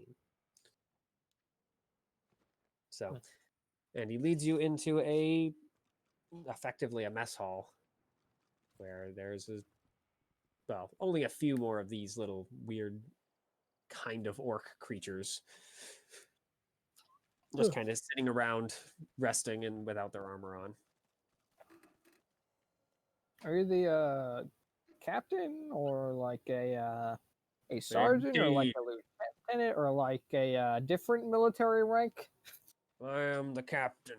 Speaker 3: So, and he leads you into effectively a mess hall where there's only a few more of these little weird kind of orc creatures just kind of sitting around resting and without their armor on.
Speaker 2: Are you the captain or like a sergeant or like
Speaker 3: Indeed.
Speaker 2: a lieutenant or like a different military rank?
Speaker 3: I am the captain.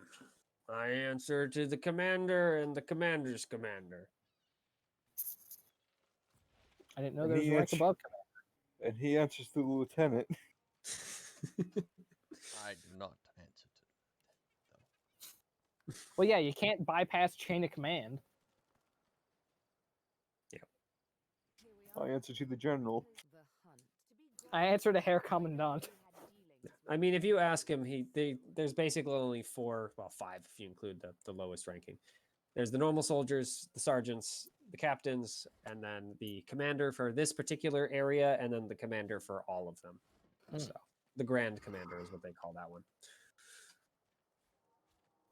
Speaker 3: I answer to the commander and the commander's commander.
Speaker 2: I didn't know
Speaker 5: And
Speaker 2: there was a
Speaker 5: he
Speaker 2: rank
Speaker 5: answer-
Speaker 2: above commander.
Speaker 5: And he answers to the lieutenant.
Speaker 4: I do not answer to.
Speaker 2: Well, yeah, you can't bypass chain of command.
Speaker 5: I answer to the general.
Speaker 2: I answer to Herr Commandant.
Speaker 3: I mean, if you ask him, there's basically only 5 if you include the lowest ranking. There's the normal soldiers, the sergeants, the captains, and then the commander for this particular area, and then the commander for all of them. So the grand commander is what they call that one.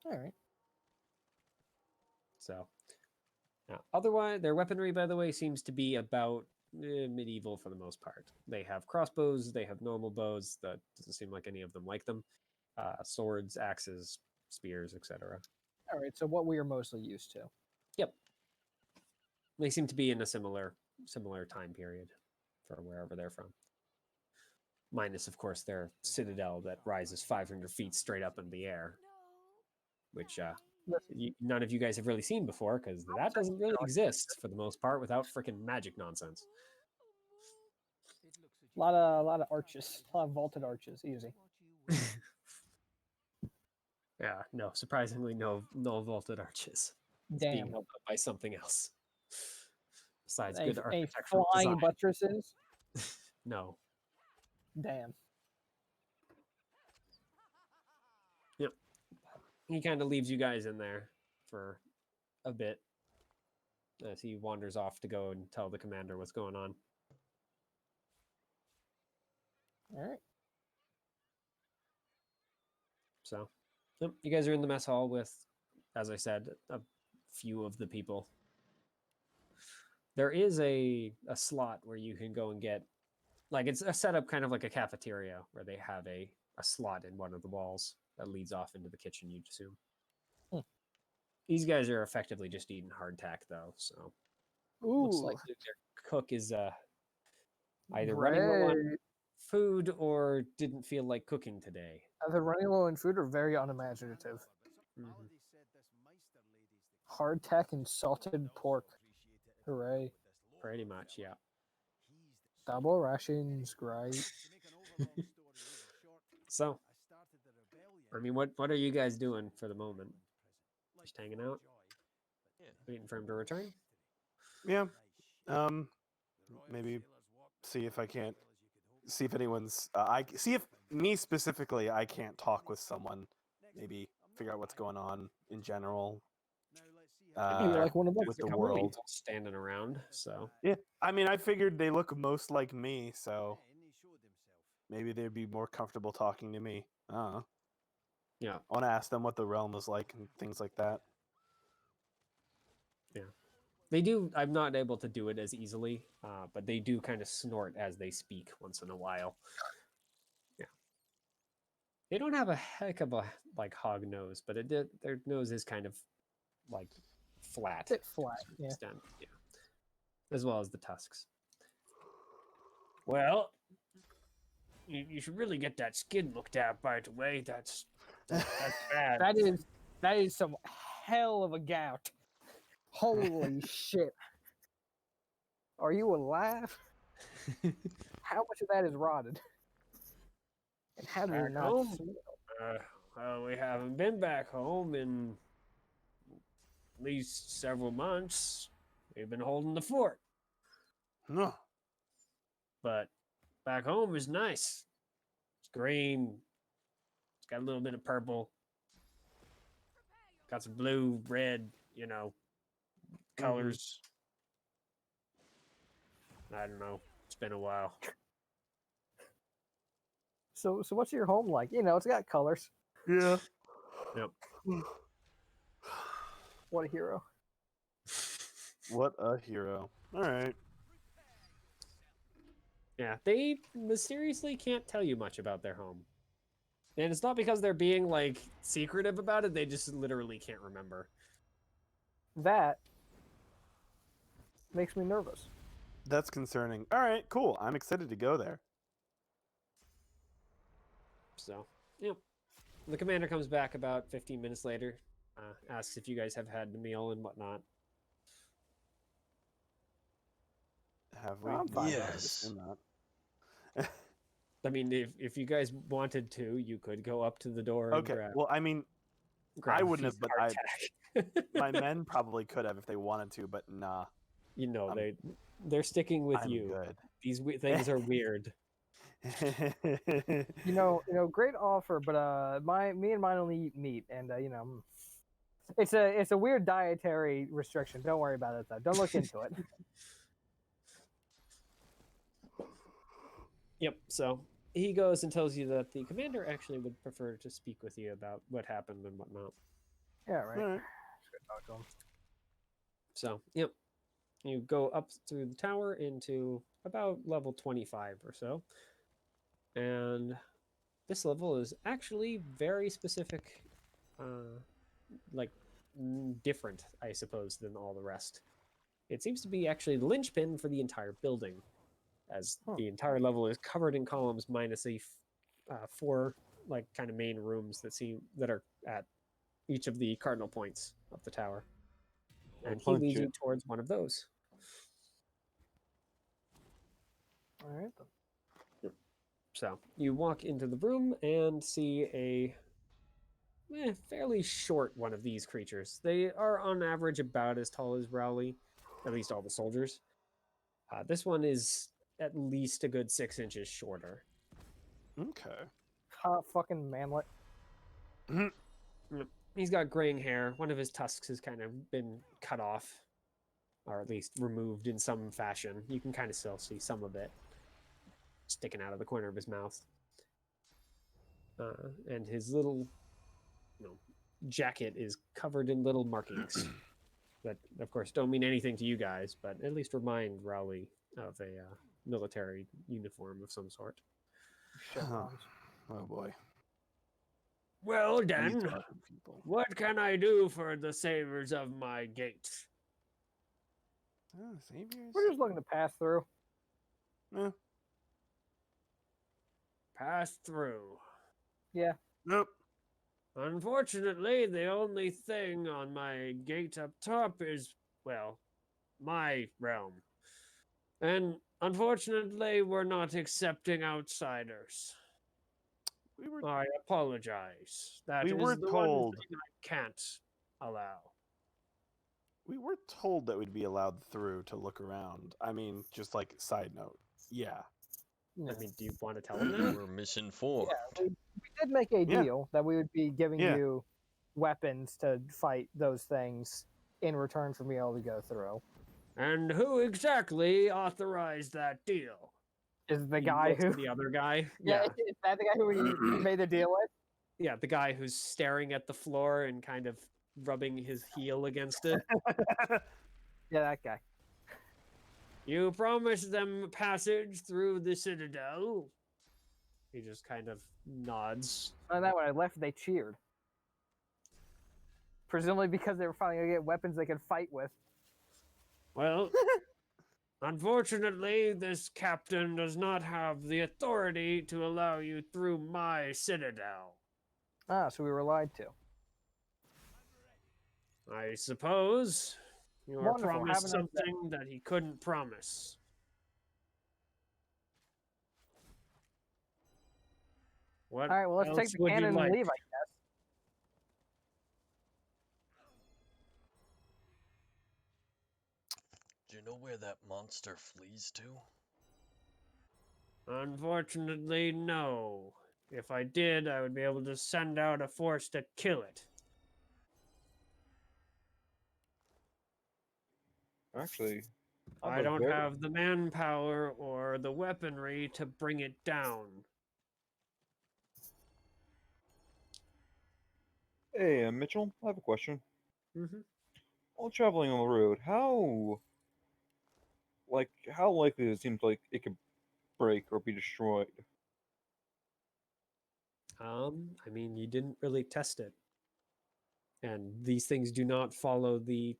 Speaker 2: All right.
Speaker 3: So otherwise, their weaponry, by the way, seems to be about medieval for the most part. They have crossbows, they have normal bows. That doesn't seem like any of them like them. Swords, axes, spears, etc.
Speaker 2: All right. So what we are mostly used to.
Speaker 3: Yep. They seem to be in a similar time period for wherever they're from. Minus, of course, their citadel that rises 500 feet straight up in the air, which none of you guys have really seen before, because that doesn't really exist for the most part without freaking magic nonsense.
Speaker 2: A lot of arches, a lot of vaulted arches, easy.
Speaker 3: Yeah, no, surprisingly, no vaulted arches. It's being
Speaker 2: Damn.
Speaker 3: held up by something else. Besides
Speaker 2: Any
Speaker 3: good architectural
Speaker 2: flying
Speaker 3: design.
Speaker 2: buttresses?
Speaker 3: No.
Speaker 2: Damn.
Speaker 3: Yep. He kind of leaves you guys in there for a bit as he wanders off to go and tell the commander what's going on.
Speaker 2: All right.
Speaker 3: So, yep, you guys are in the mess hall with, as I said, a few of the people. There is a slot where you can go and get, like, it's a setup kind of like a cafeteria where they have a slot in one of the walls that leads off into the kitchen, you'd assume. These guys are effectively just eating hardtack, though, so looks like their cook is either running low on food or didn't feel like cooking today.
Speaker 2: Either running low on food or very unimaginative. Hardtack and salted pork. Hooray.
Speaker 3: Pretty much, yeah.
Speaker 2: Double rations, great.
Speaker 3: So, I mean, what are you guys doing for the moment? Just hanging out? Waiting for him to return?
Speaker 1: Yeah. Maybe see if I can't see if anyone's I see if me specifically I can't talk with someone. Maybe figure out what's going on in general.
Speaker 2: Maybe like one of us.
Speaker 1: With
Speaker 3: There's a
Speaker 1: the
Speaker 3: couple
Speaker 1: world.
Speaker 3: people standing around, so
Speaker 1: Yeah, I mean, I figured they look most like me, so maybe they'd be more comfortable talking to me. I don't know.
Speaker 3: yeah.
Speaker 1: I want to ask them what the realm is like and things like that.
Speaker 3: Yeah. They do. I'm not able to do it as easily, but they do kind of snort as they speak once in a while. Yeah. They don't have a heck of a hog nose, but their nose is kind of like flat.
Speaker 2: Bit flat,
Speaker 3: to a certain
Speaker 2: yeah.
Speaker 3: extent, yeah. As well as the tusks. Well, you should really get that skin looked at right away. That's bad.
Speaker 2: That is some hell of a gout. Holy shit. Are you alive? How much of that is rotted? And how does it not smell?
Speaker 3: Well, we haven't been back home in at least several months. We've been holding the fort.
Speaker 1: No.
Speaker 3: But back home is nice. It's green. It's got a little bit of purple. Got some blue, red, colors. I don't know. It's been a while.
Speaker 2: So what's your home like? It's got colors.
Speaker 1: Yeah.
Speaker 3: Yep.
Speaker 2: What a hero.
Speaker 1: What a hero. All right.
Speaker 3: Yeah, they mysteriously can't tell you much about their home. And it's not because they're being, secretive about it. They just literally can't remember.
Speaker 2: That makes me nervous.
Speaker 1: That's concerning. All right, cool. I'm excited to go there.
Speaker 3: So, yep. The commander comes back about 15 minutes later, asks if you guys have had the meal and whatnot.
Speaker 1: Have we?
Speaker 2: I'm fine.
Speaker 9: Yes.
Speaker 3: I mean, if you guys wanted to, you could go up to the door and
Speaker 1: Okay.
Speaker 3: grab.
Speaker 1: Well, I mean,
Speaker 3: grab
Speaker 1: I
Speaker 3: a
Speaker 1: wouldn't have,
Speaker 3: feast
Speaker 1: but
Speaker 3: hardtack.
Speaker 1: my men probably could have if they wanted to, but nah.
Speaker 3: They're sticking with
Speaker 1: I'm
Speaker 3: you.
Speaker 1: good.
Speaker 3: These things are weird.
Speaker 2: Great offer, but me and mine only eat meat, and it's a weird dietary restriction. Don't worry about it though. Don't look into it.
Speaker 3: Yep. So he goes and tells you that the commander actually would prefer to speak with you about what happened and whatnot.
Speaker 2: Yeah, right.
Speaker 1: All right.
Speaker 2: Just go talk to him.
Speaker 3: So, yep. You go up through the tower into about level 25 or so. And this level is actually very specific, different, I suppose, than all the rest. It seems to be actually the linchpin for the entire building, as the entire level is covered in columns minus four kind of main rooms that are at each of the cardinal points of the tower. And he leads you towards one of those.
Speaker 2: All right then.
Speaker 3: So you walk into the room and see a fairly short one of these creatures. They are on average about as tall as Rowley, at least all the soldiers. This one is at least a good 6 inches shorter.
Speaker 1: Okay.
Speaker 2: Hot fucking manlet.
Speaker 3: He's got graying hair. One of his tusks has kind of been cut off, or at least removed in some fashion. You can kind of still see some of it sticking out of the corner of his mouth. And his little jacket is covered in little markings that, of course, don't mean anything to you guys, but at least remind Rowley of a military uniform of some sort.
Speaker 1: Oh boy.
Speaker 3: Well
Speaker 1: These
Speaker 3: then,
Speaker 1: fucking people.
Speaker 3: what can I do for the saviors of my gate?
Speaker 1: Oh, saviors.
Speaker 2: We're just looking to pass through.
Speaker 1: No.
Speaker 3: Pass through.
Speaker 2: Yeah.
Speaker 1: Nope.
Speaker 3: Unfortunately, the only thing on my gate up top is, well, my realm. And unfortunately, we're not accepting outsiders. I apologize.
Speaker 1: We were
Speaker 3: the
Speaker 1: told.
Speaker 3: one thing I can't allow.
Speaker 1: We were told that we'd be allowed through to look around. I mean, just like side note. Yeah.
Speaker 2: Yeah.
Speaker 3: I mean, do you want to tell him that?
Speaker 4: We're misinformed.
Speaker 2: Yeah, we did make a deal that we would be giving
Speaker 1: Yeah.
Speaker 2: you weapons to fight those things in return for being able to go through.
Speaker 3: And who exactly authorized that deal?
Speaker 2: Is the
Speaker 3: He
Speaker 2: guy
Speaker 3: looks
Speaker 2: who?
Speaker 3: at the other guy?
Speaker 2: Yeah, is that the guy who we made the deal with?
Speaker 3: Yeah, the guy who's staring at the floor and kind of rubbing his heel against it.
Speaker 2: Yeah, that guy.
Speaker 3: You promised them passage through the citadel. He just kind of nods.
Speaker 2: And then when I left, they cheered. Presumably because they were finally gonna get weapons they could fight with.
Speaker 3: Well, unfortunately, this captain does not have the authority to allow you through my citadel.
Speaker 2: Ah, so we were lied to.
Speaker 3: I suppose you were
Speaker 2: Wonderful,
Speaker 3: promised
Speaker 2: have a nice day.
Speaker 3: something that he couldn't promise. What
Speaker 2: All right, well, let's
Speaker 3: else
Speaker 2: take the
Speaker 3: would you
Speaker 2: cannon
Speaker 3: like?
Speaker 2: and leave, I guess.
Speaker 9: Do you know where that monster flees to?
Speaker 3: Unfortunately, no. If I did, I would be able to send out a force to kill it.
Speaker 5: Actually,
Speaker 3: I don't have the manpower or the weaponry to bring it down.
Speaker 5: Hey, Mitchell, I have a question.
Speaker 3: Mm-hmm.
Speaker 5: While traveling on the road, how likely it seems like it could break or be destroyed?
Speaker 3: I mean, you didn't really test it. And these things do not follow the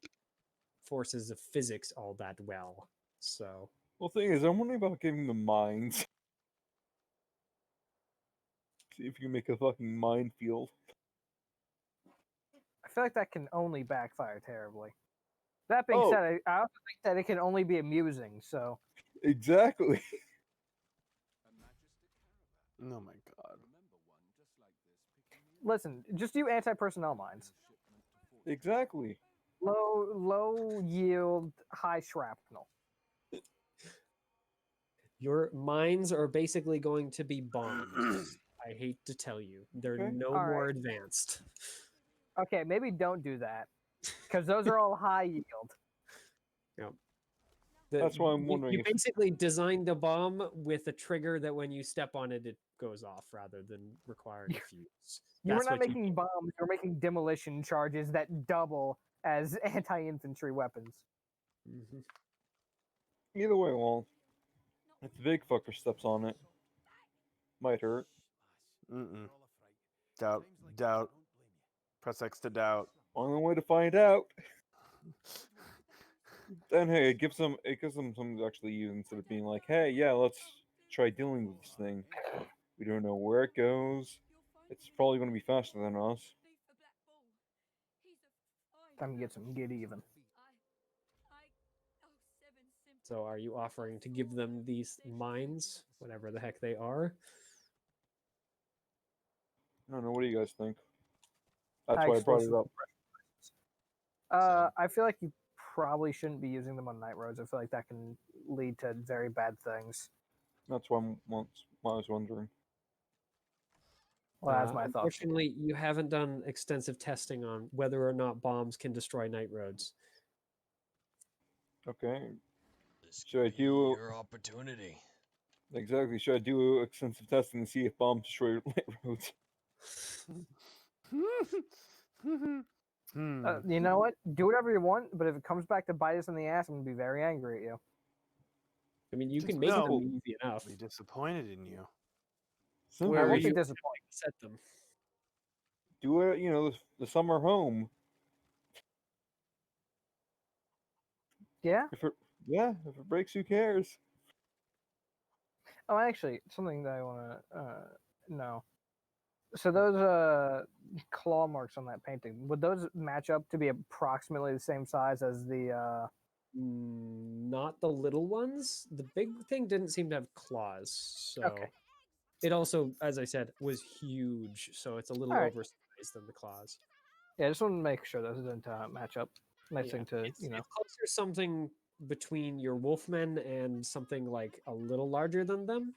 Speaker 3: forces of physics all that well. So,
Speaker 5: Well, the thing is, I'm wondering about giving them mines. See if you can make a fucking minefield.
Speaker 2: I feel like that can only backfire terribly. That being
Speaker 5: Oh.
Speaker 2: said, I also think that it can only be amusing. So
Speaker 5: Exactly.
Speaker 1: Oh my god.
Speaker 2: listen, just do anti-personnel mines.
Speaker 5: Exactly.
Speaker 2: Low yield, high shrapnel.
Speaker 3: your mines are basically going to be bombs. I hate to tell you. They're
Speaker 5: Okay.
Speaker 3: no
Speaker 2: All
Speaker 3: more
Speaker 2: right.
Speaker 3: advanced.
Speaker 2: Okay, maybe don't do that because those are all high yield.
Speaker 3: Yep.
Speaker 5: That's why I'm wondering
Speaker 3: You
Speaker 5: if-
Speaker 3: basically designed a bomb with a trigger that when you step on it, it goes off rather than requiring a fuse.
Speaker 2: You were
Speaker 3: That's
Speaker 2: not
Speaker 3: what you
Speaker 2: making
Speaker 3: did.
Speaker 2: bombs; you were making demolition charges that double as anti-infantry weapons.
Speaker 3: Mhm.
Speaker 5: Either way, well, if the big fucker steps on it, might hurt.
Speaker 1: Mm-mm. Doubt. Press X to doubt.
Speaker 5: Only way to find out. Then hey, it gives them something to actually use instead of being like, hey, yeah, let's try dealing with this thing. We don't know where it goes. It's probably going to be faster than us.
Speaker 2: Time to get some get even.
Speaker 3: So are you offering to give them these mines, whatever the heck they are?
Speaker 5: I don't know. What do you guys think? That's
Speaker 2: High
Speaker 5: why I brought it
Speaker 2: explosive
Speaker 5: up.
Speaker 2: I feel like you probably shouldn't be using them on night roads. I feel like that can lead to very bad things.
Speaker 5: That's why I was wondering.
Speaker 2: Well, that's my thoughts.
Speaker 3: Unfortunately, you haven't done extensive testing on whether or not bombs can destroy night roads.
Speaker 5: Okay.
Speaker 9: This
Speaker 5: Should I
Speaker 9: could be
Speaker 5: do
Speaker 9: your opportunity?
Speaker 5: exactly? Should I do extensive testing to see if bombs destroy light roads?
Speaker 2: You know what? Do whatever you want, but if it comes back to bite us in the ass, I'm gonna be very angry at you.
Speaker 3: I mean, you
Speaker 5: Just
Speaker 3: can make them
Speaker 5: simple.
Speaker 3: easy enough.
Speaker 1: Be disappointed in you.
Speaker 5: Simple.
Speaker 3: Where
Speaker 2: I
Speaker 3: are
Speaker 2: won't
Speaker 3: you
Speaker 2: be disappointed.
Speaker 3: set them?
Speaker 5: Do it. You know, the summer home.
Speaker 2: Yeah.
Speaker 5: If it breaks, who cares?
Speaker 2: Oh, actually, something that I want to know. So those claw marks on that painting, would those match up to be approximately the same size as the
Speaker 3: Not the little ones. The big thing didn't seem to have claws, so
Speaker 2: Okay.
Speaker 3: it also, as I said, was huge. So it's a little
Speaker 2: All right.
Speaker 3: oversized than the claws.
Speaker 2: Yeah, I just want to make sure those didn't match up. Nice
Speaker 3: Yeah,
Speaker 2: thing to,
Speaker 3: it's closer something between your wolfmen and something like a little larger than them.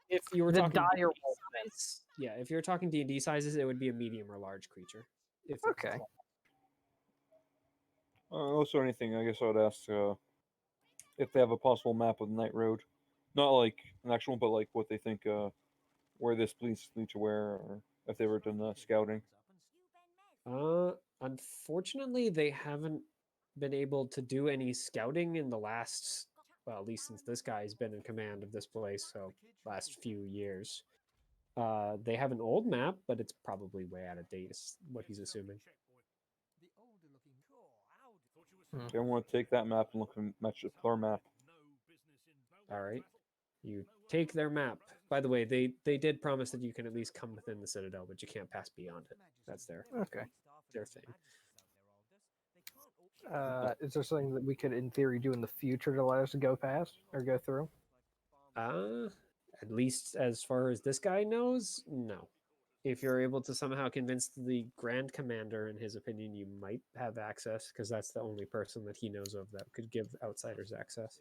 Speaker 3: If you were
Speaker 2: The
Speaker 3: talking
Speaker 2: dire
Speaker 3: D&D size, yeah, if you were talking D&D sizes, it would be a medium or large creature. If it was
Speaker 2: Okay.
Speaker 3: claw.
Speaker 5: Also, anything. I guess I would ask if they have a possible map of the Night Road, not like an actual, but like what they think where this leads to where, or if they were done scouting.
Speaker 3: Unfortunately, they haven't been able to do any scouting in the last, well, at least since this guy's been in command of this place, so last few years. They have an old map, but it's probably way out of date, is what he's assuming.
Speaker 5: Okay, I want to take that map and look and match it with our map.
Speaker 3: All right. You take their map. By the way, they did promise that you can at least come within the citadel, but you can't pass beyond it. That's their thing.
Speaker 2: Is there something that we could, in theory, do in the future to let us go past or go through?
Speaker 3: At least as far as this guy knows, no. If you're able to somehow convince the Grand Commander, in his opinion, you might have access, because that's the only person that he knows of that could give outsiders access.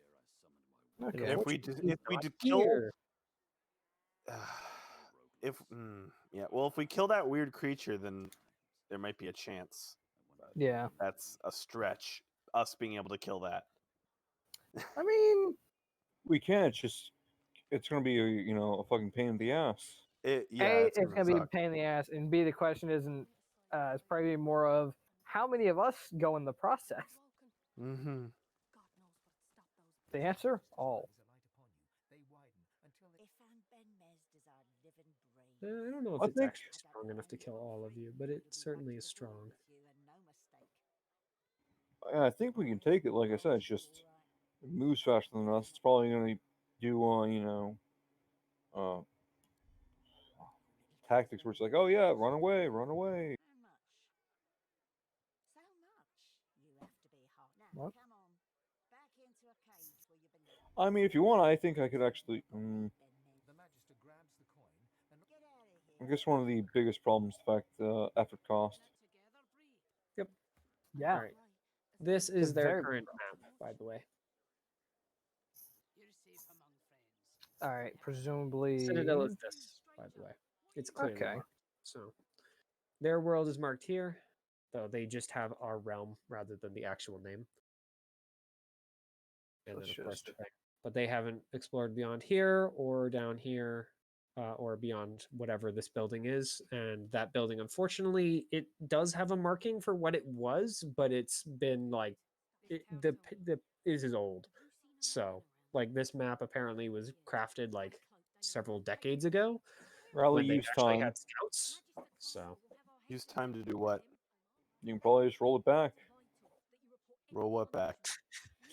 Speaker 3: And
Speaker 2: Okay.
Speaker 1: If we
Speaker 3: unfortunately, he's not
Speaker 1: did kill,
Speaker 3: here.
Speaker 1: if we kill that weird creature, then there might be a chance.
Speaker 2: Yeah.
Speaker 1: That's a stretch. Us being able to kill that.
Speaker 2: I mean,
Speaker 5: We can. It's gonna be a fucking pain in the ass.
Speaker 2: A,
Speaker 1: It's
Speaker 2: it's gonna be a
Speaker 1: suck.
Speaker 2: pain in the ass, and B, the question isn't. It's probably more of how many of us go in the process.
Speaker 1: Mm-hmm.
Speaker 2: The answer, all.
Speaker 3: I don't know if
Speaker 5: I
Speaker 3: it's
Speaker 5: think-
Speaker 3: actually strong enough to kill all of you, but it certainly is strong.
Speaker 5: Yeah, I think we can take it. Like I said, it's just it moves faster than us. It's probably gonna do tactics where it's like, oh yeah, run away, run away.
Speaker 2: What?
Speaker 5: I mean, if you want, I think I could actually. I guess one of the biggest problems, is the fact, effort cost.
Speaker 2: Yeah.
Speaker 3: All right. This is
Speaker 2: It's
Speaker 3: their
Speaker 2: very
Speaker 3: current map, by the way.
Speaker 2: All right. Presumably.
Speaker 3: Citadel is this, by the way. It's clearly
Speaker 2: Okay.
Speaker 3: marked. So their world is marked here, though they just have our realm rather than the actual name. And then,
Speaker 2: Let's
Speaker 3: of course,
Speaker 2: just-
Speaker 3: but they haven't explored beyond here or down here or beyond whatever this building is. And that building, unfortunately, it does have a marking for what it was, but it's been like it is old. So, like, this map apparently was crafted like several decades ago
Speaker 5: Rally
Speaker 3: when they
Speaker 5: use
Speaker 3: actually
Speaker 5: time.
Speaker 3: had scouts. So,
Speaker 1: Use time to do what?
Speaker 5: You can probably just roll it back.
Speaker 1: Roll what back?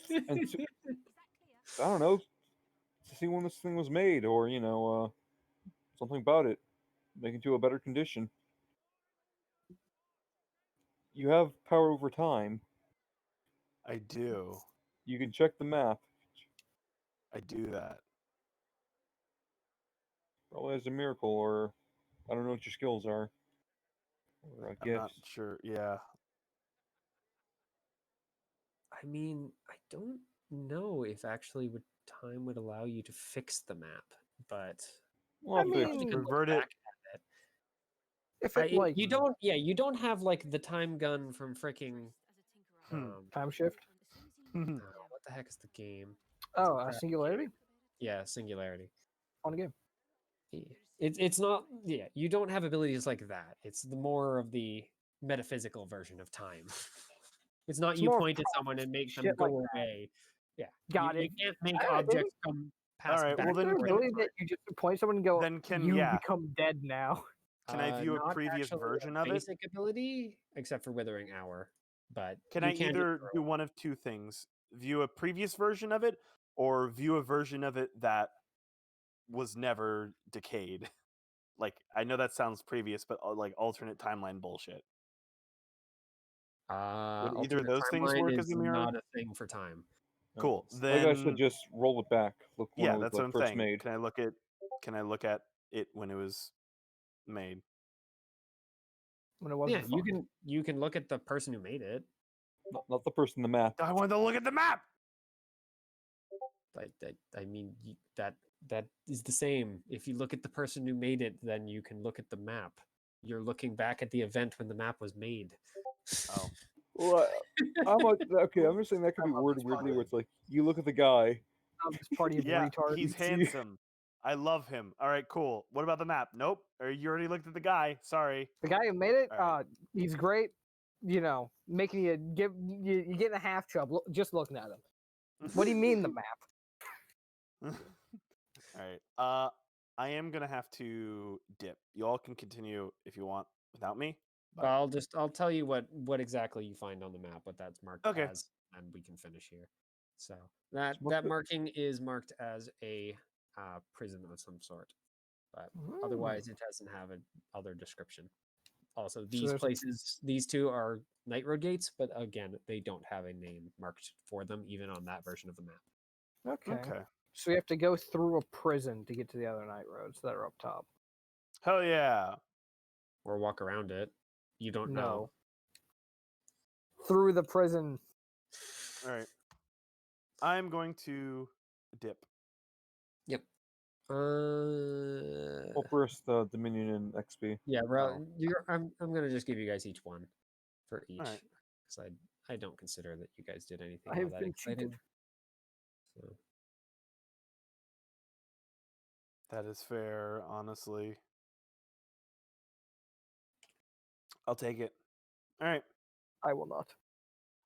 Speaker 5: And I don't know, to see when this thing was made, or something about it, make it to a better condition. You have power over time.
Speaker 1: I do.
Speaker 5: You can check the map.
Speaker 1: I do that.
Speaker 5: Probably as a miracle, or I don't know what your skills are. Or
Speaker 1: I'm not
Speaker 5: gifts.
Speaker 1: sure. Yeah.
Speaker 3: I mean, I don't know if actually would time would allow you to fix the map, but
Speaker 5: Well,
Speaker 2: I
Speaker 5: fix-
Speaker 3: you
Speaker 2: mean,
Speaker 3: could look
Speaker 1: Convert it.
Speaker 3: back at it.
Speaker 2: if it like
Speaker 3: You don't, yeah, you don't have like the time gun from freaking.
Speaker 2: time shift.
Speaker 3: What the heck is the game?
Speaker 2: Oh,
Speaker 3: Crap.
Speaker 2: singularity
Speaker 3: Yeah, Singularity.
Speaker 2: on a game.
Speaker 3: Yeah. It's not. Yeah, you don't have abilities like that. It's the more of the metaphysical version of time. It's not
Speaker 2: It's
Speaker 3: you
Speaker 2: more
Speaker 3: point at someone and make them
Speaker 2: shit
Speaker 3: go
Speaker 2: like that.
Speaker 3: away. Yeah,
Speaker 2: Got
Speaker 3: you
Speaker 2: it.
Speaker 3: can't make
Speaker 2: Alright,
Speaker 3: objects come past
Speaker 1: Alright,
Speaker 3: back.
Speaker 1: well, then
Speaker 3: and
Speaker 2: The
Speaker 3: forth.
Speaker 2: ability that you just point someone and go,
Speaker 1: Then
Speaker 2: you become dead now.
Speaker 1: Can I view a
Speaker 3: Not
Speaker 1: previous
Speaker 3: actually
Speaker 1: version
Speaker 3: a
Speaker 1: of it?
Speaker 3: basic ability, except for Withering Hour. But
Speaker 1: Can
Speaker 3: you
Speaker 1: I
Speaker 3: can
Speaker 1: either
Speaker 3: just
Speaker 1: do one of two things? View a previous version of it, or view a version of it that was never decayed? Like, I know that sounds previous, but like alternate timeline bullshit. Would either of
Speaker 3: alternate
Speaker 1: those things
Speaker 3: timeline
Speaker 1: work as
Speaker 3: is
Speaker 1: a mirror?
Speaker 3: not a thing for time.
Speaker 1: Cool.
Speaker 5: like I said,
Speaker 1: Then
Speaker 5: just roll it back. Look when
Speaker 1: yeah,
Speaker 5: it was
Speaker 1: that's what I'm
Speaker 5: first
Speaker 1: saying.
Speaker 5: made.
Speaker 1: Can I look at it when it was made?
Speaker 2: When it wasn't
Speaker 3: Yeah,
Speaker 2: fun.
Speaker 3: you can look at the person who made it.
Speaker 5: Not the person in the map.
Speaker 1: I want to look at the map.
Speaker 3: I mean that is the same. If you look at the person who made it, then you can look at the map. You're looking back at the event when the map was made.
Speaker 1: Oh,
Speaker 5: Well, okay. I'm just saying that could be worded weirdly, where it's like you look at the guy.
Speaker 2: This party of
Speaker 1: yeah,
Speaker 2: retards.
Speaker 1: he's handsome. I love him. All right, cool. What about the map? Nope. Or you already looked at the guy. Sorry.
Speaker 2: The guy who made it,
Speaker 1: All right.
Speaker 2: he's great. You know, making you you're getting a half chub just looking at him. What do you mean the map?
Speaker 1: All right. I am gonna have to dip. You all can continue if you want without me.
Speaker 3: But I'll tell you what exactly you find on the map, what that's marked
Speaker 1: Okay.
Speaker 3: as, and we can finish here. So that marking is marked as a prison of some sort, but otherwise it doesn't have an other description. Also, these
Speaker 2: there's-
Speaker 3: places, these two are night road gates, but again, they don't have a name marked for them, even on that version of the map.
Speaker 2: Okay.
Speaker 1: Okay.
Speaker 2: So we have to go through a prison to get to the other night roads that are up top.
Speaker 1: Hell yeah.
Speaker 3: Or walk around it. You don't know.
Speaker 2: No. Through the prison.
Speaker 1: All right. I'm going to dip.
Speaker 3: Yep.
Speaker 5: Well, first, Dominion and XP.
Speaker 3: Yeah,
Speaker 1: Oh.
Speaker 3: I'm gonna just give you guys each one for each,
Speaker 1: Alright.
Speaker 3: because I don't consider that you guys did anything
Speaker 2: I
Speaker 3: all
Speaker 2: have
Speaker 3: that
Speaker 2: been
Speaker 3: exciting.
Speaker 2: cheated.
Speaker 3: So
Speaker 1: That is fair, honestly. I'll take it. All right.
Speaker 2: I will not.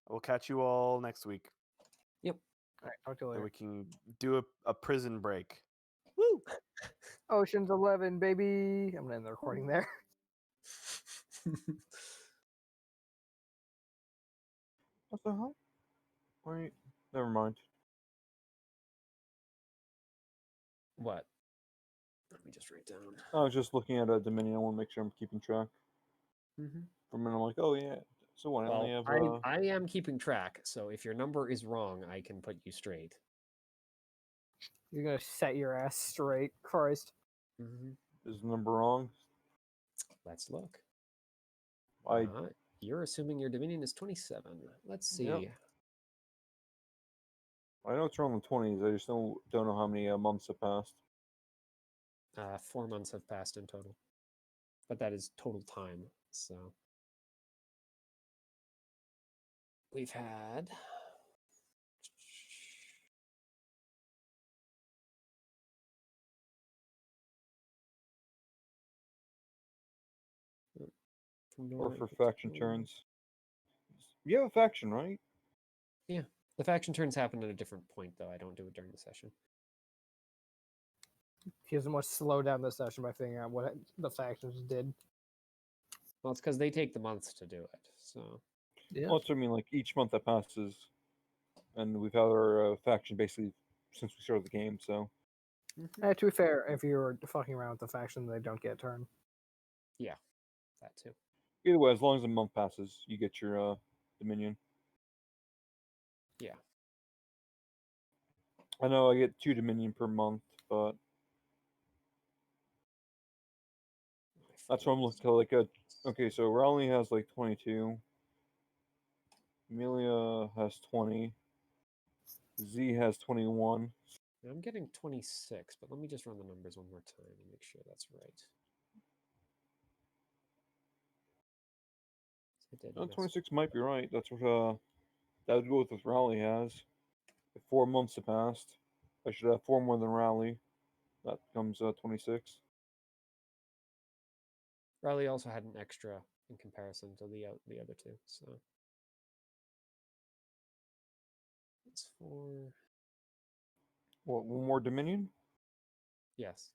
Speaker 1: We'll catch you all next week.
Speaker 3: yep.
Speaker 2: All right, talk to you
Speaker 1: So
Speaker 2: later.
Speaker 1: we can do a prison break.
Speaker 2: Woo! Ocean's 11, baby. I'm gonna end the recording there.
Speaker 5: What the hell? Wait, never mind.
Speaker 3: What? Let me just write down.
Speaker 5: I was just looking at a Dominion. I want to make sure I'm keeping track.
Speaker 3: Mm-hmm.
Speaker 5: For a minute, I'm like, oh yeah. So what? I
Speaker 3: Well,
Speaker 5: only have.
Speaker 3: I am keeping track, so if your number is wrong, I can put you straight.
Speaker 2: You're gonna set your ass straight. Christ.
Speaker 3: Mm-hmm.
Speaker 5: Is the number wrong?
Speaker 3: Let's look.
Speaker 5: I
Speaker 3: You're assuming your Dominion is 27. Let's see.
Speaker 5: Yep. I know it's around the 20s. I just don't know how many months have passed.
Speaker 3: 4 months have passed in total, but that is total time. So we've had
Speaker 5: Or for faction turns. You have a faction, right?
Speaker 3: Yeah, the faction turns happen at a different point, though. I don't do it during the session.
Speaker 2: He doesn't want to slow down the session by figuring out what the factions did.
Speaker 3: Well, it's because they take the months to do it. So
Speaker 2: Yeah.
Speaker 5: Well, that's what I mean. Like each month that passes, and we've had our faction basically since we started the game. So
Speaker 2: To be fair, if you're fucking around with the faction, they don't get a turn.
Speaker 3: yeah, that too.
Speaker 5: either way, as long as a month passes, you get your Dominion.
Speaker 3: Yeah.
Speaker 5: I know I get 2 Dominion per month, but that's what I'm looking to. Like okay, so Raleigh has like 22. Amelia has 20. Z has 21.
Speaker 3: I'm getting 26, but let me just run the numbers one more time and make sure that's right. I did miss
Speaker 5: 26 might be right. That's what that would go with what Raleigh has. If 4 months have passed, I should have 4 more than Raleigh. That becomes 26.
Speaker 3: Riley also had an extra in comparison to the other two, so it's 4.
Speaker 5: What, one more Dominion?
Speaker 3: Yes.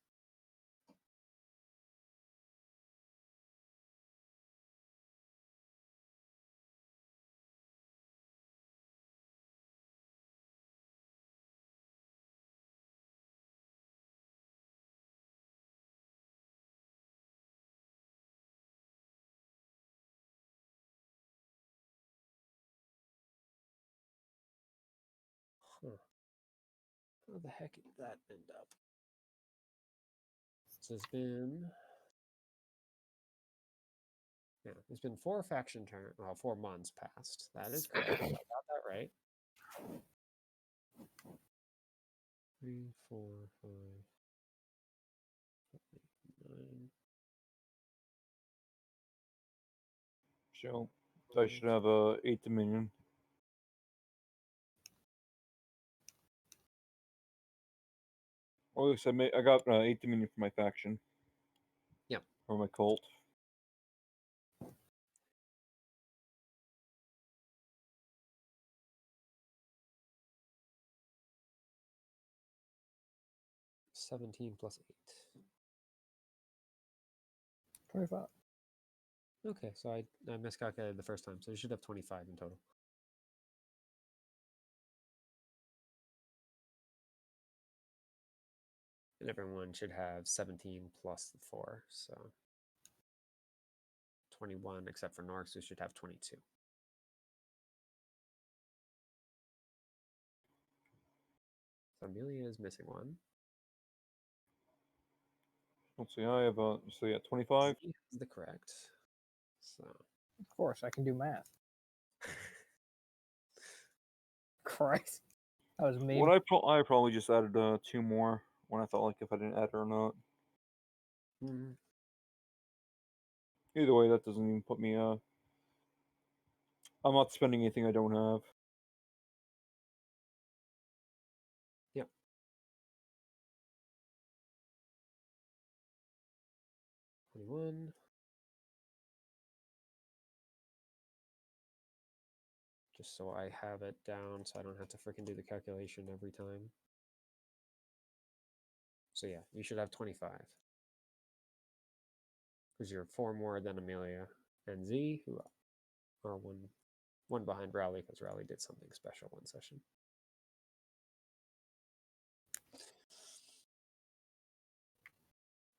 Speaker 3: Huh. How the heck did that end up? So there's been there's been 4 faction turn, well, 4 months passed. That is correct. I got that right. 3, 4, 5, 9.
Speaker 5: So I should have 8 Dominion. Or at least I got 8 Dominion for my faction.
Speaker 3: Yep.
Speaker 5: Or my cult.
Speaker 3: +17 +8.
Speaker 2: 25.
Speaker 3: Okay, so I miscalculated the first time, so you should have 25 in total. And everyone should have 17 plus the 4, so 21, except for Norks, who should have 22. Amelia is missing one.
Speaker 5: Let's see. I have so yeah, 25.
Speaker 3: Z is the correct. So
Speaker 2: Of course, I can do math. Christ, that was me.
Speaker 5: What I probably just added 2 more when I felt like if I didn't add it or not. Either way, that doesn't even put me. I'm not spending anything I don't have.
Speaker 3: Yep. $21. Just so I have it down so I don't have to freaking do the calculation every time. So yeah, you should have 25. Because you're 4 more than Amelia and Z, who are one behind Rowley because Rowley did something special one session.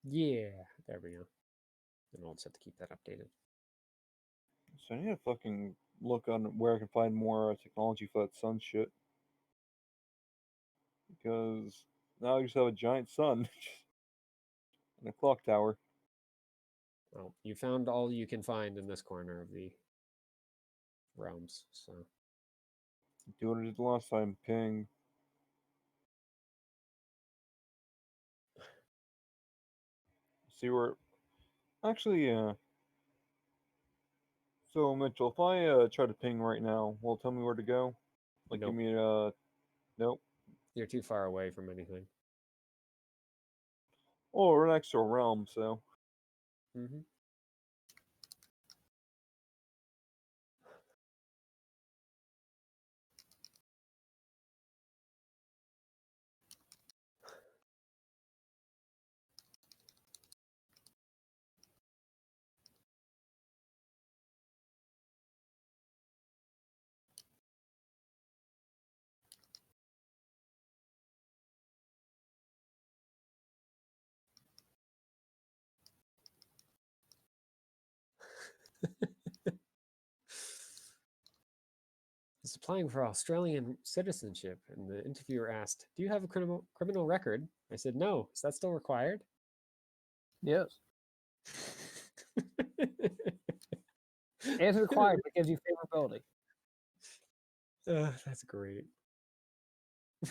Speaker 3: Yeah, there we go. And I'll just have to keep that updated.
Speaker 5: So I need to fucking look on where I can find more technology for that sun shit. Because now I just have a giant sun and a clock tower.
Speaker 3: Well, you found all you can find in this corner of the realms, so
Speaker 5: Do what I did the last time. Ping. See where. Actually, yeah. So Mitchell, if I try to ping right now, will it tell me where to go? Like,
Speaker 3: Nope.
Speaker 5: give me nope.
Speaker 3: You're too far away from anything.
Speaker 5: Oh, we're next to a realm, so.
Speaker 3: Mm-hmm. He's applying for Australian citizenship, and the interviewer asked, "Do you have a criminal record?" I said, "No. Is that still required?"
Speaker 2: Yes. It's required because you favorability.
Speaker 3: That's great.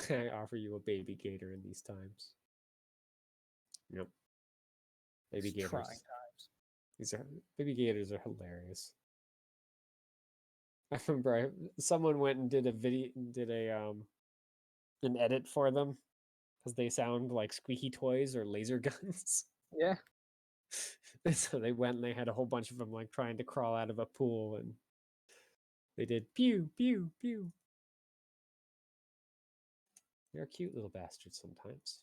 Speaker 3: I offer you a baby gator in these times. Yep. Baby
Speaker 2: It's
Speaker 3: gators.
Speaker 2: trying times.
Speaker 3: These are baby gators are hilarious. I remember someone went and did an edit for them because they sound like squeaky toys or laser guns.
Speaker 2: Yeah.
Speaker 3: And so they went and they had a whole bunch of them like trying to crawl out of a pool, and they did pew pew pew. They're cute little bastards sometimes.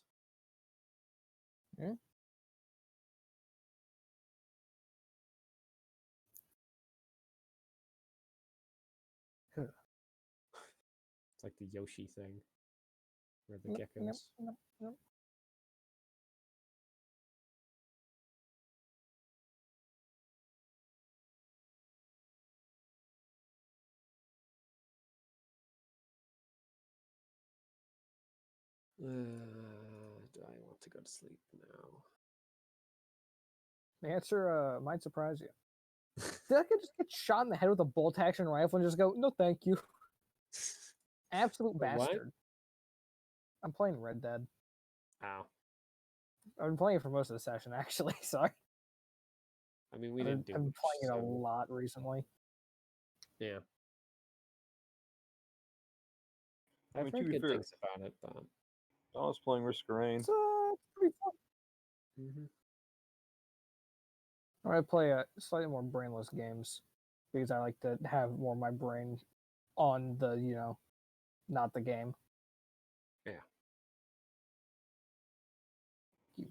Speaker 2: Yeah.
Speaker 3: It's like the Yoshi thing, where the
Speaker 2: Yep,
Speaker 3: geckos.
Speaker 2: yep.
Speaker 3: Do I want to go to sleep now?
Speaker 2: The answer might surprise you. Did I just get shot in the head with a bolt action rifle and just go, no, thank you? Absolute
Speaker 3: Wait, what?
Speaker 2: bastard. I'm playing Red Dead.
Speaker 3: Ow.
Speaker 2: I've been playing it for most of the session, actually. Sorry.
Speaker 3: I mean, we
Speaker 2: I've
Speaker 3: didn't do
Speaker 2: been
Speaker 3: much,
Speaker 2: playing it a
Speaker 3: so
Speaker 2: lot recently.
Speaker 3: yeah.
Speaker 5: I
Speaker 3: I've
Speaker 5: mean, to
Speaker 3: heard
Speaker 5: be
Speaker 3: good
Speaker 5: fair,
Speaker 3: things about it, but
Speaker 5: I was playing Risk of Rain.
Speaker 2: It's pretty fun.
Speaker 3: mhm.
Speaker 2: I play slightly more brainless games because I like to have more of my brain on the, not the game.
Speaker 3: Yeah.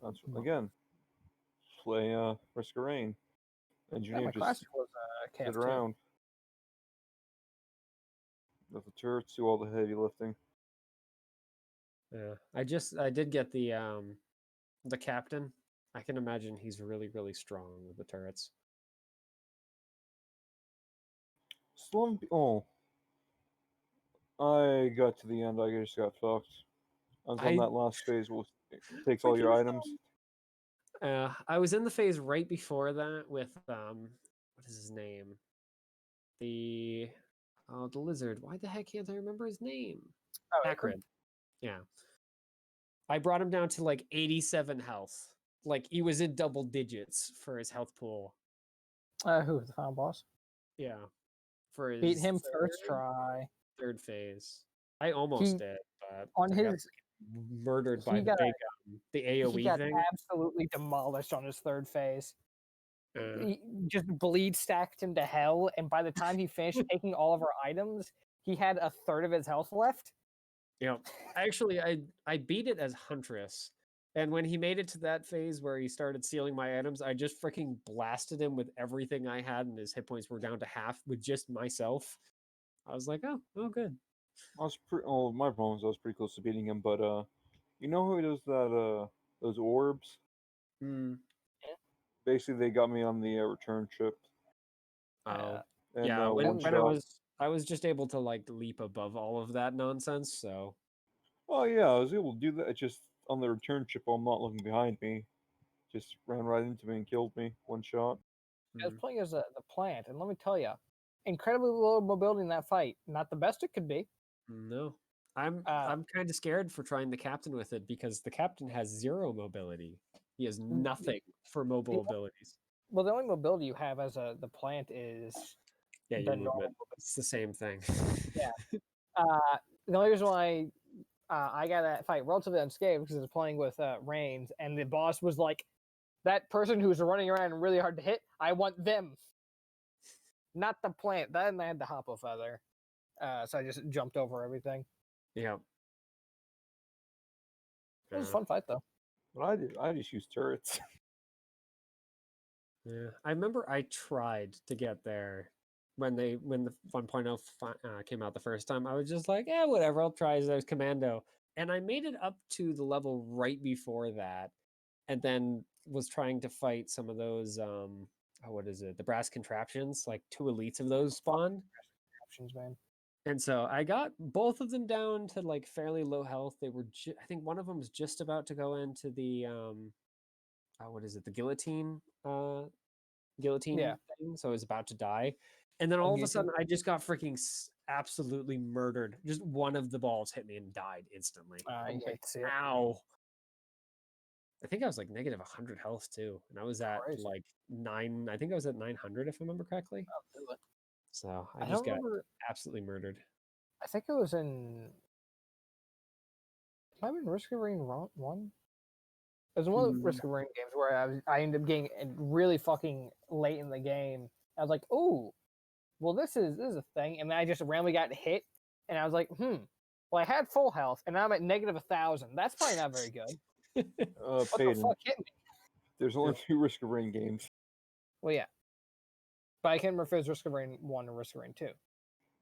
Speaker 5: That's again. Play Risk of Rain.
Speaker 2: Yeah,
Speaker 5: Engineer
Speaker 2: my
Speaker 5: just
Speaker 2: classic was
Speaker 5: sit
Speaker 2: KF2.
Speaker 5: around. Let the turrets do all the heavy lifting.
Speaker 3: Yeah. I did get the captain. I can imagine he's really, really strong with the turrets.
Speaker 5: Oh, I got to the end. I just got fucked. I was on that last phase. It takes all your
Speaker 3: Freaking
Speaker 5: items.
Speaker 3: I was in the phase right before that with what is his name? The the lizard. Why the heck can't I remember his name?
Speaker 2: Oh,
Speaker 3: Acrid. Yeah. I brought him down to like 87 health. Like he was in double digits for his health pool.
Speaker 2: Who was the final boss?
Speaker 3: Yeah. For his
Speaker 2: Beat him first try.
Speaker 3: third phase. I almost
Speaker 2: He
Speaker 3: did, but
Speaker 2: on
Speaker 3: I got
Speaker 2: his
Speaker 3: murdered by
Speaker 2: he
Speaker 3: the
Speaker 2: got
Speaker 3: big the
Speaker 2: he
Speaker 3: AoE
Speaker 2: got
Speaker 3: thing.
Speaker 2: absolutely demolished on his third phase.
Speaker 3: Uh,
Speaker 2: He just bleed stacked him to hell, and by the time he finished taking all of our items, he had a third of his health left.
Speaker 3: Yeah, actually, I beat it as Huntress, and when he made it to that phase where he started stealing my items, I just freaking blasted him with everything I had, and his hit points were down to half with just myself. I was like, oh, good.
Speaker 5: My problem was I was pretty close to beating him, but you know who does that? Those orbs.
Speaker 3: Mm.
Speaker 5: Basically, they got me on the return trip.
Speaker 3: Oh,
Speaker 5: And
Speaker 3: yeah.
Speaker 5: one
Speaker 3: When
Speaker 5: shot.
Speaker 3: I was just able to like leap above all of that nonsense. So
Speaker 5: Oh yeah, I was able to do that. It just on the return trip, while I'm not looking behind me, just ran right into me and killed me one shot.
Speaker 2: I was playing as the plant, and let me tell you, incredibly low mobility in that fight. Not the best it could be.
Speaker 3: no, I'm kind of scared for trying the captain with it because the captain has 0 mobility. He has nothing for mobile abilities.
Speaker 2: Well, the only mobility you have as the plant is
Speaker 3: Yeah,
Speaker 2: the
Speaker 3: your
Speaker 2: normal
Speaker 3: movement. It's the same thing.
Speaker 2: Yeah. The only reason why I got that fight relatively unscathed because I was playing with Reigns, and the boss was like, that person who's running around really hard to hit, I want them. Not the plant. Then I had the hopple feather. So I just jumped over everything.
Speaker 3: Yeah.
Speaker 2: It was a fun fight, though.
Speaker 5: What I just used turrets.
Speaker 3: Yeah. I remember I tried to get there when the 1.0 came out the first time. I was just like, yeah, whatever, I'll try as commando. And I made it up to the level right before that, and then was trying to fight some of those what is it? The brass contraptions, like 2 elites of those spawned.
Speaker 2: Options, man.
Speaker 3: And so I got both of them down to like fairly low health. They were I think one of them was just about to go into the what is it? The guillotine
Speaker 2: Yeah.
Speaker 3: thing. So I was about to die. And then all of a sudden I just got freaking absolutely murdered. Just one of the balls hit me and died instantly.
Speaker 2: You hate to see it.
Speaker 3: Ow. I think I was like negative 100 health too. And I was at
Speaker 2: Crazy.
Speaker 3: like 9, I think I was at 900 if I remember correctly.
Speaker 2: Oh, really?
Speaker 3: So I
Speaker 2: I
Speaker 3: just
Speaker 2: don't
Speaker 3: got
Speaker 2: remember.
Speaker 3: absolutely murdered.
Speaker 2: I think it was in. Might have been Risk of Rain 1. It was one of the Risk of Rain games where I ended up getting really fucking late in the game. I was like, "Oh, well, this is a thing," and then I just randomly got hit, and I was like, "Hmm." Well, I had full health, and now I'm at negative 1,000. That's probably not very good. What the
Speaker 5: Peyton,
Speaker 2: fuck hit me?
Speaker 5: there's only 2 Risk of Rain games.
Speaker 2: Well, yeah, but I can't remember if it was Risk of Rain 1 or Risk of Rain 2.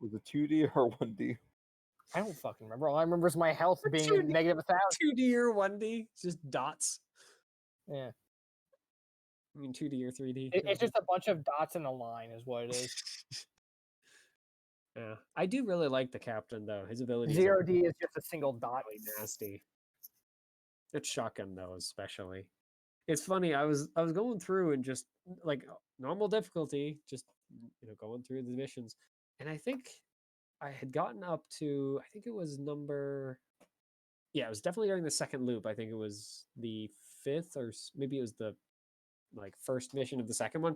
Speaker 5: Was it 2D or 1D?
Speaker 2: I don't fucking remember. All I remember is my health being negative 1,000.
Speaker 3: 2D or 1D? Just dots.
Speaker 2: Yeah.
Speaker 3: I mean 2D or 3D.
Speaker 2: It's just a bunch of dots in a line, is what it is.
Speaker 3: Yeah, I do really like the captain though. His abilities
Speaker 2: 0D is just a single dot.
Speaker 3: really nasty. It's shotgun though, especially. It's funny. I was going through and just like normal difficulty, just going through the missions, and I think I had gotten up to I think it was number. Yeah, it was definitely during the second loop. I think it was the 5th or maybe it was the like first mission of the second one.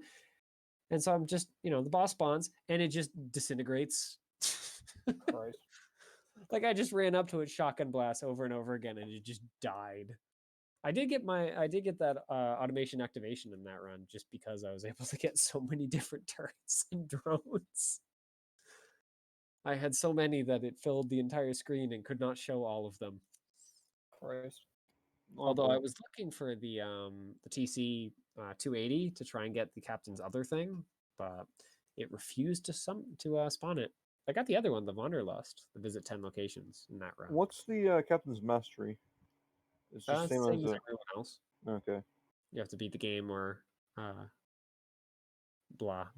Speaker 3: And so I'm just, the boss spawns and it just disintegrates.
Speaker 2: Christ.
Speaker 3: Like I just ran up to it, shotgun blast over and over again, and it just died. I did get that automation activation in that run just because I was able to get so many different turrets and drones. I had so many that it filled the entire screen and could not show all of them.
Speaker 2: Christ.
Speaker 3: Although I was looking for the TC 280 to try and get the captain's other thing, but it refused to spawn it. I got the other one, the Wanderlust, the visit 10 locations in that run.
Speaker 5: What's the Captain's Mastery? It's just
Speaker 3: Same
Speaker 5: same
Speaker 3: as
Speaker 5: as
Speaker 3: everyone else.
Speaker 5: Okay.
Speaker 3: You have to beat the game or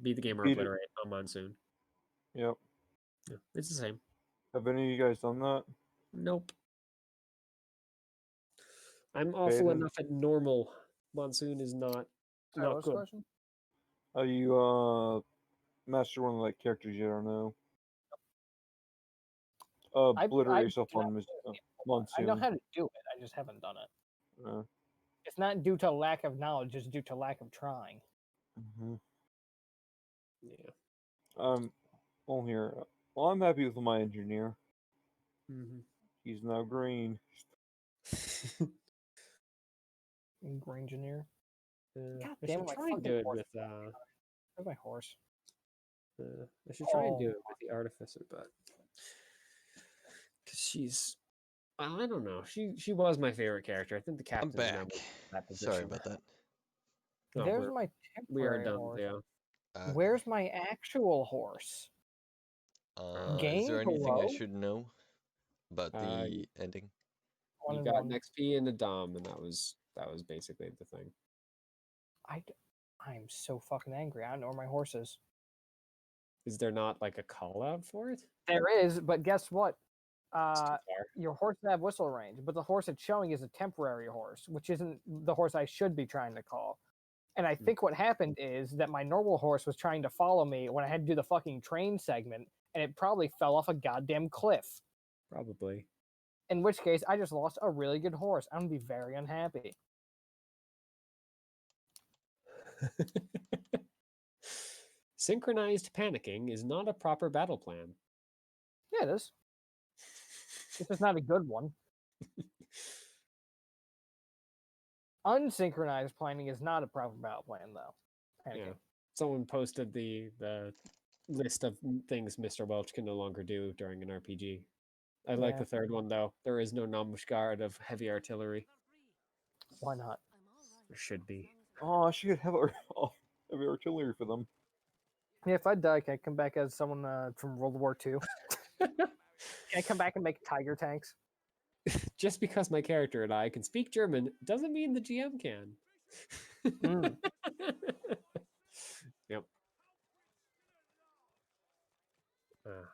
Speaker 3: beat the game or
Speaker 5: Beat it.
Speaker 3: obliterate on Monsoon.
Speaker 5: Yep.
Speaker 3: Yeah, it's the same.
Speaker 5: Have any of you guys done that?
Speaker 3: Nope. I'm awful
Speaker 5: Baden?
Speaker 3: enough at normal. Monsoon is not
Speaker 2: Sorry,
Speaker 3: not
Speaker 2: what was the
Speaker 3: good.
Speaker 2: question?
Speaker 5: Are you master one of the characters yet or no? Obliterate yourself
Speaker 2: do not
Speaker 5: on
Speaker 2: play this game before. I
Speaker 5: Monsoon.
Speaker 2: know how to do it. I just haven't done it.
Speaker 5: Uh,
Speaker 2: It's not due to lack of knowledge; it's due to lack of trying.
Speaker 5: mhm.
Speaker 3: Yeah.
Speaker 5: Well here. Well, I'm happy with my engineer.
Speaker 3: Mm-hmm.
Speaker 5: He's now green.
Speaker 2: Green engineer. God
Speaker 3: I
Speaker 2: damn
Speaker 3: should
Speaker 2: it! My
Speaker 3: try and
Speaker 2: fucking
Speaker 3: do it
Speaker 2: horse.
Speaker 3: with
Speaker 2: Where's my horse?
Speaker 3: I should try and do
Speaker 2: Oh.
Speaker 3: it with the artificer, but because she's I don't know. She was my favorite character. I think the
Speaker 4: I'm
Speaker 3: captain now
Speaker 4: back.
Speaker 3: moved to that position.
Speaker 4: Sorry about that.
Speaker 3: Oh,
Speaker 2: There's my
Speaker 3: we are
Speaker 2: temporary
Speaker 3: done,
Speaker 2: horse.
Speaker 3: Theo.
Speaker 4: Okay.
Speaker 2: Where's my actual horse?
Speaker 4: Is there
Speaker 2: Game
Speaker 4: anything I
Speaker 2: below?
Speaker 4: should know about the ending?
Speaker 2: One
Speaker 3: You
Speaker 2: and
Speaker 3: got
Speaker 2: one.
Speaker 3: an XP and a Dom, and that was basically the thing.
Speaker 2: I'm so fucking angry. I don't know where my horse is.
Speaker 3: Is there not like a call out for it?
Speaker 2: There is, but guess what?
Speaker 3: It's too far.
Speaker 2: Your horse doesn't have whistle range, but the horse it's showing is a temporary horse, which isn't the horse I should be trying to call. And I think what happened is that my normal horse was trying to follow me when I had to do the fucking train segment, and it probably fell off a goddamn cliff.
Speaker 3: Probably.
Speaker 2: In which case, I just lost a really good horse. I'm gonna be very unhappy.
Speaker 3: Synchronized panicking is not a proper battle plan.
Speaker 2: Yeah, it is. This is not a good one. Unsynchronized planning is not a proper battle plan, though.
Speaker 3: Yeah.
Speaker 2: Panicking.
Speaker 3: Someone posted the list of things Mr. Welch can no longer do during an RPG. I like
Speaker 2: Yeah.
Speaker 3: the third one though. There is no Namushguard of heavy artillery.
Speaker 2: Why not?
Speaker 3: There should be.
Speaker 5: Oh, I should have heavy artillery for them.
Speaker 2: Yeah, if I die, can I come back as someone from World War II? Can I come back and make tiger tanks?
Speaker 3: Just because my character and I can speak German doesn't mean the GM can. Yep.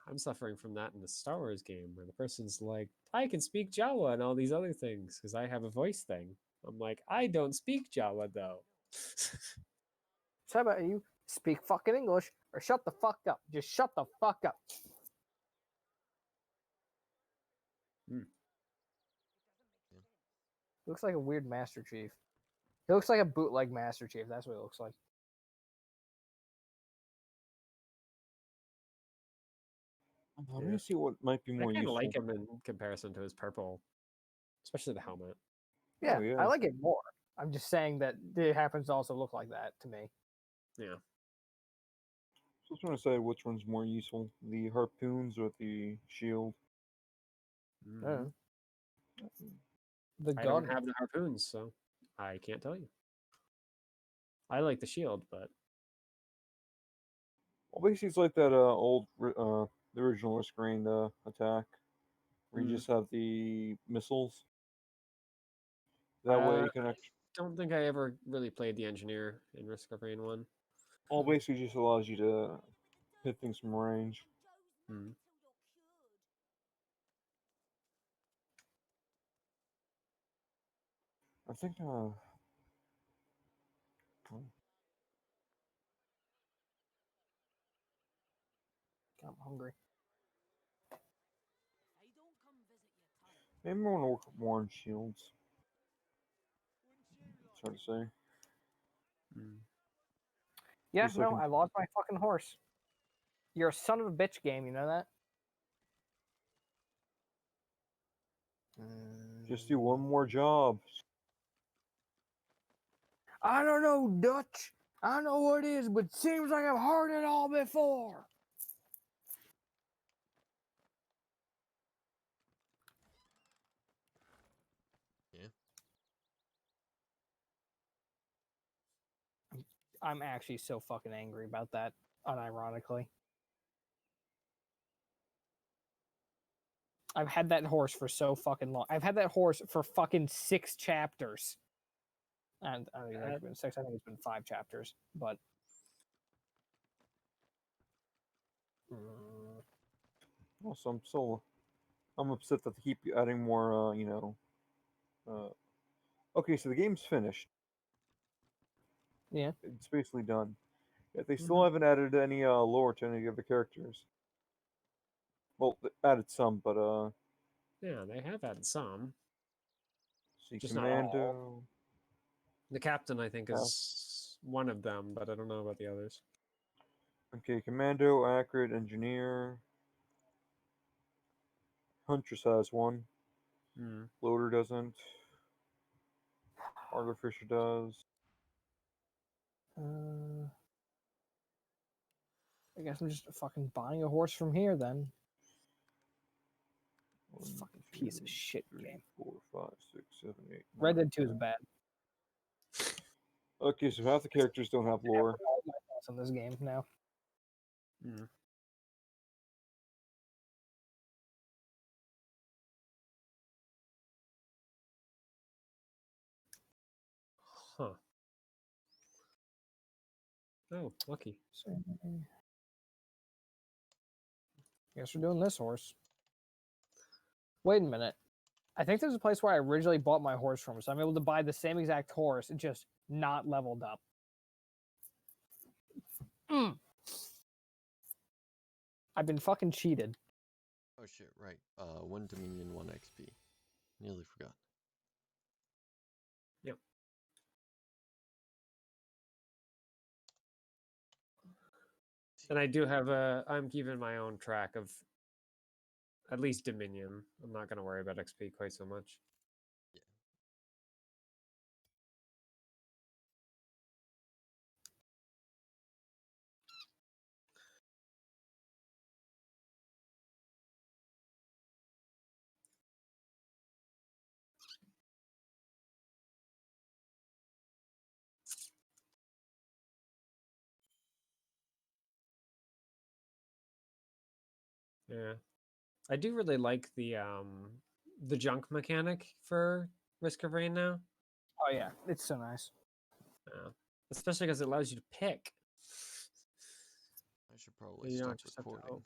Speaker 3: I'm suffering from that in the Star Wars game where the person's like, I can speak Jawa and all these other things because I have a voice thing. I'm like, I don't speak Jawa though.
Speaker 2: So how about you speak fucking English or shut the fuck up? Just shut the fuck up. Looks like a weird Master Chief. He looks like a bootleg Master Chief. That's what it looks like.
Speaker 5: Let me see what might be
Speaker 3: I
Speaker 5: more
Speaker 3: kind of
Speaker 5: useful.
Speaker 3: like him in comparison to his purple, especially the helmet.
Speaker 2: Yeah,
Speaker 5: Oh, yeah.
Speaker 2: I like it more. I'm just saying that it happens to also look like that to me.
Speaker 3: Yeah.
Speaker 5: So I was trying to say which one's more useful, the harpoons or the shield.
Speaker 3: Mhm.
Speaker 2: The
Speaker 3: I
Speaker 2: gun.
Speaker 3: don't have the harpoons, so I can't tell you. I like the shield, but
Speaker 5: Well, basically, it's like that the original restrained attack, where you just have the missiles. That way you can actually.
Speaker 3: don't think I ever really played the engineer in Risk of Rain 1.
Speaker 5: Well, basically, just allows you to hit things from range. I think.
Speaker 2: I'm hungry.
Speaker 5: Maybe I want to work more on shields. It's hard to say.
Speaker 2: Yeah,
Speaker 5: Just
Speaker 2: no,
Speaker 5: like
Speaker 2: I lost my fucking horse. You're a son of a bitch game, you know that?
Speaker 5: just do one more job.
Speaker 2: I don't know, Dutch. I don't know what it is, but it seems like I've heard it all before.
Speaker 4: Yeah.
Speaker 2: I'm actually so fucking angry about that, unironically. I've had that horse for so fucking long. I've had that horse for fucking 6 chapters. And I don't think it's been 6. I think it's been 5 chapters. But
Speaker 5: Also, I'm upset that they keep adding more, Okay, so the game's finished.
Speaker 2: Yeah.
Speaker 5: It's basically done. Yet they still
Speaker 2: Mhm.
Speaker 5: haven't added any lore to any of the characters. Well, they added some, but
Speaker 3: Yeah, they have had some.
Speaker 5: see,
Speaker 3: Just not all.
Speaker 5: Commando.
Speaker 3: The captain, I think,
Speaker 5: Yeah.
Speaker 3: is one of them, but I don't know about the others.
Speaker 5: Okay, Commando, Accurate, Engineer. Huntress has one.
Speaker 3: Hmm.
Speaker 5: Loader doesn't. Artificer does.
Speaker 2: I guess I'm just fucking buying a horse from here then.
Speaker 5: One,
Speaker 2: Fucking piece of
Speaker 5: two,
Speaker 2: shit
Speaker 5: 3,
Speaker 2: game.
Speaker 5: 4, 5, 6, 7, 8,
Speaker 2: Red
Speaker 5: 9,
Speaker 2: Dead 2 is
Speaker 5: 10.
Speaker 2: bad.
Speaker 5: Okay, so half the characters don't have lore.
Speaker 2: All my thoughts on this game now.
Speaker 3: Hmm. Huh. Oh, lucky.
Speaker 2: So, guess we're doing this horse. Wait a minute. I think there's a place where I originally bought my horse from, so I'm able to buy the same exact horse, just not leveled up. I've been fucking cheated.
Speaker 4: Oh shit, right. 1 Dominion, 1 XP. Nearly forgot.
Speaker 3: Yep. And I do have I'm keeping my own track of at least Dominion. I'm not going to worry about XP quite so much. Yeah. I do really like the junk mechanic for Risk of Rain now.
Speaker 2: Oh yeah, it's so nice.
Speaker 3: Yeah. Especially because it allows you to pick.
Speaker 4: I should probably
Speaker 3: You don't
Speaker 4: stop
Speaker 3: just have to
Speaker 4: recording.
Speaker 3: hope.